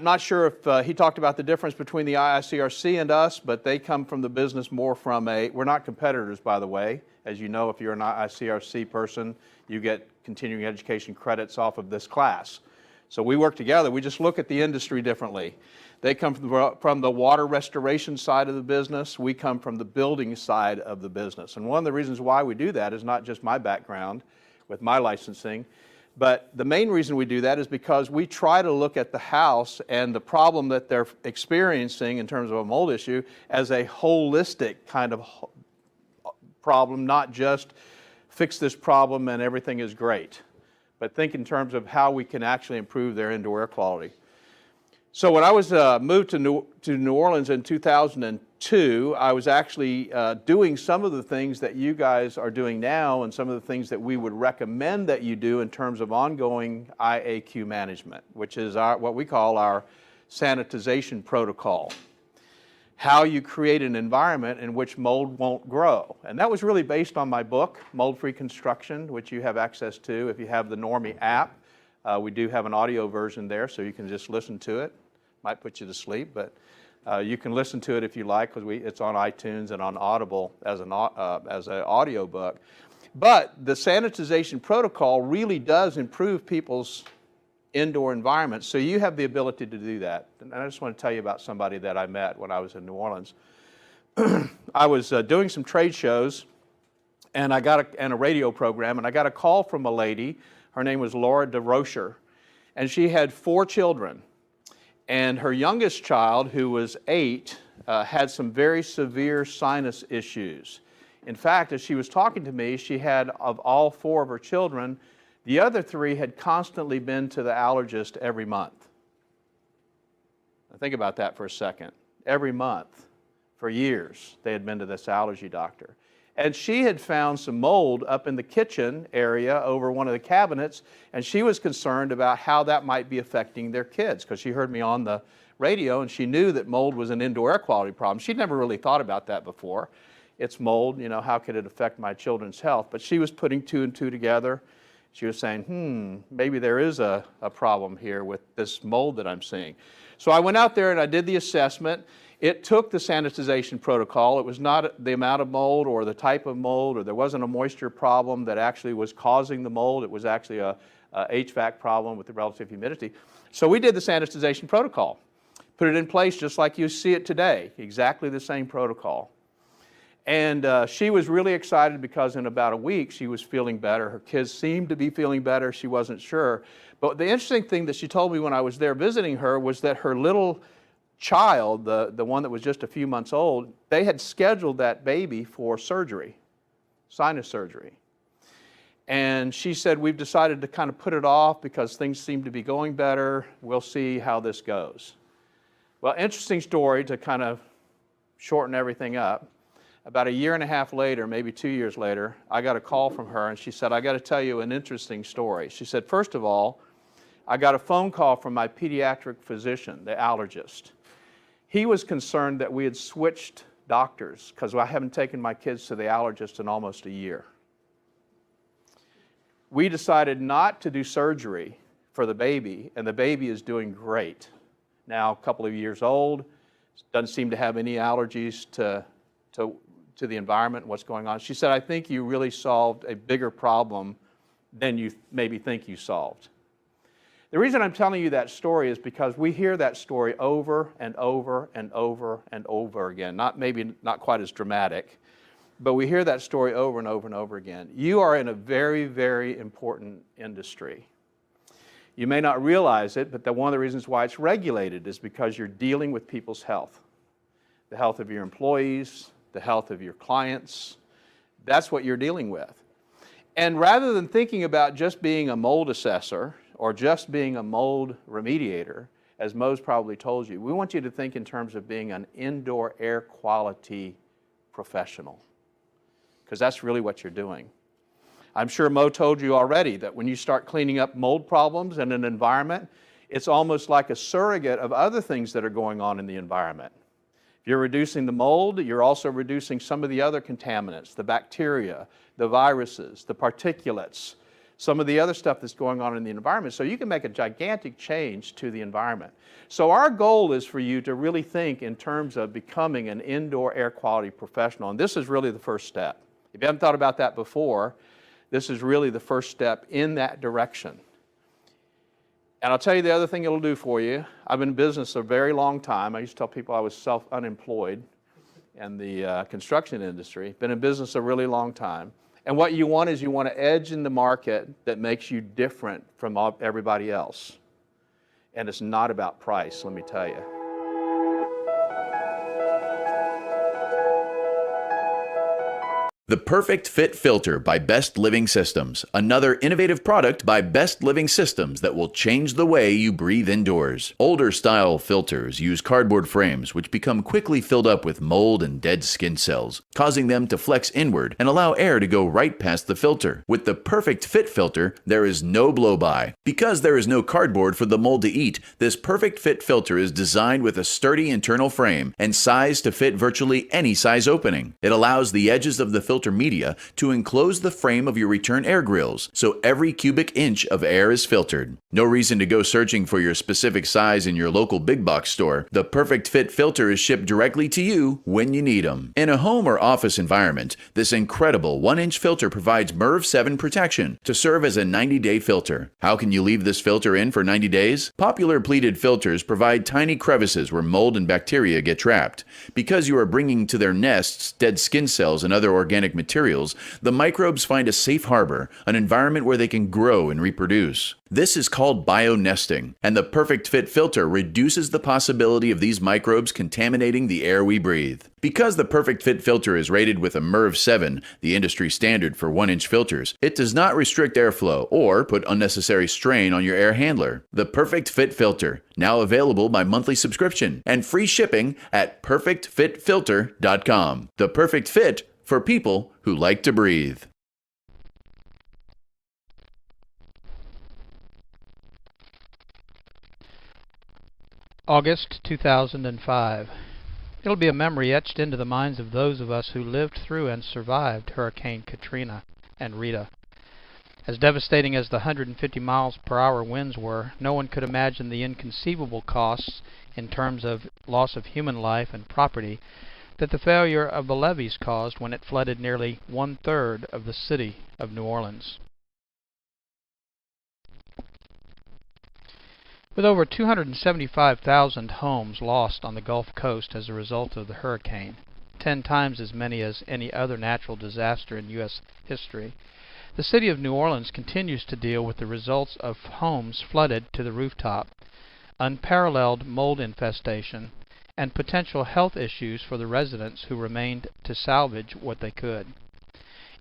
not sure if he talked about the difference between the IICRC and us, but they come from the business more from we're not competitors, by the way. As you know, if you're an IICRC person, you get continuing education credits off of this class. So we work together. We just look at the industry differently. They come from the water restoration side of the business. We come from the building side of the business. And one of the reasons why we do that is not just my background with my licensing, but the main reason we do that is because we try to look at the house and the problem that they're experiencing in terms of a mold issue as a holistic kind of problem, not just fix this problem and everything is great, but think in terms of how we can actually improve their indoor air quality. So when I was moved to New Orleans in 2002, I was actually doing some of the things that you guys are doing now and some of the things that we would recommend that you do in terms of ongoing IAQ management, which is what we call our sanitization protocol. How you create an environment in which mold won't grow. And that was really based on my book, Mold-Free Construction, which you have access to if you have the Normie app. We do have an audio version there, so you can just listen to it. Might put you to sleep, but you can listen to it if you like, because it's on iTunes and on Audible as an audio book. But the sanitization protocol really does improve people's indoor environments, so you have the ability to do that. And I just want to tell you about somebody that I met when I was in New Orleans. I was doing some trade shows, and a radio program, and I got a call from a lady. Her name was Laura DeRocher, and she had 4 children. And her youngest child, who was 8, had some very severe sinus issues. In fact, as she was talking to me, she had, of all 4 of her children, the other 3 had constantly been to the allergist every month. Now think about that for a second. Every month, for years, they had been to this allergy doctor. And she had found some mold up in the kitchen area over one of the cabinets, and she was concerned about how that might be affecting their kids, because she heard me on the radio and she knew that mold was an indoor air quality problem. She'd never really thought about that before. It's mold, how could it affect my children's health? But she was putting 2 and 2 together. She was saying, maybe there is a problem here with this mold that I'm seeing. So I went out there and I did the assessment. It took the sanitization protocol. It was not the amount of mold or the type of mold, or there wasn't a moisture problem that actually was causing the mold. It was actually a HVAC problem with the relative humidity. So we did the sanitization protocol, put it in place just like you see it today, exactly the same protocol. And she was really excited because in about a week she was feeling better. Her kids seemed to be feeling better. She wasn't sure. But the interesting thing that she told me when I was there visiting her was that her little child, the one that was just a few months old, they had scheduled that baby for surgery, sinus surgery. And she said, we've decided to kind of put it off because things seem to be going better. We'll see how this goes. Well, interesting story to kind of shorten everything up. About 1.5 years later, maybe 2 years later, I got a call from her and she said, I got to tell you an interesting story. She said, first of all, I got a phone call from my pediatric physician, the allergist. He was concerned that we had switched doctors because I haven't taken my kids to the allergist in almost a year. We decided not to do surgery for the baby, and the baby is doing great. Now, a couple of years old, doesn't seem to have any allergies to the environment and what's going on. She said, I think you really solved a bigger problem than you maybe think you solved. The reason I'm telling you that story is because we hear that story over and over and over and over again. Maybe not quite as dramatic, but we hear that story over and over and over again. You are in a very, very important industry. You may not realize it, but one of the reasons why it's regulated is because you're dealing with people's health. The health of your employees, the health of your clients. That's what you're dealing with. And rather than thinking about just being a mold assessor or just being a mold remediator, as Mo's probably told you, we want you to think in terms of being an indoor air quality professional, because that's really what you're doing. I'm sure Mo told you already that when you start cleaning up mold problems in an environment, it's almost like a surrogate of other things that are going on in the environment. If you're reducing the mold, you're also reducing some of the other contaminants, the bacteria, the viruses, the particulates, some of the other stuff that's going on in the environment. So you can make a gigantic change to the environment. So our goal is for you to really think in terms of becoming an indoor air quality professional. And this is really the first step. If you haven't thought about that before, this is really the first step in that direction. And I'll tell you the other thing it'll do for you. I've been in business a very long time. I used to tell people I was unemployed in the construction industry. Been in business a really long time. And what you want is you want an edge in the market that makes you different from everybody else. And it's not about price, let me tell you. The Perfect Fit Filter by Best Living Systems, another innovative product by Best Living Systems that will change the way you breathe indoors. Older style filters use cardboard frames which become quickly filled up with mold and dead skin cells, causing them to flex inward and allow air to go right past the filter. With the Perfect Fit Filter, there is no blow-by. Because there is no cardboard for the mold to eat, this Perfect Fit Filter is designed with a sturdy internal frame and sized to fit virtually any size opening. It allows the edges of the filter media to enclose the frame of your return air grills, so every cubic inch of air is filtered. No reason to go searching for your specific size in your local big box store. The Perfect Fit Filter is shipped directly to you when you need them. In a home or office environment, this incredible 1-inch filter provides MERV 7 protection to serve as a 90-day filter. How can you leave this filter in for 90 days? Popular pleated filters provide tiny crevices where mold and bacteria get trapped. Because you are bringing to their nests dead skin cells and other organic materials, the microbes find a safe harbor, an environment where they can grow and reproduce. This is called bionesting, and the Perfect Fit Filter reduces the possibility of these microbes contaminating the air we breathe. Because the Perfect Fit Filter is rated with a MERV 7, the industry standard for 1-inch filters, it does not restrict airflow or put unnecessary strain on your air handler. The Perfect Fit Filter, now available by monthly subscription and free shipping at perfectfitfilter.com. The Perfect Fit for people who like to breathe. August 2005. It'll be a memory etched into the minds of those of us who lived through and survived Hurricane Katrina and Rita. As devastating as the 150 miles per hour winds were, no one could imagine the inconceivable costs in terms of loss of human life and property that the failure of the levees caused when it flooded nearly 1/3 of the city of New Orleans. With over 275,000 homes lost on the Gulf Coast as a result of the hurricane, 10 times as many as any other natural disaster in U.S. history, the city of New Orleans continues to deal with the results of homes flooded to the rooftop, unparalleled mold infestation, and potential health issues for the residents who remained to salvage what they could.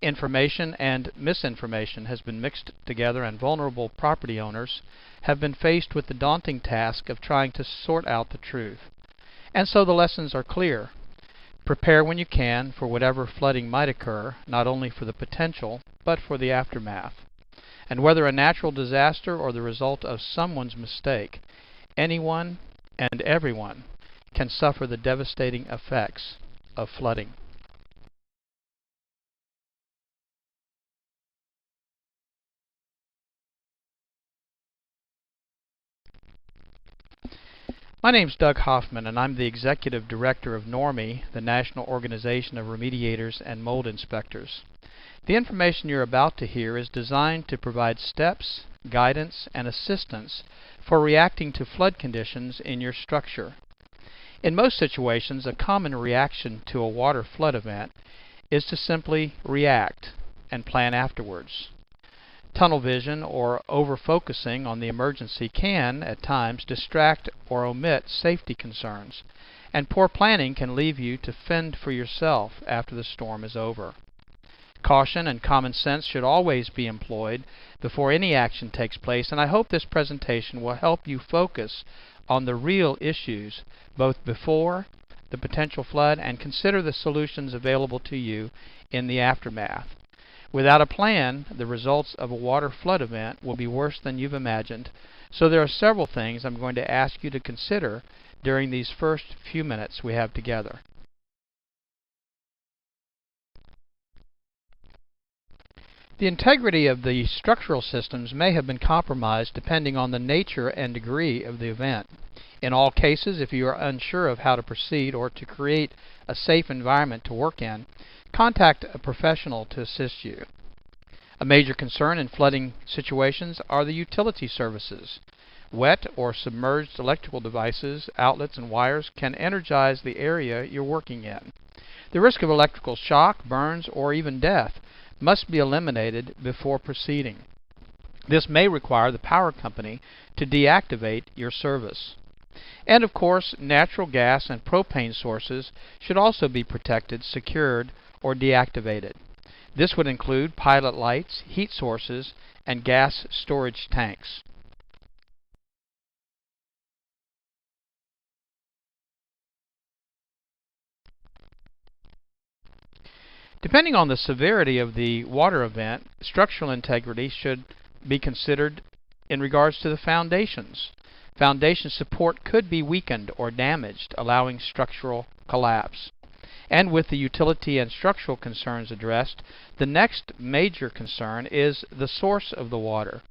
Information and misinformation has been mixed together, and vulnerable property owners have been faced with the daunting task of trying to sort out the truth. And so the lessons are clear. Prepare when you can for whatever flooding might occur, not only for the potential, but for the aftermath. And whether a natural disaster or the result of someone's mistake, anyone and everyone can suffer the devastating effects of flooding. My name's Doug Hoffman, and I'm the Executive Director of NORMI, the National Organization of Remediators and Mold Inspectors. The information you're about to hear is designed to provide steps, guidance, and assistance for reacting to flood conditions in your structure. In most situations, a common reaction to a water flood event is to simply react and plan afterwards. Tunnel vision or over-focusing on the emergency can, at times, distract or omit safety concerns, and poor planning can leave you to fend for yourself after the storm is over. Caution and common sense should always be employed before any action takes place, and I hope this presentation will help you focus on the real issues both before the potential flood and consider the solutions available to you in the aftermath. Without a plan, the results of a water flood event will be worse than you've imagined, so there are several things I'm going to ask you to consider during these first few minutes we have together. The integrity of the structural systems may have been compromised depending on the nature and degree of the event. In all cases, if you are unsure of how to proceed or to create a safe environment to work in, contact a professional to assist you. A major concern in flooding situations are the utility services. Wet or submerged electrical devices, outlets, and wires can energize the area you're working in. The risk of electrical shock, burns, or even death must be eliminated before proceeding. This may require the power company to deactivate your service. And of course, natural gas and propane sources should also be protected, secured, or deactivated. This would include pilot lights, heat sources, and gas storage tanks. Depending on the severity of the water event, structural integrity should be considered in regards to the foundations. Foundation support could be weakened or damaged, allowing structural collapse. And with the utility and structural concerns addressed, the next major concern is the source of the water.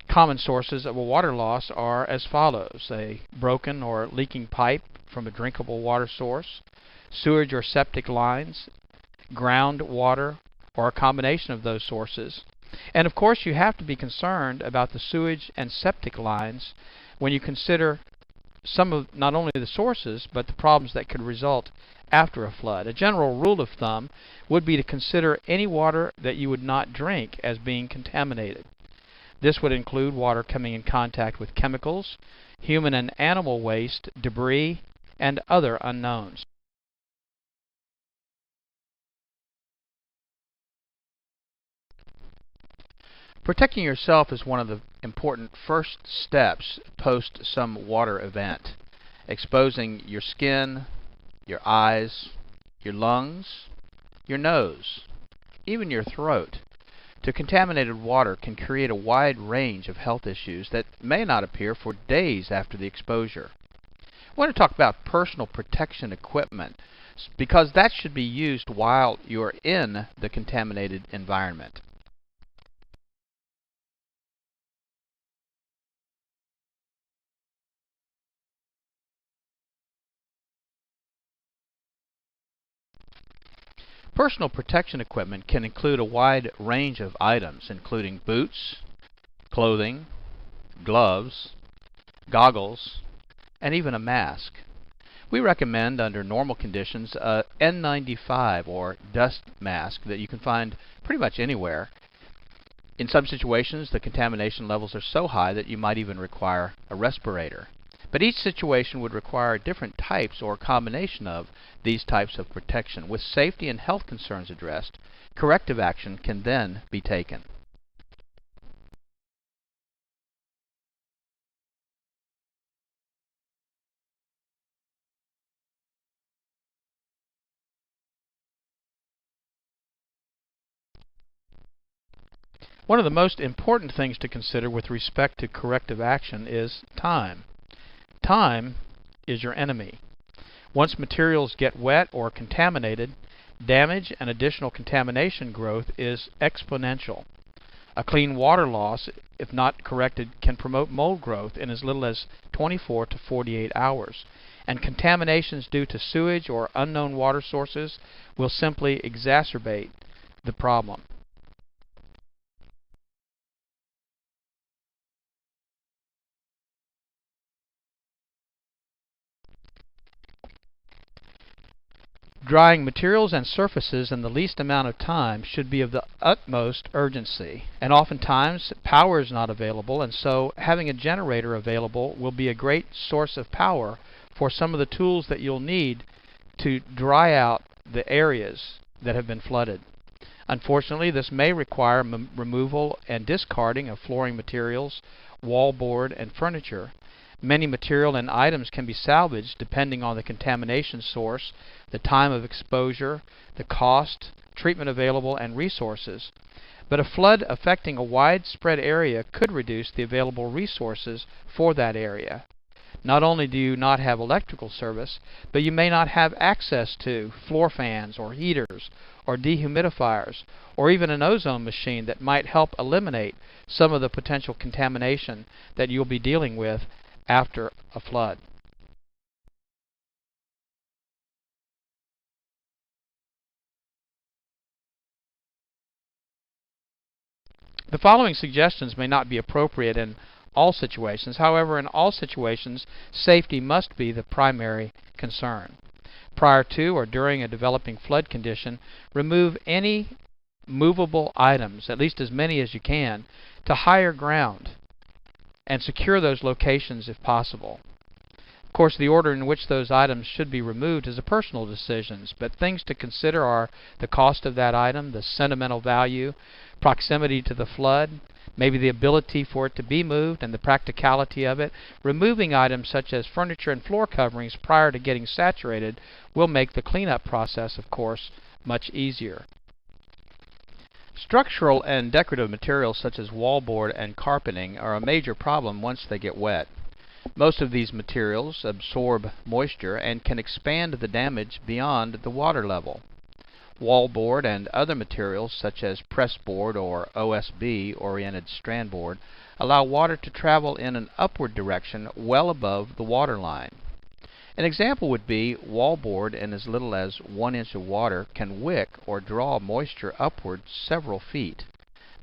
Common sources of a water loss are as follows: a broken or leaking pipe from a drinkable water source, sewage or septic lines, groundwater, or a combination of those sources. And of course, you have to be concerned about the sewage and septic lines when you consider some of not only the sources, but the problems that could result after a flood. A general rule of thumb would be to consider any water that you would not drink as being contaminated. This would include water coming in contact with chemicals, human and animal waste, debris, and other unknowns. Protecting yourself is one of the important first steps post some water event. Exposing your skin, your eyes, your lungs, your nose, even your throat to contaminated water can create a wide range of health issues that may not appear for days after the exposure. I want to talk about personal protection equipment because that should be used while you're in the contaminated environment. Personal protection equipment can include a wide range of items, including boots, clothing, gloves, goggles, and even a mask. We recommend, under normal conditions, a N95 or dust mask that you can find pretty much anywhere. In some situations, the contamination levels are so high that you might even require a respirator. But each situation would require different types or combination of these types of protection. With safety and health concerns addressed, corrective action can then be taken. One of the most important things to consider with respect to corrective action is time. Time is your enemy. Once materials get wet or contaminated, damage and additional contamination growth is exponential. A clean water loss, if not corrected, can promote mold growth in as little as 24 to 48 hours. And contaminations due to sewage or unknown water sources will simply exacerbate the problem. Drying materials and surfaces in the least amount of time should be of the utmost urgency, and oftentimes power is not available, and so having a generator available will be a great source of power for some of the tools that you'll need to dry out the areas that have been flooded. Unfortunately, this may require removal and discarding of flooring materials, wallboard, and furniture. Many material and items can be salvaged depending on the contamination source, the time of exposure, the cost, treatment available, and resources. But a flood affecting a widespread area could reduce the available resources for that area. Not only do you not have electrical service, but you may not have access to floor fans or heaters or dehumidifiers or even an ozone machine that might help eliminate some of the potential contamination that you'll be dealing with after a flood. The following suggestions may not be appropriate in all situations. However, in all situations, safety must be the primary concern. Prior to or during a developing flood condition, remove any movable items, at least as many as you can, to higher ground and secure those locations if possible. Of course, the order in which those items should be removed is a personal decision, but things to consider are the cost of that item, the sentimental value, proximity to the flood, maybe the ability for it to be moved and the practicality of it. Removing items such as furniture and floor coverings prior to getting saturated will make the cleanup process, of course, much easier. Structural and decorative materials such as wallboard and carpeting are a major problem once they get wet. Most of these materials absorb moisture and can expand the damage beyond the water level. Wallboard and other materials such as pressboard or OSB-oriented strand board allow water to travel in an upward direction well above the water line. An example would be wallboard in as little as 1 inch of water can wick or draw moisture upward several feet.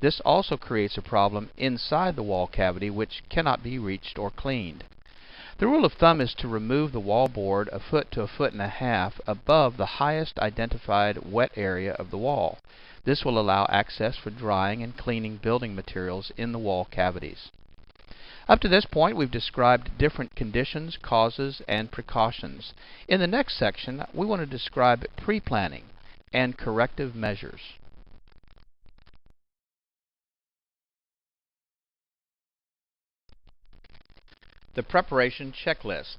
This also creates a problem inside the wall cavity which cannot be reached or cleaned. The rule of thumb is to remove the wallboard a foot to 1.5 feet above the highest identified wet area of the wall. This will allow access for drying and cleaning building materials in the wall cavities. Up to this point, we've described different conditions, causes, and precautions. In the next section, we want to describe pre-planning and corrective measures. The preparation checklist.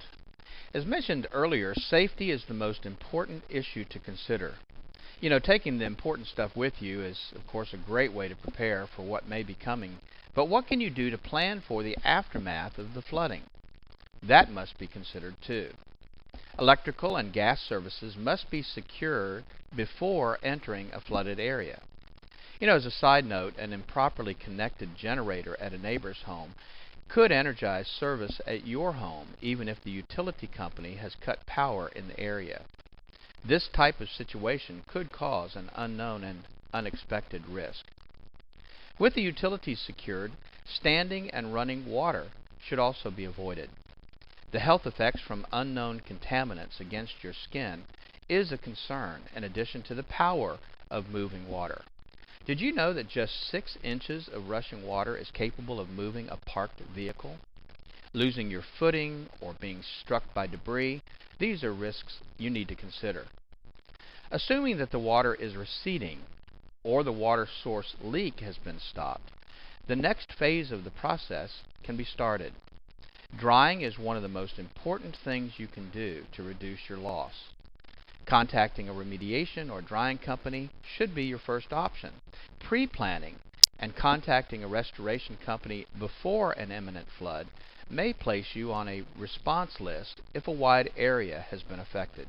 As mentioned earlier, safety is the most important issue to consider. You know, taking the important stuff with you is, of course, a great way to prepare for what may be coming. But what can you do to plan for the aftermath of the flooding? That must be considered too. Electrical and gas services must be secured before entering a flooded area. You know, as a side note, an improperly connected generator at a neighbor's home could energize service at your home even if the utility company has cut power in the area. This type of situation could cause an unknown and unexpected risk. With the utilities secured, standing and running water should also be avoided. The health effects from unknown contaminants against your skin is a concern in addition to the power of moving water. Did you know that just 6 inches of rushing water is capable of moving a parked vehicle? Losing your footing or being struck by debris, these are risks you need to consider. Assuming that the water is receding or the water source leak has been stopped, the next phase of the process can be started. Drying is one of the most important things you can do to reduce your loss. Contacting a remediation or drying company should be your first option. Pre-planning and contacting a restoration company before an imminent flood may place you on a response list if a wide area has been affected.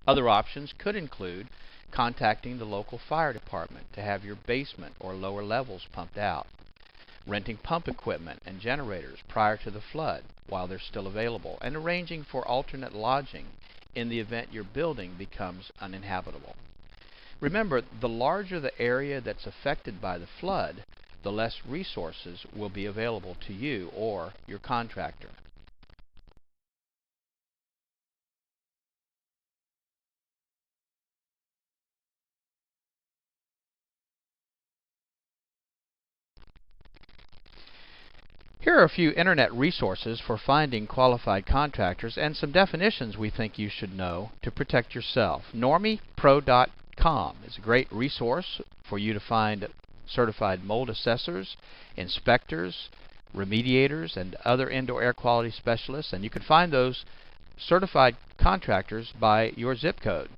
Other options could include contacting the local fire department to have your basement or lower levels pumped out, renting pump equipment and generators prior to the flood while they're still available, and arranging for alternate lodging in the event your building becomes uninhabitable. Remember, the larger the area that's affected by the flood, the less resources will be available to you or your contractor. Here are a few internet resources for finding qualified contractors and some definitions we think you should know to protect yourself. NormiePro.com is a great resource for you to find certified mold assessors, inspectors, remediators, and other indoor air quality specialists, and you can find those certified contractors by your zip code.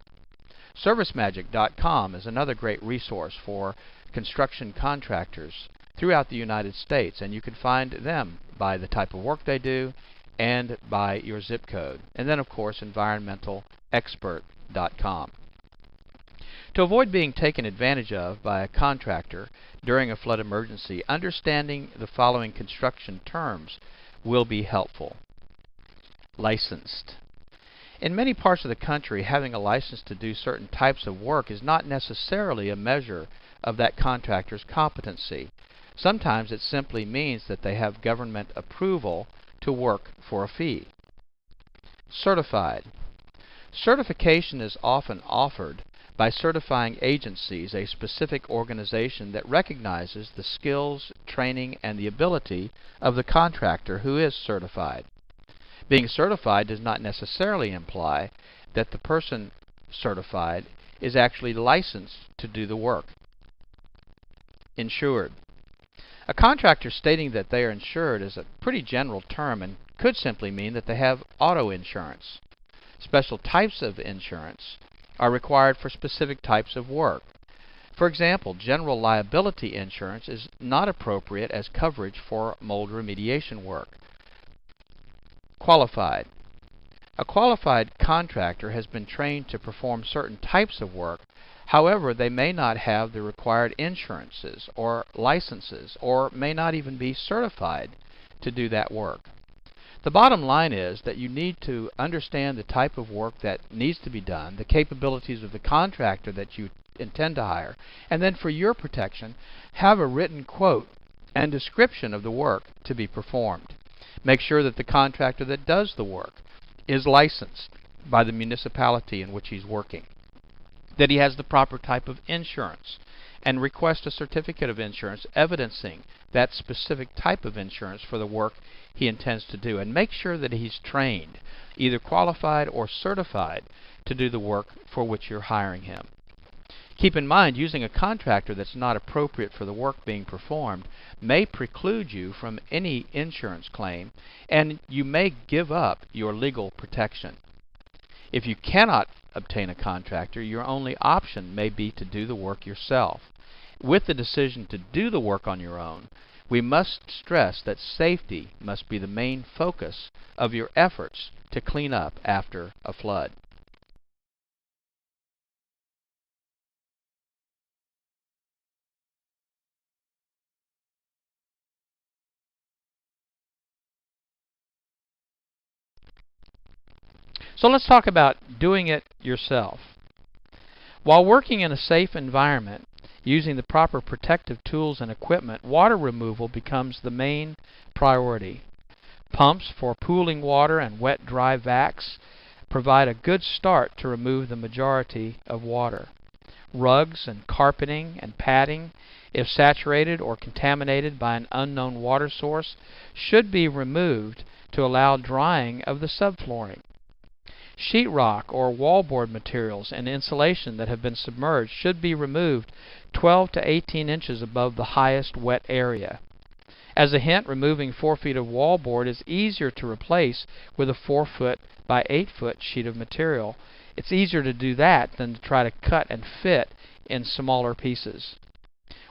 ServiceMagic.com is another great resource for construction contractors throughout the United States, and you can find them by the type of work they do and by your zip code. And then, of course, environmentalexpert.com. To avoid being taken advantage of by a contractor during a flood emergency, understanding the following construction terms will be helpful. Licensed. In many parts of the country, having a license to do certain types of work is not necessarily a measure of that contractor's competency. Sometimes it simply means that they have government approval to work for a fee. Certified. Certification is often offered by certifying agencies, a specific organization that recognizes the skills, training, and the ability of the contractor who is certified. Being certified does not necessarily imply that the person certified is actually licensed to do the work. Insured. A contractor stating that they are insured is a pretty general term and could simply mean that they have auto insurance. Special types of insurance are required for specific types of work. For example, general liability insurance is not appropriate as coverage for mold remediation work. Qualified. A qualified contractor has been trained to perform certain types of work. However, they may not have the required insurances or licenses, or may not even be certified to do that work. The bottom line is that you need to understand the type of work that needs to be done, the capabilities of the contractor that you intend to hire, and then for your protection, have a written quote and description of the work to be performed. Make sure that the contractor that does the work is licensed by the municipality in which he's working, that he has the proper type of insurance, and request a certificate of insurance evidencing that specific type of insurance for the work he intends to do, and make sure that he's trained, either qualified or certified, to do the work for which you're hiring him. Keep in mind, using a contractor that's not appropriate for the work being performed may preclude you from any insurance claim, and you may give up your legal protection. If you cannot obtain a contractor, your only option may be to do the work yourself. With the decision to do the work on your own, we must stress that safety must be the main focus of your efforts to clean up after a flood. So let's talk about doing it yourself. While working in a safe environment, using the proper protective tools and equipment, water removal becomes the main priority. Pumps for pooling water and wet-dry vacs provide a good start to remove the majority of water. Rugs and carpeting and padding, if saturated or contaminated by an unknown water source, should be removed to allow drying of the subflooring. Sheetrock or wallboard materials and insulation that have been submerged should be removed 12 to 18 inches above the highest wet area. As a hint, removing 4 feet of wallboard is easier to replace with a 4 foot by 8 foot sheet of material. It's easier to do that than to try to cut and fit in smaller pieces.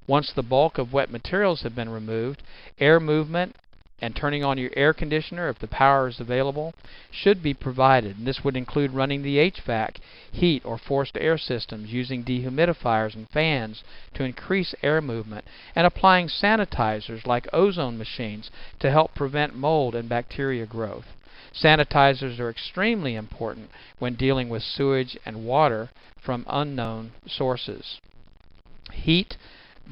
Once the bulk of wet materials have been removed, air movement and turning on your air conditioner if the power is available should be provided. And this would include running the HVAC, heat or forced air systems, using dehumidifiers and fans to increase air movement, and applying sanitizers like ozone machines to help prevent mold and bacteria growth. Sanitizers are extremely important when dealing with sewage and water from unknown sources. Heat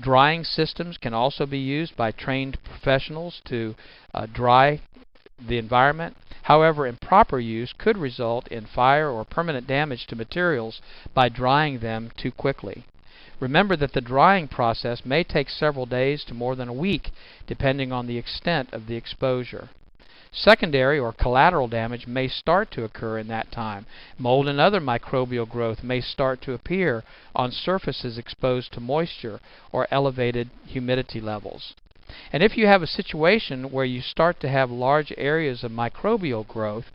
drying systems can also be used by trained professionals to dry the environment. However, improper use could result in fire or permanent damage to materials by drying them too quickly. Remember that the drying process may take several days to more than a week, depending on the extent of the exposure. Secondary or collateral damage may start to occur in that time. Mold and other microbial growth may start to appear on surfaces exposed to moisture or elevated humidity levels. And if you have a situation where you start to have large areas of microbial growth,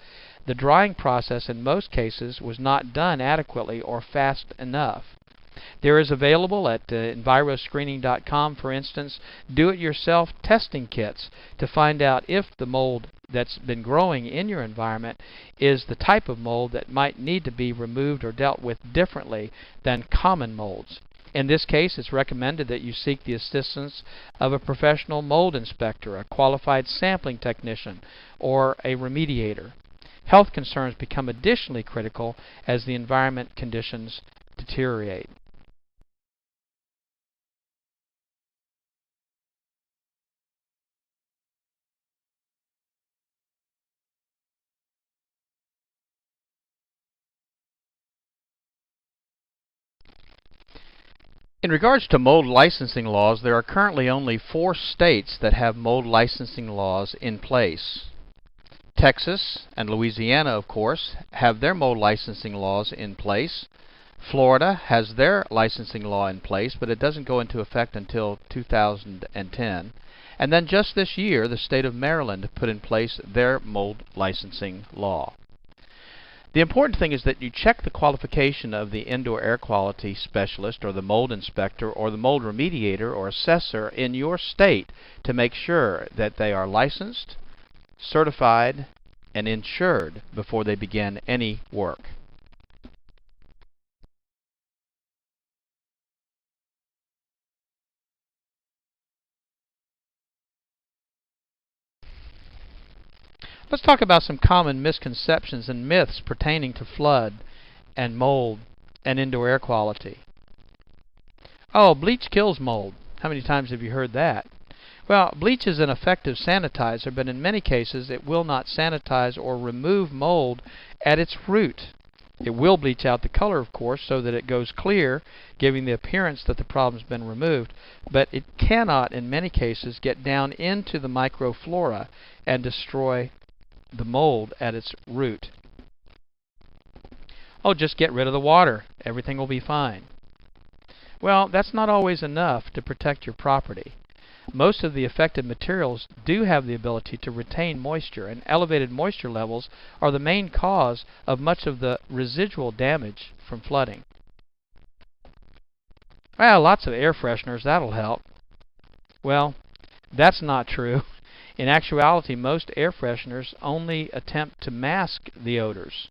the drying process in most cases was not done adequately or fast enough. There is available at enviroscreening.com, for instance, do-it-yourself testing kits to find out if the mold that's been growing in your environment is the type of mold that might need to be removed or dealt with differently than common molds. In this case, it's recommended that you seek the assistance of a professional mold inspector, a qualified sampling technician, or a remediator. Health concerns become additionally critical as the environment conditions deteriorate. In regards to mold licensing laws, there are currently only 4 states that have mold licensing laws in place. Texas and Louisiana, of course, have their mold licensing laws in place. Florida has their licensing law in place, but it doesn't go into effect until 2010. And then just this year, the state of Maryland put in place their mold licensing law. The important thing is that you check the qualification of the indoor air quality specialist or the mold inspector or the mold remediator or assessor in your state to make sure that they are licensed, certified, and insured before they begin any work. Let's talk about some common misconceptions and myths pertaining to flood and mold and indoor air quality. Oh, bleach kills mold. How many times have you heard that? Well, bleach is an effective sanitizer, but in many cases it will not sanitize or remove mold at its root. It will bleach out the color, of course, so that it goes clear, giving the appearance that the problem's been removed, but it cannot, in many cases, get down into the microflora and destroy the mold at its root. Oh, just get rid of the water. Everything will be fine. Well, that's not always enough to protect your property. Most of the affected materials do have the ability to retain moisture, and elevated moisture levels are the main cause of much of the residual damage from flooding. Well, lots of air fresheners, that'll help. Well, that's not true. In actuality, most air fresheners only attempt to mask the odors.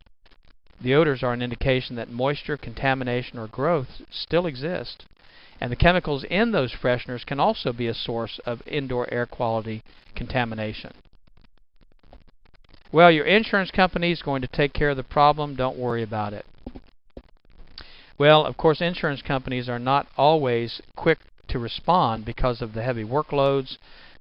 The odors are an indication that moisture, contamination, or growth still exist. And the chemicals in those fresheners can also be a source of indoor air quality contamination. Well, your insurance company is going to take care of the problem. Don't worry about it. Well, of course, insurance companies are not always quick to respond because of the heavy workloads,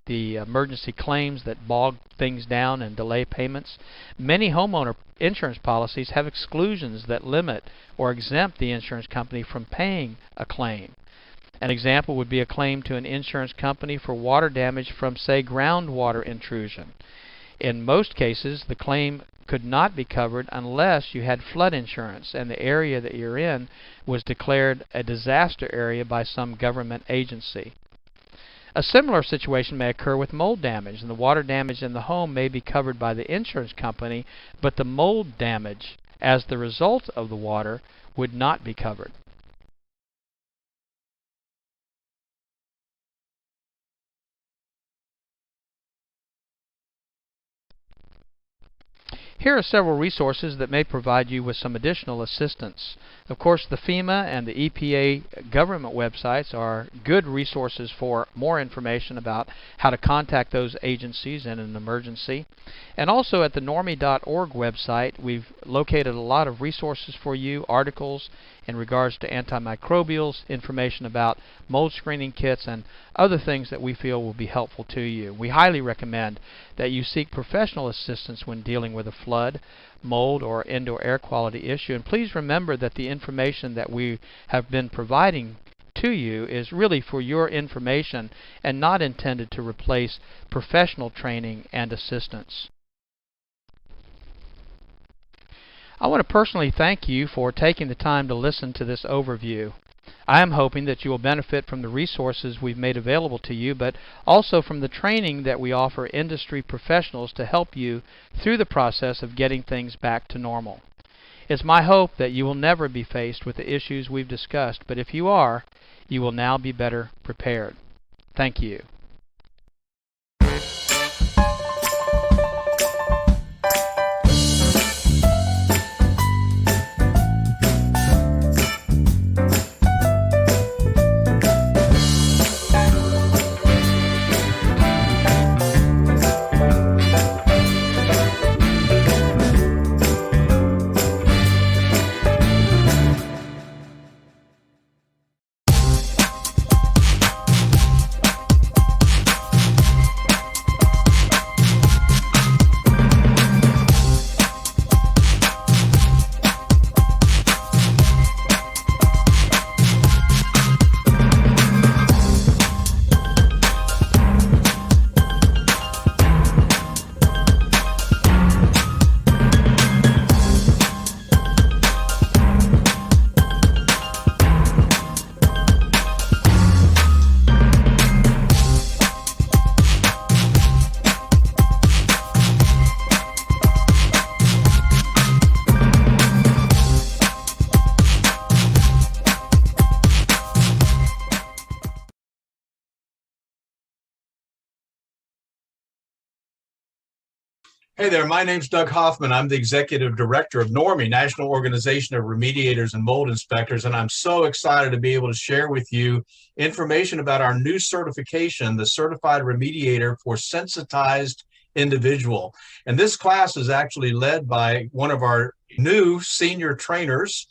the emergency claims that bog things down and delay payments. Many homeowner insurance policies have exclusions that limit or exempt the insurance company from paying a claim. An example would be a claim to an insurance company for water damage from, say, groundwater intrusion. In most cases, the claim could not be covered unless you had flood insurance and the area that you're in was declared a disaster area by some government agency. A similar situation may occur with mold damage, and the water damage in the home may be covered by the insurance company, but the mold damage as the result of the water would not be covered. Here are several resources that may provide you with some additional assistance. Of course, the FEMA and the EPA government websites are good resources for more information about how to contact those agencies in an emergency. And also at the normie.org website, we've located a lot of resources for you, articles in regards to antimicrobials, information about mold screening kits, and other things that we feel will be helpful to you. We highly recommend that you seek professional assistance when dealing with a flood, mold, or indoor air quality issue. And please remember that the information that we have been providing to you is really for your information and not intended to replace professional training and assistance. I want to personally thank you for taking the time to listen to this overview. I am hoping that you will benefit from the resources we've made available to you, but also from the training that we offer industry professionals to help you through the process of getting things back to normal. It's my hope that you will never be faced with the issues we've discussed, but if you are, you will now be better prepared. Thank you. Hey there, my name's Doug Hoffman. I'm the Executive Director of NORMI, National Organization of Remediators and Mold Inspectors, and I'm so excited to be able to share with you information about our new certification, the Certified Remediator for Sensitized Individual. And this class is actually led by one of our new senior trainers,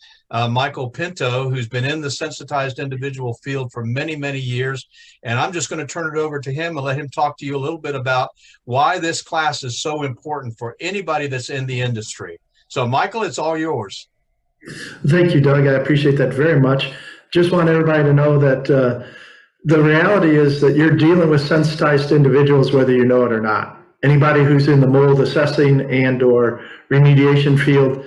Michael Pinto, who's been in the sensitized individual field for many, many years. And I'm just going to turn it over to him and let him talk to you a little bit about why this class is so important for anybody that's in the industry. So, Michael, it's all yours. Thank you, Doug. I appreciate that very much. Just want everybody to know that the reality is that you're dealing with sensitized individuals, whether you know it or not. Anybody who's in the mold assessing and or remediation field,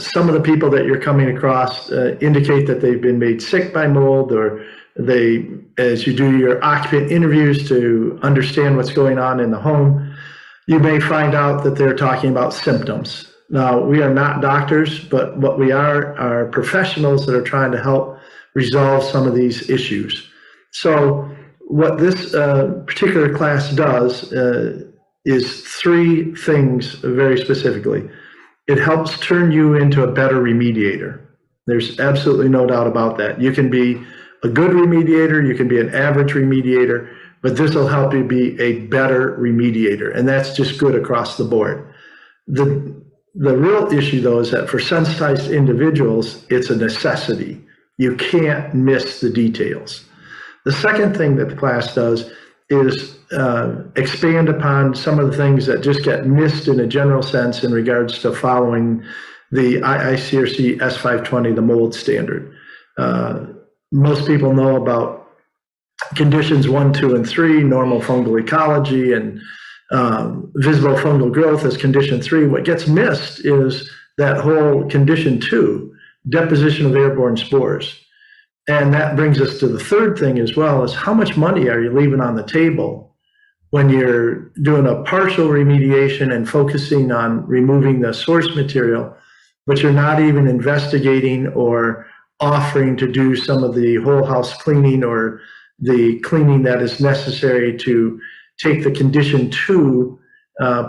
some of the people that you're coming across indicate that they've been made sick by mold, or they, as you do your occupant interviews to understand what's going on in the home, you may find out that they're talking about symptoms. Now, we are not doctors, but what we are professionals that are trying to help resolve some of these issues. So what this particular class does is three things very specifically. It helps turn you into a better remediator. There's absolutely no doubt about that. You can be a good remediator, you can be an average remediator, but this will help you be a better remediator, and that's just good across the board. The real issue, though, is that for sensitized individuals, it's a necessity. You can't miss the details. The second thing that the class does is expand upon some of the things that just get missed in a general sense in regards to following the IICRC S520, the mold standard. Most people know about conditions 1, 2, and 3, normal fungal ecology, and visible fungal growth as condition 3. What gets missed is that whole condition 2, deposition of airborne spores. And that brings us to the third thing as well, is how much money are you leaving on the table when you're doing a partial remediation and focusing on removing the source material, but you're not even investigating or offering to do some of the whole house cleaning or the cleaning that is necessary to take the condition 2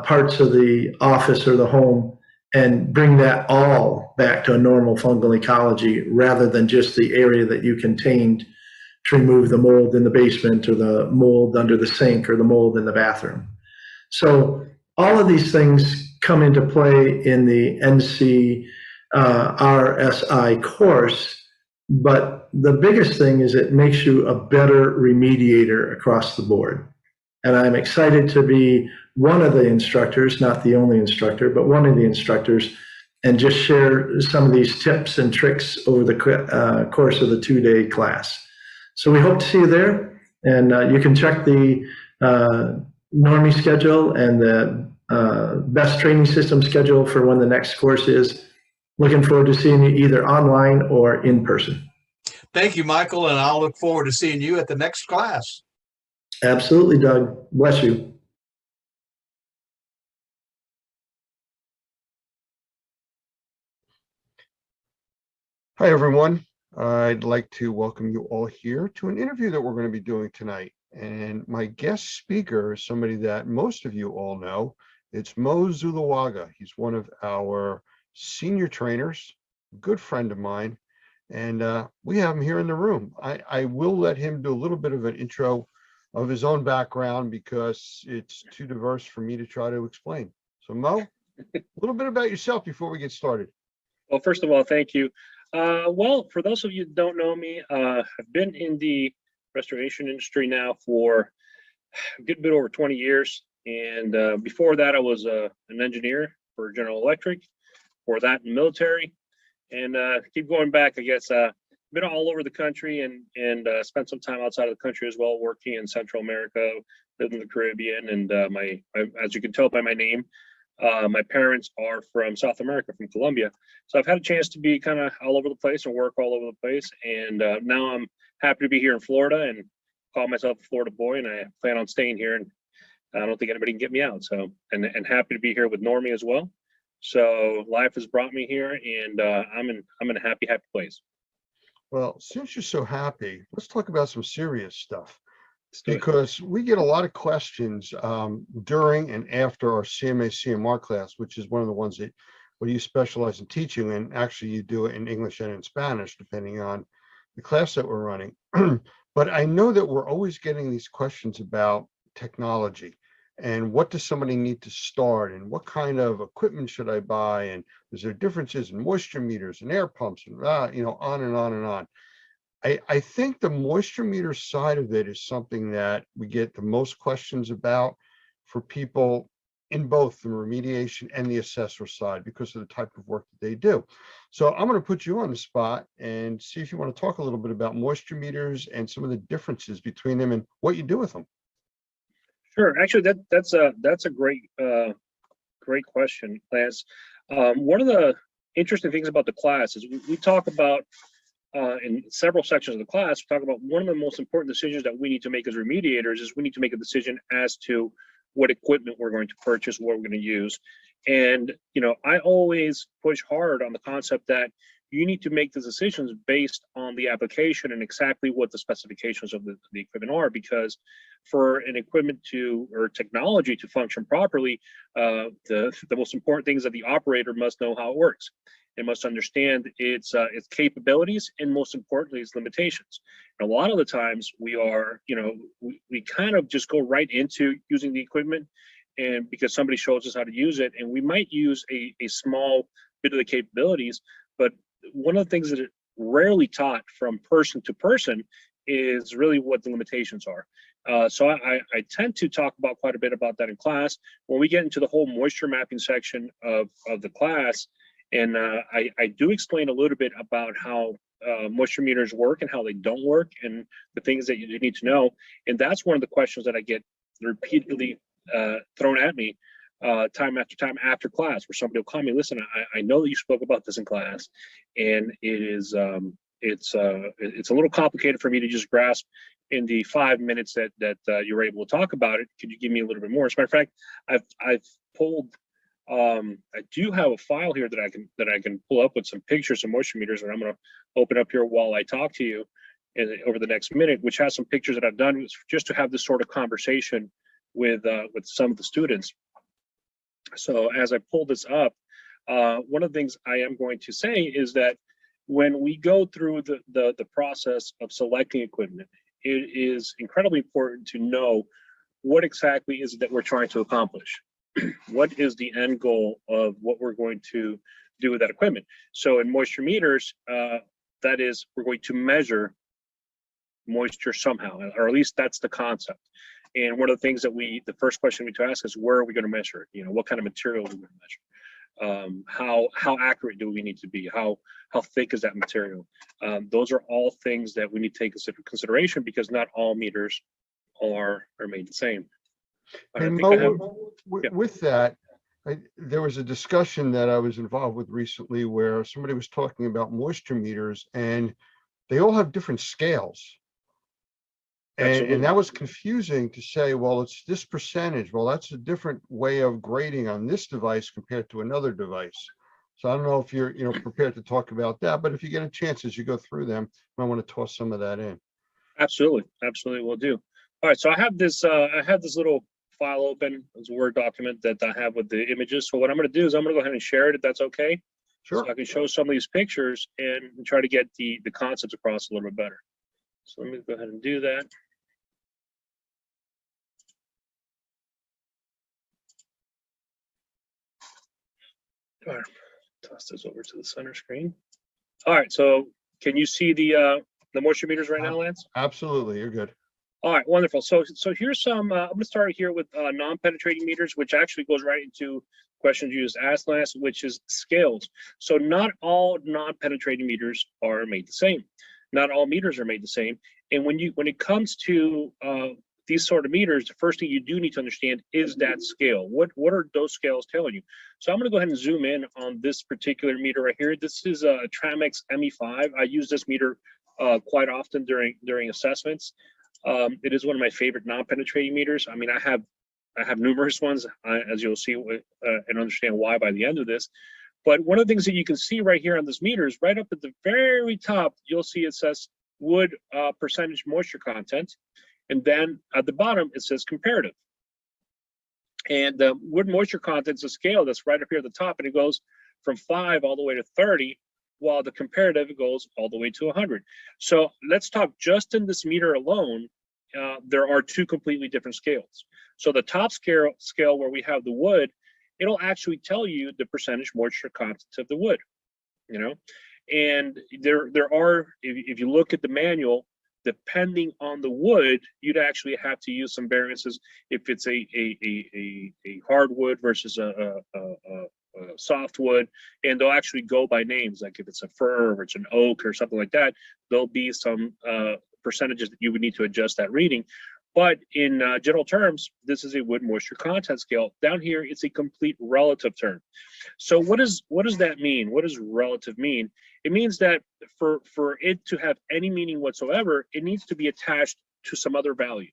parts of the office or the home and bring that all back to a normal fungal ecology, rather than just the area that you contained to remove the mold in the basement, or the mold under the sink, or the mold in the bathroom. So all of these things come into play in the NC RSI course, but the biggest thing is it makes you a better remediator across the board. And I'm excited to be one of the instructors, not the only instructor, but one of the instructors, and just share some of these tips and tricks over the course of the 2-day class. So we hope to see you there, and you can check the NORMI schedule and the best training system schedule for when the next course is. Looking forward to seeing you either online or in person. Thank you, Michael, and I'll look forward to seeing you at the next class. Absolutely, Doug. Bless you. Hi, everyone. I'd like to welcome you all here to an interview that we're going to be doing tonight. And my guest speaker is somebody that most of you all know. It's Mo Zulawaga. He's one of our senior trainers, a good friend of mine, and we have him here in the room. I will let him do a little bit of an intro of his own background because it's too diverse for me to try to explain. So Mo, a little bit about yourself before we get started. Well, first of all, thank you. Well, for those of you who don't know me, I've been in the restoration industry now for a good bit over 20 years. And before that, I was an engineer for General Electric, for that in the military. And keep going back, I guess, been all over the country and spent some time outside of the country as well, working in Central America, lived in the Caribbean. And as you can tell by my name, my parents are from South America, from Colombia. So I've had a chance to be kind of all over the place and work all over the place. And now I'm happy to be here in Florida and call myself a Florida boy. And I plan on staying here. And I don't think anybody can get me out. So, and happy to be here with Normie as well. So life has brought me here, and I'm in a happy place. Well, since you're so happy, let's talk about some serious stuff. Because we get a lot of questions during and after our CMA CMR class, which is one of the ones that where you specialize in teaching, and actually you do it in English and in Spanish, depending on the class that we're running. But I know that we're always getting these questions about technology and what does somebody need to start and what kind of equipment should I buy, and is there differences in moisture meters and air pumps and on and on and on. I think the moisture meter side of it is something that we get the most questions about for people in both the remediation and the assessor side because of the type of work that they do. So I'm going to put you on the spot and see if you want to talk a little bit about moisture meters and some of the differences between them and what you do with them. Sure. Actually, that's a great question, Lance. One of the interesting things about the class is we talk about in several sections of the class, we talk about one of the most important decisions that we need to make as remediators is we need to make a decision as to what equipment we're going to purchase, what we're going to use. And, I always push hard on the concept that you need to make the decisions based on the application and exactly what the specifications of the equipment are, because for an equipment or technology to function properly, the most important thing is that the operator must know how it works. It must understand its capabilities and, most importantly, its limitations. And a lot of the times we kind of just go right into using the equipment, and because somebody shows us how to use it, and we might use a small bit of the capabilities, but one of the things that is rarely taught from person to person is really what the limitations are. So I tend to talk about quite a bit about that in class. When we get into the whole moisture mapping section of the class, and I do explain a little bit about how moisture meters work and how they don't work and the things that you need to know. And that's one of the questions that I get repeatedly thrown at me time after time after class, where somebody will call me, listen, I know that you spoke about this in class, and it's a little complicated for me to just grasp in the 5 minutes that you were able to talk about it. Could you give me a little bit more? As a matter of fact, I've pulled I do have a file here that I can pull up with some pictures of moisture meters, and I'm going to open up here while I talk to you over the next minute, which has some pictures that I've done just to have this sort of conversation with some of the students. So as I pull this up, one of the things I am going to say is that when we go through the process of selecting equipment, it is incredibly important to know what exactly is it that we're trying to accomplish. What is the end goal of what we're going to do with that equipment? So in moisture meters, that is, we're going to measure moisture somehow, or at least that's the concept. And one of the things that the first question we need to ask is, where are we going to measure it? What kind of material are we going to measure? How accurate do we need to be? How thick is that material? Those are all things that we need to take into consideration, because not all meters are made the same. And with that, there was a discussion that I was involved with recently where somebody was talking about moisture meters, and they all have different scales. And that was confusing to say, well, it's this percentage. Well, that's a different way of grading on this device compared to another device. So I don't know if you're, prepared to talk about that, but if you get a chance as you go through them, you might want to toss some of that in. Absolutely, absolutely, will do. All right, so I have this little file open, it's a Word document that I have with the images. So what I'm going to do is I'm going to go ahead and share it if that's okay. Sure. So I can show some of these pictures and try to get the concepts across a little bit better. So let me go ahead and do that. All right, toss this over to the center screen. All right, so can you see the moisture meters right now, Lance? Absolutely, you're good. All right, wonderful. So here's some, I'm gonna start here with non-penetrating meters, which actually goes right into questions you just asked, Lance, which is scales. So not all non-penetrating meters are made the same. Not all meters are made the same. And when it comes to these sort of meters, the first thing you do need to understand is that scale. What are those scales telling you? So I'm gonna go ahead and zoom in on this particular meter right here. This is a Tramex ME5. I use this meter quite often during assessments. It is one of my favorite non-penetrating meters. I mean, I have numerous ones, as you'll see and understand why by the end of this. But one of the things that you can see right here on this meter is right up at the very top, you'll see it says wood percentage moisture content. And then at the bottom, it says comparative. And the wood moisture content is a scale that's right up here at the top, and it goes from 5 all the way to 30, while the comparative goes all the way to 100. So let's talk just in this meter alone. There are two completely different scales. So the top scale where we have the wood, it'll actually tell you the percentage moisture content of the wood, and there are, if you look at the manual, depending on the wood, you'd actually have to use some variances if it's a hardwood versus a softwood, and they'll actually go by names, like if it's a fir or it's an oak or something like that, there'll be some percentages that you would need to adjust that reading. But in general terms, this is a wood moisture content scale. Down here, it's a complete relative term. So what does that mean? What does relative mean? It means that for it to have any meaning whatsoever, it needs to be attached to some other value.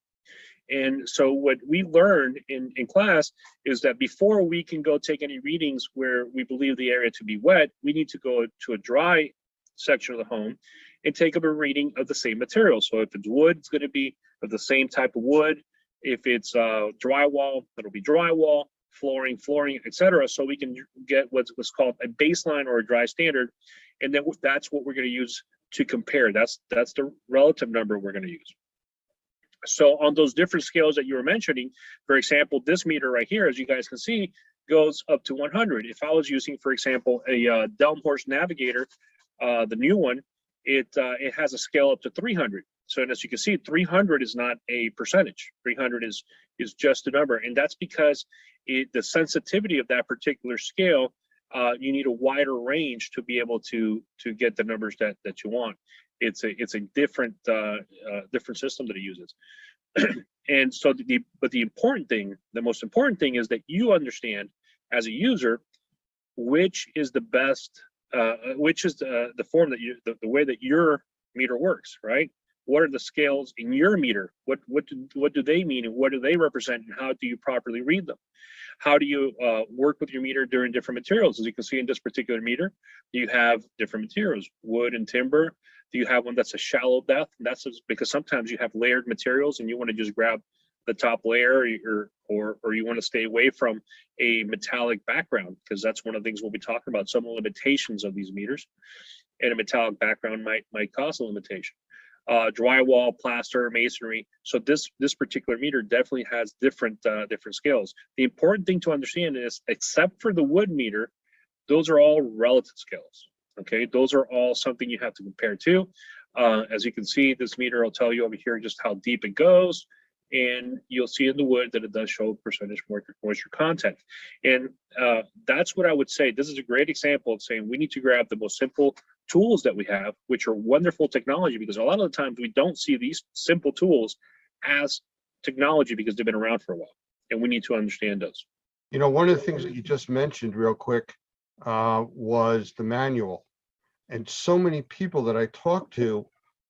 And so what we learned in class is that before we can go take any readings where we believe the area to be wet, we need to go to a dry section of the home and take up a reading of the same material. So if it's wood, it's going to be of the same type of wood. If it's drywall, it'll be drywall, flooring, etc. So we can get what's called a baseline or a dry standard, and then that's what we're going to use to compare. That's the relative number we're going to use. So on those different scales that you were mentioning, for example, this meter right here, as you guys can see, goes up to 100. If I was using, for example, a Delmhorst Navigator, the new one, it has a scale up to 300. So as you can see, 300 is not a percentage. 300 is just a number, and that's because the sensitivity of that particular scale, you need a wider range to be able to get the numbers that you want. It's a different system that it uses. And so the most important thing is that you understand as a user which is the best, which is the form that the way that your meter works, right? What are the scales in your meter? What do they mean, and what do they represent, and how do you properly read them? How do you work with your meter during different materials? As you can see in this particular meter, you have different materials, wood and timber. Do you have one that's a shallow depth? That's because sometimes you have layered materials and you want to just grab the top layer, or you want to stay away from a metallic background, because that's one of the things we'll be talking about, some limitations of these meters, and a metallic background might cause a limitation. Drywall, plaster, masonry. So this particular meter definitely has different scales. The important thing to understand is, except for the wood meter, those are all relative scales. Okay, those are all something you have to compare to. As you can see, this meter will tell you over here just how deep it goes, and you'll see in the wood that it does show percentage moisture content. And that's what I would say. This is a great example of saying we need to grab the most simple tools that we have, which are wonderful technology, because a lot of the times we don't see these simple tools as technology because they've been around for a while, and we need to understand those. One of the things that you just mentioned real quick was the manual. And so many people that I talk to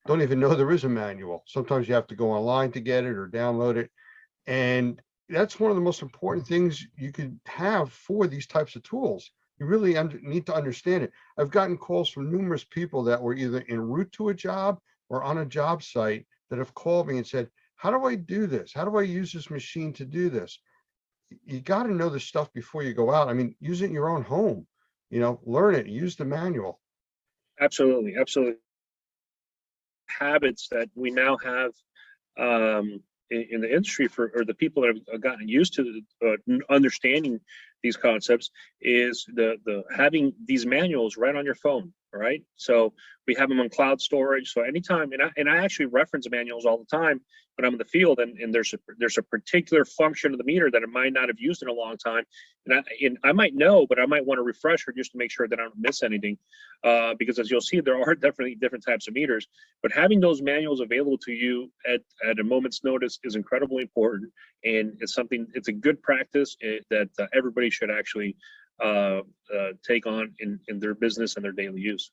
don't even know there is a manual. Sometimes you have to go online to get it or download it. And that's one of the most important things you could have for these types of tools. You really need to understand it. I've gotten calls from numerous people that were either en route to a job or on a job site that have called me and said, how do I do this? How do I use this machine to do this? You got to know the stuff before you go out. I mean, use it in your own home, learn it, use the manual. Absolutely, absolutely. Habits that we now have in the industry or the people that have gotten used to understanding these concepts is the having these manuals right on your phone. Right, so we have them on cloud storage. So anytime, and I actually reference manuals all the time when I'm in the field, and there's a particular function of the meter that I might not have used in a long time, and I might know, but I might want to refresh her just to make sure that I don't miss anything, because as you'll see, there are definitely different types of meters, but having those manuals available to you at a moment's notice is incredibly important, and it's a good practice that everybody should actually take on in their business and their daily use.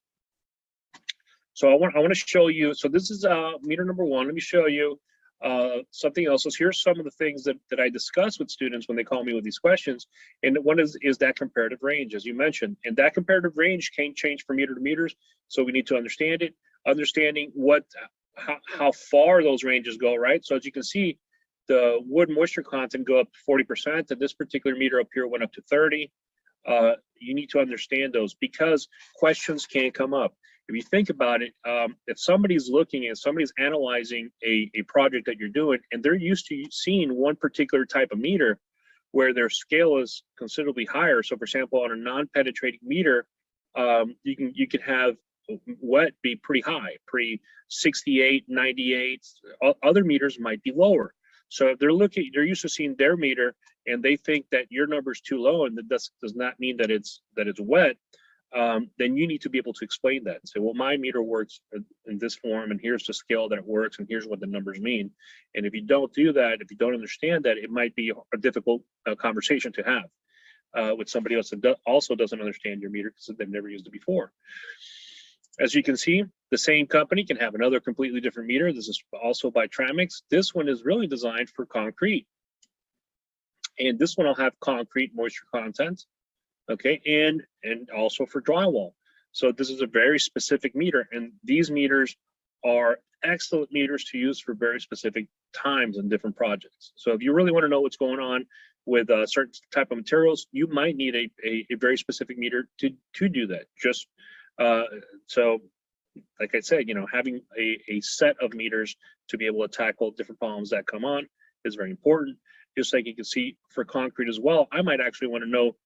So I want to show you. So this is meter number one. Let me show you something else. So here's some of the things that I discuss with students when they call me with these questions. And one is that comparative range, as you mentioned. And that comparative range can change from meter to meters. So we need to understand it. Understanding how far those ranges go, right? So as you can see, the wood moisture content go up to 40%, and this particular meter up here went up to 30. You need to understand those because questions can come up. If you think about it, if somebody's looking and somebody's analyzing a project that you're doing, and they're used to seeing one particular type of meter where their scale is considerably higher. So for example, on a non-penetrating meter, you can have wet be pretty high, pre 68, 98. Other meters might be lower. So if they're used to seeing their meter and they think that your number is too low and that does not mean that it's wet, then you need to be able to explain that and say, well, my meter works in this form, and here's the scale that it works, and here's what the numbers mean. And if you don't do that, if you don't understand that, it might be a difficult conversation to have with somebody else that also doesn't understand your meter because they've never used it before. As you can see, the same company can have another completely different meter. This is also by Tramix. This one is really designed for concrete. And this one will have concrete moisture content, okay, and also for drywall. So this is a very specific meter, and these meters are excellent meters to use for very specific times and different projects. So if you really want to know what's going on with certain type of materials, you might need a very specific meter to do that. Just so like I said, having a set of meters to be able to tackle different problems that come on is very important. Just like you can see for concrete as well, I might actually want to know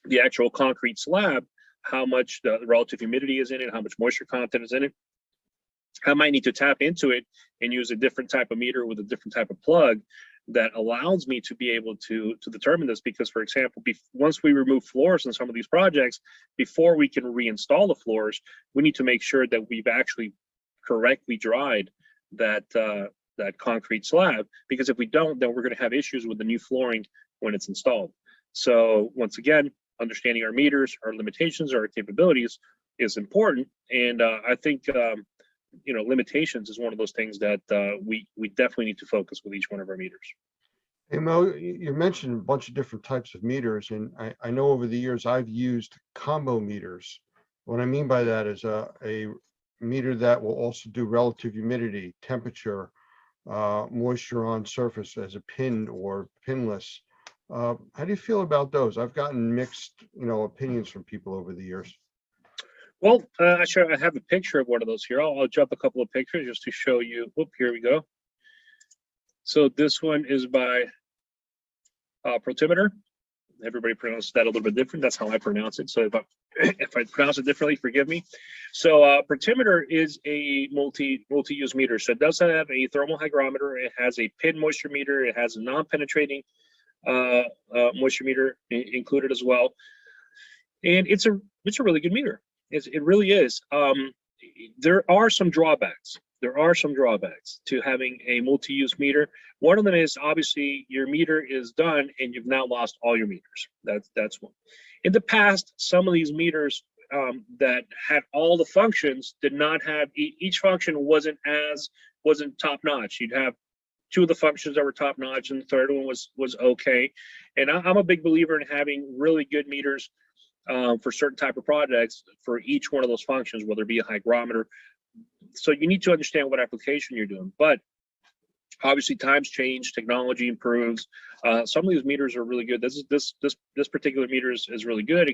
the actual concrete slab, how much the relative humidity is in it, how much moisture content is in it. I might need to tap into it and use a different type of meter with a different type of plug that allows me to be able to determine this. Because, for example, once we remove floors in some of these projects, before we can reinstall the floors, we need to make sure that we've actually correctly dried that concrete slab, because if we don't, then we're going to have issues with the new flooring when it's installed. So once again, understanding our meters, our limitations, our capabilities is important. And I think limitations is one of those things that we definitely need to focus with each one of our meters. Hey Mo, you mentioned a bunch of different types of meters, and I know over the years I've used combo meters. What I mean by that is a meter that will also do relative humidity, temperature, moisture on surface as a pinned or pinless. How do you feel about those? I've gotten mixed, opinions from people over the years. Well, I have a picture of one of those here. I'll jump a couple of pictures just to show you. Whoop, here we go. So this one is by Protimeter. Everybody pronounces that a little bit different. That's how I pronounce it. So if I pronounce it differently, forgive me. So Protimeter is a multi-use meter. So it does have a thermal hygrometer. It has a pin moisture meter. It has a non-penetrating moisture meter included as well. And it's a really good meter. It really is. There are some drawbacks. There are some drawbacks to having a multi-use meter. One of them is obviously your meter is done and you've now lost all your meters. That's one. In the past, some of these meters that had all the functions did not have, each function wasn't top notch. You'd have two of the functions that were top notch and the third one was okay. And I'm a big believer in having really good meters for certain type of projects for each one of those functions, whether it be a hygrometer. So you need to understand what application you're doing. But obviously times change, technology improves. Some of these meters are really good. This particular meter is really good.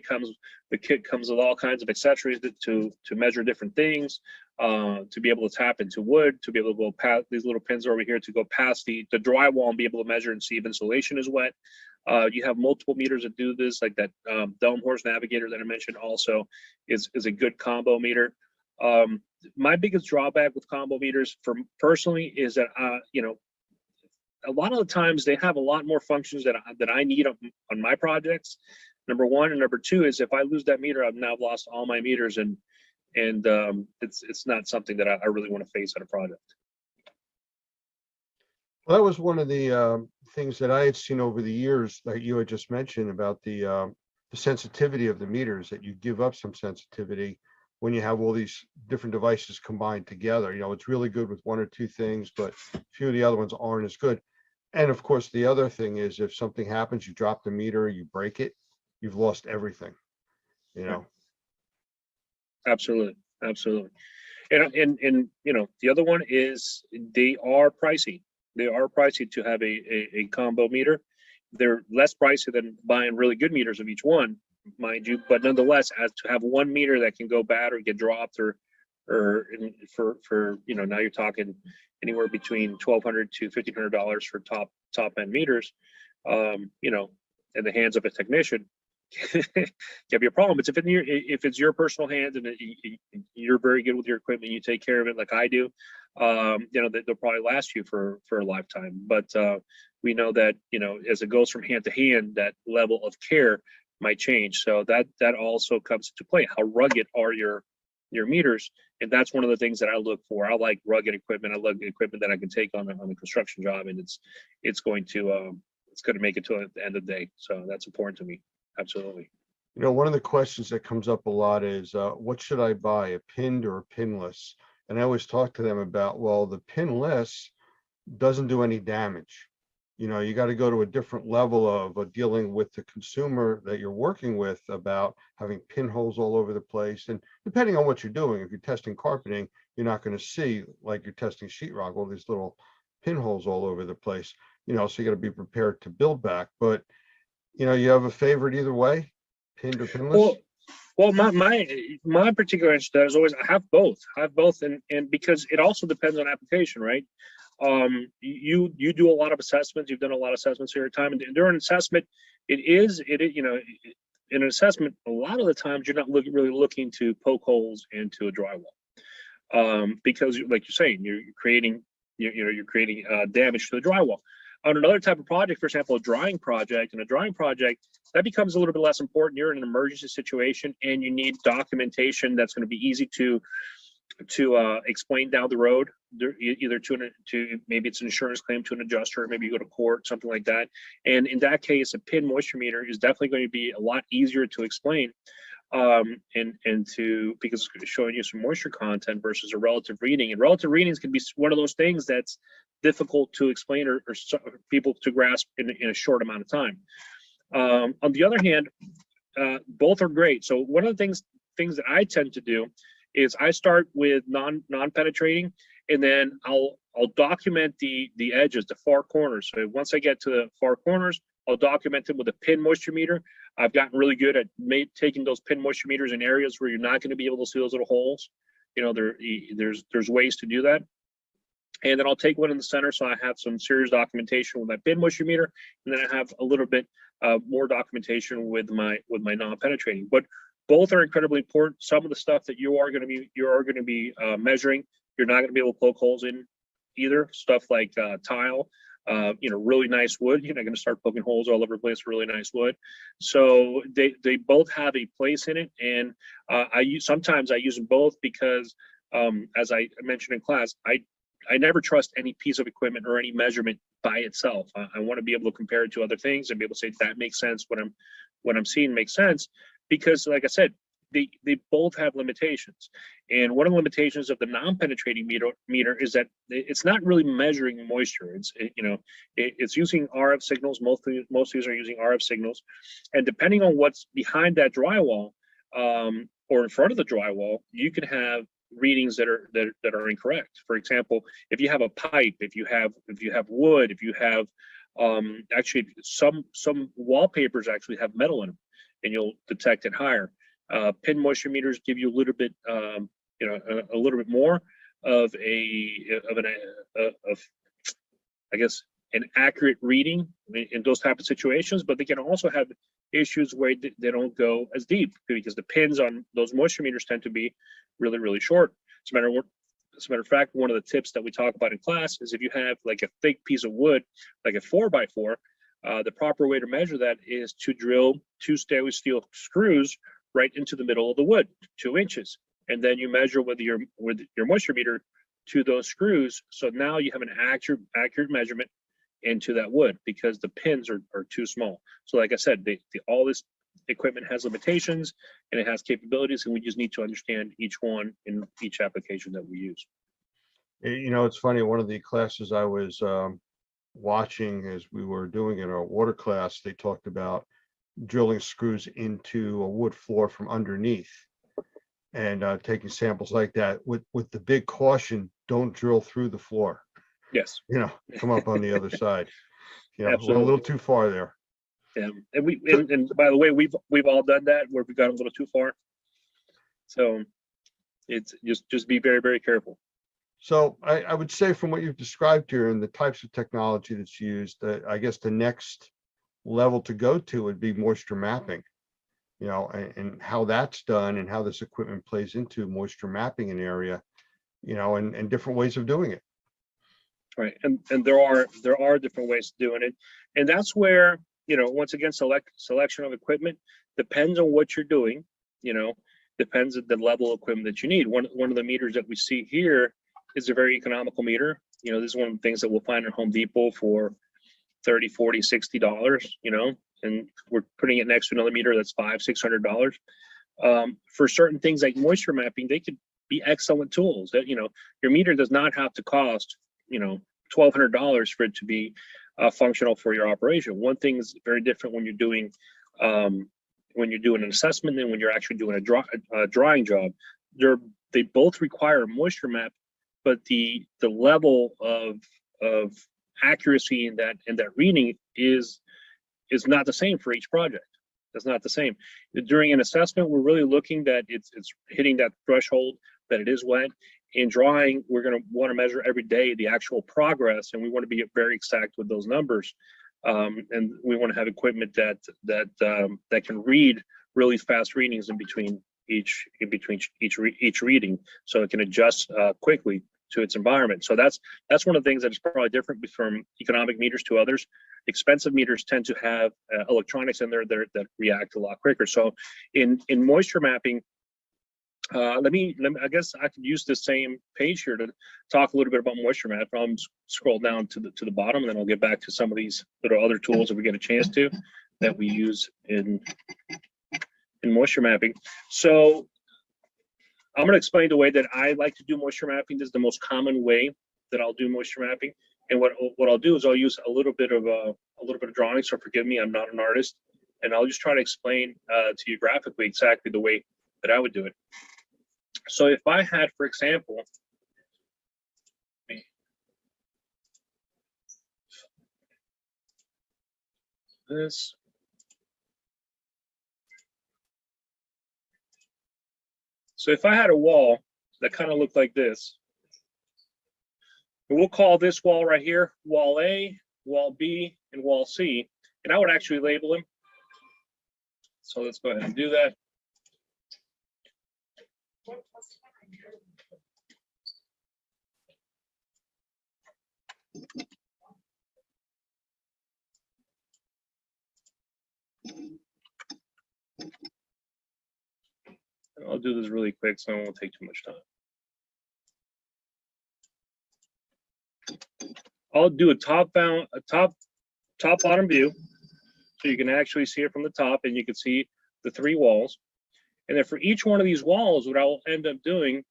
The kit comes with all kinds of accessories to measure different things, to be able to tap into wood, to be able to go past these little pins over here to go past the drywall and be able to measure and see if insulation is wet. You have multiple meters that do this, like that Delmhorst Navigator that I mentioned also is a good combo meter. My biggest drawback with combo meters for personally is that, a lot of the times they have a lot more functions that I need on my projects. Number one, and number two is if I lose that meter, I've now lost all my meters, and it's not something that I really want to face on a project. Well, that was one of the things that I had seen over the years, like you had just mentioned about the sensitivity of the meters, that you give up some sensitivity when you have all these different devices combined together. It's really good with one or two things, but a few of the other ones aren't as good. And of course, the other thing is if something happens, you drop the meter, you break it, you've lost everything, Absolutely. And the other one is they are pricey. They are pricey to have a combo meter. They're less pricey than buying really good meters of each one, mind you, but nonetheless, as to have one meter that can go bad or get dropped or now you're talking anywhere between $1,200 to $1,500 for top end meters, in the hands of a technician, can be a problem. It's if it's your personal hands and you're very good with your equipment, you take care of it like I do, they'll probably last you for a lifetime. But we know that as it goes from hand to hand, that level of care might change. So that also comes into play. How rugged are your meters? And that's one of the things that I look for. I like rugged equipment. I like equipment that I can take on a construction job, and it's going to make it to the end of the day. So that's important to me. Absolutely. One of the questions that comes up a lot is, what should I buy, a pinned or a pinless? And I always talk to them about, well, the pinless doesn't do any damage. You got to go to a different level of dealing with the consumer that you're working with about having pinholes all over the place. And depending on what you're doing, if you're testing carpeting, you're not going to see, like you're testing sheetrock, all these little pinholes all over the place, so you got to be prepared to build back. But, you have a favorite either way, pinned or pinless? Well, my particular answer to that is always I have both. And because it also depends on application, right? You do a lot of assessments. You've done a lot of assessments in your time, and during an assessment, in an assessment, a lot of the times you're not really looking to poke holes into a drywall, because like you're saying, you're creating damage to the drywall. On another type of project, for example, a drying project, that becomes a little bit less important. You're in an emergency situation and you need documentation that's going to be easy to explain down the road, either to maybe it's an insurance claim to an adjuster, or maybe you go to court, something like that. And in that case, a pin moisture meter is definitely going to be a lot easier to explain, because it's showing you some moisture content versus a relative reading. And relative readings can be one of those things that's difficult to explain or people to grasp in a short amount of time. On the other hand, both are great. So one of the things that I tend to do is I start with non-penetrating, and then I'll document the edges, the far corners. So once I get to the far corners, I'll document them with a pin moisture meter. I've gotten really good at taking those pin moisture meters in areas where you're not going to be able to see those little holes. There's ways to do that. And then I'll take one in the center, so I have some serious documentation with my pin moisture meter, and then I have a little bit more documentation with my non-penetrating. But both are incredibly important. Some of the stuff that you are going to be measuring, you're not going to be able to poke holes in either. Stuff like tile, really nice wood. You're not going to start poking holes all over the place. Really nice wood. So they both have a place in it, and sometimes I use them both because, as I mentioned in class, I never trust any piece of equipment or any measurement by itself. I want to be able to compare it to other things and be able to say that makes sense. What I'm seeing makes sense, because like I said, they both have limitations. And one of the limitations of the non-penetrating meter is that it's not really measuring moisture. It's using RF signals. Most of these are using RF signals, and depending on what's behind that drywall or in front of the drywall, you could have readings that are incorrect. For example, if you have a pipe, if you have wood, if you have actually some wallpapers actually have metal in them, and you'll detect it higher. Pin moisture meters give you a little bit a little bit more of I guess an accurate reading in those type of situations, but they can also have issues where they don't go as deep because the pins on those moisture meters tend to be really, really short. As a matter of fact, one of the tips that we talk about in class is if you have like a thick piece of wood, like a 4x4, the proper way to measure that is to drill 2 stainless steel screws right into the middle of the wood, 2 inches, and then you measure with your moisture meter to those screws. So now you have an accurate measurement into that wood because the pins are too small. So like I said, all this equipment has limitations and it has capabilities, and we just need to understand each one in each application that we use. It's funny, one of the classes I was watching as we were doing in our water class, they talked about drilling screws into a wood floor from underneath and taking samples like that with the big caution, don't drill through the floor. Yes. Come up on the other side. We're a Absolutely. little too far there. Yeah, and by the way, we've all done that where we got a little too far. So it's just be very, very careful. So I would say from what you've described here and the types of technology that's used, I guess the next level to go to would be moisture mapping, and how that's done and how this equipment plays into moisture mapping an area, and different ways of doing it. Right, and there are different ways of doing it, and that's where once again selection of equipment depends on what you're doing. Depends on the level of equipment that you need. One of the meters that we see here is a very economical meter. This is one of the things that we'll find at Home Depot for $30, $40, $60. And we're putting it next to another meter that's $500, $600. For certain things like moisture mapping, they could be excellent tools. That your meter does not have to cost $1,200 for it to be functional for your operation. One thing is very different when you're doing an assessment and when you're actually doing a drawing job. They both require a moisture map, but the level of accuracy in that reading is not the same for each project. It's not the same. During an assessment, we're really looking that it's hitting that threshold that it is wet. In drawing, we're going to want to measure every day the actual progress, and we want to be very exact with those numbers. And we want to have equipment that can read really fast readings in between each reading, so it can adjust quickly to its environment. So that's one of the things that is probably different from economic meters to others. Expensive meters tend to have electronics in there that react a lot quicker. So in moisture mapping, let me I guess I could use the same page here to talk a little bit about moisture map. I'll scroll down to the bottom, and then I'll get back to some of these little other tools if we get a chance to that we use in moisture mapping. So I'm going to explain the way that I like to do moisture mapping. This is the most common way that I'll do moisture mapping. And what I'll do is I'll use a little bit of drawing. So forgive me, I'm not an artist, and I'll just try to explain to you graphically exactly the way that I would do it. So if I had, for example, this. So if I had a wall that kind of looked like this, and we'll call this wall right here wall A, wall B, and wall C, and I would actually label them. So let's go ahead and do that. I'll do this really quick so it won't take too much time. I'll do a top bottom view, so you can actually see it from the top, and you can see the 3 walls. And then for each one of these walls, what I will end up doing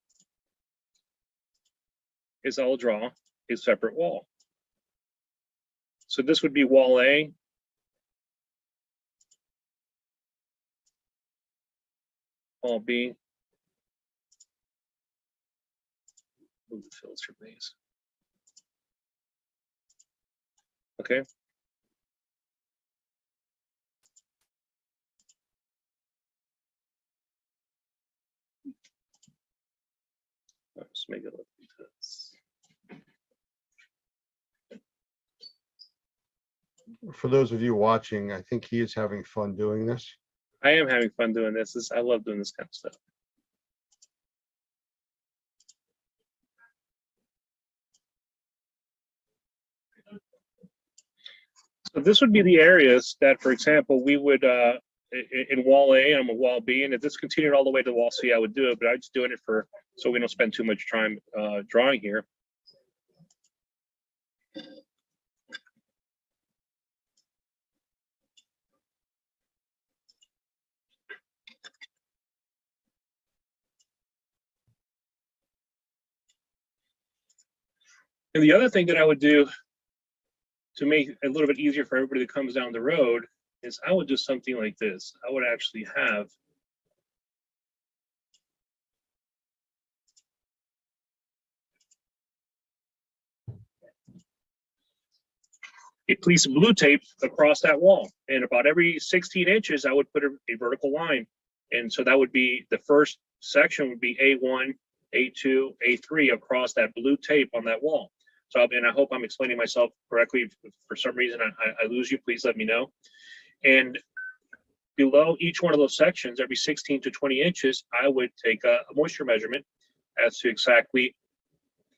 is I'll draw a separate wall. So this would be wall A. Wall B. Move the filter base. Okay. Let's make it look like this. For those of you watching, I think he is having fun doing this. I am having fun doing this. I love doing this kind of stuff. So this would be the areas that, for example, we would in wall A, I'm a wall B, and if this continued all the way to wall C, I would do it, but I'm just doing it for so we don't spend too much time drawing here. And the other thing that I would do to make it a little bit easier for everybody that comes down the road is I would do something like this. I would actually have a piece of blue tape across that wall. And about every 16 inches, I would put a vertical line. And so that would be the first section would be A1, A2, A3 across that blue tape on that wall. So, and I hope I'm explaining myself correctly. If for some reason I lose you, please let me know. And below each one of those sections, every 16 to 20 inches, I would take a moisture measurement as to exactly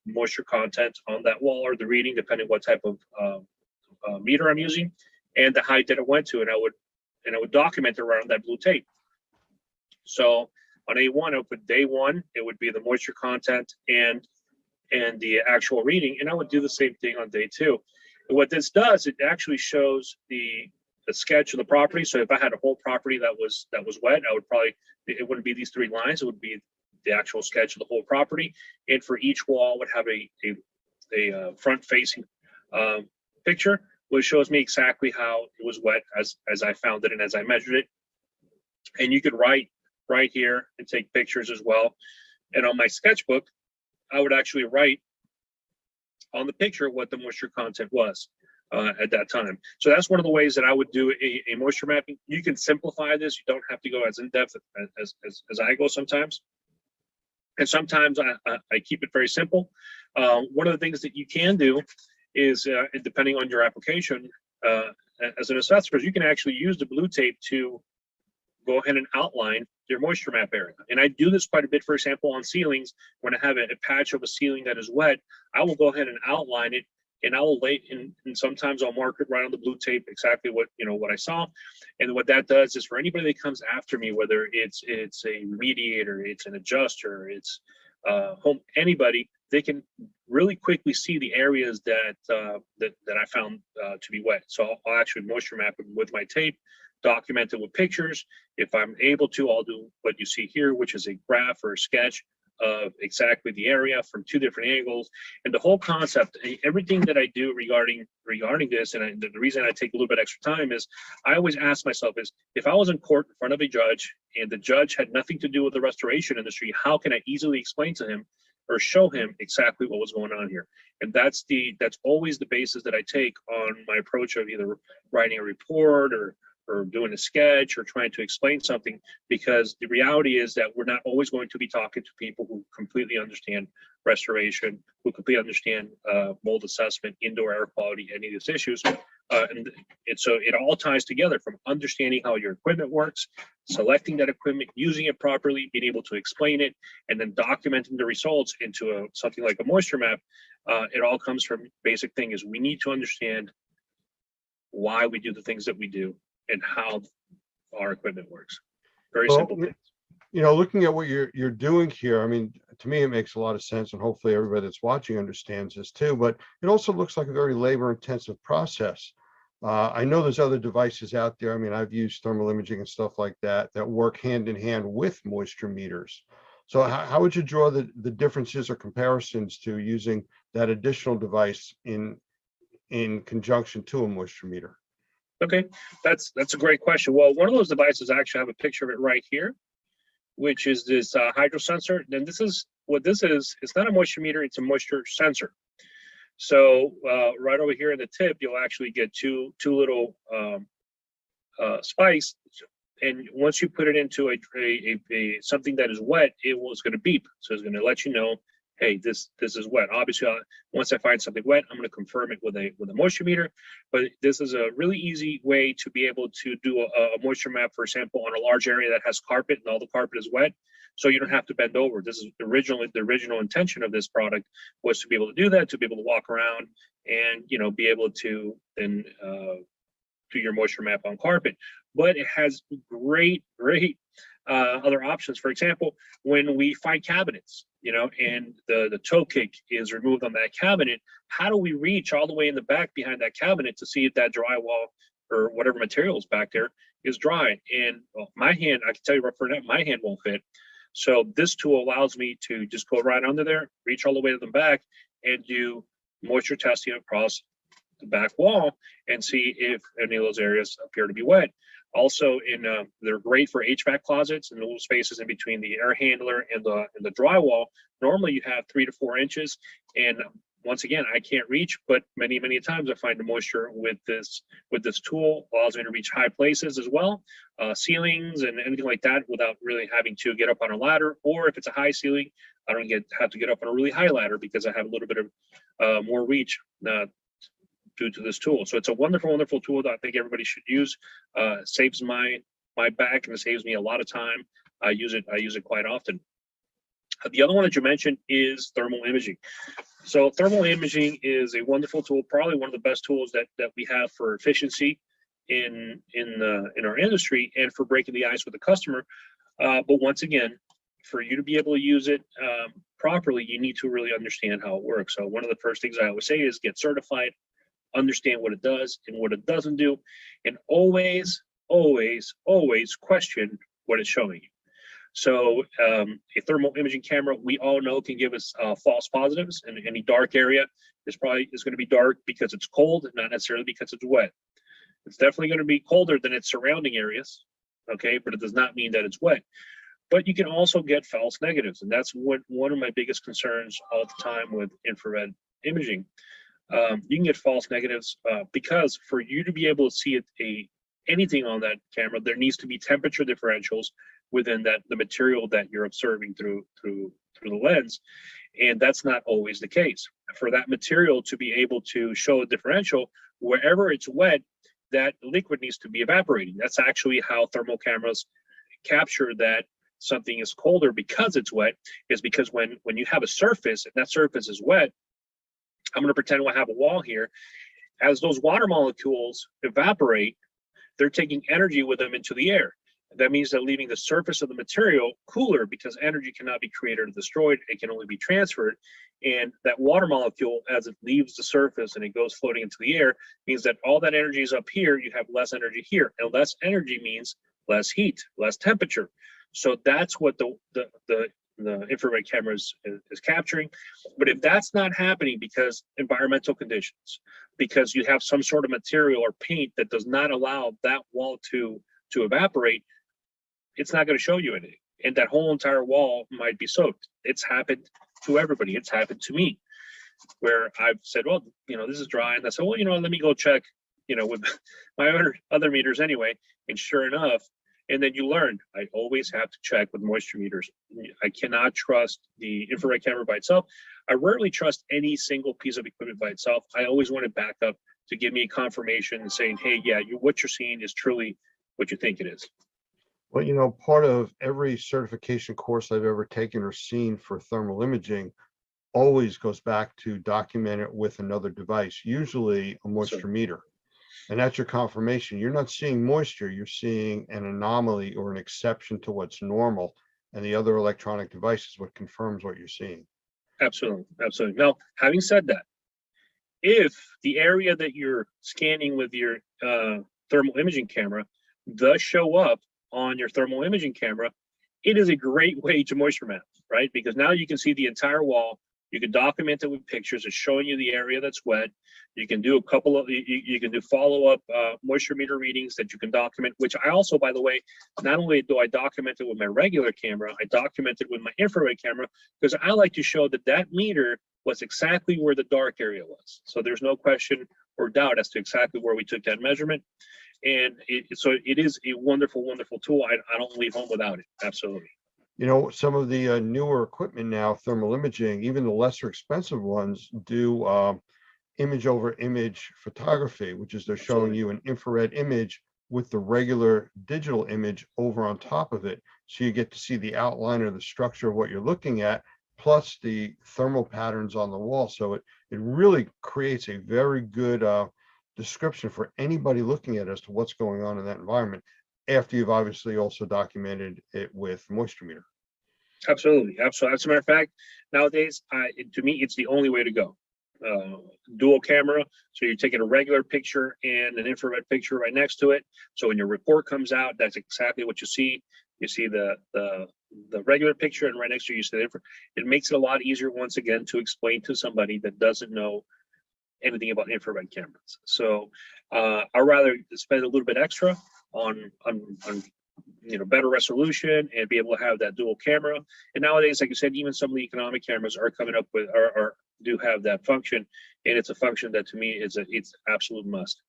moisture content on that wall or the reading, depending what type of meter I'm using, and the height that it went to. And I would document it around that blue tape. So on A1, I would put day 1, it would be the moisture content and the actual reading, and I would do the same thing on day 2. And what this does, it actually shows the sketch of the property. So if I had a whole property that was wet, I would probably, it wouldn't be these 3 lines, it would be the actual sketch of the whole property. And for each wall would have a front facing picture, which shows me exactly how it was wet as I found it and as I measured it. And you could write right here and take pictures as well. And on my sketchbook, I would actually write on the picture what the moisture content was at that time. So that's one of the ways that I would do a moisture mapping. You can simplify this. You don't have to go as in depth as I go sometimes. And sometimes I keep it very simple. One of the things that you can do is, depending on your application, as an assessor, you can actually use the blue tape to go ahead and outline your moisture map area. And I do this quite a bit, for example, on ceilings. When I have a patch of a ceiling that is wet, I will go ahead and outline it, and I will lay in, and sometimes I'll mark it right on the blue tape exactly what I saw. And what that does is for anybody that comes after me, whether it's a mediator, it's an adjuster, it's anybody, they can really quickly see the areas that I found to be wet. So I'll actually moisture map it with my tape, document it with pictures. If I'm able to, I'll do what you see here, which is a graph or a sketch of exactly the area from 2 different angles. And the whole concept, everything that I do regarding this, and the reason I take a little bit extra time is I always ask myself is, if I was in court in front of a judge and the judge had nothing to do with the restoration industry, how can I easily explain to him or show him exactly what was going on here? And that's always the basis that I take on my approach of either writing a report or doing a sketch or trying to explain something, because the reality is that we're not always going to be talking to people who completely understand restoration, who completely understand mold assessment, indoor air quality, any of these issues. And so it all ties together, from understanding how your equipment works, selecting that equipment, using it properly, being able to explain it, and then documenting the results into something like a moisture map. It all comes from basic thing is we need to understand why we do the things that we do and how our equipment works. Very simple things. Looking at what you're doing here, I mean, to me, it makes a lot of sense, and hopefully everybody that's watching understands this too, but it also looks like a very labor-intensive process. I know there's other devices out there. I mean, I've used thermal imaging and stuff like that that work hand in hand with moisture meters. So how would you draw the differences or comparisons to using that additional device in conjunction to a moisture meter? Okay, that's a great question. Well, one of those devices, I actually have a picture of it right here, which is this hydro sensor. Then this is what this is. It's not a moisture meter, it's a moisture sensor. So right over here in the tip, you'll actually get two little spikes. And once you put it into a something that is wet, it was going to beep. So it's going to let you know, hey, this is wet. Obviously, once I find something wet, I'm going to confirm it with a moisture meter. But this is a really easy way to be able to do a moisture map, for example, on a large area that has carpet and all the carpet is wet. So you don't have to bend over. This is the original intention of this product was to be able to do that, to be able to walk around and be able to then do your moisture map on carpet. But it has great other options. For example, when we find cabinets, and the toe kick is removed on that cabinet, how do we reach all the way in the back behind that cabinet to see if that drywall or whatever material is back there is dry? And my hand, I can tell you right for now, my hand won't fit. So this tool allows me to just go right under there, reach all the way to the back, and do moisture testing across the back wall and see if any of those areas appear to be wet. Also, they're great for HVAC closets and little spaces in between the air handler and the drywall. Normally, you have 3 to 4 inches, and once again, I can't reach, but many times I find the moisture with this tool allows me to reach high places as well, ceilings and anything like that, without really having to get up on a ladder. Or if it's a high ceiling, I don't have to get up on a really high ladder because I have a little bit of more reach due to this tool. So it's a wonderful tool that I think everybody should use. Saves my back and it saves me a lot of time. I use it quite often. The other one that you mentioned is thermal imaging. So thermal imaging is a wonderful tool, probably one of the best tools that we have for efficiency in our industry and for breaking the ice with the customer. But once again, for you to be able to use it properly, you need to really understand how it works. So one of the first things I always say is get certified, understand what it does and what it doesn't do, and always question what it's showing you. So a thermal imaging camera, we all know, can give us false positives, and any dark area is going to be dark because it's cold, not necessarily because it's wet. It's definitely going to be colder than its surrounding areas, okay, but it does not mean that it's wet. But you can also get false negatives, and that's one of my biggest concerns all the time with infrared imaging. You can get false negatives because for you to be able to see anything on that camera, there needs to be temperature differentials within the material that you're observing through the lens, and that's not always the case. For that material to be able to show a differential, wherever it's wet, that liquid needs to be evaporating. That's actually how thermal cameras capture that something is colder because it's wet, is because when you have a surface and that surface is wet, I'm going to pretend I have a wall here. As those water molecules evaporate, they're taking energy with them into the air. That means they're leaving the surface of the material cooler because energy cannot be created or destroyed. It can only be transferred. And that water molecule, as it leaves the surface and it goes floating into the air, means that all that energy is up here. You have less energy here. And less energy means less heat, less temperature. So that's what the infrared camera is capturing. But if that's not happening because environmental conditions, because you have some sort of material or paint that does not allow that wall to evaporate, it's not going to show you anything. And that whole entire wall might be soaked. It's happened to everybody. It's happened to me, where I've said, well, this is dry. And I said, well, let me go check, with my other meters anyway. And sure enough, and then you learn, I always have to check with moisture meters. I cannot trust the infrared camera by itself. I rarely trust any single piece of equipment by itself. I always want it back up to give me a confirmation and saying, hey, yeah, what you're seeing is truly what you think it is. Well, part of every certification course I've ever taken or seen for thermal imaging always goes back to document it with another device, usually a moisture meter. And that's your confirmation. You're not seeing moisture, you're seeing an anomaly or an exception to what's normal. And the other electronic device is what confirms what you're seeing. Absolutely. Now, having said that, if the area that you're scanning with your thermal imaging camera does show up on your thermal imaging camera, it is a great way to moisture map, right? Because now you can see the entire wall. You can document it with pictures. It's showing you the area that's wet. You can do a couple of, you can do follow-up moisture meter readings that you can document, which I also, by the way, not only do I document it with my regular camera, I document it with my infrared camera, because I like to show that that meter was exactly where the dark area was. So there's no question or doubt as to exactly where we took that measurement. And so it is a wonderful, wonderful tool. I don't leave home without it. Absolutely. You know, some of the newer equipment now, thermal imaging, even the lesser expensive ones do image over image photography, which is they're showing you an infrared image with the regular digital image over on top of it. So you get to see the outline or the structure of what you're looking at, plus the thermal patterns on the wall. So it really creates a very good description for anybody looking at as to what's going on in that environment, after you've obviously also documented it with moisture meter. Absolutely. Absolutely. As a matter of fact, nowadays, to me, it's the only way to go. Dual camera. So you're taking a regular picture and an infrared picture right next to it. So when your report comes out, that's exactly what you see. You see the regular picture, and right next to you see the infrared. It makes it a lot easier, once again, to explain to somebody that doesn't know anything about infrared cameras. So I'd rather spend a little bit extra on better resolution and be able to have that dual camera. And nowadays, like I said, even some of the economic cameras are coming up with do have that function, and it's a function that to me it's absolute must.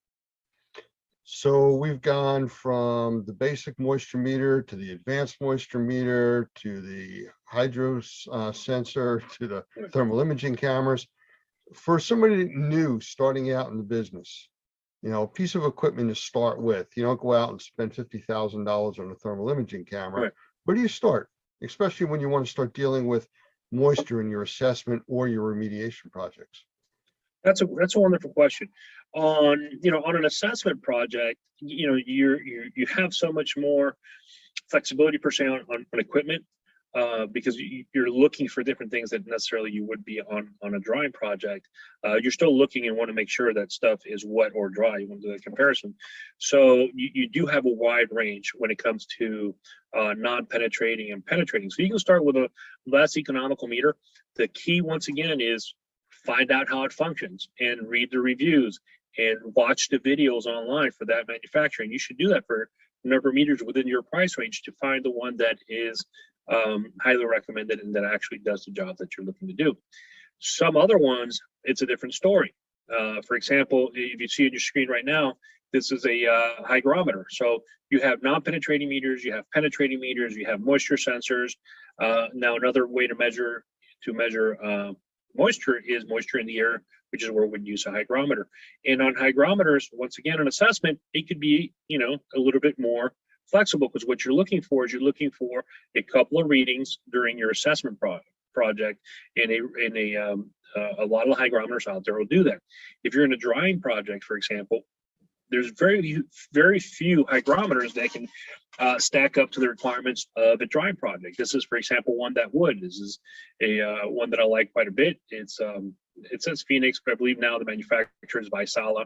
So we've gone from the basic moisture meter to the advanced moisture meter to the hydro sensor to the thermal imaging cameras. For somebody new starting out in the business, a piece of equipment to start with. You don't go out and spend $50,000 on a thermal imaging camera. Right. Where do you start? Especially when you want to start dealing with moisture in your assessment or your remediation projects. That's a wonderful question. On an assessment project, you have so much more flexibility per se on equipment. Because you're looking for different things that necessarily you would be on a drying project. You're still looking and want to make sure that stuff is wet or dry. You want to do a comparison. So you do have a wide range when it comes to non-penetrating and penetrating. So you can start with a less economical meter. The key, once again, is find out how it functions and read the reviews and watch the videos online for that manufacturer. And you should do that for a number of meters within your price range to find the one that is highly recommended and that actually does the job that you're looking to do. Some other ones, it's a different story. For example, if you see on your screen right now, this is a hygrometer. So you have non-penetrating meters, you have penetrating meters, you have moisture sensors. Now another way to measure moisture is moisture in the air, which is where we'd use a hygrometer. And on hygrometers, once again, an assessment, it could be a little bit more flexible, because what you're looking for is a couple of readings during your assessment project, and a lot of hygrometers out there will do that. If you're in a drying project, for example, there's very few hygrometers that can stack up to the requirements of a drying project. This is, for example, one that would. This is a one that I like quite a bit. It says Phoenix, but I believe now the manufacturer is Vaisala.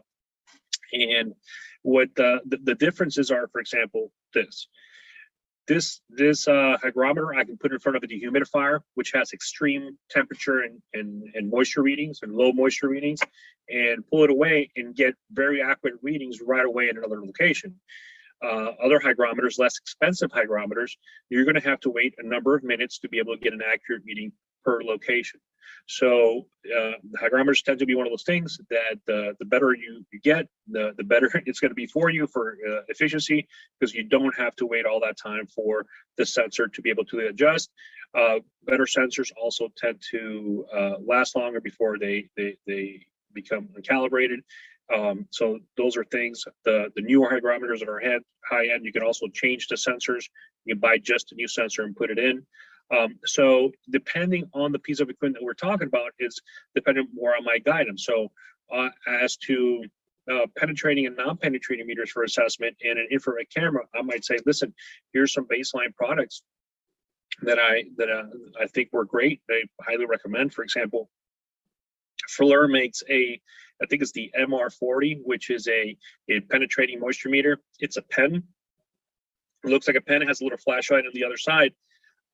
And what the differences are, for example, this hygrometer, I can put in front of a dehumidifier, which has extreme temperature and moisture readings and low moisture readings, and pull it away and get very accurate readings right away in another location. Other hygrometers, less expensive hygrometers, you're going to have to wait a number of minutes to be able to get an accurate reading per location. So hygrometers tend to be one of those things that the better you get, the better it's going to be for you for efficiency, because you don't have to wait all that time for the sensor to be able to adjust. Better sensors also tend to last longer before they become calibrated. So those are things. The newer hygrometers that are high end, you can also change the sensors. You can buy just a new sensor and put it in. So depending on the piece of equipment that we're talking about is dependent more on my guidance. So as to penetrating and non-penetrating meters for assessment and an infrared camera, I might say, listen, here's some baseline products that I think were great. I highly recommend. For example, Fuller makes a I think it's the MR40, which is a penetrating moisture meter. It's a pen. It looks like a pen. It has a little flashlight on the other side.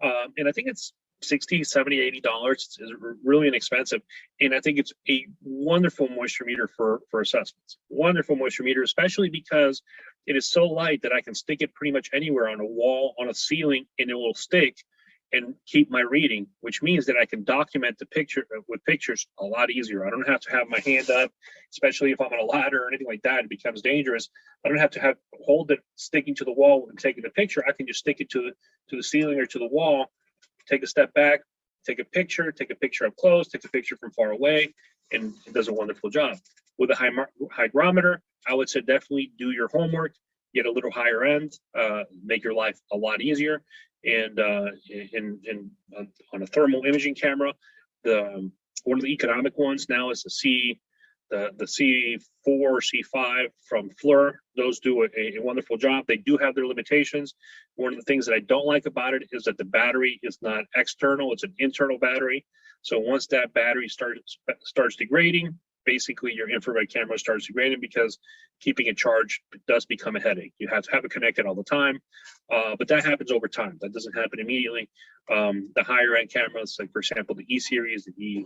And I think it's $60, $70, $80. It's really inexpensive. And I think it's a wonderful moisture meter for assessments. Wonderful moisture meter, especially because it is so light that I can stick it pretty much anywhere on a wall, on a ceiling, and it will stick and keep my reading, which means that I can document the picture with pictures a lot easier. I don't have to have my hand up, especially if I'm on a ladder or anything like that. It becomes dangerous. I don't have to hold it sticking to the wall and taking the picture. I can just stick it to the ceiling or to the wall, take a step back, take a picture up close, take a picture from far away, and it does a wonderful job. With a hygrometer, I would say definitely do your homework, get a little higher end, make your life a lot easier. And on a thermal imaging camera, one of the economic ones now is the C4 or C5 from FLIR. Those do a wonderful job. They do have their limitations. One of the things that I don't like about it is that the battery is not external, it's an internal battery. So once that battery starts degrading, basically your infrared camera starts degrading, because keeping it charged does become a headache. You have to have it connected all the time, but that happens over time. That doesn't happen immediately. The higher end cameras, like for example, the E series, the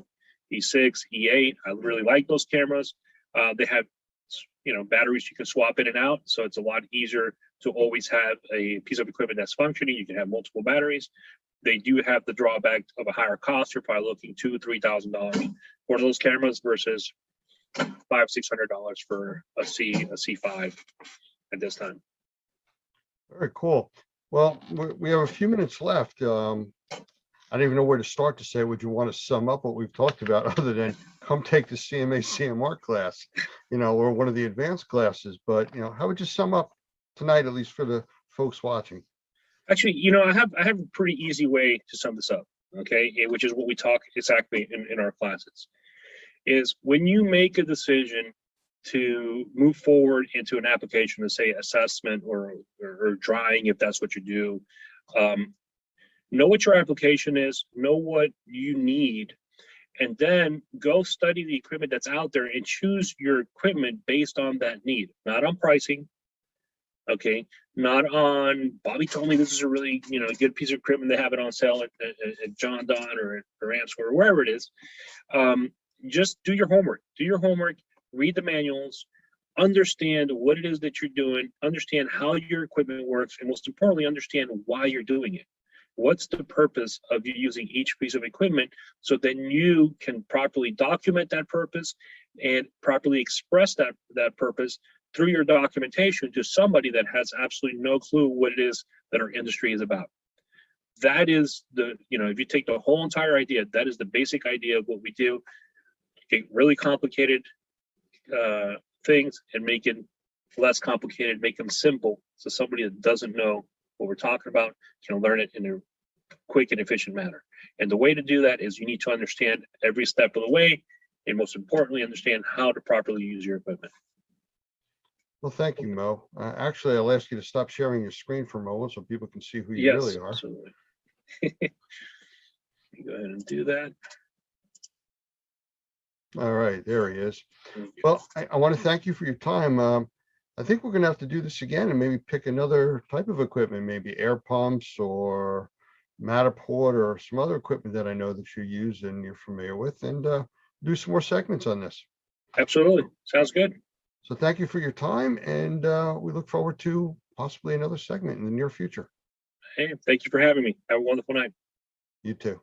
E6, E8, I really like those cameras. They have, batteries you can swap in and out, so it's a lot easier to always have a piece of equipment that's functioning. You can have multiple batteries. They do have the drawback of a higher cost. You're probably looking $2,000-$3,000 for those cameras versus $500-$600 for a C5 at this time. Very cool. Well, we have a few minutes left. I don't even know where to start to say. Would you want to sum up what we've talked about, other than come take the CMA CMR class, or one of the advanced classes? But how would you sum up tonight, at least for the folks watching? Actually, I have a pretty easy way to sum this up, okay? Which is what we talk exactly in our classes. Is when you make a decision to move forward into an application, to say assessment or drying, if that's what you do, know what your application is, know what you need, and then go study the equipment that's out there and choose your equipment based on that need, not on pricing. Okay, not on Bobby told me this is a really good piece of equipment. They have it on sale at John Don or Answer or wherever it is. Just do your homework. Do your homework. Read the manuals. Understand what it is that you're doing. Understand how your equipment works, and most importantly, understand why you're doing it. What's the purpose of you using each piece of equipment, so then you can properly document that purpose and properly express that purpose through your documentation to somebody that has absolutely no clue what it is that our industry is about. That is if you take the whole entire idea, that is the basic idea of what we do. Take really complicated things and make it less complicated, make them simple, so somebody that doesn't know what we're talking about can learn it in a quick and efficient manner. And the way to do that is you need to understand every step of the way, and most importantly, understand how to properly use your equipment. Well, thank you, Mo. Actually, I'll ask you to stop sharing your screen for a moment so people can see who you really are. Absolutely. Go ahead and do that. All right, there he is. Well, I want to thank you for your time. I think we're going to have to do this again and maybe pick another type of equipment, maybe air pumps or Matterport or some other equipment that I know that you use and you're familiar with, and do some more segments on this. Absolutely. Sounds good. So thank you for your time, and we look forward to possibly another segment in the near future. Hey, thank you for having me. Have a wonderful night. You too.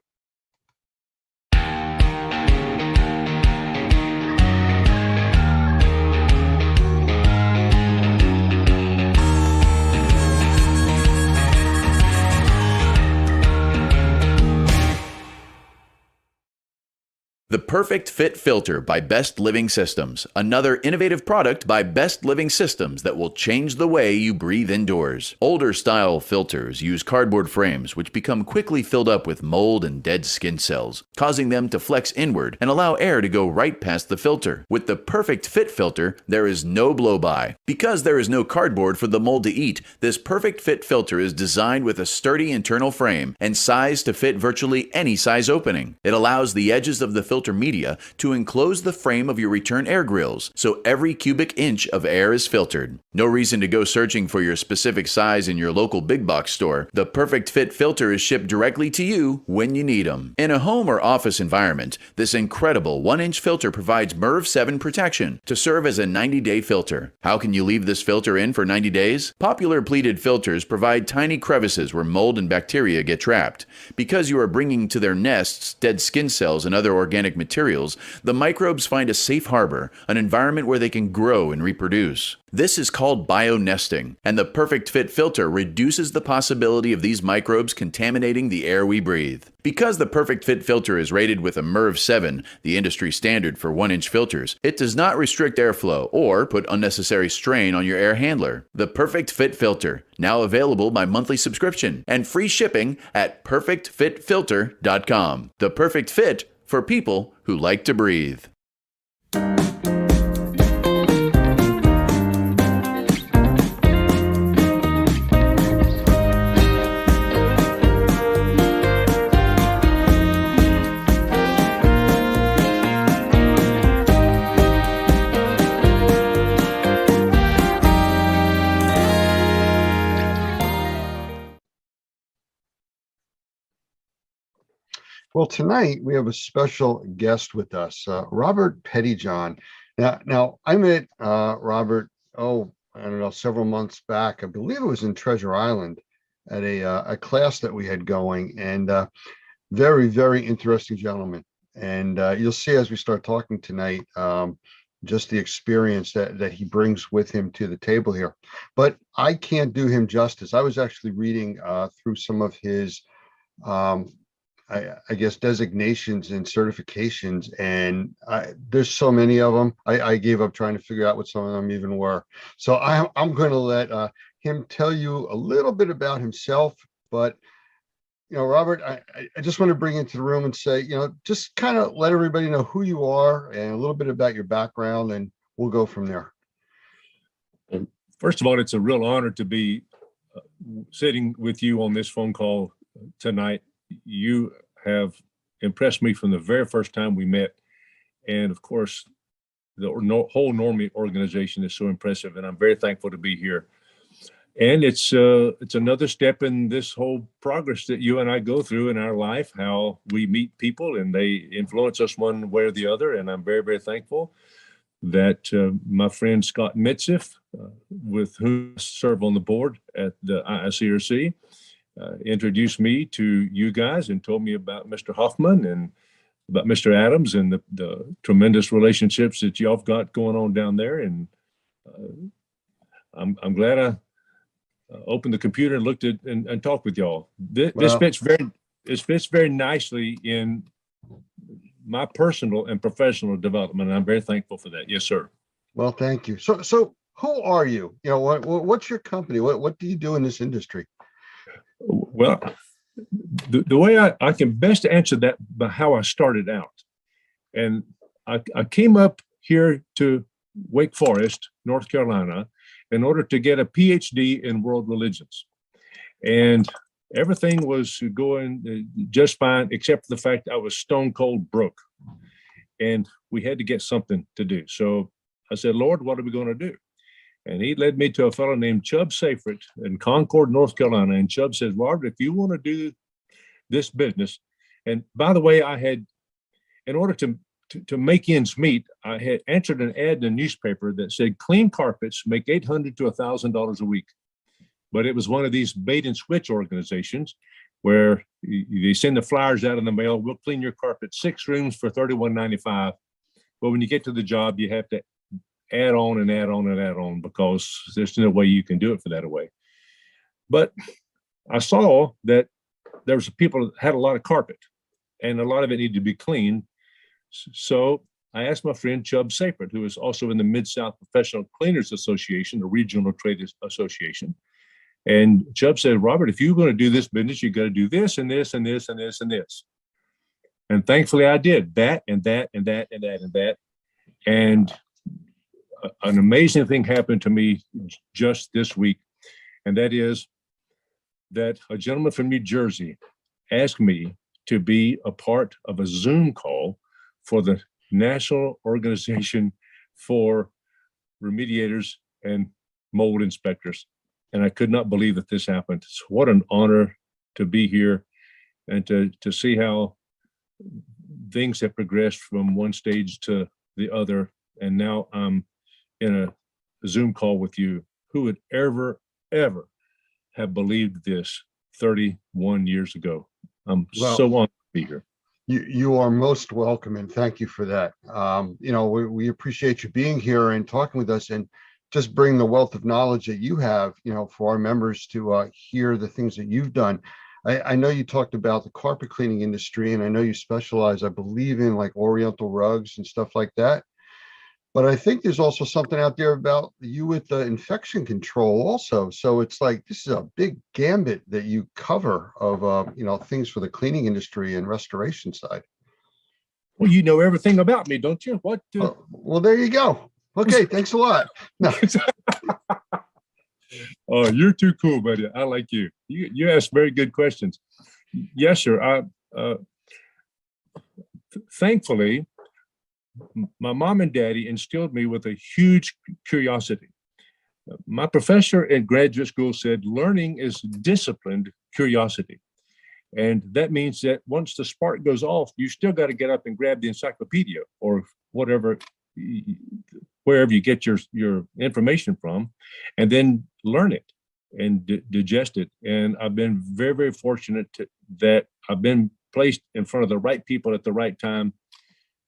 The Perfect Fit Filter by Best Living Systems, another innovative product by Best Living Systems that will change the way you breathe indoors. Older style filters use cardboard frames which become quickly filled up with mold and dead skin cells, causing them to flex inward and allow air to go right past the filter. With the Perfect Fit Filter, there is no blow-by. Because there is no cardboard for the mold to eat, this Perfect Fit Filter is designed with a sturdy internal frame and sized to fit virtually any size opening. It allows the edges of the filter filter media to enclose the frame of your return air grills, so every cubic inch of air is filtered. No reason to go searching for your specific size in your local big box store. The Perfect Fit filter is shipped directly to you when you need them. In a home or office environment, this incredible 1-inch filter provides MERV 7 protection to serve as a 90-day filter. How can you leave this filter in for 90 days? Popular pleated filters provide tiny crevices where mold and bacteria get trapped. Because you are bringing to their nests dead skin cells and other organic materials, the microbes find a safe harbor, an environment where they can grow and reproduce. This is called bionesting, and the Perfect Fit filter reduces the possibility of these microbes contaminating the air we breathe. Because the Perfect Fit filter is rated with a MERV 7, the industry standard for 1-inch filters, it does not restrict airflow or put unnecessary strain on your air handler. The Perfect Fit filter, now available by monthly subscription and free shipping at perfectfitfilter.com. The Perfect Fit for people who like to breathe. Well, tonight we have a special guest with us, Robert Pettyjohn. Now I met Robert, I don't know, several months back. I believe it was in Treasure Island at a class that we had going, and very, very interesting gentleman. And you'll see as we start talking tonight, just the experience that he brings with him to the table here. But I can't do him justice. I was actually reading through some of his I guess designations and certifications, and there's so many of them. I gave up trying to figure out what some of them even were. So I'm going to let him tell you a little bit about himself. But Robert, I just want to bring you into the room and say, just kind of let everybody know who you are and a little bit about your background, and we'll go from there. First of all, it's a real honor to be sitting with you on this phone call tonight. You have impressed me from the very first time we met. And of course, the whole Normie organization is so impressive, and I'm very thankful to be here. And it's another step in this whole progress that you and I go through in our life, how we meet people and they influence us one way or the other. And I'm very, very thankful that my friend Scott Mitziff, with whom I serve on the board at the IICRC, introduced me to you guys and told me about Mr. Hoffman and about Mr. Adams and the tremendous relationships that y'all have got going on down there. And I'm glad I opened the computer and looked at and talked with y'all. This fits very nicely in my personal and professional development. And I'm very thankful for that. Yes, sir. Well, thank you. So who are you? What's your company? What do you do in this industry? Well, the way I can best answer that by how I started out. And I came up here to Wake Forest, North Carolina, in order to get a PhD in world religions. And everything was going just fine, except for the fact I was stone cold broke. And we had to get something to do. So I said, Lord, what are we going to do? And he led me to a fellow named Chubb Seyfried in Concord, North Carolina. And Chubb says, Robert, if you want to do this business, and by the way, I had, in order to make ends meet, I had answered an ad in a newspaper that said clean carpets make $800 to $1,000 a week. But it was one of these bait and switch organizations where they send the flyers out in the mail. We'll clean your carpet 6 rooms for $31.95. But when you get to the job, you have to add on and add on and add on, because there's no way you can do it for that away. But I saw that there was people that had a lot of carpet and a lot of it needed to be cleaned. So I asked my friend Chubb Seyfried, who is also in the Mid-South Professional Cleaners Association, a regional trade association. And Chubb said, Robert, if you're going to do this business, you got to do this and this and this and this and this. And thankfully I did that and that and that and that and that. And an amazing thing happened to me just this week. And that is that a gentleman from New Jersey asked me to be a part of a Zoom call for the National Organization for Remediators and Mold Inspectors. And I could not believe that this happened. So what an honor to be here and to see how things have progressed from one stage to the other. And now I'm in a Zoom call with you. Who would ever have believed this 31 years ago? I'm so honored to be here. You are most welcome, and thank you for that. You know, we appreciate you being here and talking with us, and just bring the wealth of knowledge that you have, you know, for our members to hear the things that you've done. I know you talked about the carpet cleaning industry, and I know you specialize, I believe, in like Oriental rugs and stuff like that. But I think there's also something out there about you with the infection control also. So it's like, this is a big gambit that you cover of, you know, things for the cleaning industry and restoration side. Well, you know everything about me, don't you? What? Well, there you go. Okay, thanks a lot. No. Oh, you're too cool, buddy. I like you. You ask very good questions. Yes, sir. Thankfully, my mom and daddy instilled me with a huge curiosity. My professor at graduate school said learning is disciplined curiosity. And that means that once the spark goes off, you still got to get up and grab the encyclopedia or whatever, wherever you get your information from, and then learn it and digest it. And I've been very, very fortunate that I've been placed in front of the right people at the right time.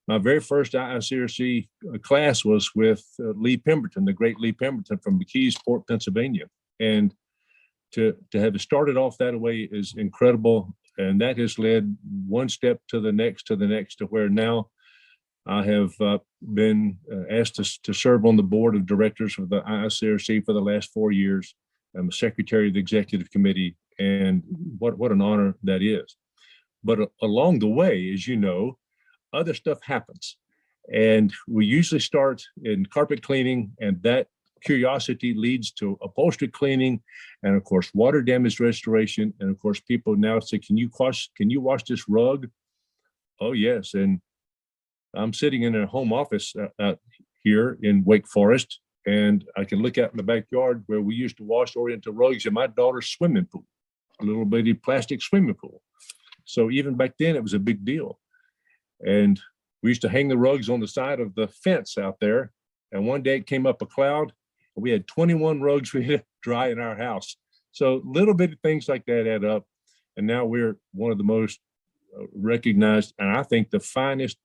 My very first IICRC class was with Lee Pemberton, the great Lee Pemberton from McKeesport, Pennsylvania. And to have started off that way is incredible. And that has led one step to the next, to where now I have been asked to serve on the board of directors of the IICRC for the last 4 years. I'm a secretary of the executive committee, and what an honor that is. But along the way, as you know, other stuff happens. And we usually start in carpet cleaning, and that curiosity leads to upholstery cleaning, and of course, water damage restoration. And of course, people now say, can you wash this rug? Oh, yes. And I'm sitting in a home office out here in Wake Forest, and I can look out in the backyard where we used to wash Oriental rugs in my daughter's swimming pool, a little bitty plastic swimming pool. So even back then, it was a big deal. And we used to hang the rugs on the side of the fence out there. And one day it came up a cloud, and we had 21 rugs we had to dry in our house. So little bitty things like that add up. And now we're one of the most recognized, and I think the finest,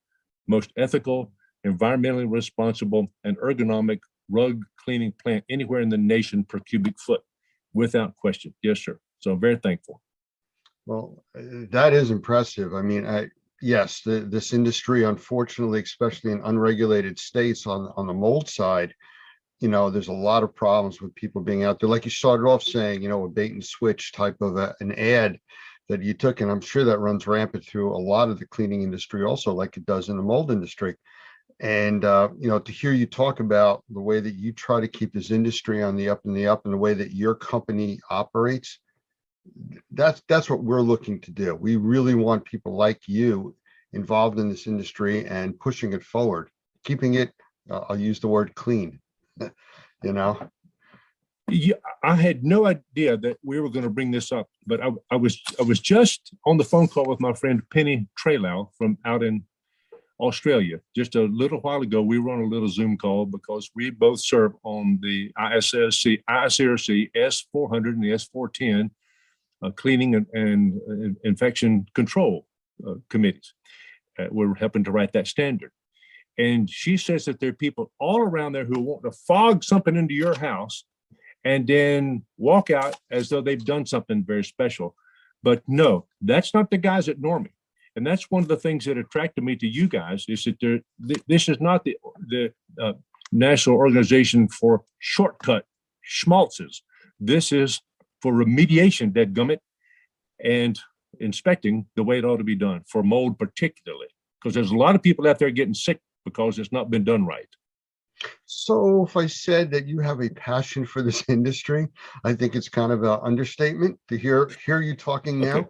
most ethical, environmentally responsible, and ergonomic rug cleaning plant anywhere in the nation per cubic foot, without question. Yes, sir. So I'm very thankful. Well, that is impressive. I mean, yes, this industry, unfortunately, especially in unregulated states on the mold side, you know, there's a lot of problems with people being out there. Like you started off saying, you know, a bait and switch type of an ad that you took, and I'm sure that runs rampant through a lot of the cleaning industry also, like it does in the mold industry. And, you know, to hear you talk about the way that you try to keep this industry on the up and the way that your company operates, that's what we're looking to do. We really want people like you involved in this industry and pushing it forward, keeping it, I'll use the word clean, you know? Yeah, I had no idea that we were going to bring this up, but I was just on the phone call with my friend Penny Trailau from out in Australia. Just a little while ago, we were on a little Zoom call because we both serve on the IICRC S400 and the S410 cleaning and infection control committees. We're helping to write that standard. And she says that there are people all around there who want to fog something into your house and then walk out as though they've done something very special. But no, that's not the guys at Normie. And that's one of the things that attracted me to you guys, is that this is not the National Organization for Shortcut Schmaltzes. This is for remediation, dadgummit, and inspecting the way it ought to be done, for mold particularly, because there's a lot of people out there getting sick because it's not been done right. So if I said that you have a passion for this industry, I think it's kind of an understatement to hear you talking now.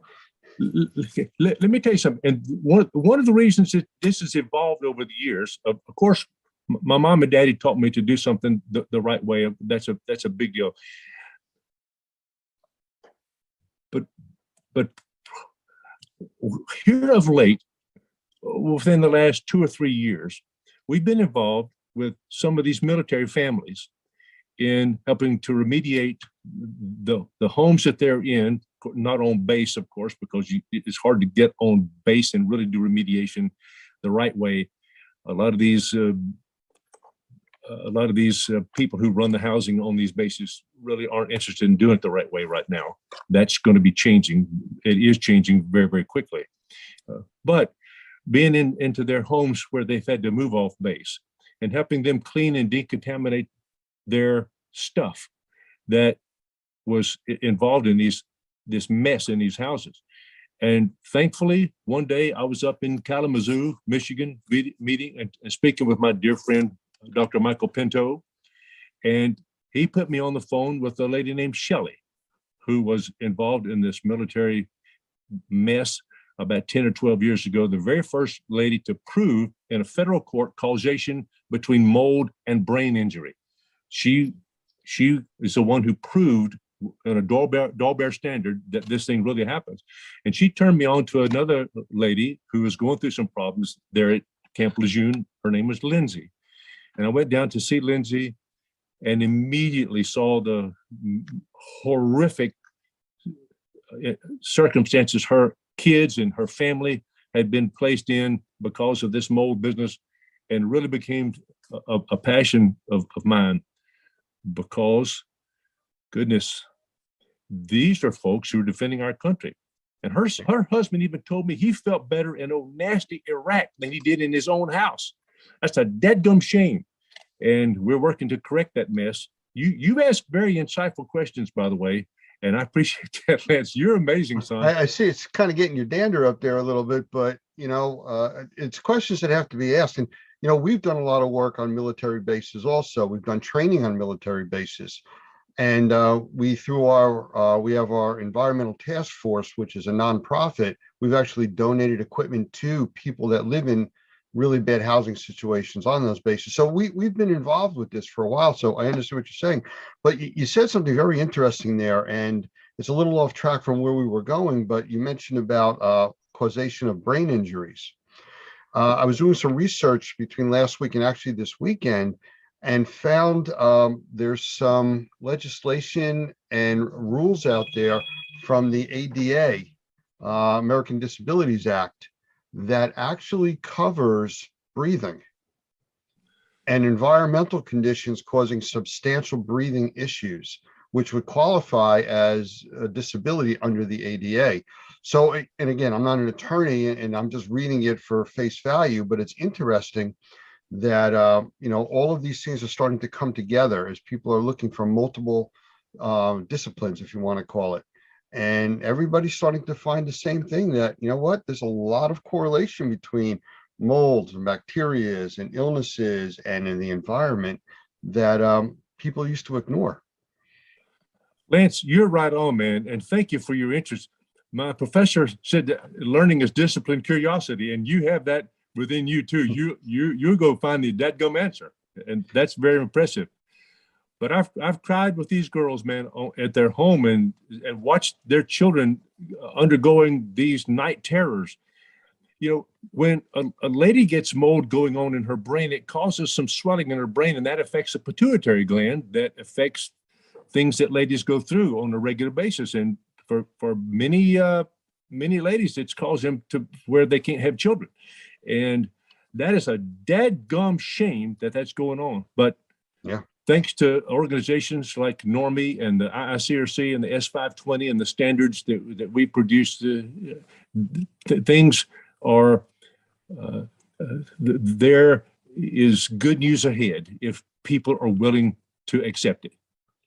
let me tell you something. And one of the reasons that this has evolved over the years, of course, my mom and daddy taught me to do something the right way. That's a big deal. But here of late, within the last 2 or 3 years, we've been involved with some of these military families in helping to remediate the homes that they're in, not on base, of course, because it's hard to get on base and really do remediation the right way. A lot of these people who run the housing on these bases really aren't interested in doing it the right way right now. That's going to be changing. It is changing very, very quickly. But being into their homes where they've had to move off base and helping them clean and decontaminate their stuff that was involved in this mess in these houses. And thankfully, one day I was up in Kalamazoo, Michigan, meeting and speaking with my dear friend, Dr. Michael Pinto, and he put me on the phone with a lady named Shelley, who was involved in this military mess about 10 or 12 years ago, the very first lady to prove in a federal court causation between mold and brain injury. She is the one who proved on a Dahlberg standard that this thing really happens. And she turned me on to another lady who was going through some problems there at Camp Lejeune. Her name was Lindsay. And I went down to see Lindsay and immediately saw the horrific circumstances her kids and her family had been placed in because of this mold business, and really became a passion of mine, because, goodness, these are folks who are defending our country. And her husband even told me he felt better in old nasty Iraq than he did in his own house. That's a dadgum shame. And we're working to correct that mess. You asked very insightful questions, by the way, and I appreciate that, Lance. You're amazing, son. I see it's kind of getting your dander up there a little bit, but it's questions that have to be asked. And we've done a lot of work on military bases also. We've done training on military bases. And we have our environmental task force, which is a nonprofit. We've actually donated equipment to people that live in really bad housing situations on those bases. So we've been involved with this for a while. So I understand what you're saying, but you said something very interesting there, and it's a little off track from where we were going, but you mentioned about causation of brain injuries. I was doing some research between last week and actually this weekend, and found there's some legislation and rules out there from the ADA, American Disabilities Act, that actually covers breathing and environmental conditions causing substantial breathing issues, which would qualify as a disability under the ADA. So, and again, I'm not an attorney and I'm just reading it for face value, but it's interesting that, all of these things are starting to come together as people are looking for multiple disciplines, if you want to call it. And everybody's starting to find the same thing, that, there's a lot of correlation between molds and bacteria and illnesses and in the environment that people used to ignore. Lance, you're right on, man. And thank you for your interest. My professor said that learning is discipline, curiosity, and you have that within you too. You go find the dadgum answer, and that's very impressive. But I've cried with these girls, man, at their home and watched their children undergoing these night terrors. When a lady gets mold going on in her brain, it causes some swelling in her brain, and that affects the pituitary gland, that affects things that ladies go through on a regular basis. And for many ladies, it's caused them to where they can't have children. And that is a dadgum shame that that's going on. But yeah, thanks to organizations like Normie and the IICRC and the S520 and the standards that we produce, things are, there is good news ahead if people are willing to accept it.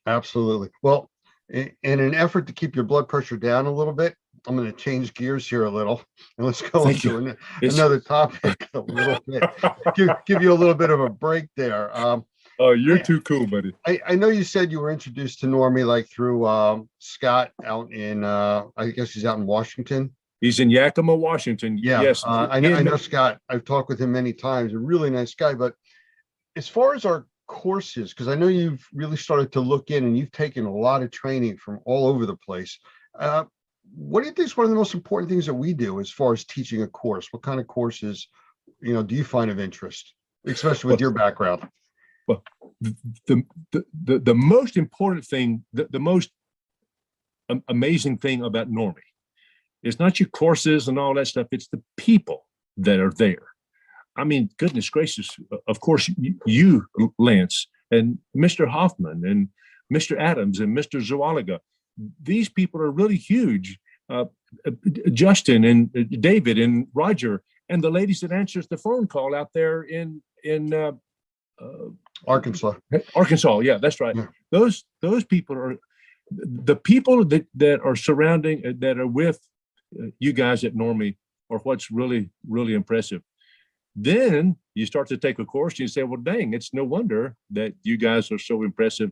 Absolutely. Well, in an effort to keep your blood pressure down a little bit, I'm going to change gears here a little, and let's go into another topic a little bit. Give you a little bit of a break there. Oh, you're too cool, buddy. I know you said you were introduced to Normie like through Scott out in, I guess he's out in Washington. He's in Yakima, Washington. Yeah, Yes. I know Scott. I've talked with him many times. A really nice guy. But as far as our courses, because I know you've really started to look in and you've taken a lot of training from all over the place. What do you think is one of the most important things that we do as far as teaching a course? What kind of courses, do you find of interest, especially with your background? Well, the most important thing, the most amazing thing about Normie, it's not your courses and all that stuff. It's the people that are there. I mean, goodness gracious, of course, you, Lance, and Mr. Hoffman, and Mr. Adams, and Mr. Zualaga. These people are really huge. Justin and David and Roger and the ladies that answers the phone call out there in Arkansas. Arkansas, yeah, that's right. Yeah. Those people are the people that are surrounding, that are with you guys at Normie, are what's really, really impressive. Then you start to take a course and you say, well, dang, it's no wonder that you guys are so impressive,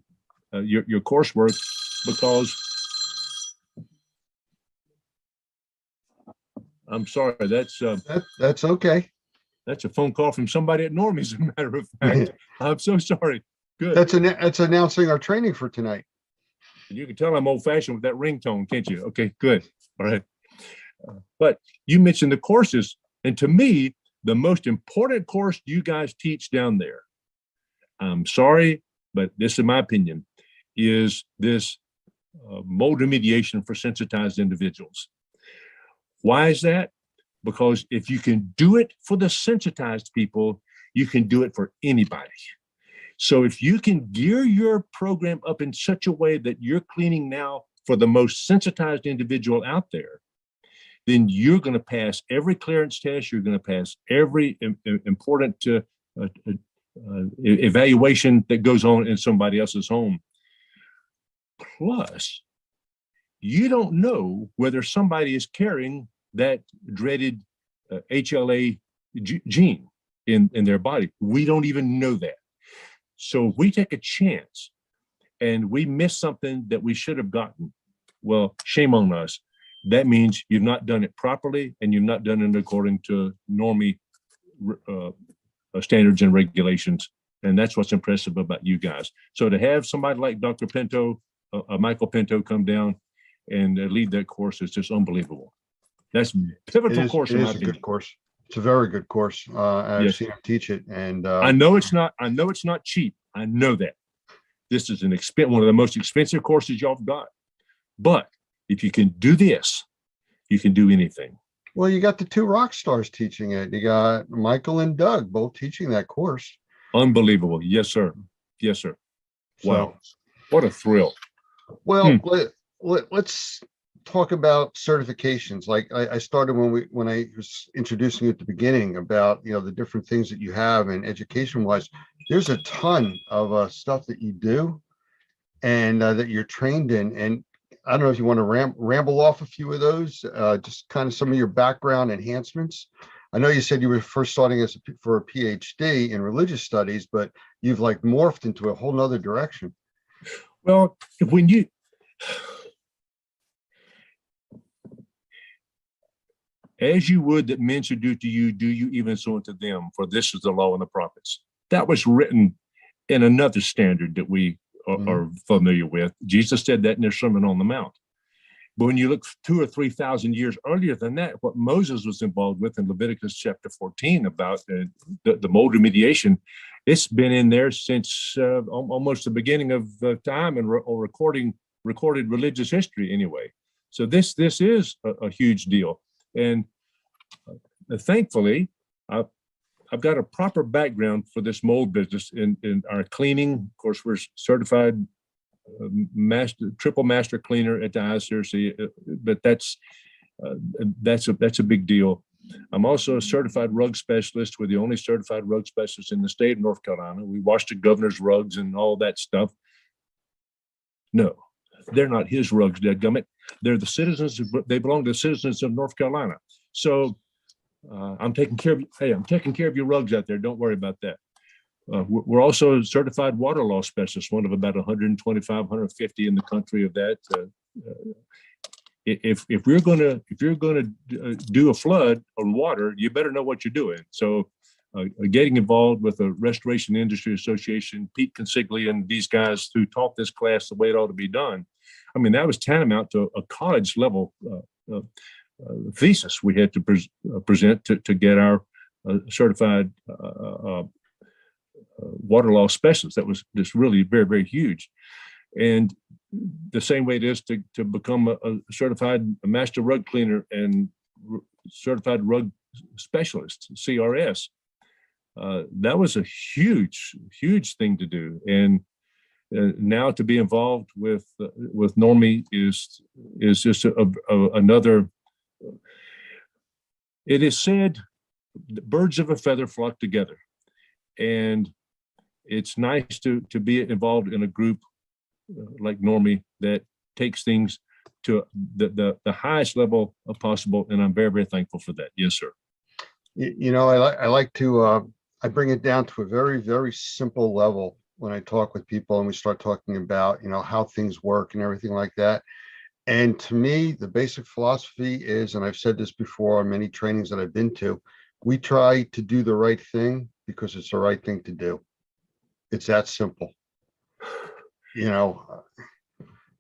your coursework, because I'm sorry, that's okay. That's a phone call from somebody at Normie, as a matter of fact. I'm so sorry. Good. That's announcing our training for tonight. You can tell I'm old fashioned with that ringtone, can't you? Okay, good. All right. But you mentioned the courses, and to me, the most important course you guys teach down there, I'm sorry, but this is my opinion, is this mold remediation for sensitized individuals. Why is that? Because if you can do it for the sensitized people, you can do it for anybody. So if you can gear your program up in such a way that you're cleaning now for the most sensitized individual out there, then you're going to pass every clearance test. You're going to pass every important evaluation that goes on in somebody else's home. Plus, you don't know whether somebody is carrying that dreaded HLA gene in their body. We don't even know that. So if we take a chance and we miss something that we should have gotten, well, shame on us. That means you've not done it properly and you've not done it according to Normie standards and regulations. And that's what's impressive about you guys. So to have somebody like Dr. Pinto, Michael Pinto, come down and lead that course is just unbelievable. That's a pivotal course. It is a good course. It's a very good course. I've seen him teach it, and I know it's not cheap. I know that. This is one of the most expensive courses y'all have got. But if you can do this, you can do anything. Well, you got the two rock stars teaching it. You got Michael and Doug both teaching that course. Unbelievable. Yes, sir. Yes, sir. Wow. So, what a thrill. Well, let's talk about certifications. Like I started when I was introducing you at the beginning about the different things that you have, and education wise, there's a ton of stuff that you do and that you're trained in. And I don't know if you want to ramble off a few of those, just kind of some of your background enhancements. I know you said you were first starting for a PhD in religious studies, but you've like morphed into a whole nother direction. Well, when you as you would that men should do to you, do you even so unto them, for this is the law and the prophets. That was written in another standard that we are familiar with. Jesus said that in their Sermon on the Mount. But when you look 2,000 or 3,000 years earlier than that, what Moses was involved with in Leviticus chapter 14 about the mold remediation, it's been in there since almost the beginning of time and recorded religious history anyway. So this is a huge deal. And thankfully, I've got a proper background for this mold business in our cleaning. Of course, we're certified triple master cleaner at the ISRC, but that's a big deal. I'm also a certified rug specialist. We're the only certified rug specialist in the state of North Carolina. We wash the governor's rugs and all that stuff. No, they're not his rugs, dadgummit. They're the citizens. They belong to the citizens of North Carolina. So I'm taking care of you. Hey, I'm taking care of your rugs out there. Don't worry about that. We're also certified water law specialists, one of about 125, 150 in the country of that. if you're gonna do a flood on water, you better know what you're doing. So getting involved with the Restoration Industry Association, Pete Consigli and these guys who taught this class the way it ought to be done. I mean, that was tantamount to a college level thesis we had to present to get our certified water law specialist. That was just really very, very huge. And the same way it is to become a certified master rug cleaner and certified rug specialist, CRS. That was a huge, huge thing to do. And now to be involved with Normie is just another. It is said, birds of a feather flock together, and it's nice to be involved in a group like Normie that takes things to the highest level of possible, and I'm very, very thankful for that. Yes, sir. You know, I like to I bring it down to a very, very simple level when I talk with people and we start talking about, you know, how things work and everything like that. And to me, the basic philosophy is, and I've said this before on many trainings that I've been to, we try to do the right thing because it's the right thing to do. It's that simple. You know,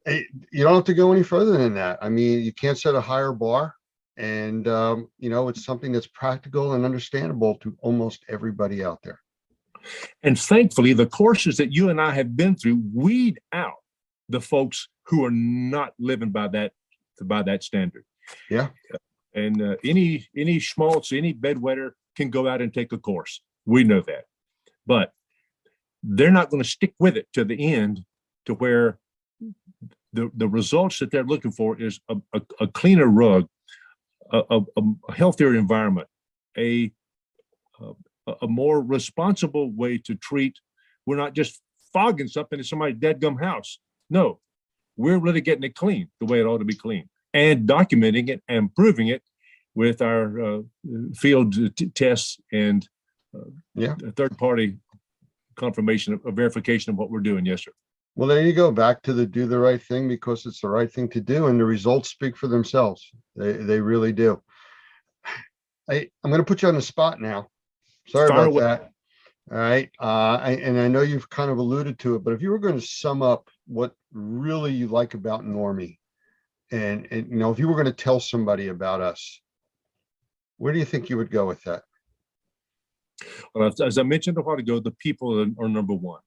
you don't have to go any further than that. I mean, you can't set a higher bar. And, you know, it's something that's practical and understandable to almost everybody out there. And thankfully, the courses that you and I have been through weed out the folks who are not living by that standard. Yeah. And any schmaltz, any bedwetter can go out and take a course. We know that. But they're not going to stick with it to the end, to where the results that they're looking for is a cleaner rug, a healthier environment, a more responsible way to treat. We're not just fogging something in somebody's dadgum house. No, we're really getting it clean the way it ought to be clean, and documenting it and proving it with our field tests and third-party confirmation of verification of what we're doing. Yes, sir. Well, there you go, back to the do the right thing because it's the right thing to do, and the results speak for themselves. They really do. I'm going to put you on the spot now. Sorry about that. All right. And I know you've kind of alluded to it, but if you were going to sum up what really you like about Normie, and you know, if you were going to tell somebody about us, where do you think you would go with that? Well, as I mentioned a while ago, the people are number one.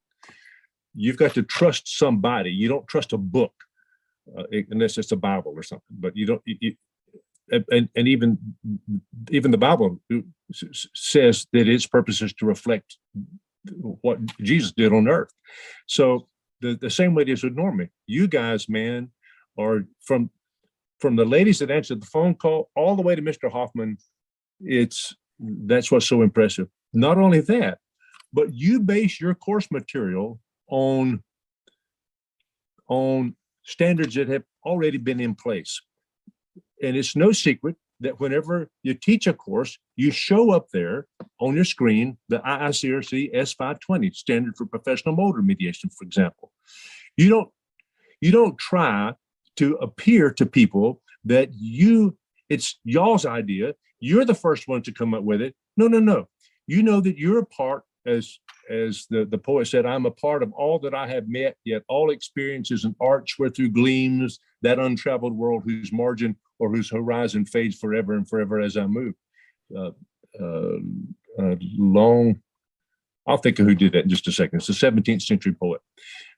You've got to trust somebody. You don't trust a book unless it's a Bible or something. But you don't. And even the Bible says that its purpose is to reflect what Jesus did on earth. So the same way it is with Normie. You guys, man, are from the ladies that answered the phone call all the way to Mr. Hoffman. That's what's so impressive. Not only that, but you base your course material on standards that have already been in place. And it's no secret that whenever you teach a course, you show up there on your screen the IICRC S520 standard for professional mold remediation, for example. You don't try to appear to people that it's y'all's idea. You're the first one to come up with it. No. You know that you're a part, as the poet said, I'm a part of all that I have met, yet all experiences and arts where through gleams that untraveled world whose margin or whose horizon fades forever and forever as I move. I'll think of who did that in just a second. It's a 17th century poet.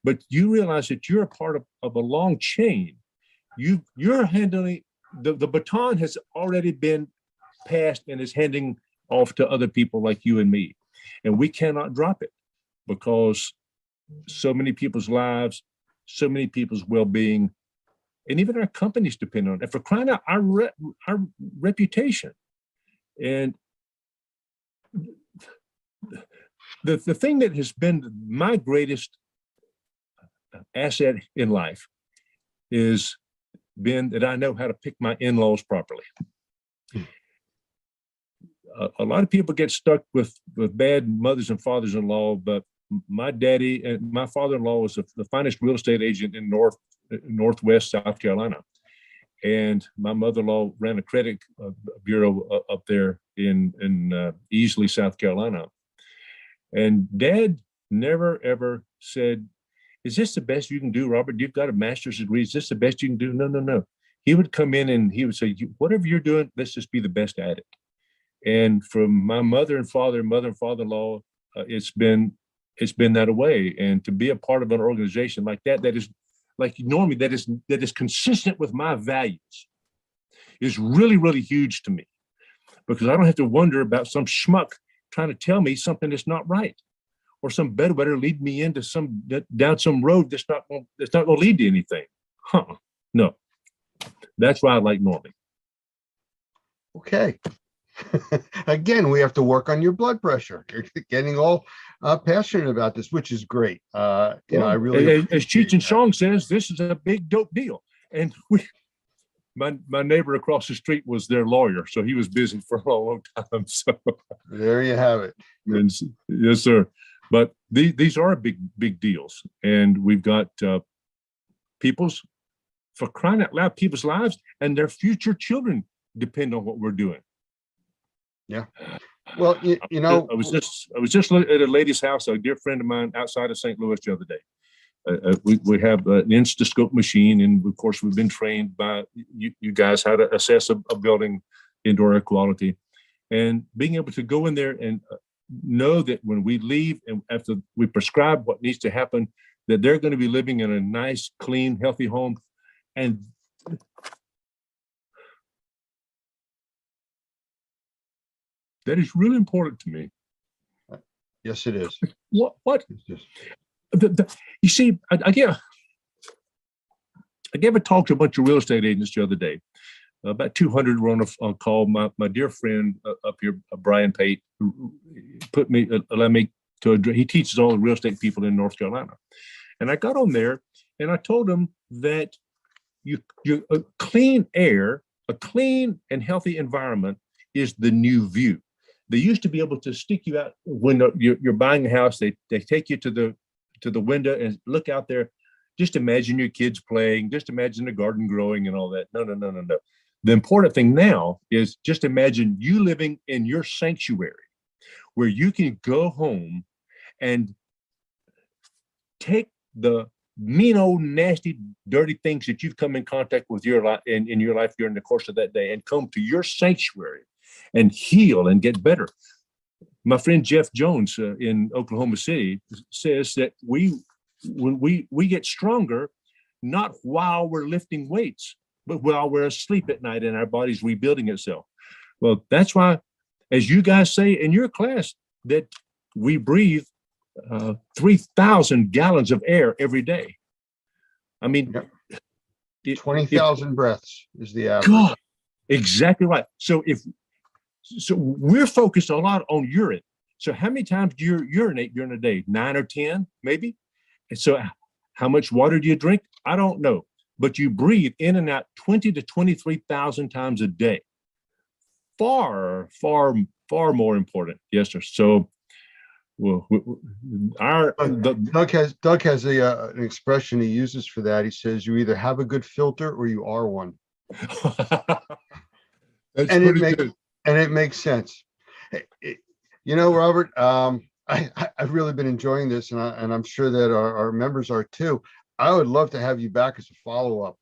But you realize that you're a part of a long chain. You're handling, the baton has already been passed and is handing off to other people like you and me. And we cannot drop it because so many people's lives, so many people's well-being, and even our companies depend on it. And for crying out, our reputation. And the thing that has been my greatest asset in life is been that I know how to pick my in-laws properly. A lot of people get stuck with bad mothers and fathers-in-law, but my daddy and my father-in-law was the finest real estate agent in Northwest South Carolina. and my mother-in-law ran a credit bureau up there in Easley, South Carolina. And Dad never ever said, "Is this the best you can do, Robert? You've got a master's degree. Is this the best you can do?" No, no, no. He would come in and he would say, "Whatever you're doing, let's just be the best at it." And from my mother and father-in-law, it's been that way. And to be a part of an organization like that is like Normie, that is consistent with my values, is really, really huge to me, because I don't have to wonder about some schmuck trying to tell me something that's not right, or some bedwetter lead me into down some road that's not going to lead to anything. No, that's why I like Normie. Okay. Again, we have to work on your blood pressure. You're getting all passionate about this, which is great. I really, as Cheech and Chong says, this is a big dope deal. And my neighbor across the street was their lawyer, so he was busy for a long time. So there you have it. And, yes, sir. But these are big deals, and we've got for crying out loud, people's lives and their future children depend on what we're doing. Yeah. Well, you know, I was just at a lady's house, a dear friend of mine outside of St. Louis the other day. We have an Instascope machine, and of course we've been trained by you guys how to assess a building indoor air quality, and being able to go in there and know that when we leave and after we prescribe what needs to happen, that they're going to be living in a nice, clean, healthy home. And that is really important to me. Yes, it is. What? You see, I gave a talk to a bunch of real estate agents the other day. About 200 were on a call. My dear friend up here, Brian Pate, allowed me to address. He teaches all the real estate people in North Carolina, and I got on there and I told him that clean air, a clean and healthy environment is the new view. They used to be able to stick you out when you're buying a house. They take you to the window and look out there. Just imagine your kids playing. Just imagine the garden growing and all that. No. The important thing now is just imagine you living in your sanctuary, where you can go home and take the mean old nasty dirty things that you've come in contact with in your life during the course of that day, and come to your sanctuary and heal and get better. My friend Jeff Jones in Oklahoma City says that when we get stronger, not while we're lifting weights, but while we're asleep at night and our body's rebuilding itself. Well, that's why, as you guys say in your class, that we breathe 3,000 gallons of air every day. I mean, 20,000 breaths is the average. God, exactly right. So we're focused a lot on urine. So how many times do you urinate during the day? 9 or 10, maybe? And so how much water do you drink? I don't know. But you breathe in and out 20 to 23,000 times a day. Far, far, far more important. Yes, sir. So Doug has an expression he uses for that. He says, you either have a good filter or you are one. And it makes sense. You know, Robert, I've really been enjoying this, and I'm sure that our members are too. I would love to have you back as a follow-up.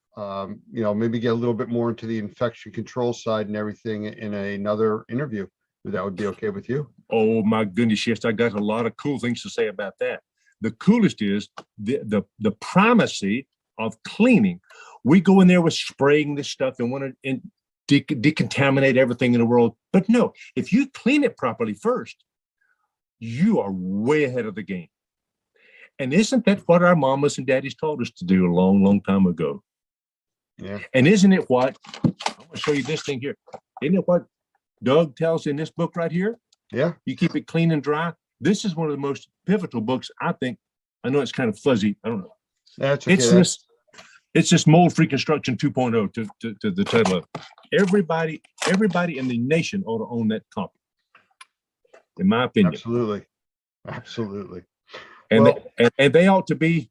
Maybe get a little bit more into the infection control side and everything in another interview. If that would be okay with you. Oh my goodness, yes, I got a lot of cool things to say about that. The coolest is the primacy of cleaning. We go in there with spraying this stuff and want to decontaminate everything in the world. But no, if you clean it properly first, you are way ahead of the game. And isn't that what our mamas and daddies taught us to do a long, long time ago? Yeah. And isn't it what, I'm going to show you this thing here. Isn't it what Doug tells in this book right here? Yeah. You keep it clean and dry. This is one of the most pivotal books, I think. I know it's kind of fuzzy. I don't know. That's okay. It's just mold-free construction 2.0 to the title of it. Everybody in the nation ought to own that copy, in my opinion. Absolutely. And they ought to be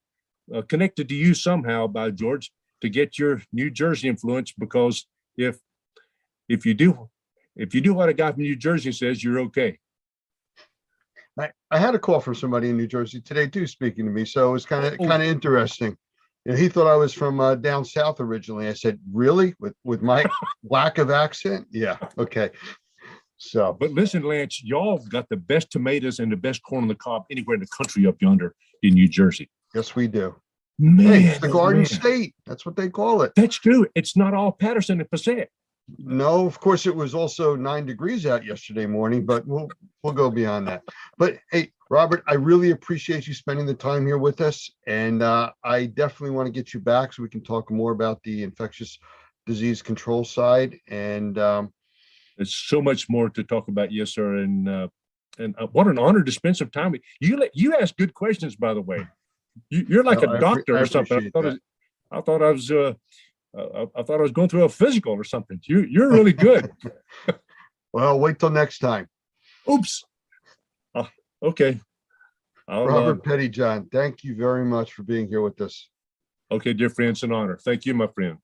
connected to you somehow, by George. to get your New Jersey influence, because if you do what a guy from New Jersey says, you're okay. I had a call from somebody in New Jersey today too, speaking to me. So it was kind of interesting. And he thought I was from down south originally. I said, really? With my lack of accent? Yeah. Okay. So, but listen, Lance, y'all got the best tomatoes and the best corn on the cob anywhere in the country up yonder in New Jersey. Yes, we do. Man, hey, it's the Garden man. State. That's what they call it. That's true. It's not all Patterson and Passaic. No, of course it was also 9 degrees out yesterday morning, but we'll go beyond that. But hey, Robert, I really appreciate you spending the time here with us, and I definitely want to get you back so we can talk more about the infectious disease control side. And there's so much more to talk about, yes, sir. And what an honor to spend some time with you. You ask good questions, by the way. You're like a doctor or something. I thought I was going through a physical or something. You're really good. Well, wait till next time. Oops. Okay. Robert Pettyjohn, thank you very much for being here with us. Okay, dear friend, it's an honor. Thank you, my friend.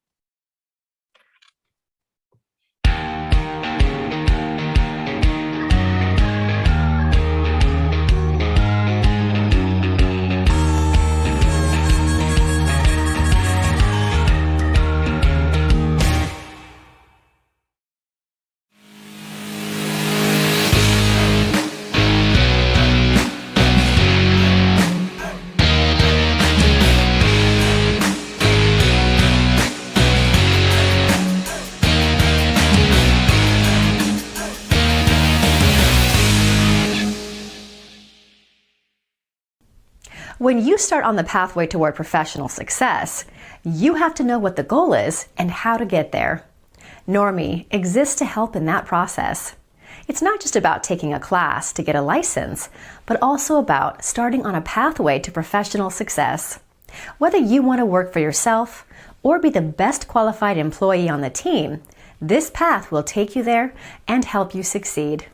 When you start on the pathway toward professional success, you have to know what the goal is and how to get there. Normie exists to help in that process. It's not just about taking a class to get a license, but also about starting on a pathway to professional success. Whether you want to work for yourself or be the best qualified employee on the team, this path will take you there and help you succeed.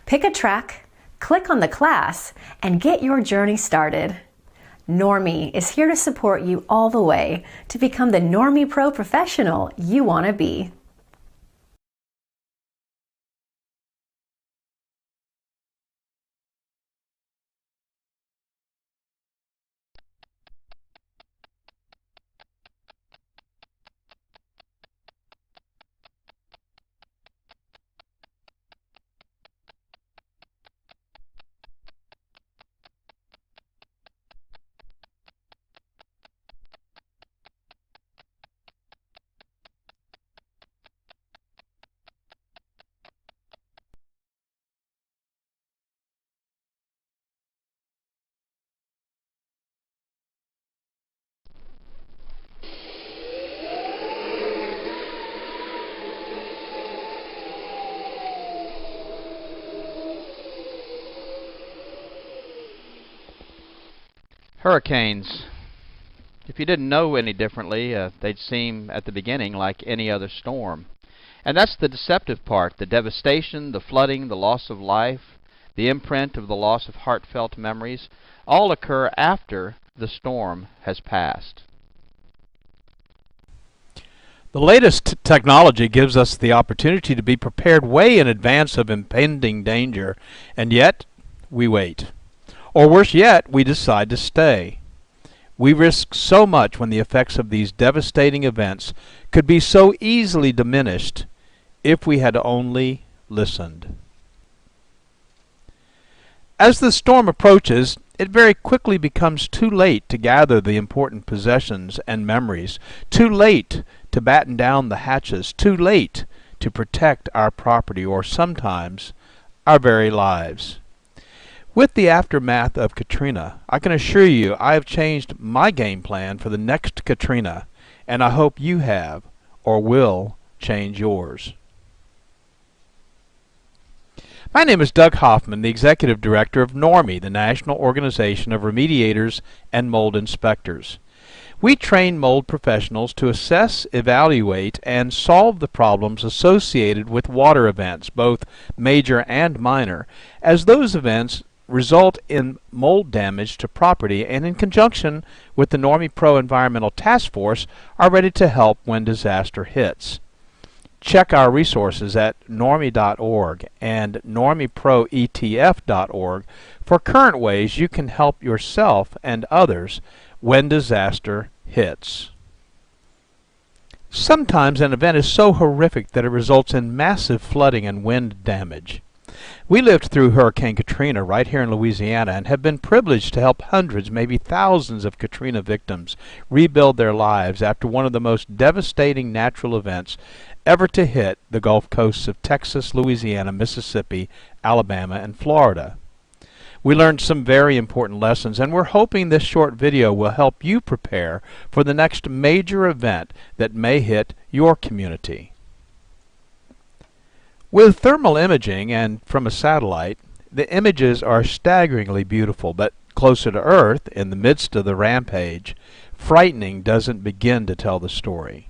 Pick a track, click on the class, and get your journey started. Normie is here to support you all the way to become the Normie Pro professional you want to be. Hurricanes. If you didn't know any differently, they'd seem at the beginning like any other storm. And that's the deceptive part, the devastation, the flooding, the loss of life, the imprint of the loss of heartfelt memories, all occur after the storm has passed. The latest technology gives us the opportunity to be prepared way in advance of impending danger, and yet we wait. Or worse yet, we decide to stay. We risk so much when the effects of these devastating events could be so easily diminished if we had only listened. As the storm approaches, it very quickly becomes too late to gather the important possessions and memories, too late to batten down the hatches, too late to protect our property or sometimes our very lives. With the aftermath of Katrina, I can assure you I have changed my game plan for the next Katrina, and I hope you have or will change yours. My name is Doug Hoffman, the Executive Director of Normie, the National Organization of Remediators and Mold Inspectors. We train mold professionals to assess, evaluate, and solve the problems associated with water events, both major and minor, as those events result in mold damage to property, and in conjunction with the Normie Pro Environmental Task Force are ready to help when disaster hits. Check our resources at normie.org and normieproetf.org for current ways you can help yourself and others when disaster hits. Sometimes an event is so horrific that it results in massive flooding and wind damage. We lived through Hurricane Katrina right here in Louisiana and have been privileged to help hundreds, maybe thousands of Katrina victims rebuild their lives after one of the most devastating natural events ever to hit the Gulf coasts of Texas, Louisiana, Mississippi, Alabama, and Florida. We learned some very important lessons, and we're hoping this short video will help you prepare for the next major event that may hit your community. With thermal imaging and from a satellite, the images are staggeringly beautiful, but closer to Earth, in the midst of the rampage, frightening doesn't begin to tell the story.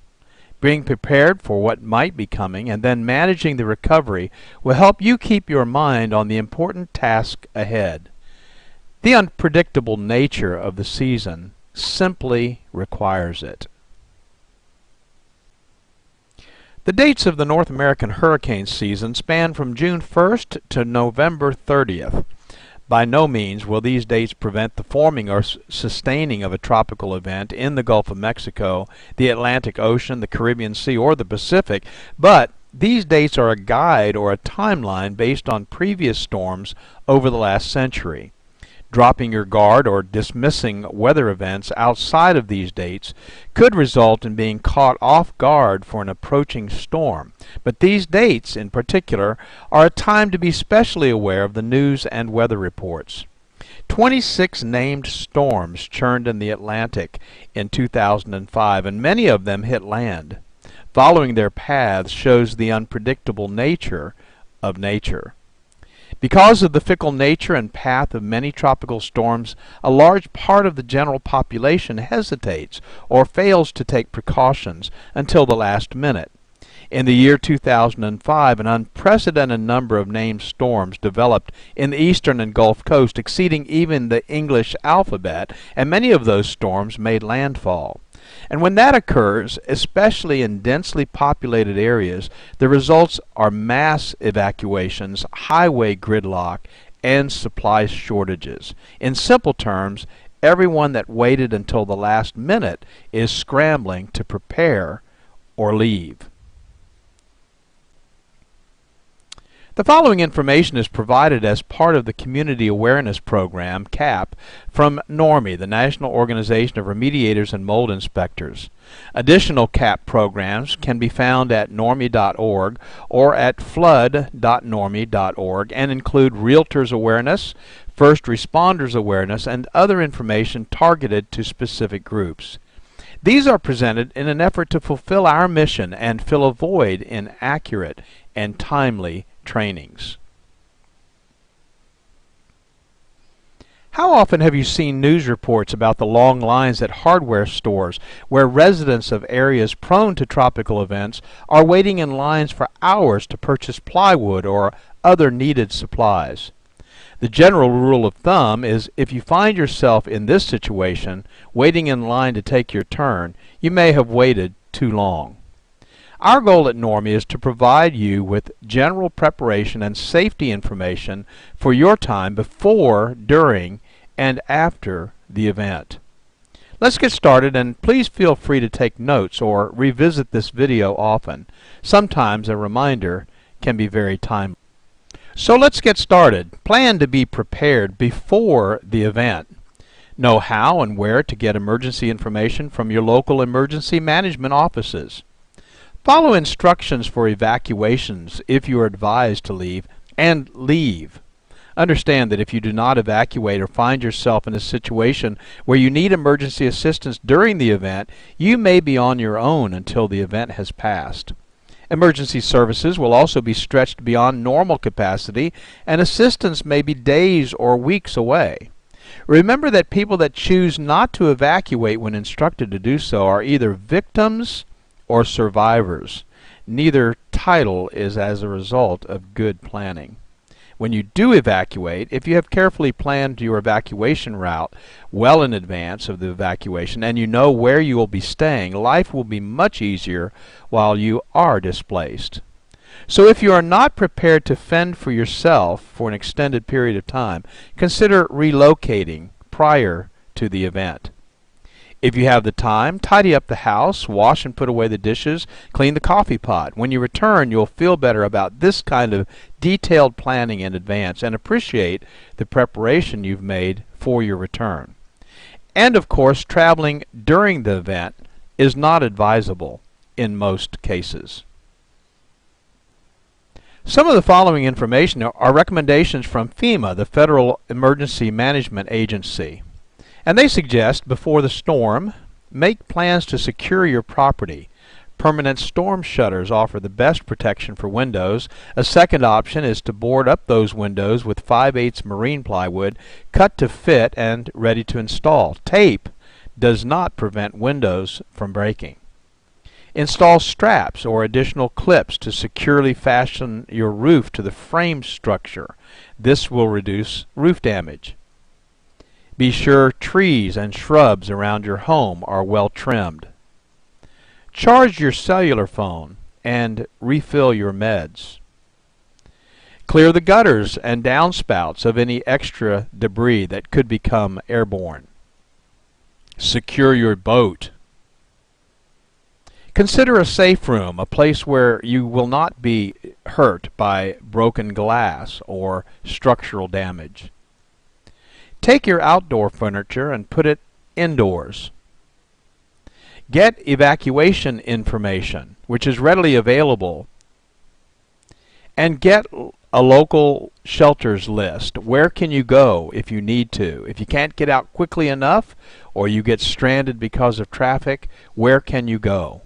Being prepared for what might be coming and then managing the recovery will help you keep your mind on the important task ahead. The unpredictable nature of the season simply requires it. The dates of the North American hurricane season span from June 1st to November 30th. By no means will these dates prevent the forming or sustaining of a tropical event in the Gulf of Mexico, the Atlantic Ocean, the Caribbean Sea, or the Pacific, but these dates are a guide or a timeline based on previous storms over the last century. Dropping your guard or dismissing weather events outside of these dates could result in being caught off guard for an approaching storm. But these dates, in particular, are a time to be specially aware of the news and weather reports. 26 named storms churned in the Atlantic in 2005, and many of them hit land. Following their paths shows the unpredictable nature of nature. Because of the fickle nature and path of many tropical storms, a large part of the general population hesitates or fails to take precautions until the last minute. In the year 2005, an unprecedented number of named storms developed in the eastern and Gulf Coast, exceeding even the English alphabet, and many of those storms made landfall. And when that occurs, especially in densely populated areas, the results are mass evacuations, highway gridlock, and supply shortages. In simple terms, everyone that waited until the last minute is scrambling to prepare or leave. The following information is provided as part of the Community Awareness Program, CAP, from Normie, the National Organization of Remediators and Mold Inspectors. Additional CAP programs can be found at normie.org or at flood.normie.org and include Realtors Awareness, First Responders Awareness, and other information targeted to specific groups. These are presented in an effort to fulfill our mission and fill a void in accurate and timely trainings. How often have you seen news reports about the long lines at hardware stores where residents of areas prone to tropical events are waiting in lines for hours to purchase plywood or other needed supplies? The general rule of thumb is if you find yourself in this situation, waiting in line to take your turn, you may have waited too long. Our goal at Normie is to provide you with general preparation and safety information for your time before, during, and after the event. Let's get started, and please feel free to take notes or revisit this video often. Sometimes a reminder can be very timely. So let's get started. Plan to be prepared before the event. Know how and where to get emergency information from your local emergency management offices. Follow instructions for evacuations if you are advised to leave, and leave. Understand that if you do not evacuate or find yourself in a situation where you need emergency assistance during the event, you may be on your own until the event has passed. Emergency services will also be stretched beyond normal capacity, and assistance may be days or weeks away. Remember that people that choose not to evacuate when instructed to do so are either victims or survivors. Neither title is as a result of good planning. When you do evacuate, if you have carefully planned your evacuation route well in advance of the evacuation and you know where you will be staying, life will be much easier while you are displaced. So if you are not prepared to fend for yourself for an extended period of time, consider relocating prior to the event. If you have the time, tidy up the house, wash and put away the dishes, clean the coffee pot. When you return, you'll feel better about this kind of detailed planning in advance and appreciate the preparation you've made for your return. And of course, traveling during the event is not advisable in most cases. Some of the following information are recommendations from FEMA, the Federal Emergency Management Agency. And they suggest, before the storm, make plans to secure your property. Permanent storm shutters offer the best protection for windows. A second option is to board up those windows with 5/8 marine plywood, cut to fit and ready to install. Tape does not prevent windows from breaking. Install straps or additional clips to securely fasten your roof to the frame structure. This will reduce roof damage. Be sure trees and shrubs around your home are well trimmed. Charge your cellular phone and refill your meds. Clear the gutters and downspouts of any extra debris that could become airborne. Secure your boat. Consider a safe room, a place where you will not be hurt by broken glass or structural damage. Take your outdoor furniture and put it indoors. Get evacuation information, which is readily available, and get a local shelters list. Where can you go if you need to? If you can't get out quickly enough or you get stranded because of traffic, where can you go?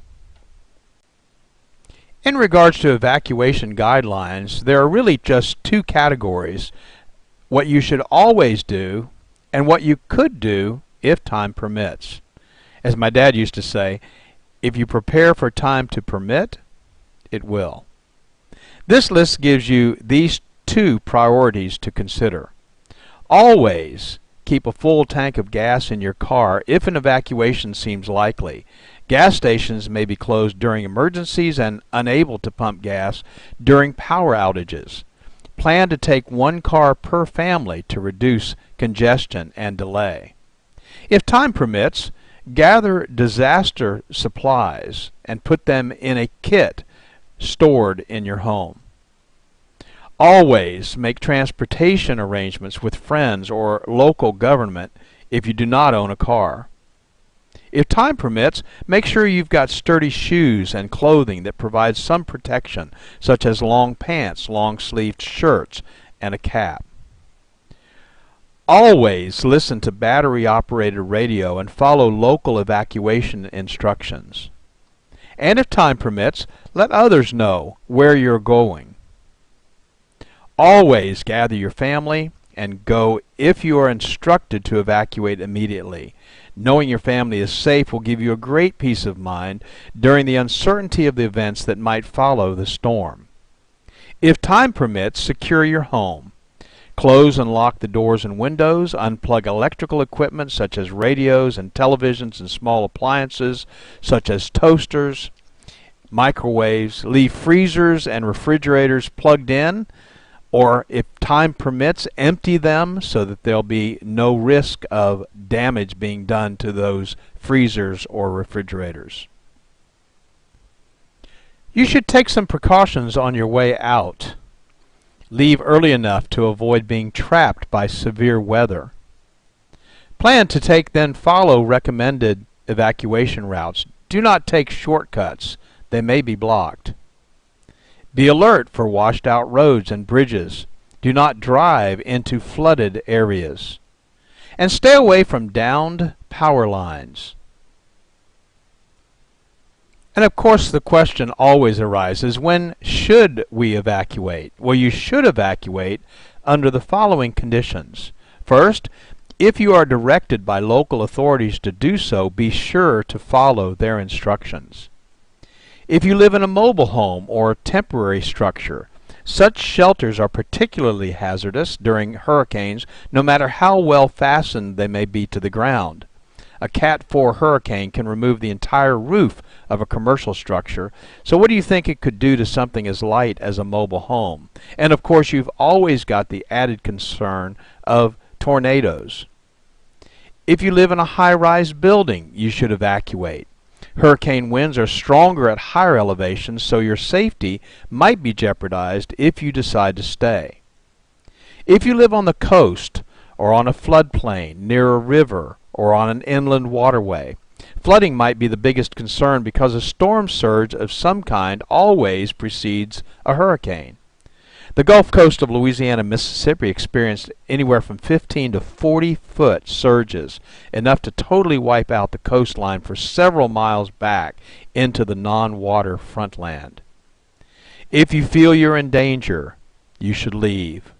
In regards to evacuation guidelines, there are really just two categories: what you should always do and what you could do if time permits. As my dad used to say, if you prepare for time to permit, it will. This list gives you these two priorities to consider. Always keep a full tank of gas in your car if an evacuation seems likely. Gas stations may be closed during emergencies and unable to pump gas during power outages. Plan to take one car per family to reduce congestion and delay. If time permits, gather disaster supplies and put them in a kit stored in your home. Always make transportation arrangements with friends or local government if you do not own a car. If time permits, make sure you've got sturdy shoes and clothing that provide some protection, such as long pants, long-sleeved shirts, and a cap. Always listen to battery-operated radio and follow local evacuation instructions. And if time permits, let others know where you're going. Always gather your family and go if you are instructed to evacuate immediately. Knowing your family is safe will give you a great peace of mind during the uncertainty of the events that might follow the storm. If time permits, secure your home. Close and lock the doors and windows. Unplug electrical equipment such as radios and televisions and small appliances such as toasters, microwaves. Leave freezers and refrigerators plugged in, or if time permits, empty them so that there'll be no risk of damage being done to those freezers or refrigerators. You should take some precautions on your way out. Leave early enough to avoid being trapped by severe weather. Plan to then follow recommended evacuation routes. Do not take shortcuts. They may be blocked. Be alert for washed out roads and bridges. Do not drive into flooded areas. And stay away from downed power lines. And of course the question always arises, when should we evacuate? Well, you should evacuate under the following conditions. First, if you are directed by local authorities to do so, be sure to follow their instructions. If you live in a mobile home or temporary structure, Such shelters are particularly hazardous during hurricanes, no matter how well fastened they may be to the ground. A Cat 4 hurricane can remove the entire roof of a commercial structure, so what do you think it could do to something as light as a mobile home? And of course, you've always got the added concern of tornadoes. If you live in a high-rise building, you should evacuate. Hurricane winds are stronger at higher elevations, so your safety might be jeopardized if you decide to stay. If you live on the coast or on a floodplain near a river or on an inland waterway, flooding might be the biggest concern because a storm surge of some kind always precedes a hurricane. The Gulf Coast of Louisiana and Mississippi experienced anywhere from 15 to 40-foot surges, enough to totally wipe out the coastline for several miles back into the non-water frontland. If you feel you're in danger, you should leave.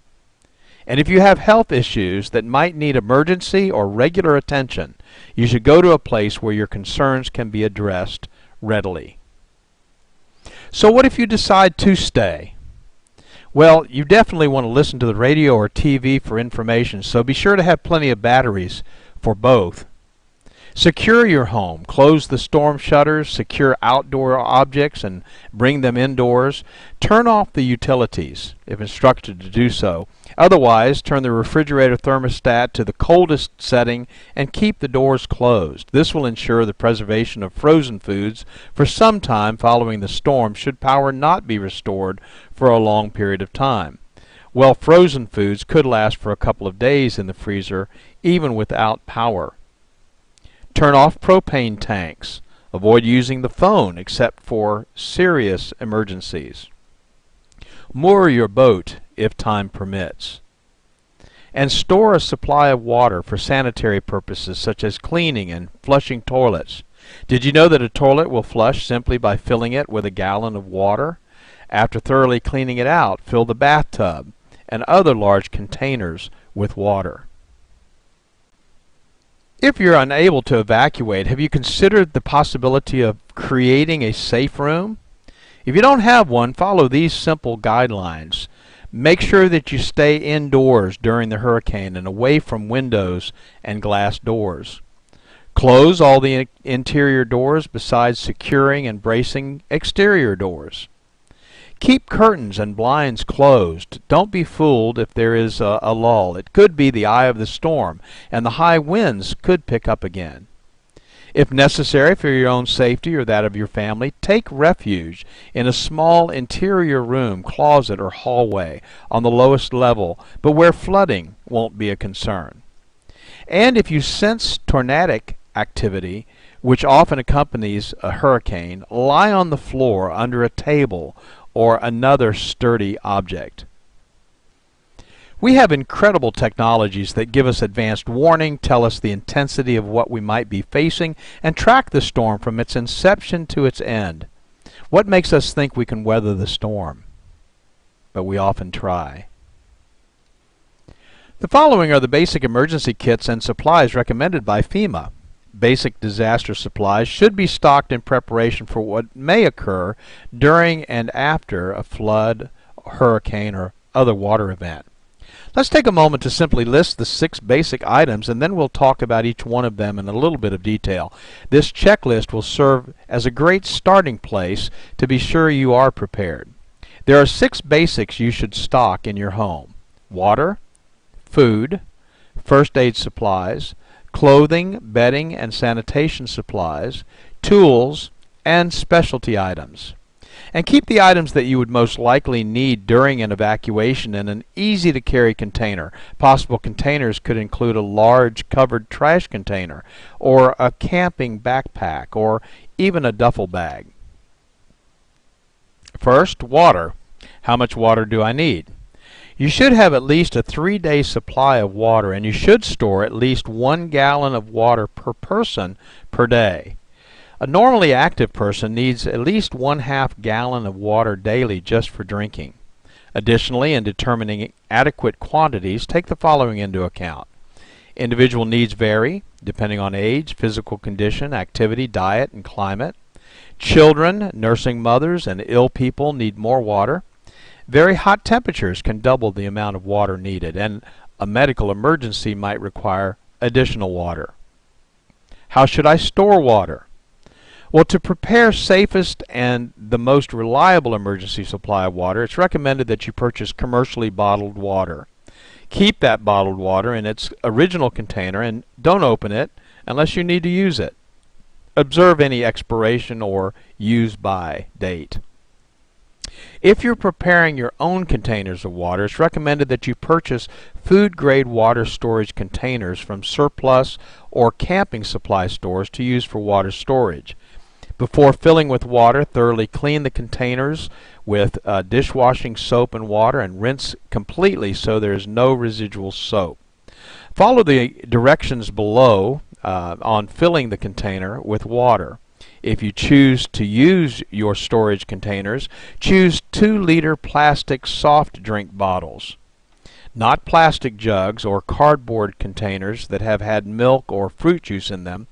And if you have health issues that might need emergency or regular attention, you should go to a place where your concerns can be addressed readily. So what if you decide to stay? Well, you definitely want to listen to the radio or TV for information, so be sure to have plenty of batteries for both. Secure your home. Close the storm shutters, secure outdoor objects, and bring them indoors. Turn off the utilities, if instructed to do so. Otherwise, turn the refrigerator thermostat to the coldest setting and keep the doors closed. This will ensure the preservation of frozen foods for some time following the storm should power not be restored for a long period of time. Well, frozen foods could last for a couple of days in the freezer, even without power. Turn off propane tanks. Avoid using the phone except for serious emergencies. Moor your boat if time permits. And store a supply of water for sanitary purposes such as cleaning and flushing toilets. Did you know that a toilet will flush simply by filling it with a gallon of water? After thoroughly cleaning it out, fill the bathtub and other large containers with water. If you're unable to evacuate, have you considered the possibility of creating a safe room? If you don't have one, follow these simple guidelines. Make sure that you stay indoors during the hurricane and away from windows and glass doors. Close all the interior doors besides securing and bracing exterior doors. Keep curtains and blinds closed. Don't be fooled if there is a lull. It could be the eye of the storm, and the high winds could pick up again. If necessary for your own safety or that of your family, take refuge in a small interior room, closet, or hallway on the lowest level, but where flooding won't be a concern. And if you sense tornadic activity, which often accompanies a hurricane, lie on the floor under a table or another sturdy object. We have incredible technologies that give us advanced warning, tell us the intensity of what we might be facing, and track the storm from its inception to its end. What makes us think we can weather the storm? But we often try. The following are the basic emergency kits and supplies recommended by FEMA. Basic disaster supplies should be stocked in preparation for what may occur during and after a flood, hurricane, or other water event. Let's take a moment to simply list the 6 basic items, and then we'll talk about each one of them in a little bit of detail. This checklist will serve as a great starting place to be sure you are prepared. There are 6 basics you should stock in your home: water, food, first aid supplies, clothing, bedding, and sanitation supplies, tools, and specialty items. And keep the items that you would most likely need during an evacuation in an easy-to-carry container. Possible containers could include a large covered trash container, or a camping backpack, or even a duffel bag. First, water. How much water do I need? You should have at least a 3-day supply of water, and you should store at least 1 gallon of water per person per day. A normally active person needs at least 1/2 gallon of water daily just for drinking. Additionally, in determining adequate quantities, take the following into account. Individual needs vary depending on age, physical condition, activity, diet, and climate. Children, nursing mothers, and ill people need more water. Very hot temperatures can double the amount of water needed, and a medical emergency might require additional water. How should I store water? Well, to prepare safest and the most reliable emergency supply of water, it's recommended that you purchase commercially bottled water. Keep that bottled water in its original container and don't open it unless you need to use it. Observe any expiration or use by date. If you're preparing your own containers of water, it's recommended that you purchase food-grade water storage containers from surplus or camping supply stores to use for water storage. Before filling with water, thoroughly clean the containers with dishwashing soap and water and rinse completely so there is no residual soap. Follow the directions below on filling the container with water. If you choose to use your storage containers, choose 2-liter plastic soft drink bottles. Not plastic jugs or cardboard containers that have had milk or fruit juice in them.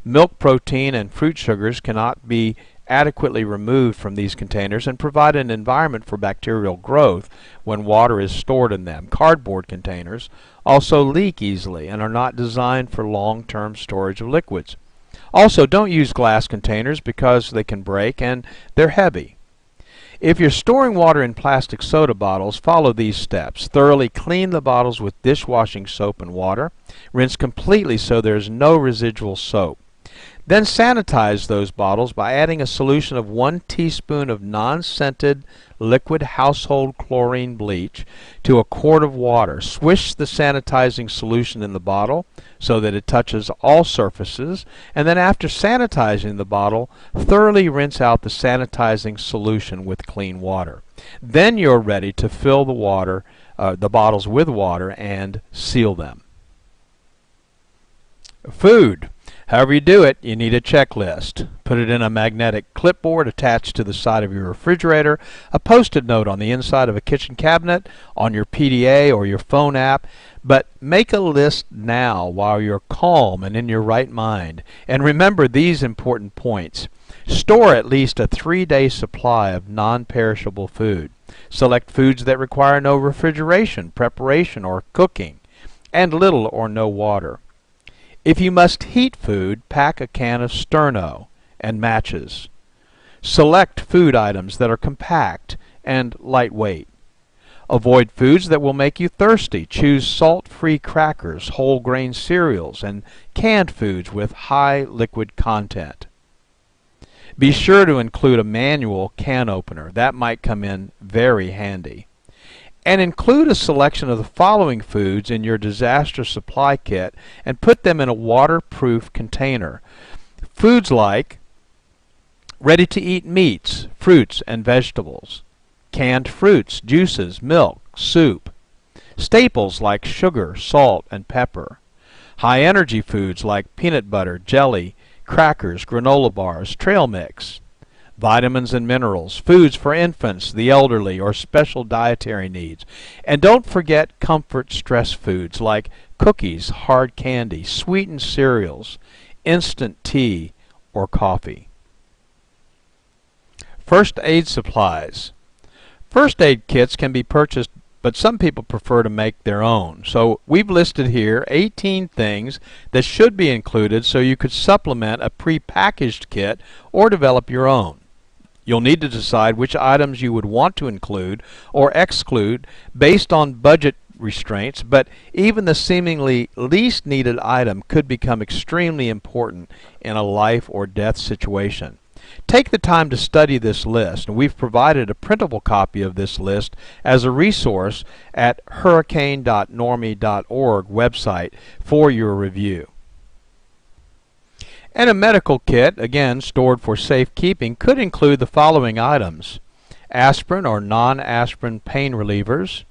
Milk protein and fruit sugars cannot be adequately removed from these containers and provide an environment for bacterial growth when water is stored in them. Cardboard containers also leak easily and are not designed for long-term storage of liquids. Also, don't use glass containers because they can break and they're heavy. If you're storing water in plastic soda bottles, follow these steps. Thoroughly clean the bottles with dishwashing soap and water. Rinse completely so there's no residual soap. Then sanitize those bottles by adding a solution of 1 teaspoon of non-scented liquid household chlorine bleach to a quart of water. Swish the sanitizing solution in the bottle so that it touches all surfaces, and then after sanitizing the bottle, thoroughly rinse out the sanitizing solution with clean water. Then you're ready to fill the bottles with water and seal them. Food. However you do it, you need a checklist. Put it in a magnetic clipboard attached to the side of your refrigerator, a post-it note on the inside of a kitchen cabinet, on your PDA or your phone app, but make a list now while you're calm and in your right mind. And remember these important points. Store at least a 3-day supply of non-perishable food. Select foods that require no refrigeration, preparation, or cooking, and little or no water. If you must heat food, pack a can of Sterno and matches. Select food items that are compact and lightweight. Avoid foods that will make you thirsty. Choose salt-free crackers, whole grain cereals, and canned foods with high liquid content. Be sure to include a manual can opener. That might come in very handy. And include a selection of the following foods in your disaster supply kit and put them in a waterproof container. Foods like ready-to-eat meats, fruits, and vegetables, canned fruits, juices, milk, soup, staples like sugar, salt, and pepper, high-energy foods like peanut butter, jelly, crackers, granola bars, trail mix, vitamins and minerals, foods for infants, the elderly, or special dietary needs. And don't forget comfort stress foods like cookies, hard candy, sweetened cereals, instant tea, or coffee. First aid supplies. First aid kits can be purchased, but some people prefer to make their own. So we've listed here 18 things that should be included so you could supplement a pre-packaged kit or develop your own. You'll need to decide which items you would want to include or exclude based on budget restraints, but even the seemingly least needed item could become extremely important in a life or death situation. Take the time to study this list, and we've provided a printable copy of this list as a resource at hurricane.normie.org website for your review. And a medical kit, again stored for safekeeping, could include the following items: aspirin or non-aspirin pain relievers,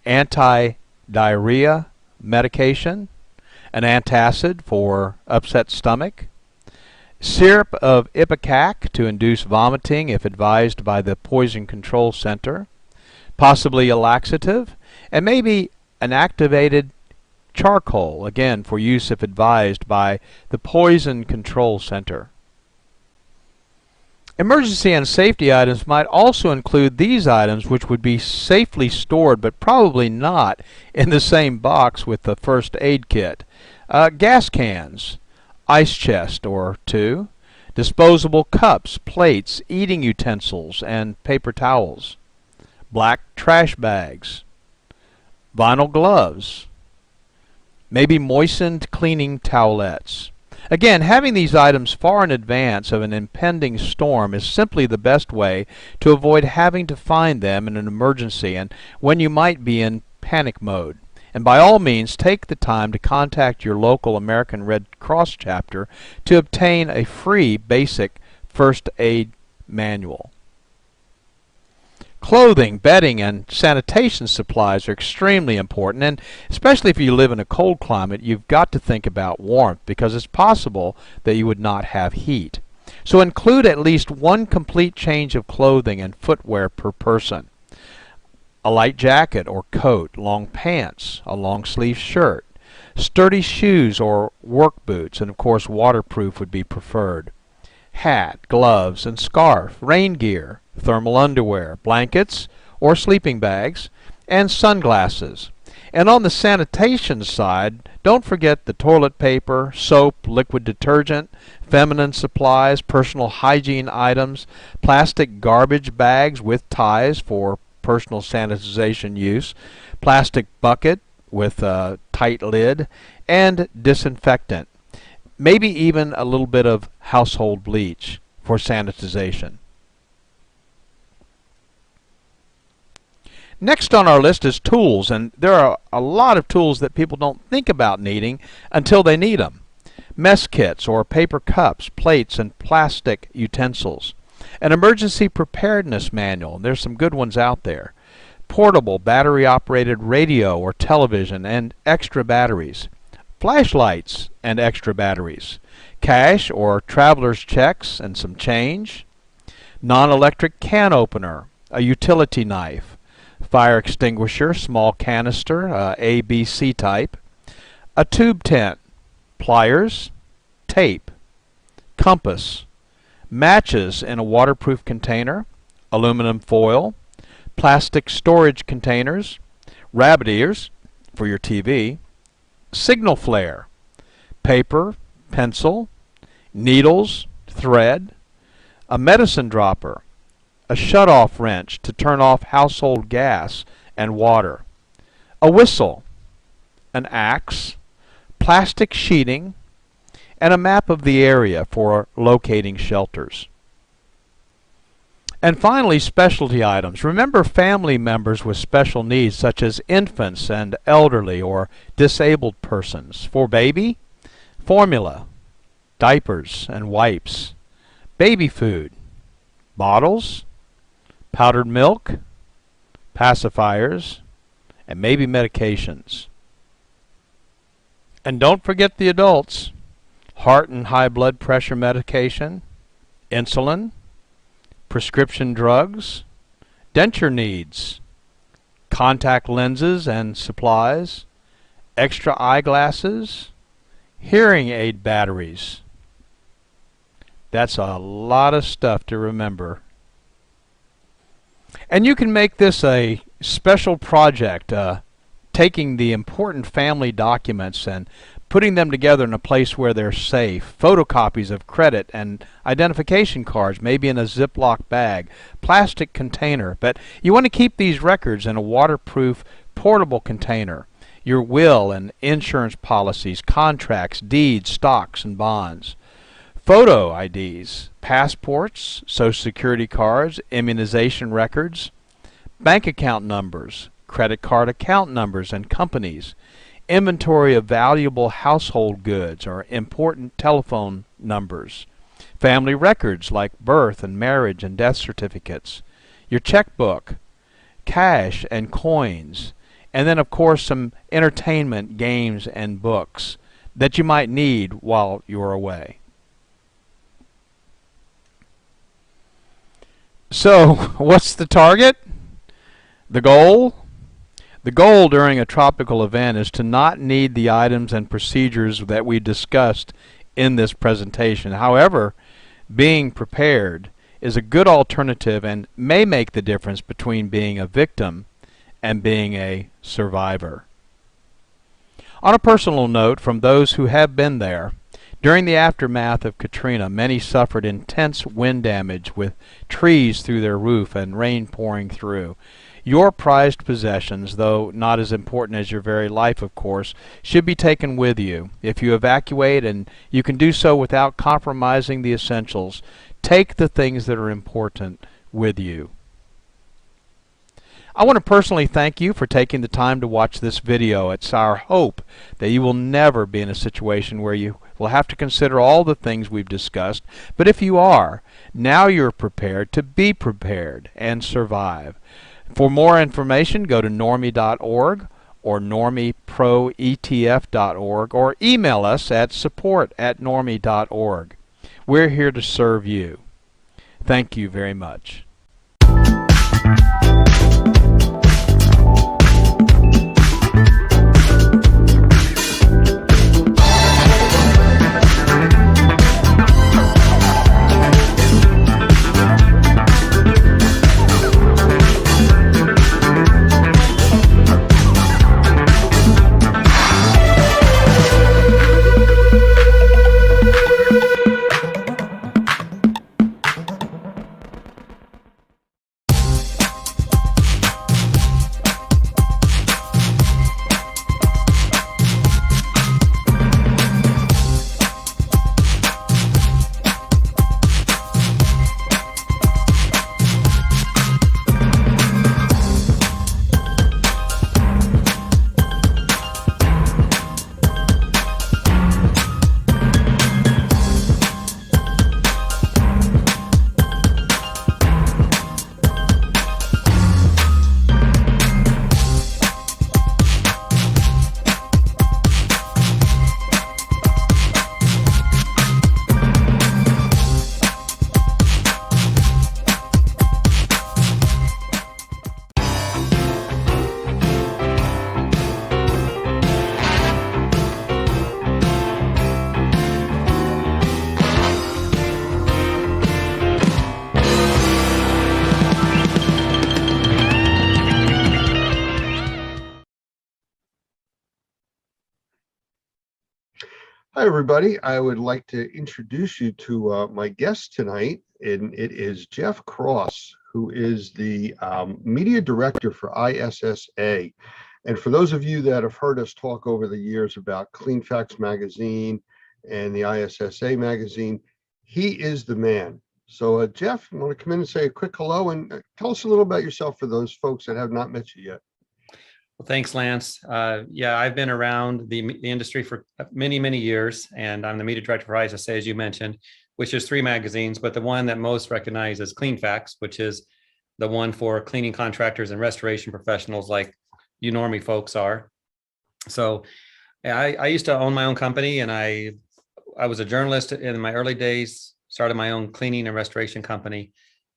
anti-diarrhea medication, an antacid for upset stomach, syrup of ipecac to induce vomiting if advised by the Poison Control Center, possibly a laxative, and maybe an activated charcoal, again for use if advised by the Poison Control Center. Emergency and safety items might also include these items, which would be safely stored but probably not in the same box with the first aid kit. Gas cans, ice chest or two, disposable cups, plates, eating utensils, and paper towels, black trash bags, vinyl gloves, maybe moistened cleaning towelettes. Again, having these items far in advance of an impending storm is simply the best way to avoid having to find them in an emergency and when you might be in panic mode. And by all means, take the time to contact your local American Red Cross chapter to obtain a free basic first aid manual. Clothing, bedding, and sanitation supplies are extremely important, and especially if you live in a cold climate, you've got to think about warmth because it's possible that you would not have heat. So include at least one complete change of clothing and footwear per person. A light jacket or coat, long pants, a long sleeve shirt, sturdy shoes or work boots, and of course waterproof would be preferred. Hat, gloves, and scarf, rain gear, thermal underwear, blankets or sleeping bags, and sunglasses. And on the sanitation side, don't forget the toilet paper, soap, liquid detergent, feminine supplies, personal hygiene items, plastic garbage bags with ties for personal sanitization use, plastic bucket with a tight lid, and disinfectant. Maybe even a little bit of household bleach for sanitization. Next on our list is tools, and there are a lot of tools that people don't think about needing until they need them. Mess kits or paper cups, plates, and plastic utensils. An emergency preparedness manual, there's some good ones out there. Portable battery-operated radio or television and extra batteries. Flashlights and extra batteries. Cash or traveler's checks and some change. Non-electric can opener, a utility knife. Fire extinguisher, small canister, ABC type. A tube tent. Pliers. Tape. Compass. Matches in a waterproof container. Aluminum foil. Plastic storage containers. Rabbit ears for your TV. Signal flare, paper, pencil, needles, thread, a medicine dropper, a shut-off wrench to turn off household gas and water, a whistle, an axe, plastic sheeting, and a map of the area for locating shelters. And finally, specialty items. Remember family members with special needs such as infants and elderly or disabled persons. For baby, formula, diapers and wipes, baby food, bottles, powdered milk, pacifiers, and maybe medications. And don't forget the adults. Heart and high blood pressure medication, insulin, prescription drugs, denture needs, contact lenses and supplies, extra eyeglasses, hearing aid batteries. That's a lot of stuff to remember. And you can make this a special project, taking the important family documents and putting them together in a place where they're safe. Photocopies of credit and identification cards, maybe in a Ziploc bag, plastic container. But you want to keep these records in a waterproof, portable container. Your will and insurance policies, contracts, deeds, stocks, and bonds. Photo IDs, passports, Social Security cards, immunization records, bank account numbers, credit card account numbers and companies, inventory of valuable household goods or important telephone numbers, family records like birth and marriage and death certificates, your checkbook, cash and coins, and then of course some entertainment, games, and books that you might need while you're away. So, what's the target? The goal? The goal during a tropical event is to not need the items and procedures that we discussed in this presentation. However, being prepared is a good alternative and may make the difference between being a victim and being a survivor. On a personal note, from those who have been there, during the aftermath of Katrina, many suffered intense wind damage with trees through their roof and rain pouring through. Your prized possessions, though not as important as your very life, of course, should be taken with you. If you evacuate, and you can do so without compromising the essentials, take the things that are important with you. I want to personally thank you for taking the time to watch this video. It's our hope that you will never be in a situation where you will have to consider all the things we've discussed, but if you are, now you're prepared to be prepared and survive. For more information, go to normie.org or normieproetf.org or email us at support@normie.org. We're here to serve you. Thank you very much. Hi, everybody. I would like to introduce you to my guest tonight, and it is Jeff Cross, who is the media director for ISSA. And for those of you that have heard us talk over the years about CleanFacts magazine and the ISSA magazine, he is the man. So Jeff, you want to come in and say a quick hello and tell us a little about yourself for those folks that have not met you yet. Well, thanks, Lance. Yeah, I've been around the industry for many, many years, and I'm the media director for ISSA, as you mentioned, which is 3 magazines, but the one that most recognized is CleanFacts, which is the one for cleaning contractors and restoration professionals like you normie folks are. So I used to own my own company, and I was a journalist in my early days, started my own cleaning and restoration company,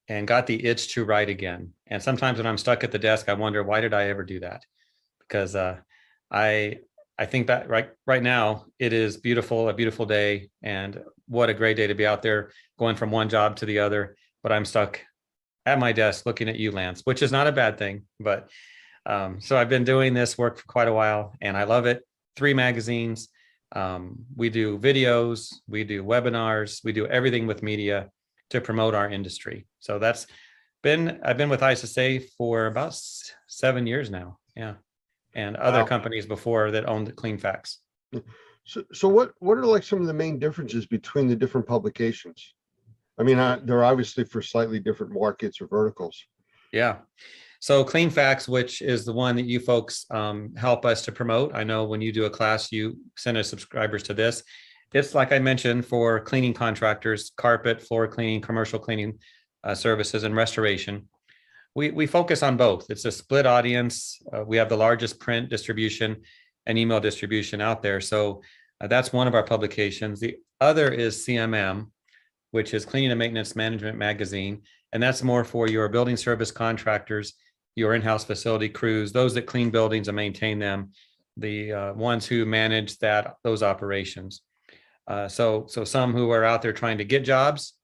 and got the itch to write again. And sometimes when I'm stuck at the desk, I wonder, why did I ever do that? Because I think that right now it is beautiful, a beautiful day, and what a great day to be out there going from one job to the other. But I'm stuck at my desk looking at you, Lance, which is not a bad thing. But so I've been doing this work for quite a while, and I love it. 3 magazines. We do videos, we do webinars, we do everything with media to promote our industry. So I've been with ISSA for about 7 years now. Yeah. And other companies before that owned CleanFacts. So what are like some of the main differences between the different publications? I mean, they're obviously for slightly different markets or verticals. Yeah. So CleanFacts, which is the one that you folks help us to promote. I know when you do a class, you send us subscribers to this. It's like I mentioned for cleaning contractors, carpet, floor cleaning, commercial cleaning services, and restoration. We focus on both. It's a split audience. We have the largest print distribution and email distribution out there. So that's one of our publications. The other is CMM, which is Cleaning and Maintenance Management Magazine. And that's more for your building service contractors, your in-house facility crews, those that clean buildings and maintain them, the ones who manage those operations. So some who are out there trying to get jobs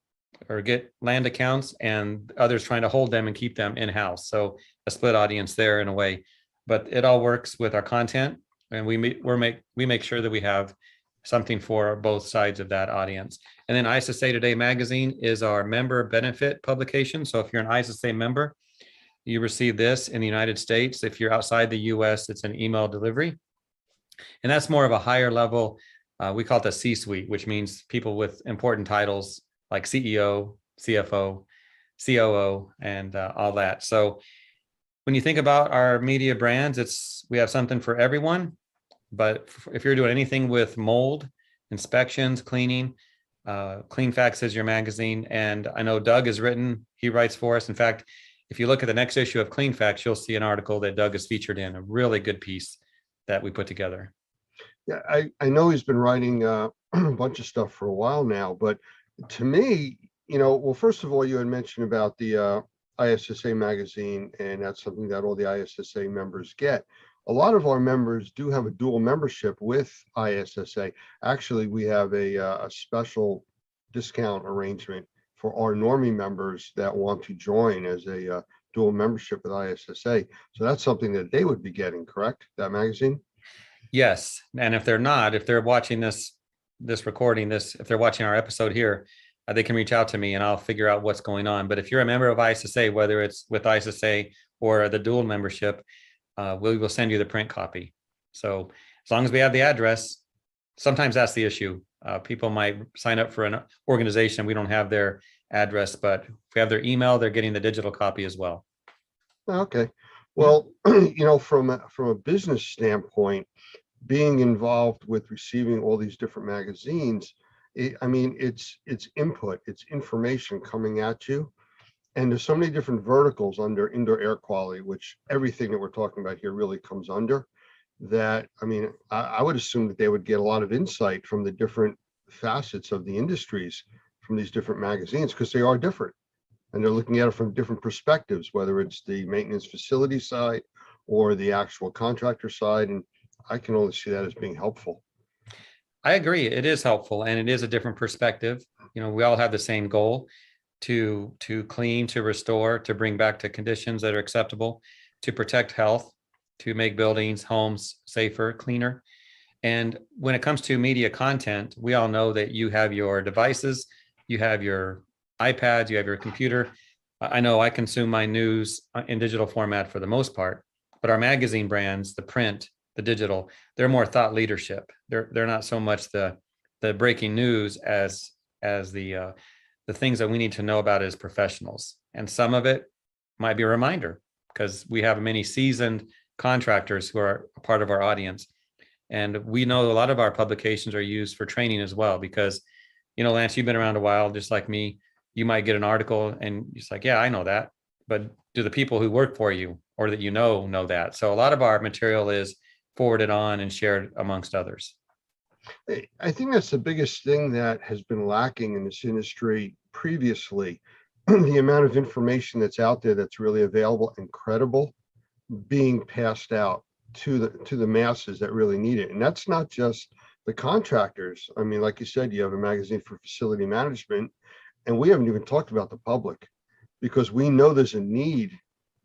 or get land accounts, and others trying to hold them and keep them in-house. So a split audience there in a way, but it all works with our content, and we make sure that we have something for both sides of that audience. And then ISSA Today magazine is our member benefit publication. So if you're an ISSA member, you receive this in the United States. If you're outside the US, it's an email delivery. And that's more of a higher level. We call it the C-suite, which means people with important titles like CEO, CFO, COO, and all that. So when you think about our media brands, we have something for everyone. But if you're doing anything with mold, inspections, cleaning, Cleanfax is your magazine. And I know Doug he writes for us. In fact, if you look at the next issue of Cleanfax, you'll see an article that Doug is featured in, a really good piece that we put together. Yeah, I know he's been writing a bunch of stuff for a while now, but to me, well, first of all, you had mentioned about the ISSA magazine, and that's something that all the ISSA members get. A lot of our members do have a dual membership with ISSA. Actually, we have a special discount arrangement for our Normie members that want to join as a dual membership with ISSA. So that's something that they would be getting, correct? That magazine? Yes. And if they're watching this recording, if they're watching our episode here, they can reach out to me and I'll figure out what's going on. But if you're a member of ISSA, whether it's with ISSA or the dual membership, we will send you the print copy. So as long as we have the address, sometimes that's the issue. People might sign up for an organization. We don't have their address, but if we have their email, they're getting the digital copy as well. Okay. Well, from a business standpoint, being involved with receiving all these different magazines, it's input, it's information coming at you. And there's so many different verticals under indoor air quality, which everything that we're talking about here really comes under that. I would assume that they would get a lot of insight from the different facets of the industries from these different magazines, because they are different and they're looking at it from different perspectives, whether it's the maintenance facility side or the actual contractor side. And I can only see that as being helpful. I agree. It is helpful, and it is a different perspective. We all have the same goal to clean, to restore, to bring back to conditions that are acceptable, to protect health, to make buildings, homes safer, cleaner. And when it comes to media content, we all know that you have your devices, you have your iPads, you have your computer. I know I consume my news in digital format for the most part, but our magazine brands, the print, the digital, they're more thought leadership. They're not so much the breaking news as the things that we need to know about as professionals. And some of it might be a reminder, because we have many seasoned contractors who are a part of our audience. And we know a lot of our publications are used for training as well, because, Lance, you've been around a while, just like me. You might get an article and it's like, yeah, I know that. But do the people who work for you or that know that? So a lot of our material is forwarded on and shared amongst others. I think that's the biggest thing that has been lacking in this industry previously. The amount of information that's out there that's really available and credible being passed out to the masses that really need it. And that's not just the contractors. Like you said, you have a magazine for facility management, and we haven't even talked about the public, because we know there's a need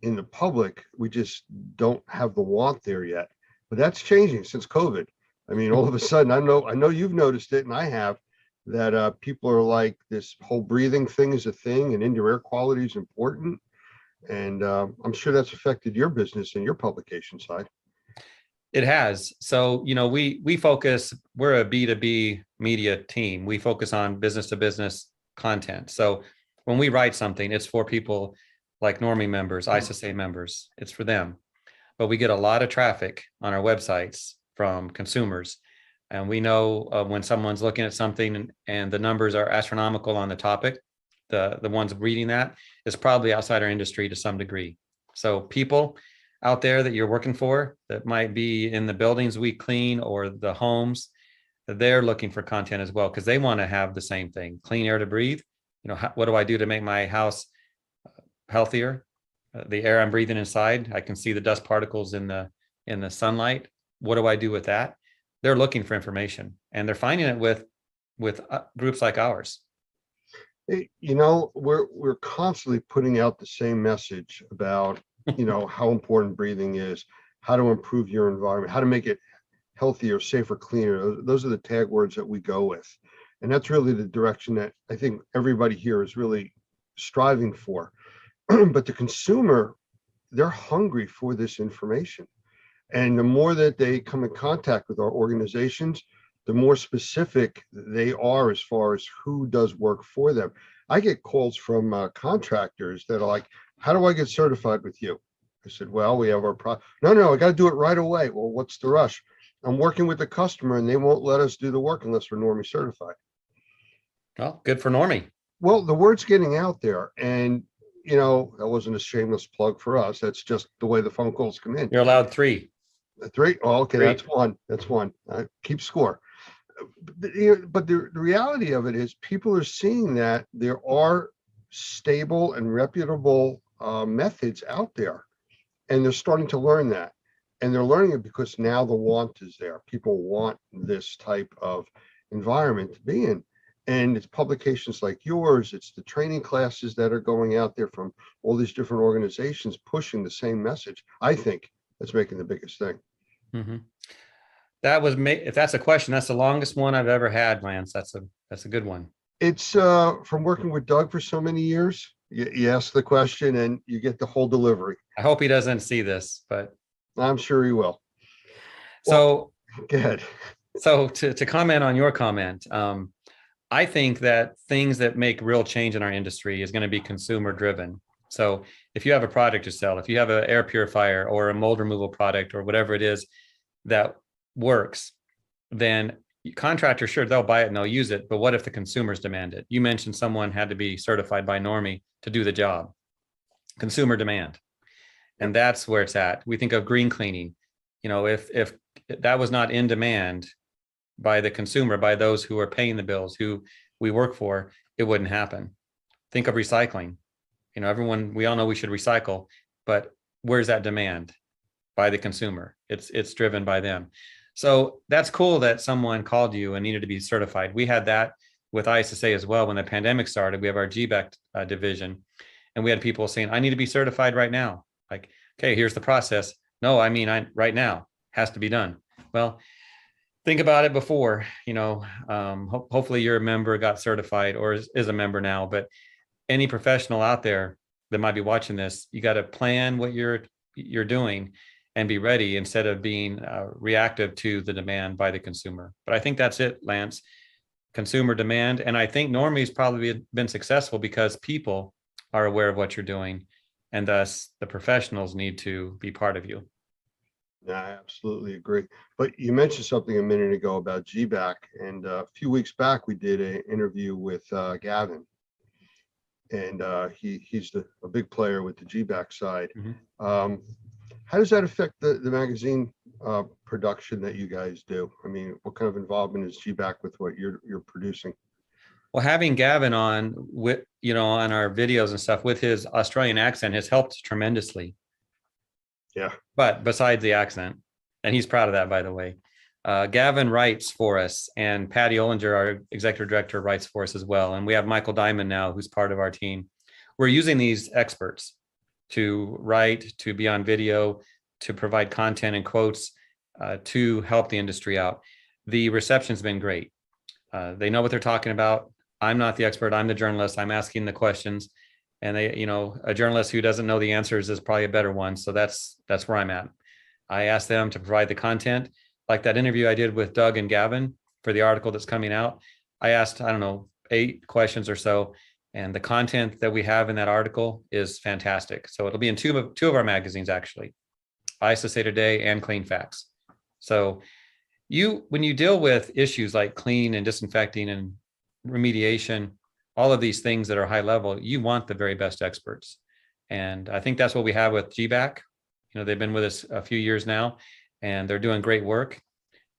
in the public. We just don't have the want there yet. But that's changing since COVID. All of a sudden, I know you've noticed it, and I have, that people are like, this whole breathing thing is a thing, and indoor air quality is important. And I'm sure that's affected your business and your publication side. It has. So, we focus, we're a B2B media team. We focus on business to business content. So when we write something, it's for people like Normie members, ISSA members, it's for them. But we get a lot of traffic on our websites from consumers. And we know when someone's looking at something and the numbers are astronomical on the topic, the ones reading that is probably outside our industry to some degree. So people out there that you're working for that might be in the buildings we clean or the homes, they're looking for content as well, because they want to have the same thing, clean air to breathe. What do I do to make my house healthier? The air I'm breathing inside, I can see the dust particles in the sunlight. What do I do with that? They're looking for information, and they're finding it with groups like ours. Hey, you know, we're constantly putting out the same message about, you know, how important breathing is, how to improve your environment, how to make it healthier, safer, cleaner. Those are the tag words that we go with. And that's really the direction that I think everybody here is really striving for. But the consumer, they're hungry for this information. And the more that they come in contact with our organizations, the more specific they are as far as who does work for them. I get calls from contractors that are like, how do I get certified with you? I said, well, we have our No, I got to do it right away. Well, what's the rush? I'm working with the customer and they won't let us do the work unless we're Normie certified. Well, good for Normie. Well, the word's getting out there, and you know, that wasn't a shameless plug for us. That's just the way the phone calls come in. You're allowed 3. 3? Oh, okay, Three. that's one. That's one. Keep score. But the reality of it is people are seeing that there are stable and reputable methods out there, and they're starting to learn that. And they're learning it because now the want is there. People want this type of environment to be in. And it's publications like yours, it's the training classes that are going out there from all these different organizations pushing the same message. I think that's making the biggest thing. Mm-hmm. If that's a question, that's the longest one I've ever had, Lance. That's a good one. It's from working with Doug for so many years. You ask the question and you get the whole delivery. I hope he doesn't see this, but I'm sure he will. So go ahead. So to comment on your comment, I think that things that make real change in our industry is going to be consumer driven. So if you have a product to sell, if you have an air purifier or a mold removal product or whatever it is that works, then contractors, sure, they'll buy it and they'll use it. But what if the consumers demand it? You mentioned someone had to be certified by Normie to do the job. Consumer demand. And that's where it's at. We think of green cleaning. You know, if that was not in demand by the consumer, by those who are paying the bills, who we work for, it wouldn't happen. Think of recycling. You know, we all know we should recycle, but where's that demand? By the consumer. It's driven by them. So that's cool that someone called you and needed to be certified. We had that with ISSA as well. When the pandemic started, we have our GBAC division, and we had people saying, I need to be certified right now. Like, okay, here's the process. No, I mean, right now has to be done. Well, think about it before, you know, hopefully you're a member, got certified, or is a member now, but any professional out there that might be watching this, you got to plan what you're doing and be ready instead of being reactive to the demand by the consumer. But I think that's it, Lance, consumer demand. And I think Normie's probably been successful because people are aware of what you're doing, and thus the professionals need to be part of you. Yeah, I absolutely agree. But you mentioned something a minute ago about GBAC, and a few weeks back we did an interview with Gavin, and he's a big player with the GBAC side. Mm-hmm. How does that affect the magazine production that you guys do? I mean, what kind of involvement is GBAC with what you're producing? Well, having Gavin on with, you know, on our videos and stuff with his Australian accent has helped tremendously. Yeah. But besides the accent, and he's proud of that, by the way, Gavin writes for us, and Patty Ollinger, our executive director, writes for us as well. And we have Michael Diamond now, who's part of our team. We're using these experts to write, to be on video, to provide content and quotes, to help the industry out. The reception's been great. They know what they're talking about. I'm not the expert. I'm the journalist. I'm asking the questions. And they, you know, a journalist who doesn't know the answers is probably a better one. So that's where I'm at. I asked them to provide the content, like that interview I did with Doug and Gavin for the article that's coming out. I asked, I don't know, 8 questions or so. And the content that we have in that article is fantastic. So it'll be in two of our magazines, actually, ISSA Today and Clean Facts. So when you deal with issues like clean and disinfecting and remediation, all of these things that are high level, you want the very best experts. And I think that's what we have with GBAC. You know, they've been with us a few years now, and they're doing great work.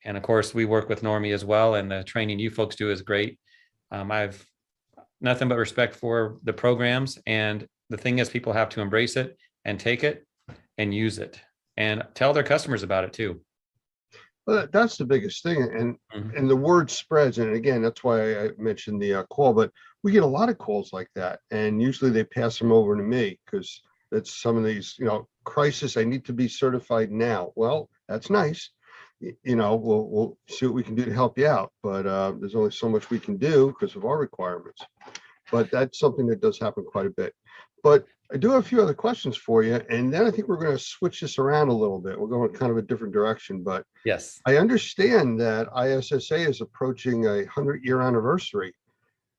And of course, we work with Normie as well, and the training you folks do is great. I've nothing but respect for the programs. And the thing is, people have to embrace it and take it and use it and tell their customers about it too. Well, that's the biggest thing. And the word spreads. And again, that's why I mentioned the call. But we get a lot of calls like that, and usually they pass them over to me because that's some of these, crisis. I need to be certified now. Well, that's nice. We'll see what we can do to help you out, but there's only so much we can do because of our requirements. But that's something that does happen quite a bit. But I do have a few other questions for you, and then I think we're going to switch this around a little bit. We're going kind of a different direction, but Yes. I understand that ISSA is approaching a 100-year anniversary,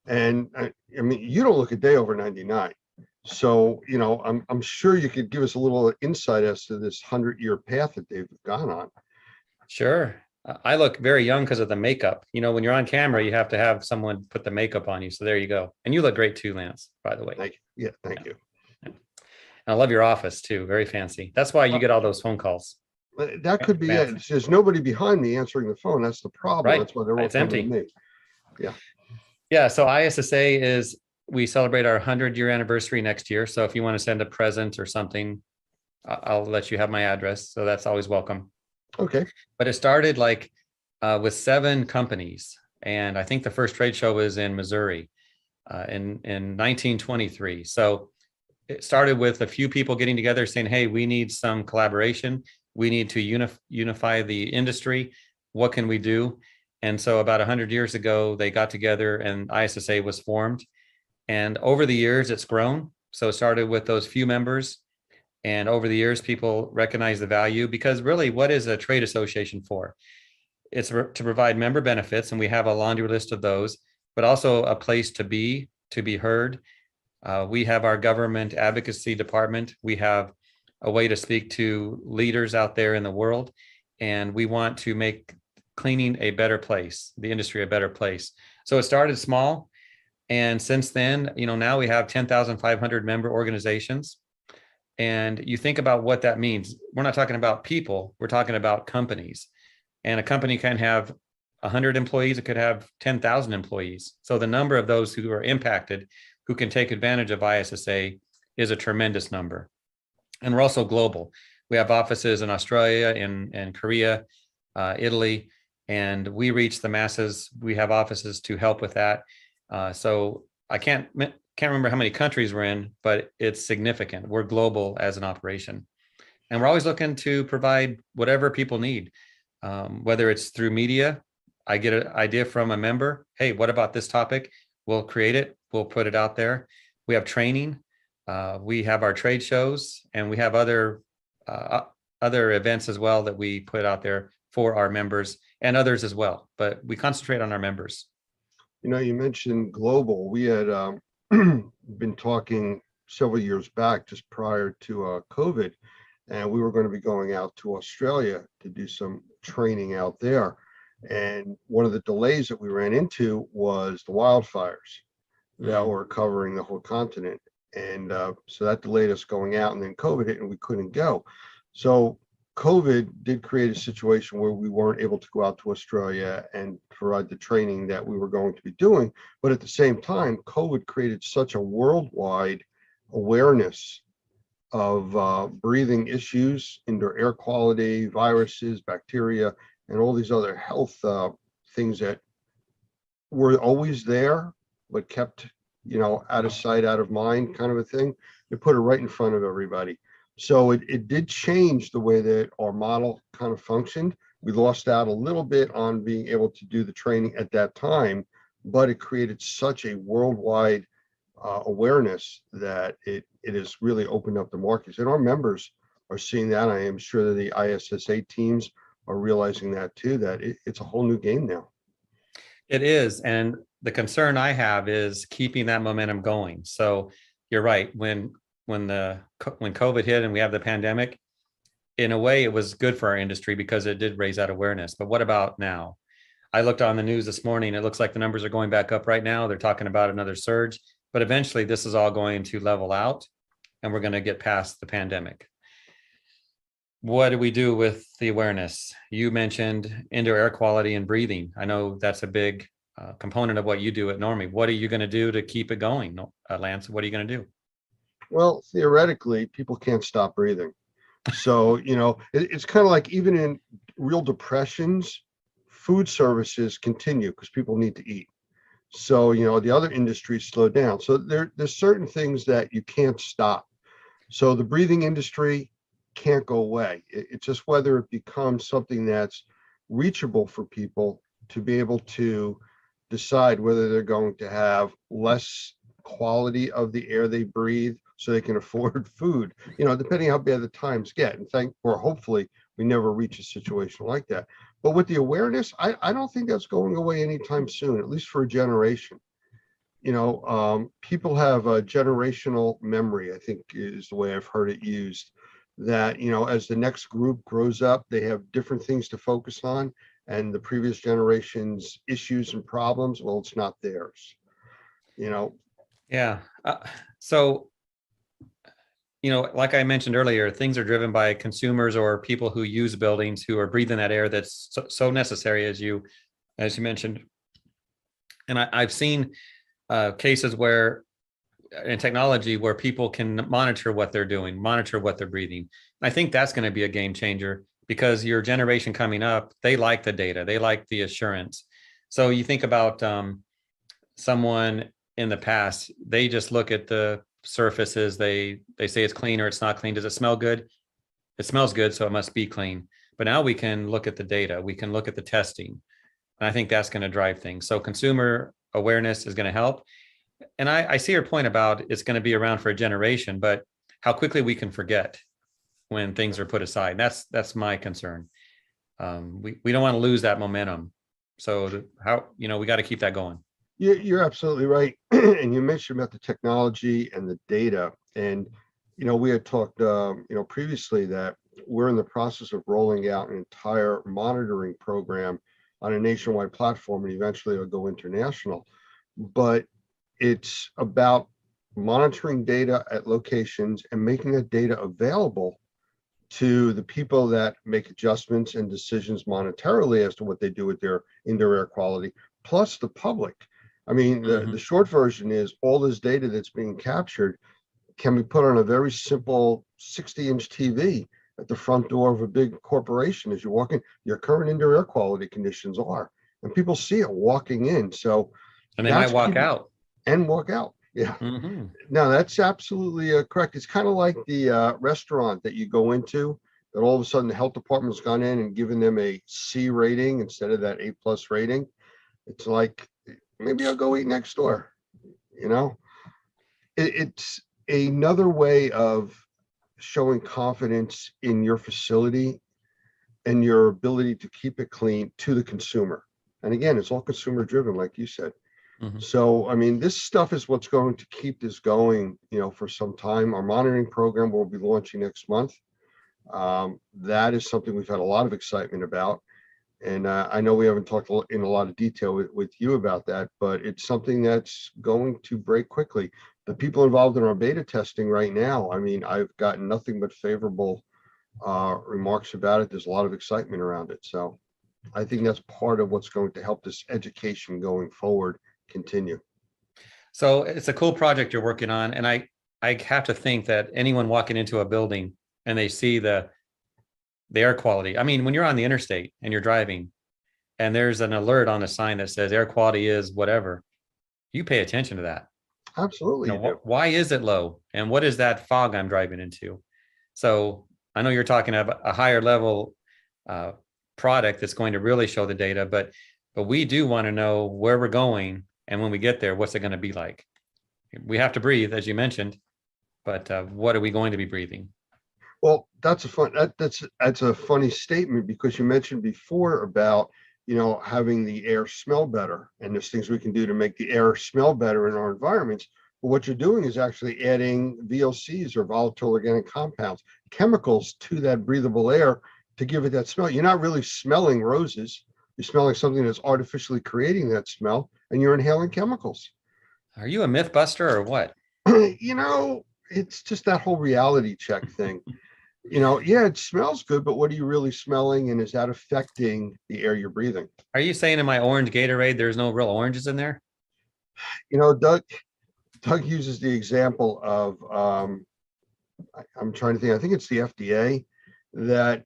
and I mean, you don't look a day over 99. So, I'm sure you could give us a little insight as to this 100-year path that they've gone on. Sure. I look very young because of the makeup. When you're on camera, you have to have someone put the makeup on you. So there you go. And you look great too, Lance, by the way. Thank you. Yeah, thank you. And I love your office too. Very fancy. That's why you get all those phone calls. That could be it. There's nobody behind me answering the phone. That's the problem. Right. That's why they're all It's coming to empty. me. Yeah. Yeah. So ISSA is, we celebrate our 100-year anniversary next year. So if you want to send a present or something, I'll let you have my address. So that's always welcome. Okay. But it started with 7 companies. And I think the first trade show was in Missouri in 1923. So it started with a few people getting together saying, hey, we need some collaboration. We need to unify the industry. What can we do? And so about 100 years ago, they got together and ISSA was formed. And over the years, it's grown. So it started with those few members. And over the years, people recognize the value, because really, what is a trade association for? It's to provide member benefits, and we have a laundry list of those, but also a place to be heard. We have our government advocacy department. We have a way to speak to leaders out there in the world, and we want to make cleaning a better place, the industry a better place. So it started small, and since then, now we have 10,500 member organizations. And you think about what that means. We're not talking about people, we're talking about companies. And a company can have 100 employees, it could have 10,000 employees. So the number of those who are impacted, who can take advantage of ISSA, is a tremendous number. And we're also global. We have offices in Australia, in Korea, Italy, and we reach the masses. We have offices to help with that. So I can't remember how many countries we're in, but it's significant. We're global as an operation. And we're always looking to provide whatever people need, whether it's through media. I get an idea from a member. Hey, what about this topic? We'll create it. We'll put it out there. We have training. We have our trade shows, and we have other events as well that we put out there for our members and others as well. But we concentrate on our members. You mentioned global. We had been talking several years back, just prior to COVID, and we were going to be going out to Australia to do some training out there. And one of the delays that we ran into was the wildfires that were covering the whole continent. And so that delayed us going out, and then COVID hit and we couldn't go. So COVID did create a situation where we weren't able to go out to Australia and provide the training that we were going to be doing. But at the same time, COVID created such a worldwide awareness of breathing issues, indoor air quality, viruses, bacteria, and all these other health things that were always there, but kept, out of sight, out of mind kind of a thing. They put it right in front of everybody. So it did change the way that our model kind of functioned. We lost out a little bit on being able to do the training at that time, but it created such a worldwide awareness that it has really opened up the markets. And our members are seeing that. I am sure that the ISSA teams are realizing that too, that it's a whole new game now. It is. And the concern I have is keeping that momentum going. So you're right. When COVID hit and we have the pandemic, in a way, it was good for our industry because it did raise that awareness. But what about now? I looked on the news this morning. It looks like the numbers are going back up right now. They're talking about another surge, but eventually this is all going to level out and we're going to get past the pandemic. What do we do with the awareness? You mentioned indoor air quality and breathing. I know that's a big component of what you do at Normie. What are you going to do to keep it going, Lance? What are you going to do? Well, theoretically, people can't stop breathing. So, it's kind of like even in real depressions, food services continue because people need to eat. So, the other industries slow down. So there's certain things that you can't stop. So the breathing industry can't go away. It's just whether it becomes something that's reachable for people to be able to decide whether they're going to have less quality of the air they breathe so they can afford food, depending how bad the times get. And hopefully we never reach a situation like that. But with the awareness, I don't think that's going away anytime soon, at least for a generation. People have a generational memory, I think is the way I've heard it used, that, as the next group grows up, they have different things to focus on, and the previous generation's issues and problems, well, it's not theirs. Yeah. So, like I mentioned earlier, things are driven by consumers or people who use buildings who are breathing that air that's so necessary, as you mentioned. And I've seen cases where in technology where people can monitor what they're doing, monitor what they're breathing. I think that's going to be a game changer, because your generation coming up, they like the data, they like the assurance. So you think about someone in the past, they just look at the surfaces, they say it's clean or it's not clean. Does it smell good? It smells good, so it must be clean. But now we can look at the data, we can look at the testing. And I think that's going to drive things. So consumer awareness is going to help. And I see your point about it's going to be around for a generation, but how quickly we can forget when things are put aside. That's my concern. We don't want to lose that momentum. So we got to keep that going. You're absolutely right. And you mentioned about the technology and the data. And, we had talked, previously that we're in the process of rolling out an entire monitoring program on a nationwide platform, and eventually it'll go international. But it's about monitoring data at locations and making that data available to the people that make adjustments and decisions monetarily as to what they do with their indoor air quality, plus the public. I mean, the short version is all this data that's being captured can be put on a very simple 60-inch TV at the front door of a big corporation as you walk in. Your current indoor air quality conditions are, and people see it walking in. So, and they might walk out. And walk out. Yeah. No, that's absolutely correct. It's kind of like the restaurant that you go into that all of a sudden the health department's gone in and given them a C rating instead of that A+ rating. It's like, maybe I'll go eat next door. It's another way of showing confidence in your facility and your ability to keep it clean to the consumer. And again, it's all consumer driven, like you said. So, I mean, this stuff is what's going to keep this going, for some time. Our monitoring program will be launching next month. That is something we've had a lot of excitement about. And I know we haven't talked in a lot of detail with you about that, but it's something that's going to break quickly. The people involved in our beta testing right now, I mean, I've gotten nothing but favorable remarks about it. There's a lot of excitement around it. So I think that's part of what's going to help this education going forward continue. So it's a cool project you're working on. And I have to think that anyone walking into a building and they see the air quality. I mean, when you're on the interstate and you're driving and there's an alert on a sign that says air quality is whatever, you pay attention to that. Absolutely. Why is it low? And what is that fog I'm driving into? So I know you're talking about a higher level product that's going to really show the data, but we do want to know where we're going. And when we get there, what's it going to be like? We have to breathe, as you mentioned, but what are we going to be breathing? Well, that's a funny statement, because you mentioned before about, having the air smell better, and there's things we can do to make the air smell better in our environments. But what you're doing is actually adding VOCs, or volatile organic compounds, chemicals to that breathable air to give it that smell. You're not really smelling roses. You're smelling something that's artificially creating that smell, and you're inhaling chemicals. Are you a myth buster or what? It's just that whole reality check thing. Yeah, it smells good, but what are you really smelling? And is that affecting the air you're breathing? Are you saying in my orange Gatorade, there's no real oranges in there? Doug uses the example of, I'm trying to think, I think it's the FDA that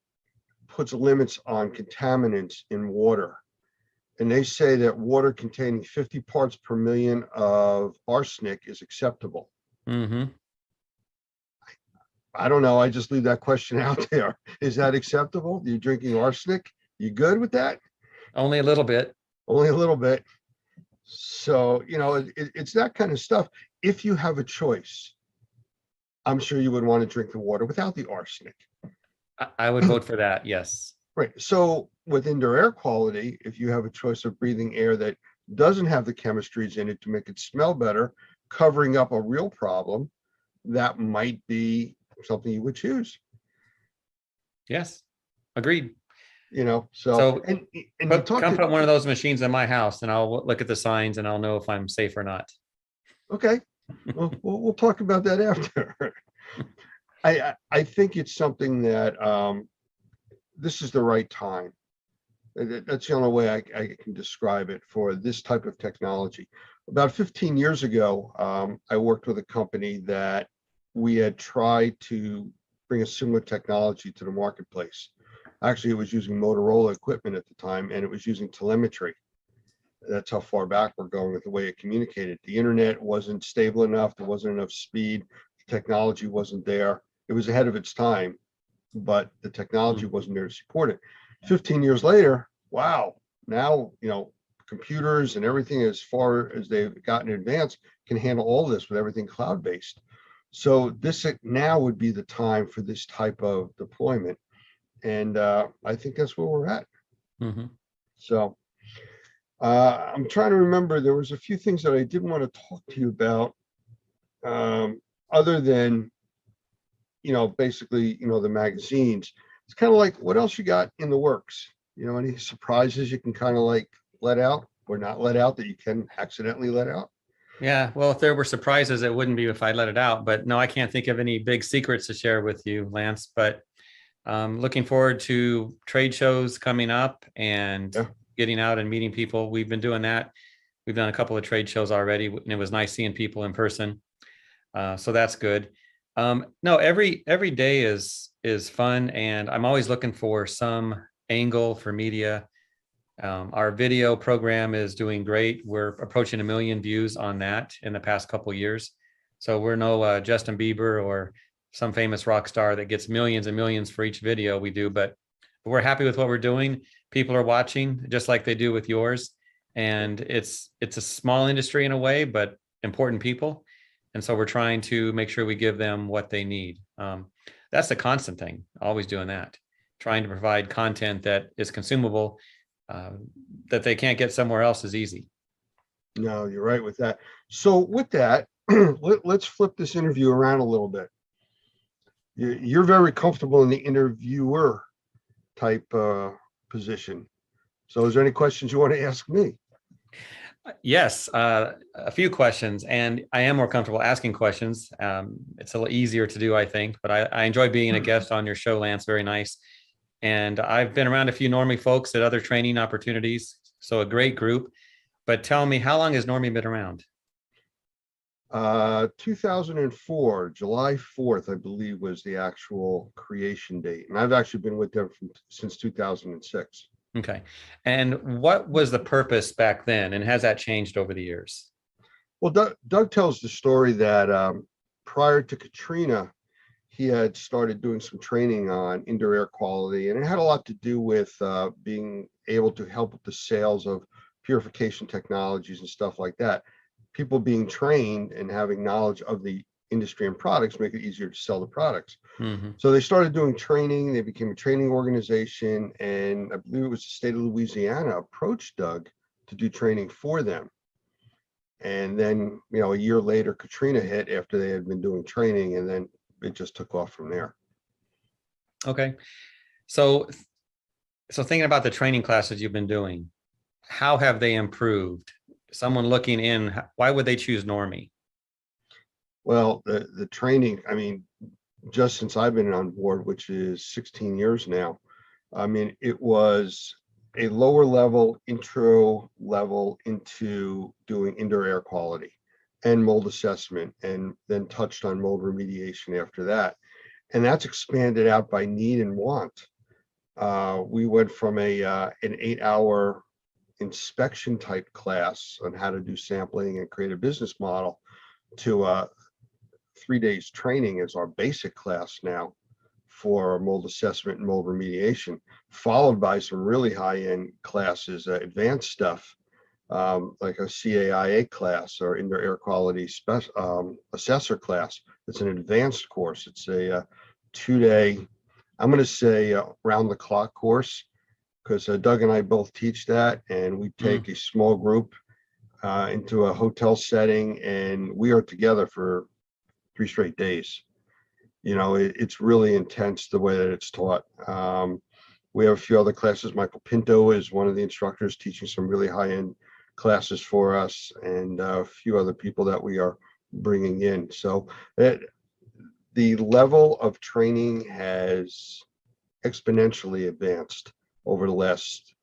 puts limits on contaminants in water. and they say that water containing 50 parts per million of arsenic is acceptable. Mm-hmm. I don't know. I just leave that question out there. Is that acceptable? You're drinking arsenic? You good with that? Only a little bit. Only a little bit. So, you know, it's that kind of stuff. If you have a choice, I'm sure you would want to drink the water without the arsenic. I would vote for that. Yes. Right. So with indoor air quality, if you have a choice of breathing air that doesn't have the chemistries in it to make it smell better, covering up a real problem, that might be something you would choose. Yes. Agreed. You know, so, So and come put one of those machines in my house and I'll look at the signs and I'll know if I'm safe or not. okay, we'll talk about that after. I think it's something that this is the right time. That's the only way I can describe it for this type of technology. About 15 years ago, I worked with a company that we had tried to bring a similar technology to the marketplace. Actually, it was using Motorola equipment at the time, and it was using telemetry. That's how far back we're going with the way it communicated. The internet wasn't stable enough. There wasn't enough speed. The technology wasn't there. It was ahead of its time, but the technology wasn't there to support it. 15 years later, wow, now, you know, computers and everything, as far as they've gotten advanced, can handle all this with everything cloud-based. So this now would be the time for this type of deployment. And I think that's where we're at. Mm-hmm. So I'm trying to remember, there was a few things that I did want to talk to you about, other than, you know, basically, you know, the magazines. It's kind of like, what else you got in the works? You know, any surprises you can kind of like let out or not let out that you can accidentally let out? Yeah. Well, if there were surprises, it wouldn't be if I let it out. But no, I can't think of any big secrets to share with you, Lance. But looking forward to trade shows coming up and getting out and meeting people. We've been doing that. We've done a couple of trade shows already, and it was nice seeing people in person. So that's good. No, every day is fun, and I'm always looking for some angle for media. Our video program is doing great. We're approaching 1 million views on that in the past couple of years. So we're no Justin Bieber or some famous rock star that gets millions and millions for each video we do, but we're happy with what we're doing. People are watching just like they do with yours. And it's a small industry in a way, but important people. And so we're trying to make sure we give them what they need. That's the constant thing, always doing that, trying to provide content that is consumable, that they can't get somewhere else is easy. No, you're right with that. So with that, let's flip this interview around a little bit. You're very comfortable in the interviewer type position. So is there any questions you want to ask me? Yes, a few questions, and I am more comfortable asking questions. It's a little easier to do, I think, but I enjoy being a guest on your show, Lance. Very nice. And I've been around a few Normie folks at other training opportunities, so a great group. But tell me, how long has Normie been around? 2004, July 4th, I believe, was the actual creation date. And I've actually been with them since 2006. Okay. And what was the purpose back then? And has that changed over the years? Well, Doug tells the story that prior to Katrina, he had started doing some training on indoor air quality, and it had a lot to do with being able to help with the sales of purification technologies and stuff like that. People being trained and having knowledge of the industry and products make it easier to sell the products. Mm-hmm. So they started doing training. They became a training organization, and I believe it was the state of Louisiana approached Doug to do training for them. And then, you know, a year later, Katrina hit after they had been doing training, and then it just took off from there. Okay. So thinking about the training classes you've been doing, how have they improved? Someone looking in, why would they choose Normie? Well, the training, I mean, just since I've been on board, which is 16 years now, I mean, it was a lower level, intro level into doing indoor air quality and mold assessment, and then touched on mold remediation after that. And that's expanded out by need and want. We went from an 8-hour inspection type class on how to do sampling and create a business model to 3 days training as our basic class now for mold assessment and mold remediation, followed by some really high-end classes, advanced stuff, like a CAIA class or indoor air quality assessor class. It's an advanced course. It's a 2-day, I'm going to say round the clock course, because Doug and I both teach that, and we take a small group into a hotel setting, and we are together for 3 straight days. You know, it's really intense the way that it's taught. We have a few other classes. Michael Pinto is one of the instructors teaching some really high-end classes for us, and a few other people that we are bringing in. So the level of training has exponentially advanced over the last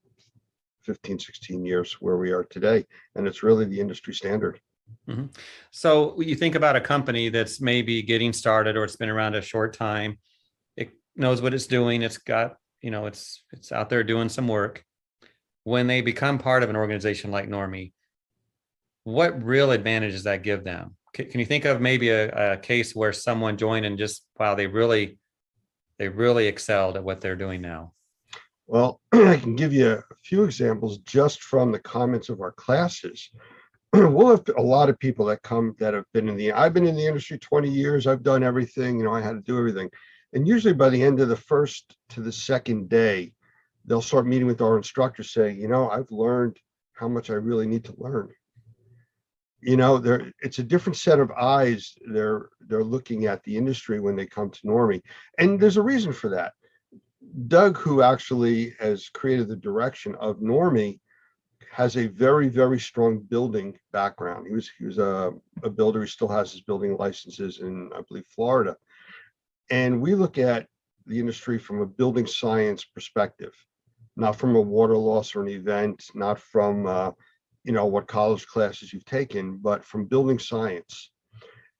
15, 16 years where we are today. And it's really the industry standard. Mm-hmm. So when you think about a company that's maybe getting started or it's been around a short time, it knows what it's doing. It's got, you know, it's out there doing some work. When they become part of an organization like Normie, what real advantage does that give them? Can you think of maybe a case where someone joined and just, wow, they really excelled at what they're doing now? Well, I can give you a few examples just from the comments of our classes. We'll have a lot of people that come that have been I've been in the industry 20 years. I've done everything, you know, I had to do everything. And usually by the end of the first to the second day, they'll start meeting with our instructors saying, you know, I've learned how much I really need to learn. You know, it's a different set of eyes. They're looking at the industry when they come to Normie. And there's a reason for that. Doug, who actually has created the direction of Normie, has a very, very strong building background. He was a builder. He still has his building licenses in, I believe, Florida. And we look at the industry from a building science perspective, not from a water loss or an event, not from you know, what college classes you've taken, but from building science.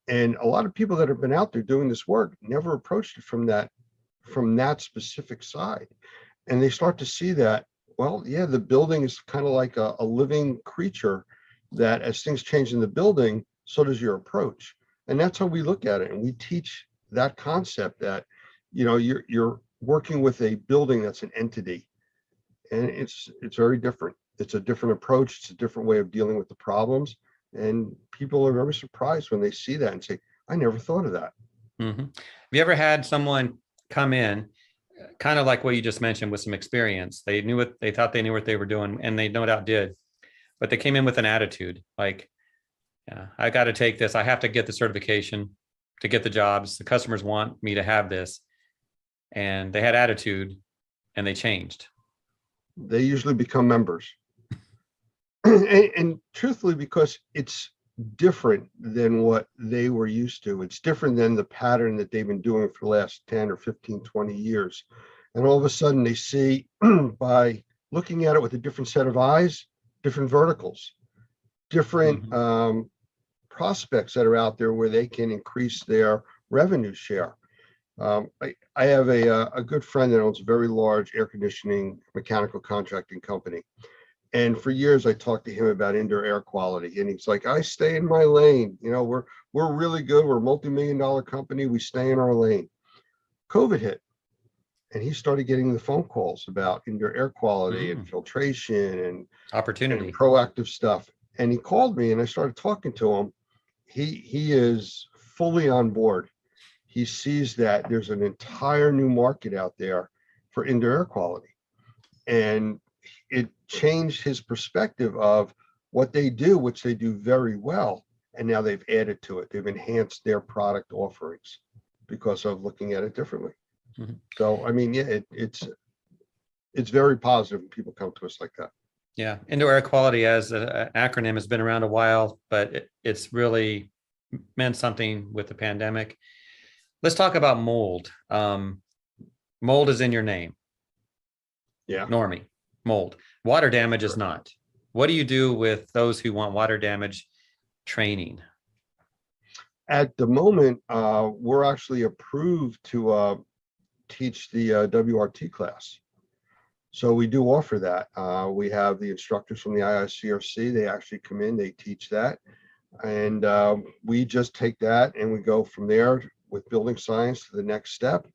And a lot of people that have been out there doing this work never approached it from that specific side. And they start to see that, well, yeah, the building is kind of like a living creature, that as things change in the building, so does your approach. And that's how we look at it. And we teach that concept that, you know, you're working with a building that's an entity, and it's very different. It's a different approach. It's a different way of dealing with the problems. And people are very surprised when they see that and say, I never thought of that. Mm-hmm. Have you ever had someone come in, kind of like what you just mentioned, with some experience? They thought they knew what they were doing, and they no doubt did, but they came in with an attitude like, yeah, I got to take this. I have to get the certification to get the jobs. The customers want me to have this. And they had attitude and they changed. They usually become members. And truthfully, because it's different than what they were used to. It's different than the pattern that they've been doing for the last 10 or 15, 20 years. And all of a sudden they see, by looking at it with a different set of eyes, different verticals, different prospects that are out there where they can increase their revenue share. I have a good friend that owns a very large air conditioning mechanical contracting company. And for years, I talked to him about indoor air quality, and he's like, I stay in my lane. You know, we're really good. We're a multi-million-dollar company. We stay in our lane. COVID hit, and he started getting the phone calls about indoor air quality and filtration and opportunity, and proactive stuff. And he called me, and I started talking to him. He is fully on board. He sees that there's an entire new market out there for indoor air quality, and it changed his perspective of what they do, which they do very well. And now they've added to it. They've enhanced their product offerings because of looking at it differently. So, I mean, yeah, it's very positive when people come to us like that. Yeah. Indoor air quality as an acronym has been around a while, but it's really meant something with the pandemic. Let's talk about mold. Mold is in your name. Yeah. Normie. Mold. Water damage is not. What do you do with those who want water damage training? At the moment, we're actually approved to teach the WRT class. So we do offer that. We have the instructors from the IICRC. They actually come in, they teach that. And we just take that and we go from there with building science to the next step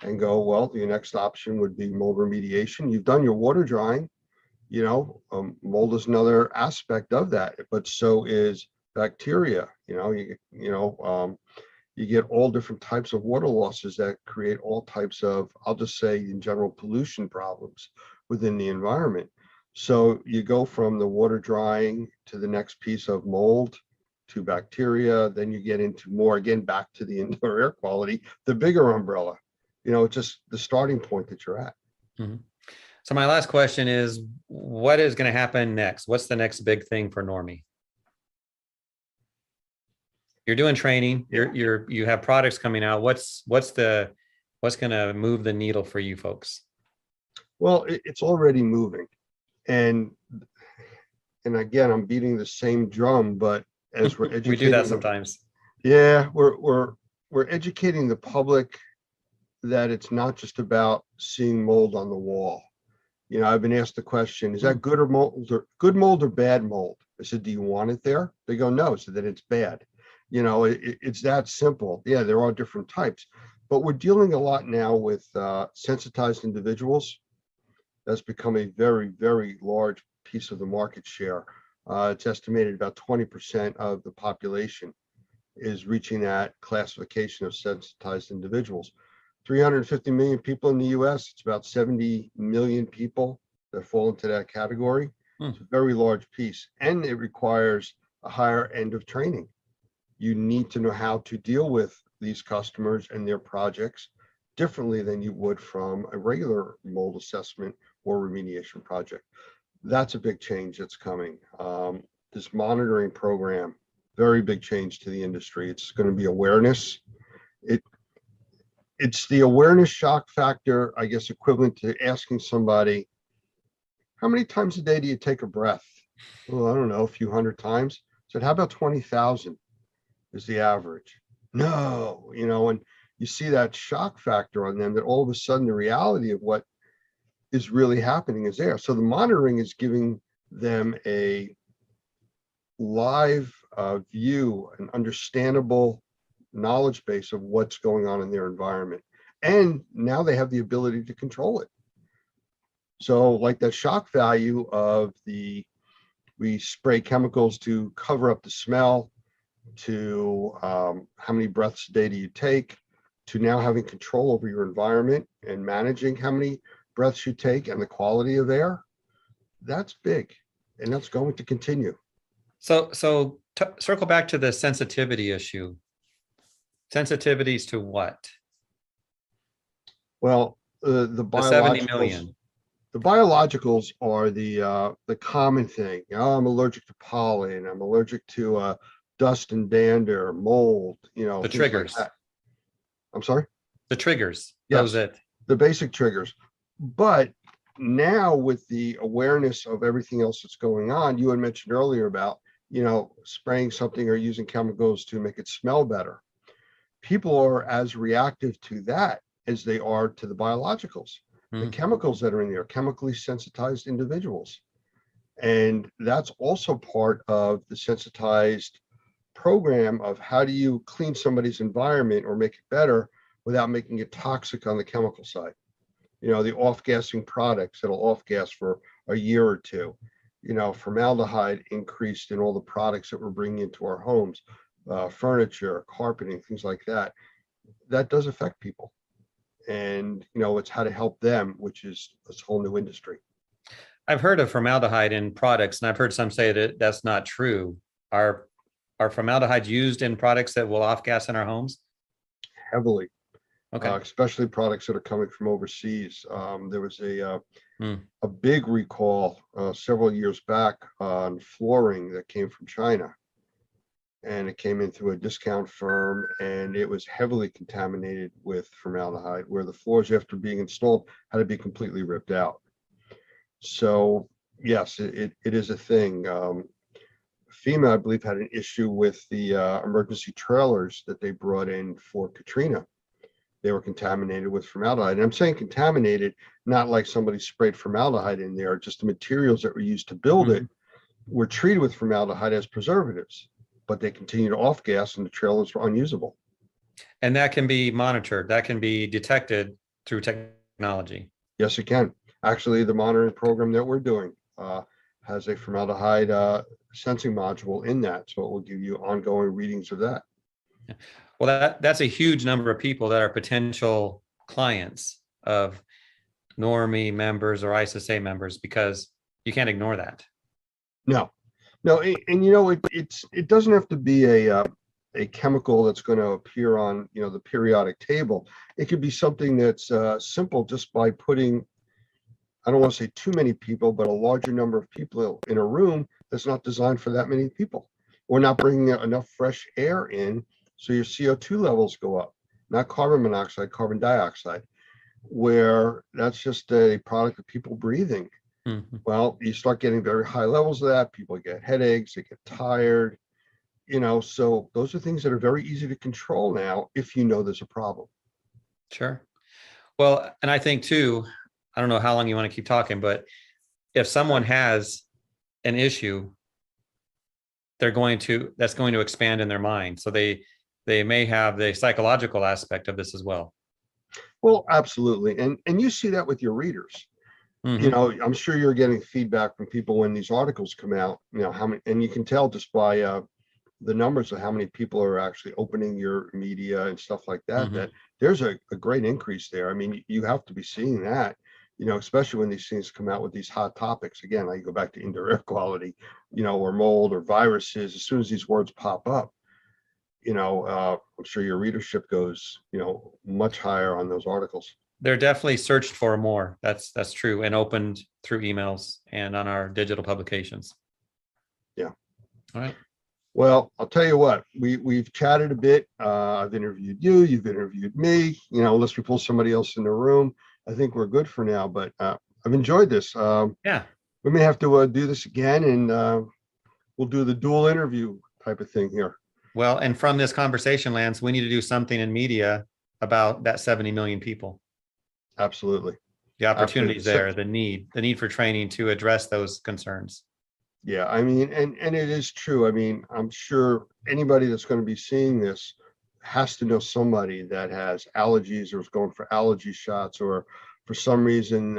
and go, well, your next option would be mold remediation. You've done your water drying, mold is another aspect of that, but so is bacteria. You get all different types of water losses that create all types of, I'll just say in general, pollution problems within the environment. So you go from the water drying to the next piece of mold to bacteria, then you get into more, again, back to the indoor air quality, the bigger umbrella, just the starting point that you're at. Mm-hmm. So my last question is, what is going to happen next? What's the next big thing for Normie? You're doing training, you have products coming out. What's going to move the needle for you folks? Well, it's already moving. And again, I'm beating the same drum, but as we're educating, we do that sometimes. Yeah, we're educating the public that it's not just about seeing mold on the wall. I've been asked the question, is that good mold or bad mold? I said, do you want it there? They go, no. So then it's bad. It's that simple. Yeah, there are different types, but we're dealing a lot now with sensitized individuals. That's become a very, very large piece of the market share. It's estimated about 20% of the population is reaching that classification of sensitized individuals. 350 million people in the US, it's about 70 million people that fall into that category. It's a very large piece, and it requires a higher end of training. You need to know how to deal with these customers and their projects differently than you would from a regular mold assessment or remediation project. That's a big change that's coming. This monitoring program, very big change to the industry. It's going to be awareness. It's the awareness shock factor, I guess, equivalent to asking somebody, how many times a day do you take a breath? Well, I don't know, a few hundred times. I said, how about 20,000 is the average? No, and you see that shock factor on them, that all of a sudden the reality of what is really happening is there. So the monitoring is giving them a live view, an understandable knowledge base of what's going on in their environment. And now they have the ability to control it. So like that shock value of we spray chemicals to cover up the smell, to how many breaths a day do you take, to now having control over your environment and managing how many breaths you take and the quality of air. That's big, and that's going to continue. So circle back to the sensitivity issue. Sensitivities to what? Well, the 70 million. The biologicals are the common thing. I'm allergic to pollen. I'm allergic to dust and dander, mold. The triggers. Like I'm sorry. The triggers. Yes, that was it. The basic triggers. But now with the awareness of everything else that's going on, you had mentioned earlier about spraying something or using chemicals to make it smell better. People are as reactive to that as they are to the biologicals. The chemicals that are in there, chemically sensitized individuals. And that's also part of the sensitized program of how do you clean somebody's environment or make it better without making it toxic on the chemical side. The off-gassing products that'll off-gas for a year or two. Formaldehyde increased in all the products that we're bringing into our homes, furniture, carpeting, things like that. That does affect people. And, it's how to help them, which is this whole new industry. I've heard of formaldehyde in products, and I've heard some say that that's not true. Are formaldehyde used in products that will off-gas in our homes? Heavily. Okay. Especially products that are coming from overseas. There was a big recall several years back on flooring that came from China. And it came in through a discount firm, and it was heavily contaminated with formaldehyde, where the floors, after being installed, had to be completely ripped out. So yes, it is a thing. FEMA, I believe, had an issue with the emergency trailers that they brought in for Katrina. they were contaminated with formaldehyde. And I'm saying contaminated, not like somebody sprayed formaldehyde in there, just the materials that were used to build it were treated with formaldehyde as preservatives, but they continued to off gas and the trailers were unusable. And that can be monitored. That can be detected through technology. Yes, it can. Actually, the monitoring program that we're doing has a formaldehyde sensing module in that, so it will give you ongoing readings of that. Well, that's a huge number of people that are potential clients of Normie members or ISSA members, because you can't ignore that. No, and you know, it doesn't have to be a chemical that's going to appear on, you know, the periodic table. It could be something that's simple, just by putting, I don't want to say too many people, but a larger number of people in a room that's not designed for that many people, or not bringing enough fresh air in, so your CO2 levels go up, not carbon monoxide, carbon dioxide, where that's just a product of people breathing. Well, you start getting very high levels of that. People get headaches, they get tired, you know, so those are things that are very easy to control now if you know there's a problem. Sure. Well, and I think too, I don't know how long you want to keep talking, but if someone has an issue, that's going to expand in their mind. So they may have the psychological aspect of this as well. Well, absolutely. And you see that with your readers. You know, I'm sure you're getting feedback from people when these articles come out, you know, how many, and you can tell just by the numbers of how many people are actually opening your media and stuff like that, that there's a great increase there. I mean, you have to be seeing that, you know, especially when these things come out with these hot topics. Again, I go back to indoor air quality, you know, or mold or viruses. As soon as these words pop up, you know, I'm sure your readership goes, you know, much higher on those articles. They're definitely searched for more. That's true, and opened through emails and on our digital publications. Yeah. All right. Well, I'll tell you what, we've chatted a bit. I've interviewed you, you've interviewed me, you know, unless we pull somebody else in the room. I think we're good for now, but I've enjoyed this. Yeah. We may have to do this again, and we'll do the dual interview type of thing here. Well, and from this conversation, Lance, we need to do something in media about that 70 million people. Absolutely. The opportunities Absolutely. there, the need for training to address those concerns. Yeah, I mean, and it is true. I mean, I'm sure anybody that's going to be seeing this has to know somebody that has allergies or is going for allergy shots, or for some reason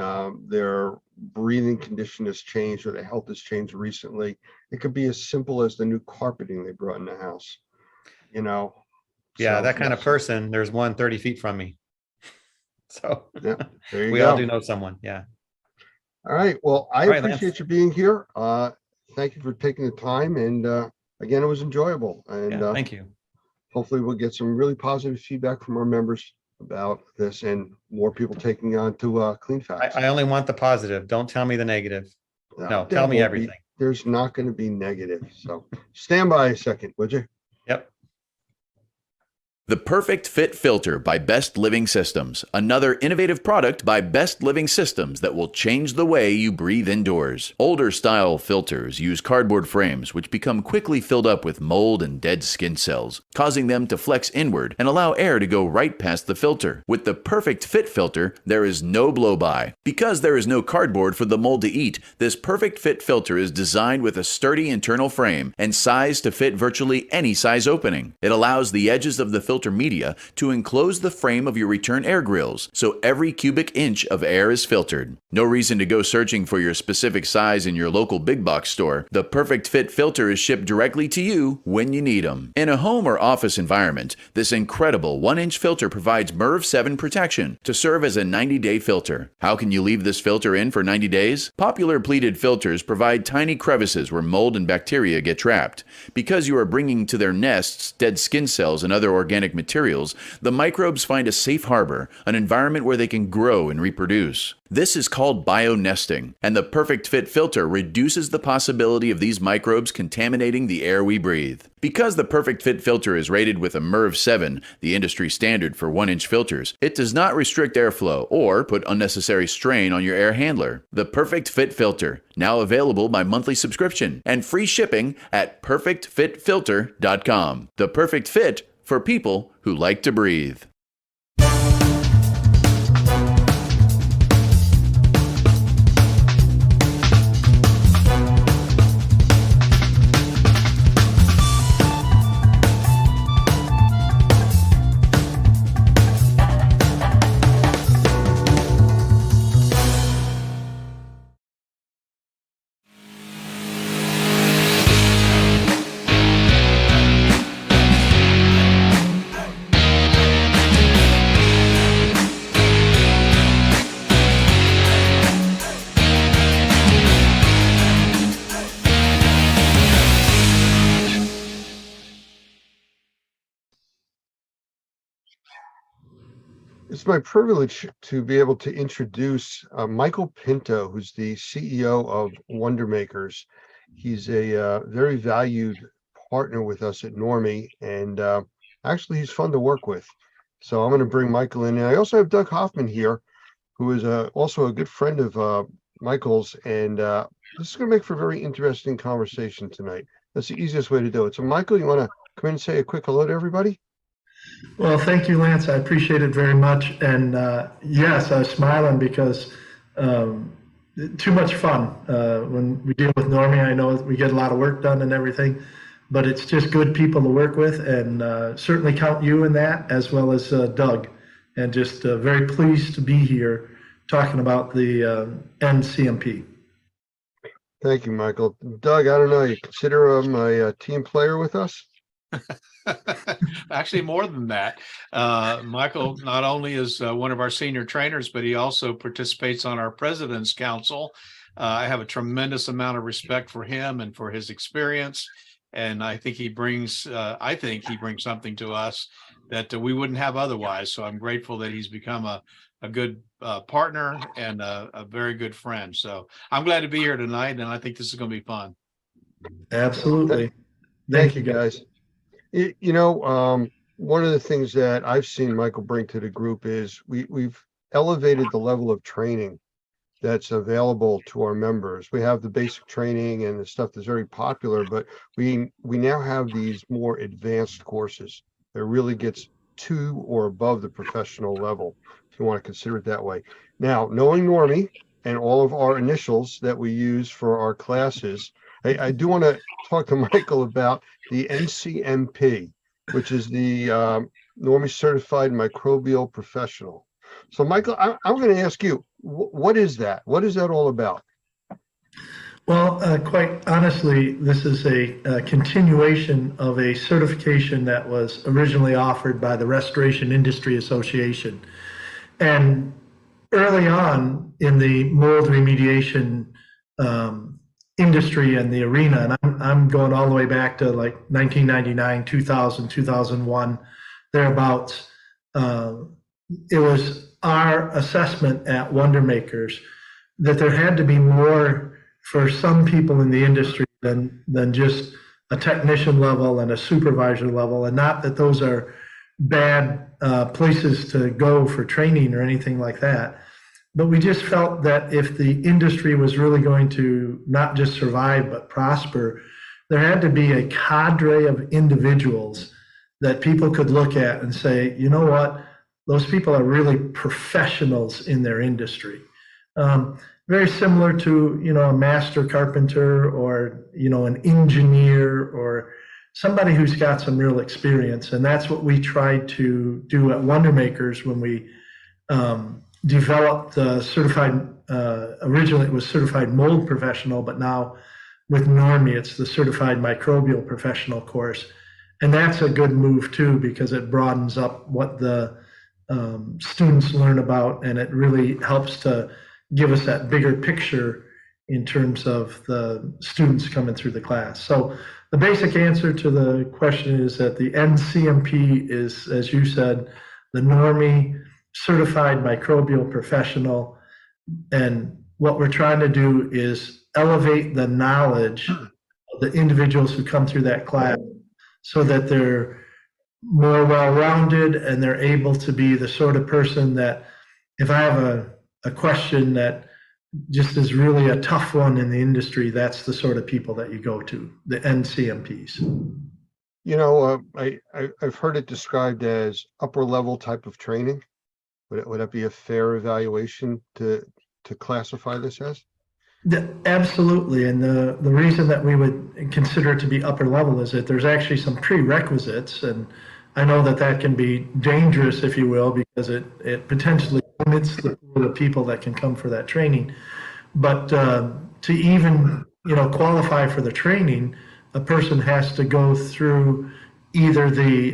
their breathing condition has changed or their health has changed recently. It could be as simple as the new carpeting they brought in the house, you know. Yeah, So, that kind of yes. person, there's one 30 feet from me. So Yeah, there you we go. all do know someone. Yeah. All right. Well, I All right, appreciate Lance. you being here. Thank you for taking the time. And again, it was enjoyable. And Yeah, thank you. hopefully we'll get some really positive feedback from our members about this, and more people taking on to Clean Facts. I only want the positive. Don't tell me the negative. No, there tell me won't be- everything. There's not going to be negative. So stand by a second, would you? Yep. The Perfect Fit Filter by Best Living Systems, another innovative product by Best Living Systems that will change the way you breathe indoors. Older style filters use cardboard frames which become quickly filled up with mold and dead skin cells, causing them to flex inward and allow air to go right past the filter. With the Perfect Fit Filter, there is no blow-by. Because there is no cardboard for the mold to eat, this Perfect Fit Filter is designed with a sturdy internal frame and sized to fit virtually any size opening. It allows the edges of the filter media to enclose the frame of your return air grills, so every cubic inch of air is filtered. No reason to go searching for your specific size in your local big box store. The Perfect Fit Filter is shipped directly to you when you need them. In a home or office environment, this incredible 1-inch filter provides MERV 7 protection to serve as a 90-day filter. How can you leave this filter in for 90 days? Popular pleated filters provide tiny crevices where mold and bacteria get trapped. Because you are bringing to their nests dead skin cells and other organic materials, the microbes find a safe harbor, an environment where they can grow and reproduce. This is called bionesting, and the Perfect Fit Filter reduces the possibility of these microbes contaminating the air we breathe. Because the Perfect Fit Filter is rated with a MERV 7, the industry standard for 1-inch filters, it does not restrict airflow or put unnecessary strain on your air handler. The Perfect Fit Filter, now available by monthly subscription and free shipping at perfectfitfilter.com. The Perfect Fit for people who like to breathe. It's my privilege to be able to introduce Michael Pinto, who's the CEO of Wonder Makers. He's a very valued partner with us at Normie, and actually he's fun to work with. So I'm going to bring Michael in. And I also have Doug Hoffman here, who is also a good friend of Michael's, and this is going to make for a very interesting conversation tonight. That's the easiest way to do it. So Michael, you want to come in and say a quick hello to everybody? Well, thank you, Lance. I appreciate it very much. And yes, I was smiling because too much fun. When we deal with Normie, I know we get a lot of work done and everything, but it's just good people to work with, and certainly count you in that, as well as Doug. And just very pleased to be here talking about the NCMP. Thank you, Michael. Doug, I don't know, you consider him a team player with us? Actually, more than that. Michael not only is one of our senior trainers, but he also participates on our President's Council. I have a tremendous amount of respect for him and for his experience. And I think he brings something to us that we wouldn't have otherwise. So I'm grateful that he's become a good partner and a very good friend. So I'm glad to be here tonight, and I think this is going to be fun. Absolutely. Thank you, guys. You know, one of the things that I've seen Michael bring to the group is we've elevated the level of training that's available to our members. We have the basic training and the stuff that's very popular, but we now have these more advanced courses that really gets to or above the professional level, if you want to consider it that way. Now, knowing Normie and all of our initials that we use for our classes, I do want to talk to Michael about the NCMP, which is the Normie Certified Microbial Professional. So, Michael, I'm going to ask you, what is that? What is that all about? Well, quite honestly, this is a continuation of a certification that was originally offered by the Restoration Industry Association. And early on in the mold remediation industry and the arena, and I'm going all the way back to like 1999, 2000, 2001, thereabouts. It was our assessment at Wonder Makers that there had to be more for some people in the industry than just a technician level and a supervisor level, and not that those are bad places to go for training or anything like that. But we just felt that if the industry was really going to not just survive but prosper, there had to be a cadre of individuals that people could look at and say, you know what, those people are really professionals in their industry. Very similar to, you know, a master carpenter or, you know, an engineer or somebody who's got some real experience. And that's what we tried to do at Wonder Makers when we developed the certified, originally it was certified mold professional, but now with Normie, it's the certified microbial professional course. And that's a good move too, because it broadens up what the students learn about, and it really helps to give us that bigger picture in terms of the students coming through the class. So the basic answer to the question is that the NCMP is, as you said, the Normie Certified Microbial Professional. And what we're trying to do is elevate the knowledge of the individuals who come through that class so that they're more well-rounded and they're able to be the sort of person that if I have a question that just is really a tough one in the industry, that's the sort of people that you go to, the NCMPs. You know, I've heard it described as upper level type of training. Would that be a fair evaluation to classify this as? Absolutely. And the reason that we would consider it to be upper level is that there's actually some prerequisites. And I know that that can be dangerous, if you will, because it potentially limits the pool of people that can come for that training. But to even, you know, qualify for the training, a person has to go through either the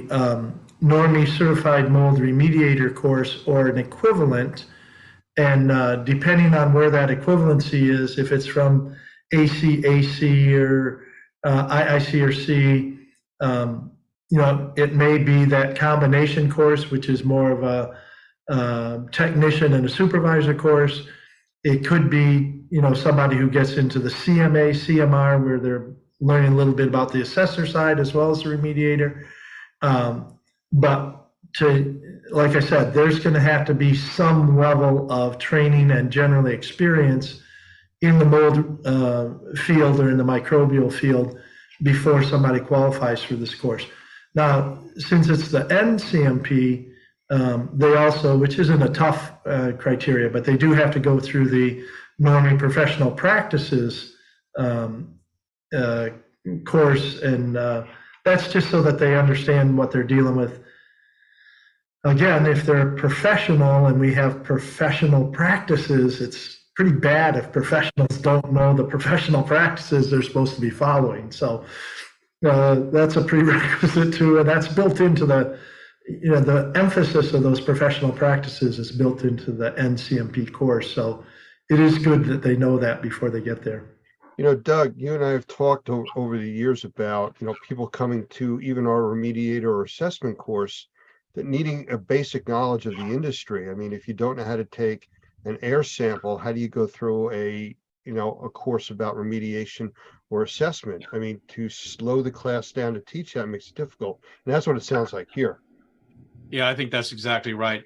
Normie Certified Mold Remediator course or an equivalent. And depending on where that equivalency is, if it's from ACAC or IICRC, you know, it may be that combination course, which is more of technician and a supervisor course. It could be, somebody who gets into the CMA, CMR, where they're learning a little bit about the assessor side as well as the remediator. But like I said, there's going to have to be some level of training and generally experience in the mold field or in the microbial field before somebody qualifies for this course. Now, since it's the NCMP, they also, which isn't a tough criteria, but they do have to go through the Normie Professional Practices course, and that's just so that they understand what they're dealing with. Again, if they're professional and we have professional practices, it's pretty bad if professionals don't know the professional practices they're supposed to be following. So that's a prerequisite too, and that's built into the emphasis of those professional practices is built into the NCMP course. So it is good that they know that before they get there. Doug, you and I have talked over the years about, people coming to even our remediator or assessment course that needing a basic knowledge of the industry. I mean, if you don't know how to take an air sample, how do you go through a course about remediation or assessment? I mean, to slow the class down to teach that makes it difficult. And that's what it sounds like here. Yeah, I think that's exactly right.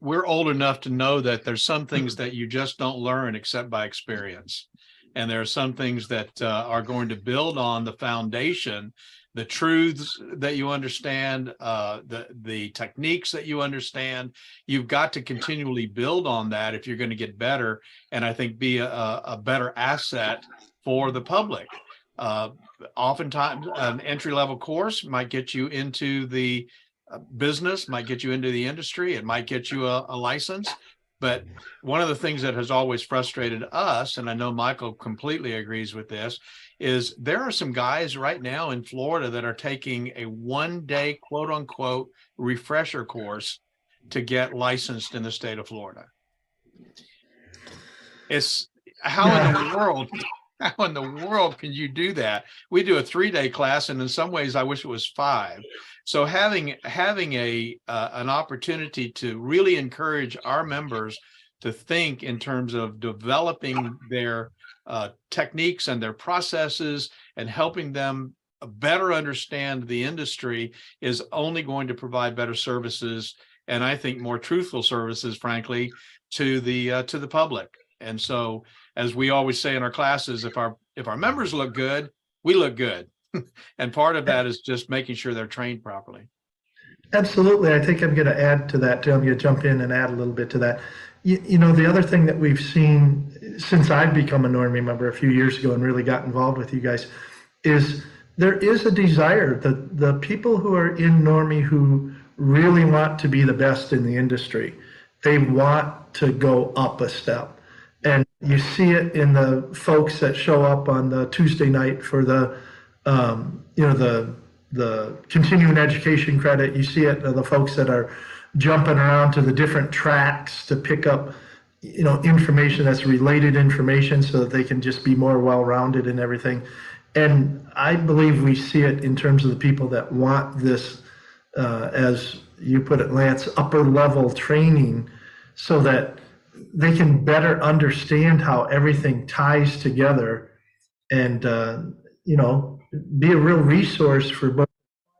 We're old enough to know that there's some things that you just don't learn except by experience. And there are some things that are going to build on the foundation, the truths that you understand, the techniques that you understand. You've got to continually build on that if you're going to get better, and I think be a better asset for the public. Oftentimes, an entry-level course might get you into the business, might get you into the industry, it might get you a license. But one of the things that has always frustrated us, and I know Michael completely agrees with this, is there are some guys right now in Florida that are taking a one-day, quote unquote, refresher course to get licensed in the state of Florida. It's how in the world can you do that? We do a 3-day class, and in some ways I wish it was 5. So having an opportunity to really encourage our members to think in terms of developing their techniques and their processes and helping them better understand the industry is only going to provide better services, and I think more truthful services, frankly, to the public. And so, as we always say in our classes, if our members look good, we look good. And part of that is just making sure they're trained properly. Absolutely. I think I'm going to add to that, too. I'm going to jump in and add a little bit to that. The other thing that we've seen since I've become a Normie member a few years ago and really got involved with you guys is there is a desire that the people who are in Normie who really want to be the best in the industry, they want to go up a step. And you see it in the folks that show up on the Tuesday night for the continuing education credit. You see it in the folks that are jumping around to the different tracks to pick up, information that's related information so that they can just be more well-rounded and everything. And I believe we see it in terms of the people that want this, as you put it, Lance, upper level training so that they can better understand how everything ties together and, be a real resource for both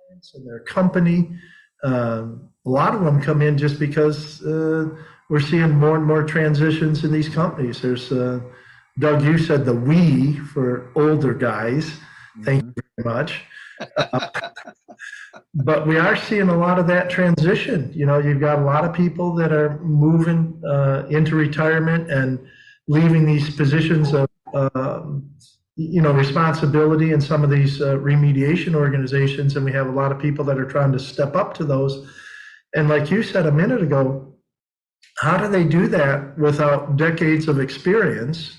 clients and their company. A lot of them come in just because we're seeing more and more transitions in these companies. There's, Doug, you said the we for older guys. Thank you very much. But we are seeing a lot of that transition. You've got a lot of people that are moving into retirement and leaving these positions of responsibility in some of these remediation organizations, and we have a lot of people that are trying to step up to those. And like you said a minute ago, how do they do that without decades of experience?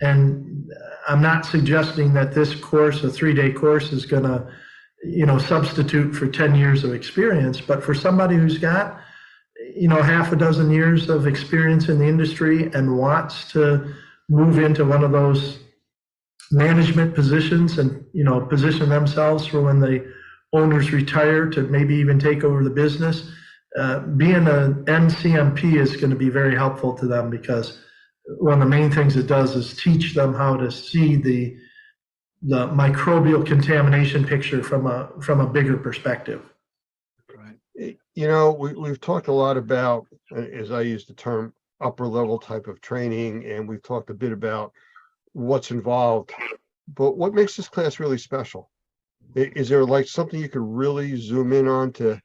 And I'm not suggesting that this course, a 3-day course, is going to, substitute for 10 years of experience, but for somebody who's got, half a dozen years of experience in the industry and wants to move into one of those management positions and position themselves for when the owners retire to maybe even take over the business, being an NCMP is going to be very helpful to them, because one of the main things it does is teach them how to see the microbial contamination picture from a bigger perspective. You know, we've talked a lot about, as I use the term, upper level type of training, and we've talked a bit about what's involved, but what makes this class really special? Is there like something you could really zoom in on to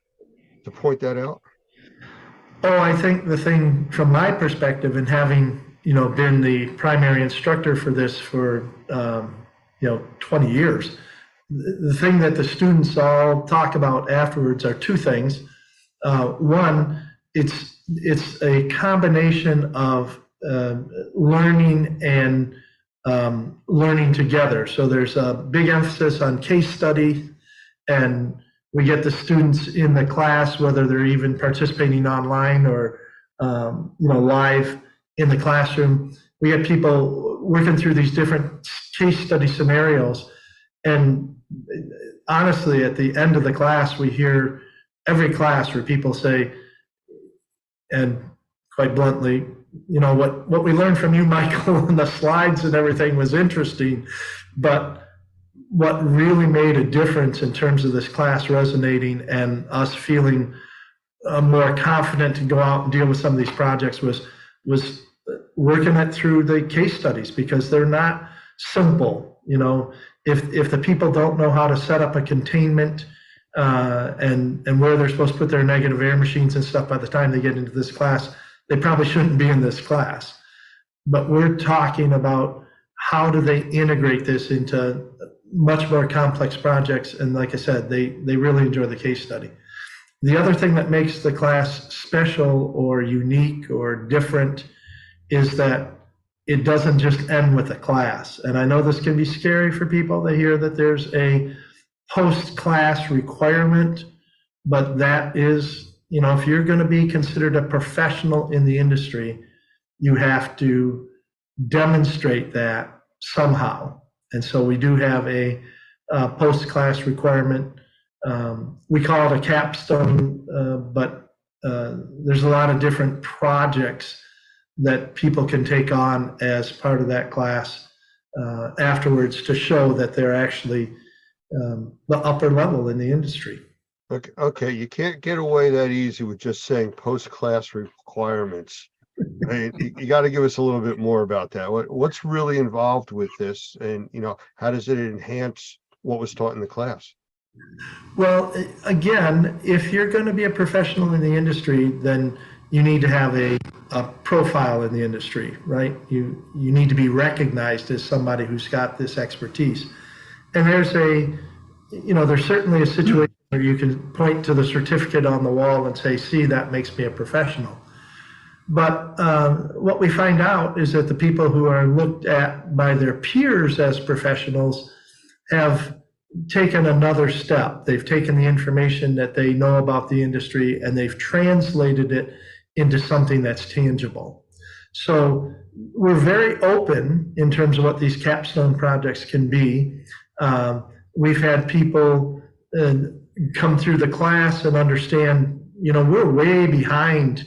point that out? Oh, I think the thing from my perspective, and having, been the primary instructor for this for, 20 years, the thing that the students all talk about afterwards are two things. One, it's a combination of learning and learning together. So there's a big emphasis on case study, and we get the students in the class, whether they're even participating online or live in the classroom. We get people working through these different case study scenarios, and honestly, at the end of the class, we hear every class where people say, and quite bluntly, what we learned from you, Michael, and the slides and everything was interesting, but what really made a difference in terms of this class resonating and us feeling more confident to go out and deal with some of these projects was working it through the case studies, because they're not simple. If the people don't know how to set up a containment and where they're supposed to put their negative air machines and stuff by the time they get into this class, they probably shouldn't be in this class. But we're talking about how do they integrate this into much more complex projects. And like I said, they really enjoy the case study. The other thing that makes the class special or unique or different is that it doesn't just end with a class. And I know this can be scary for people. They hear that there's a post-class requirement, but that is, if you're going to be considered a professional in the industry, you have to demonstrate that somehow. And so we do have a post-class requirement. We call it a capstone, but there's a lot of different projects that people can take on as part of that class afterwards to show that they're actually the upper level in the industry. Okay, you can't get away that easy with just saying post-class requirements. You got to give us a little bit more about that. What's really involved with this, and how does it enhance what was taught in the class? Well, again, if you're going to be a professional in the industry, then you need to have a profile in the industry, right? You need to be recognized as somebody who's got this expertise. And there's certainly a situation where you can point to the certificate on the wall and say, see, that makes me a professional. But what we find out is that the people who are looked at by their peers as professionals have taken another step. They've taken the information that they know about the industry and they've translated it into something that's tangible. So we're very open in terms of what these capstone projects can be. We've had people come through the class and understand, we're way behind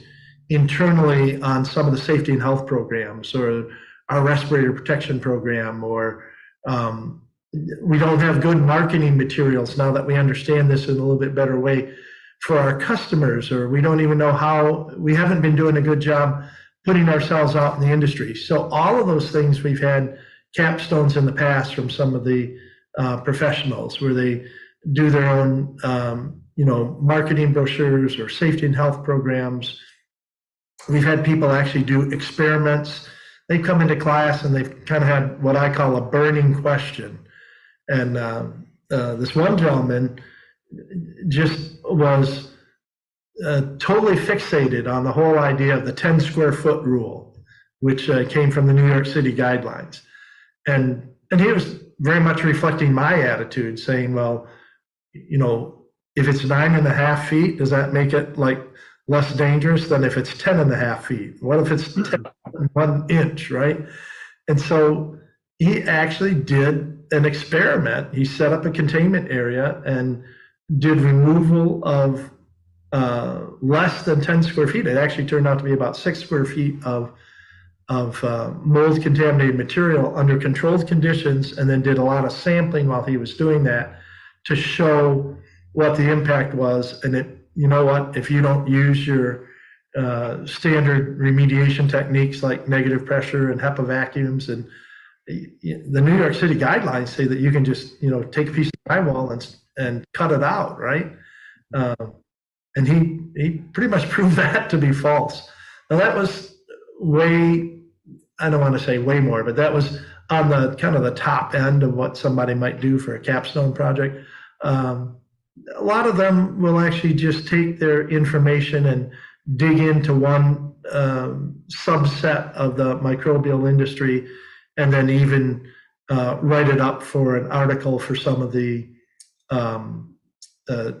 internally on some of the safety and health programs, or our respirator protection program, or we don't have good marketing materials now that we understand this in a little bit better way for our customers, or we don't even know we haven't been doing a good job putting ourselves out in the industry. So all of those things, we've had capstones in the past from some of the professionals where they do their own, marketing brochures or safety and health programs. We've had people actually do experiments. They come into class and they've kind of had what I call a burning question. And this one gentleman just was totally fixated on the whole idea of the 10 square foot rule, which came from the New York City guidelines. And he was very much reflecting my attitude, saying, well, if it's 9.5 feet, does that make it less dangerous than if it's 10.5 feet? What if it's 1 inch, right? And so he actually did an experiment. He set up a containment area and did removal of less than 10 square feet. It actually turned out to be about 6 square feet of mold contaminated material under controlled conditions, and then did a lot of sampling while he was doing that to show what the impact was. And you know what, if you don't use your standard remediation techniques like negative pressure and HEPA vacuums, and the New York City guidelines say that you can just, take a piece of drywall and cut it out, right? And he pretty much proved that to be false. Now that was I don't want to say way more, but that was on the kind of the top end of what somebody might do for a capstone project. A lot of them will actually just take their information and dig into one subset of the microbial industry, and then even write it up for an article for some of the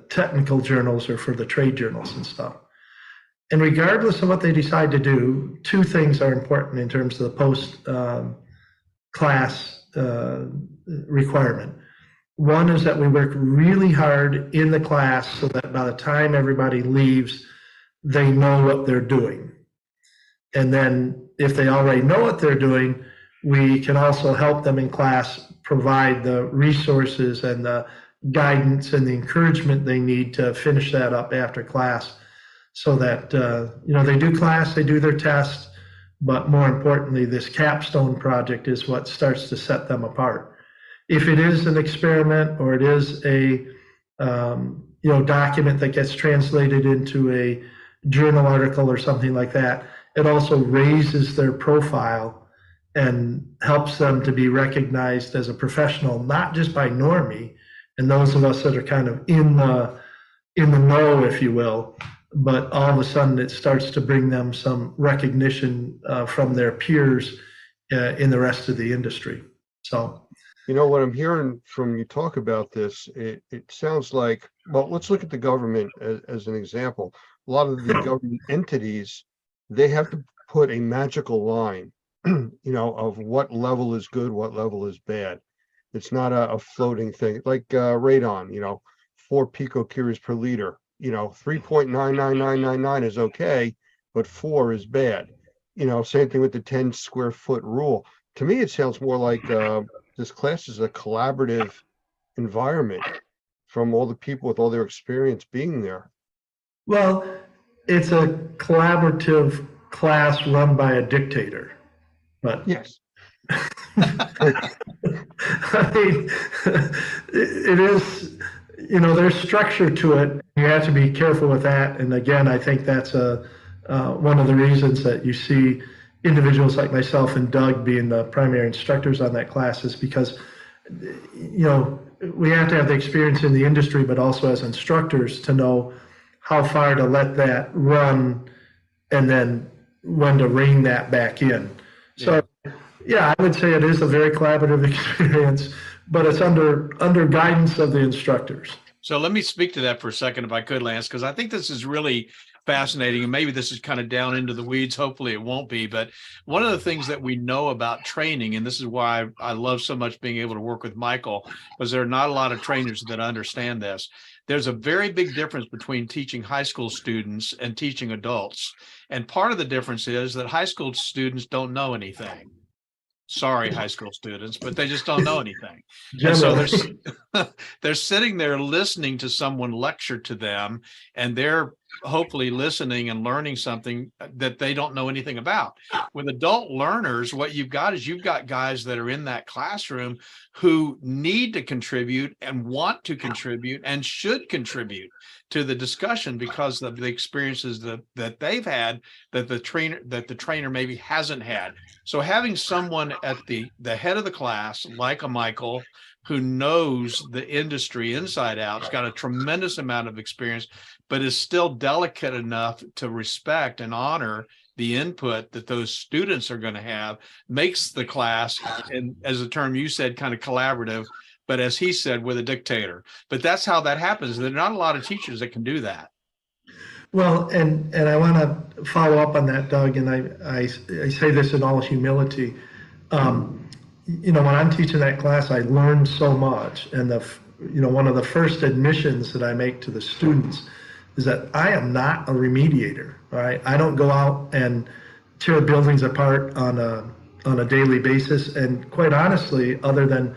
technical journals or for the trade journals and stuff. And regardless of what they decide to do, two things are important in terms of the post-class requirement. One is that we work really hard in the class so that by the time everybody leaves, they know what they're doing. And then if they already know what they're doing, we can also help them in class provide the resources and the guidance and the encouragement they need to finish that up after class, so that they do class, they do their test, but more importantly, this capstone project is what starts to set them apart. If it is an experiment or it is a document that gets translated into a journal article or something like that, it also raises their profile and helps them to be recognized as a professional, not just by Normie and those of us that are kind of in the know, if you will, but all of a sudden it starts to bring them some recognition from their peers in the rest of the industry. So, what I'm hearing from you talk about this, it sounds like, well, let's look at the government as an example. A lot of the government entities, they have to put a magical line, of what level is good, what level is bad. It's not a floating thing like radon, 4 picocuries per liter. 3.99999 is okay, but 4 is bad. Same thing with the 10 square foot rule. To me, it sounds more like this class is a collaborative environment from all the people with all their experience being there. Well, it's a collaborative class run by a dictator, but yes. I mean, it is, there's structure to it. You have to be careful with that. And again, I think that's one of the reasons that you see individuals like myself and Doug being the primary instructors on that class, is because, we have to have the experience in the industry, but also as instructors to know how far to let that run and then when to rein that back in. So, yeah, I would say it is a very collaborative experience, but it's under guidance of the instructors. So let me speak to that for a second, if I could, Lance, because I think this is really fascinating, and maybe this is kind of down into the weeds. Hopefully it won't be. But one of the things that we know about training, and this is why I love so much being able to work with Michael, because there are not a lot of trainers that understand this. There's a very big difference between teaching high school students and teaching adults. And part of the difference is that high school students don't know anything. Sorry, high school students, but they just don't know anything. And so they're sitting there listening to someone lecture to them, and they're hopefully listening and learning something that they don't know anything about. With adult learners, what you've got is you've got guys that are in that classroom who need to contribute and want to contribute and should contribute to the discussion because of the experiences that they've had that the trainer maybe hasn't had. So having someone at the head of the class like a Michael who knows the industry inside out, has got a tremendous amount of experience, but is still delicate enough to respect and honor the input that those students are going to have, makes the class, and as a term you said, kind of collaborative, but as he said, with a dictator. But that's how that happens. There are not a lot of teachers that can do that. Well, and I want to follow up on that, Doug, and I say this in all humility. When I'm teaching that class, I learned so much, and one of the first admissions that I make to the students is that I am not a remediator, right? I don't go out and tear buildings apart on a daily basis. And quite honestly, other than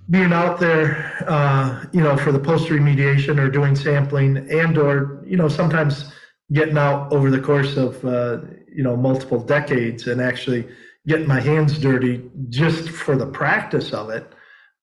being out there, you know, for the post remediation or doing sampling and or, you know, sometimes getting out over the course of, you know, multiple decades and actually getting my hands dirty just for the practice of it.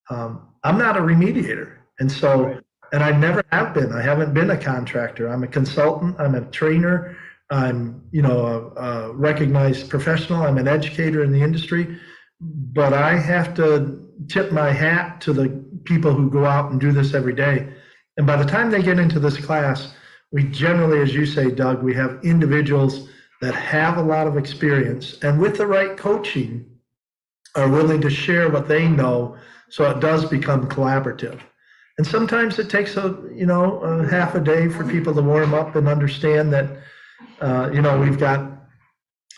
I'm not a remediator. And so, and I never have been. I haven't been a contractor. I'm a consultant. I'm a trainer. I'm, you know, a recognized professional. I'm an educator in the industry. But I have to tip my hat to the people who go out and do this every day. And by the time they get into this class, we generally, as you say, Doug, we have individuals that have a lot of experience and with the right coaching are willing to share what they know, so it does become collaborative. And sometimes it takes a half a day for people to warm up and understand that, you know, we've got,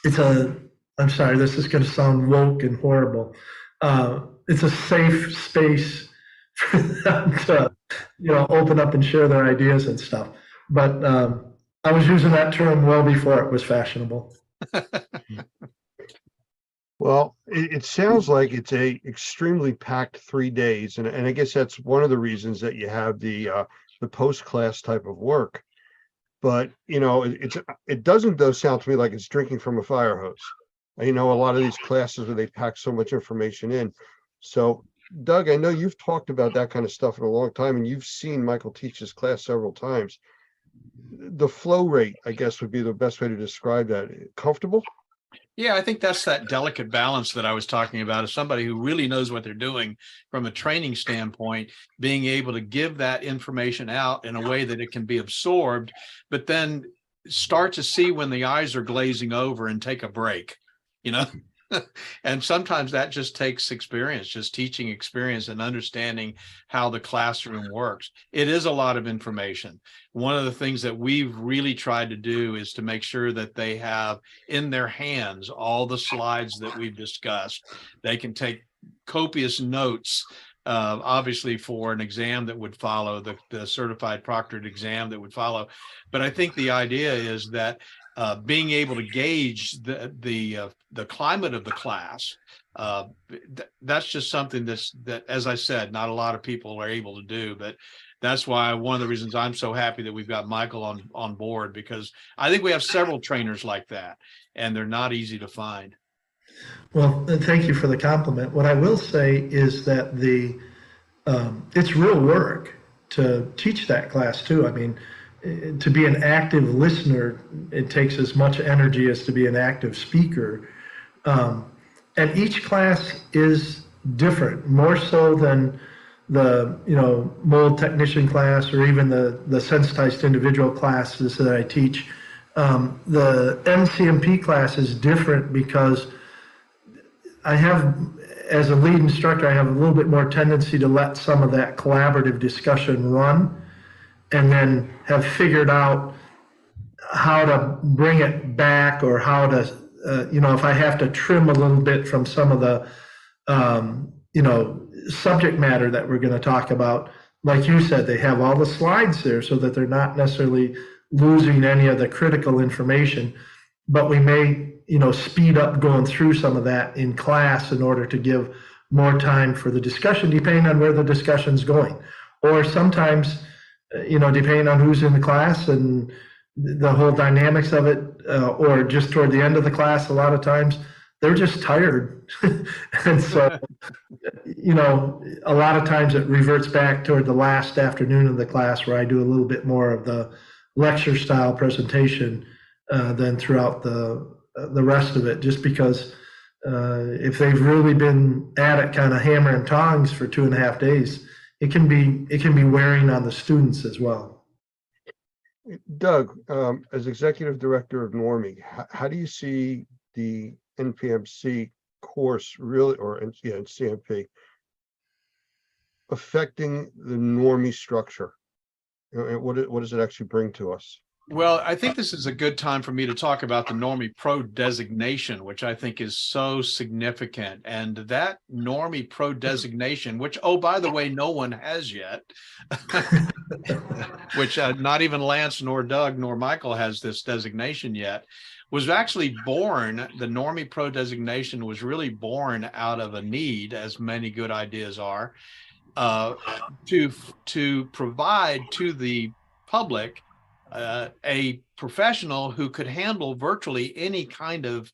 I'm sorry, this is going to sound woke and horrible. It's a safe space for them to, you know, open up and share their ideas and stuff. But I was using that term well before it was fashionable. Well, it sounds like it's a extremely packed 3 days, and I guess that's one of the reasons that you have the post-class type of work. But you know, it doesn't though sound to me like it's drinking from a fire hose. You know, a lot of these classes where they pack so much information in. So, Doug, I know you've talked about that kind of stuff in a long time, and you've seen Michael teach this class several times. The flow rate, I guess, would be the best way to describe that. Comfortable? Yeah, I think that's that delicate balance that I was talking about, as somebody who really knows what they're doing from a training standpoint, being able to give that information out in a way that it can be absorbed, but then start to see when the eyes are glazing over and take a break, you know? And sometimes that just takes experience, just teaching experience and understanding how the classroom works. It is a lot of information. One of the things that we've really tried to do is to make sure that they have in their hands all the slides that we've discussed. They can take copious notes, obviously for an exam that would follow, the certified proctored exam that would follow. But I think the idea is that being able to gauge the climate of the class, that's just something that, as I said, not a lot of people are able to do. But that's why one of the reasons I'm so happy that we've got Michael on board, because I think we have several trainers like that, and they're not easy to find. Well, thank you for the compliment. What I will say is that it's real work to teach that class too. I mean, to be an active listener, it takes as much energy as to be an active speaker. And each class is different, more so than the, you know, mold technician class or even the sensitized individual classes that I teach. The MCMP class is different because I have, as a lead instructor, I have a little bit more tendency to let some of that collaborative discussion run, and then have figured out how to bring it back, or how to, you know, if I have to trim a little bit from some of the, you know, subject matter that we're going to talk about. Like you said, they have all the slides there so that they're not necessarily losing any of the critical information, but we may, you know, speed up going through some of that in class in order to give more time for the discussion, depending on where the discussion's going. Or sometimes, you know, depending on who's in the class and the whole dynamics of it, or just toward the end of the class, a lot of times they're just tired. And so, you know, a lot of times it reverts back toward the last afternoon of the class where I do a little bit more of the lecture style presentation than throughout the rest of it, just because if they've really been at it kind of hammer and tongs for 2.5 days, it can be wearing on the students as well. Doug, as executive director of Normie, how do you see the NPMC course really, or CMP, affecting the Normie structure? What does it actually bring to us? Well, I think this is a good time for me to talk about the Normie Pro designation, which I think is so significant. And that Normie Pro designation, which, oh, by the way, no one has yet. which not even Lance nor Doug nor Michael has this designation yet, was actually born. The Normie Pro designation was really born out of a need, as many good ideas are, to provide to the public a professional who could handle virtually any kind of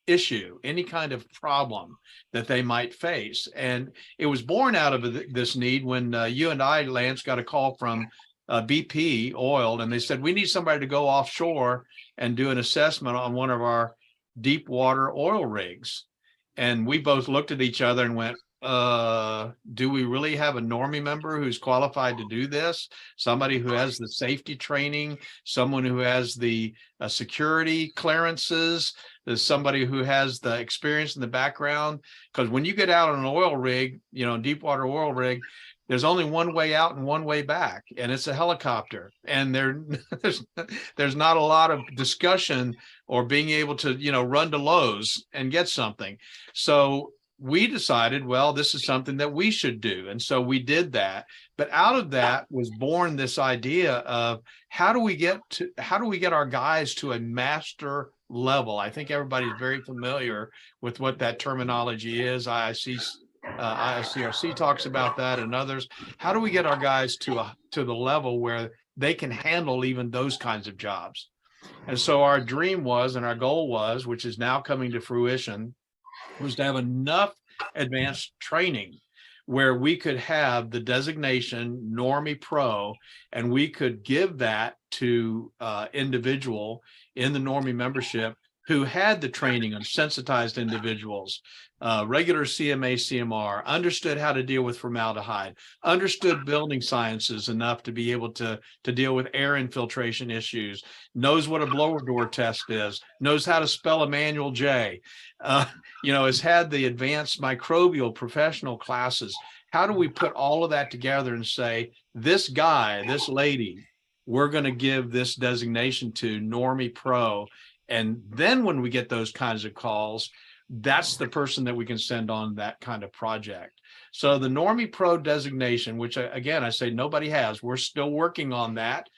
issue, any kind of problem that they might face. And it was born out of this need when you and I, Lance, got a call from BP Oil, and they said, we need somebody to go offshore and do an assessment on one of our deep water oil rigs. And we both looked at each other and went, do we really have a Normie member who's qualified to do this? Somebody who has the safety training, someone who has the security clearances, there's somebody who has the experience in the background. Because when you get out on an oil rig, deep water oil rig, there's only one way out and one way back, and it's a helicopter. And there's not a lot of discussion or being able to, run to Lowe's and get something. So we decided, well, this is something that we should do. And so we did that. But out of that was born this idea of how do we get our guys to a master level? I think everybody's very familiar with what that terminology is. ICRC talks about that, and others. How do we get our guys to the level where they can handle even those kinds of jobs? And so our dream was, and our goal was, which is now coming to fruition, was to have enough advanced training where we could have the designation Normie Pro, and we could give that to individual in the Normie membership who had the training of sensitized individuals, regular CMA, CMR, understood how to deal with formaldehyde, understood building sciences enough to be able to deal with air infiltration issues, knows what a blower door test is, knows how to spell a manual J, has had the advanced microbial professional classes. How do we put all of that together and say, this guy, this lady, we're going to give this designation to Normie Pro? And then when we get those kinds of calls, that's the person that we can send on that kind of project. So the Normie Pro designation, which again, I say nobody has, we're still working on that.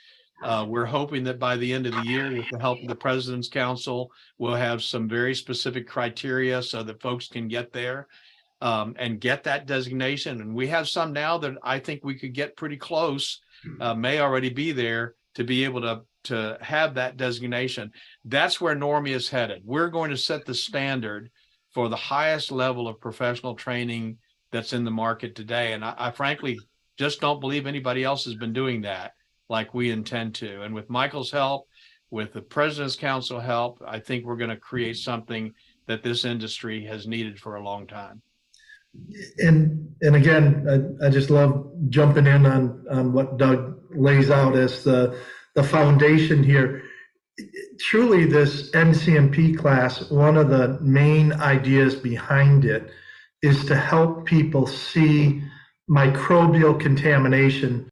We're hoping that by the end of the year, with the help of the President's Council, we'll have some very specific criteria so that folks can get there and get that designation. And we have some now that I think we could get pretty close, may already be there, to be able to have that designation. That's where Normie is headed. We're going to set the standard for the highest level of professional training that's in the market today. And I frankly just don't believe anybody else has been doing that like we intend to. And with Michael's help, with the President's Council help, I think we're going to create something that this industry has needed for a long time. And again, I just love jumping in on what Doug lays out as the foundation here. Truly, this NCMP class, one of the main ideas behind it is to help people see microbial contamination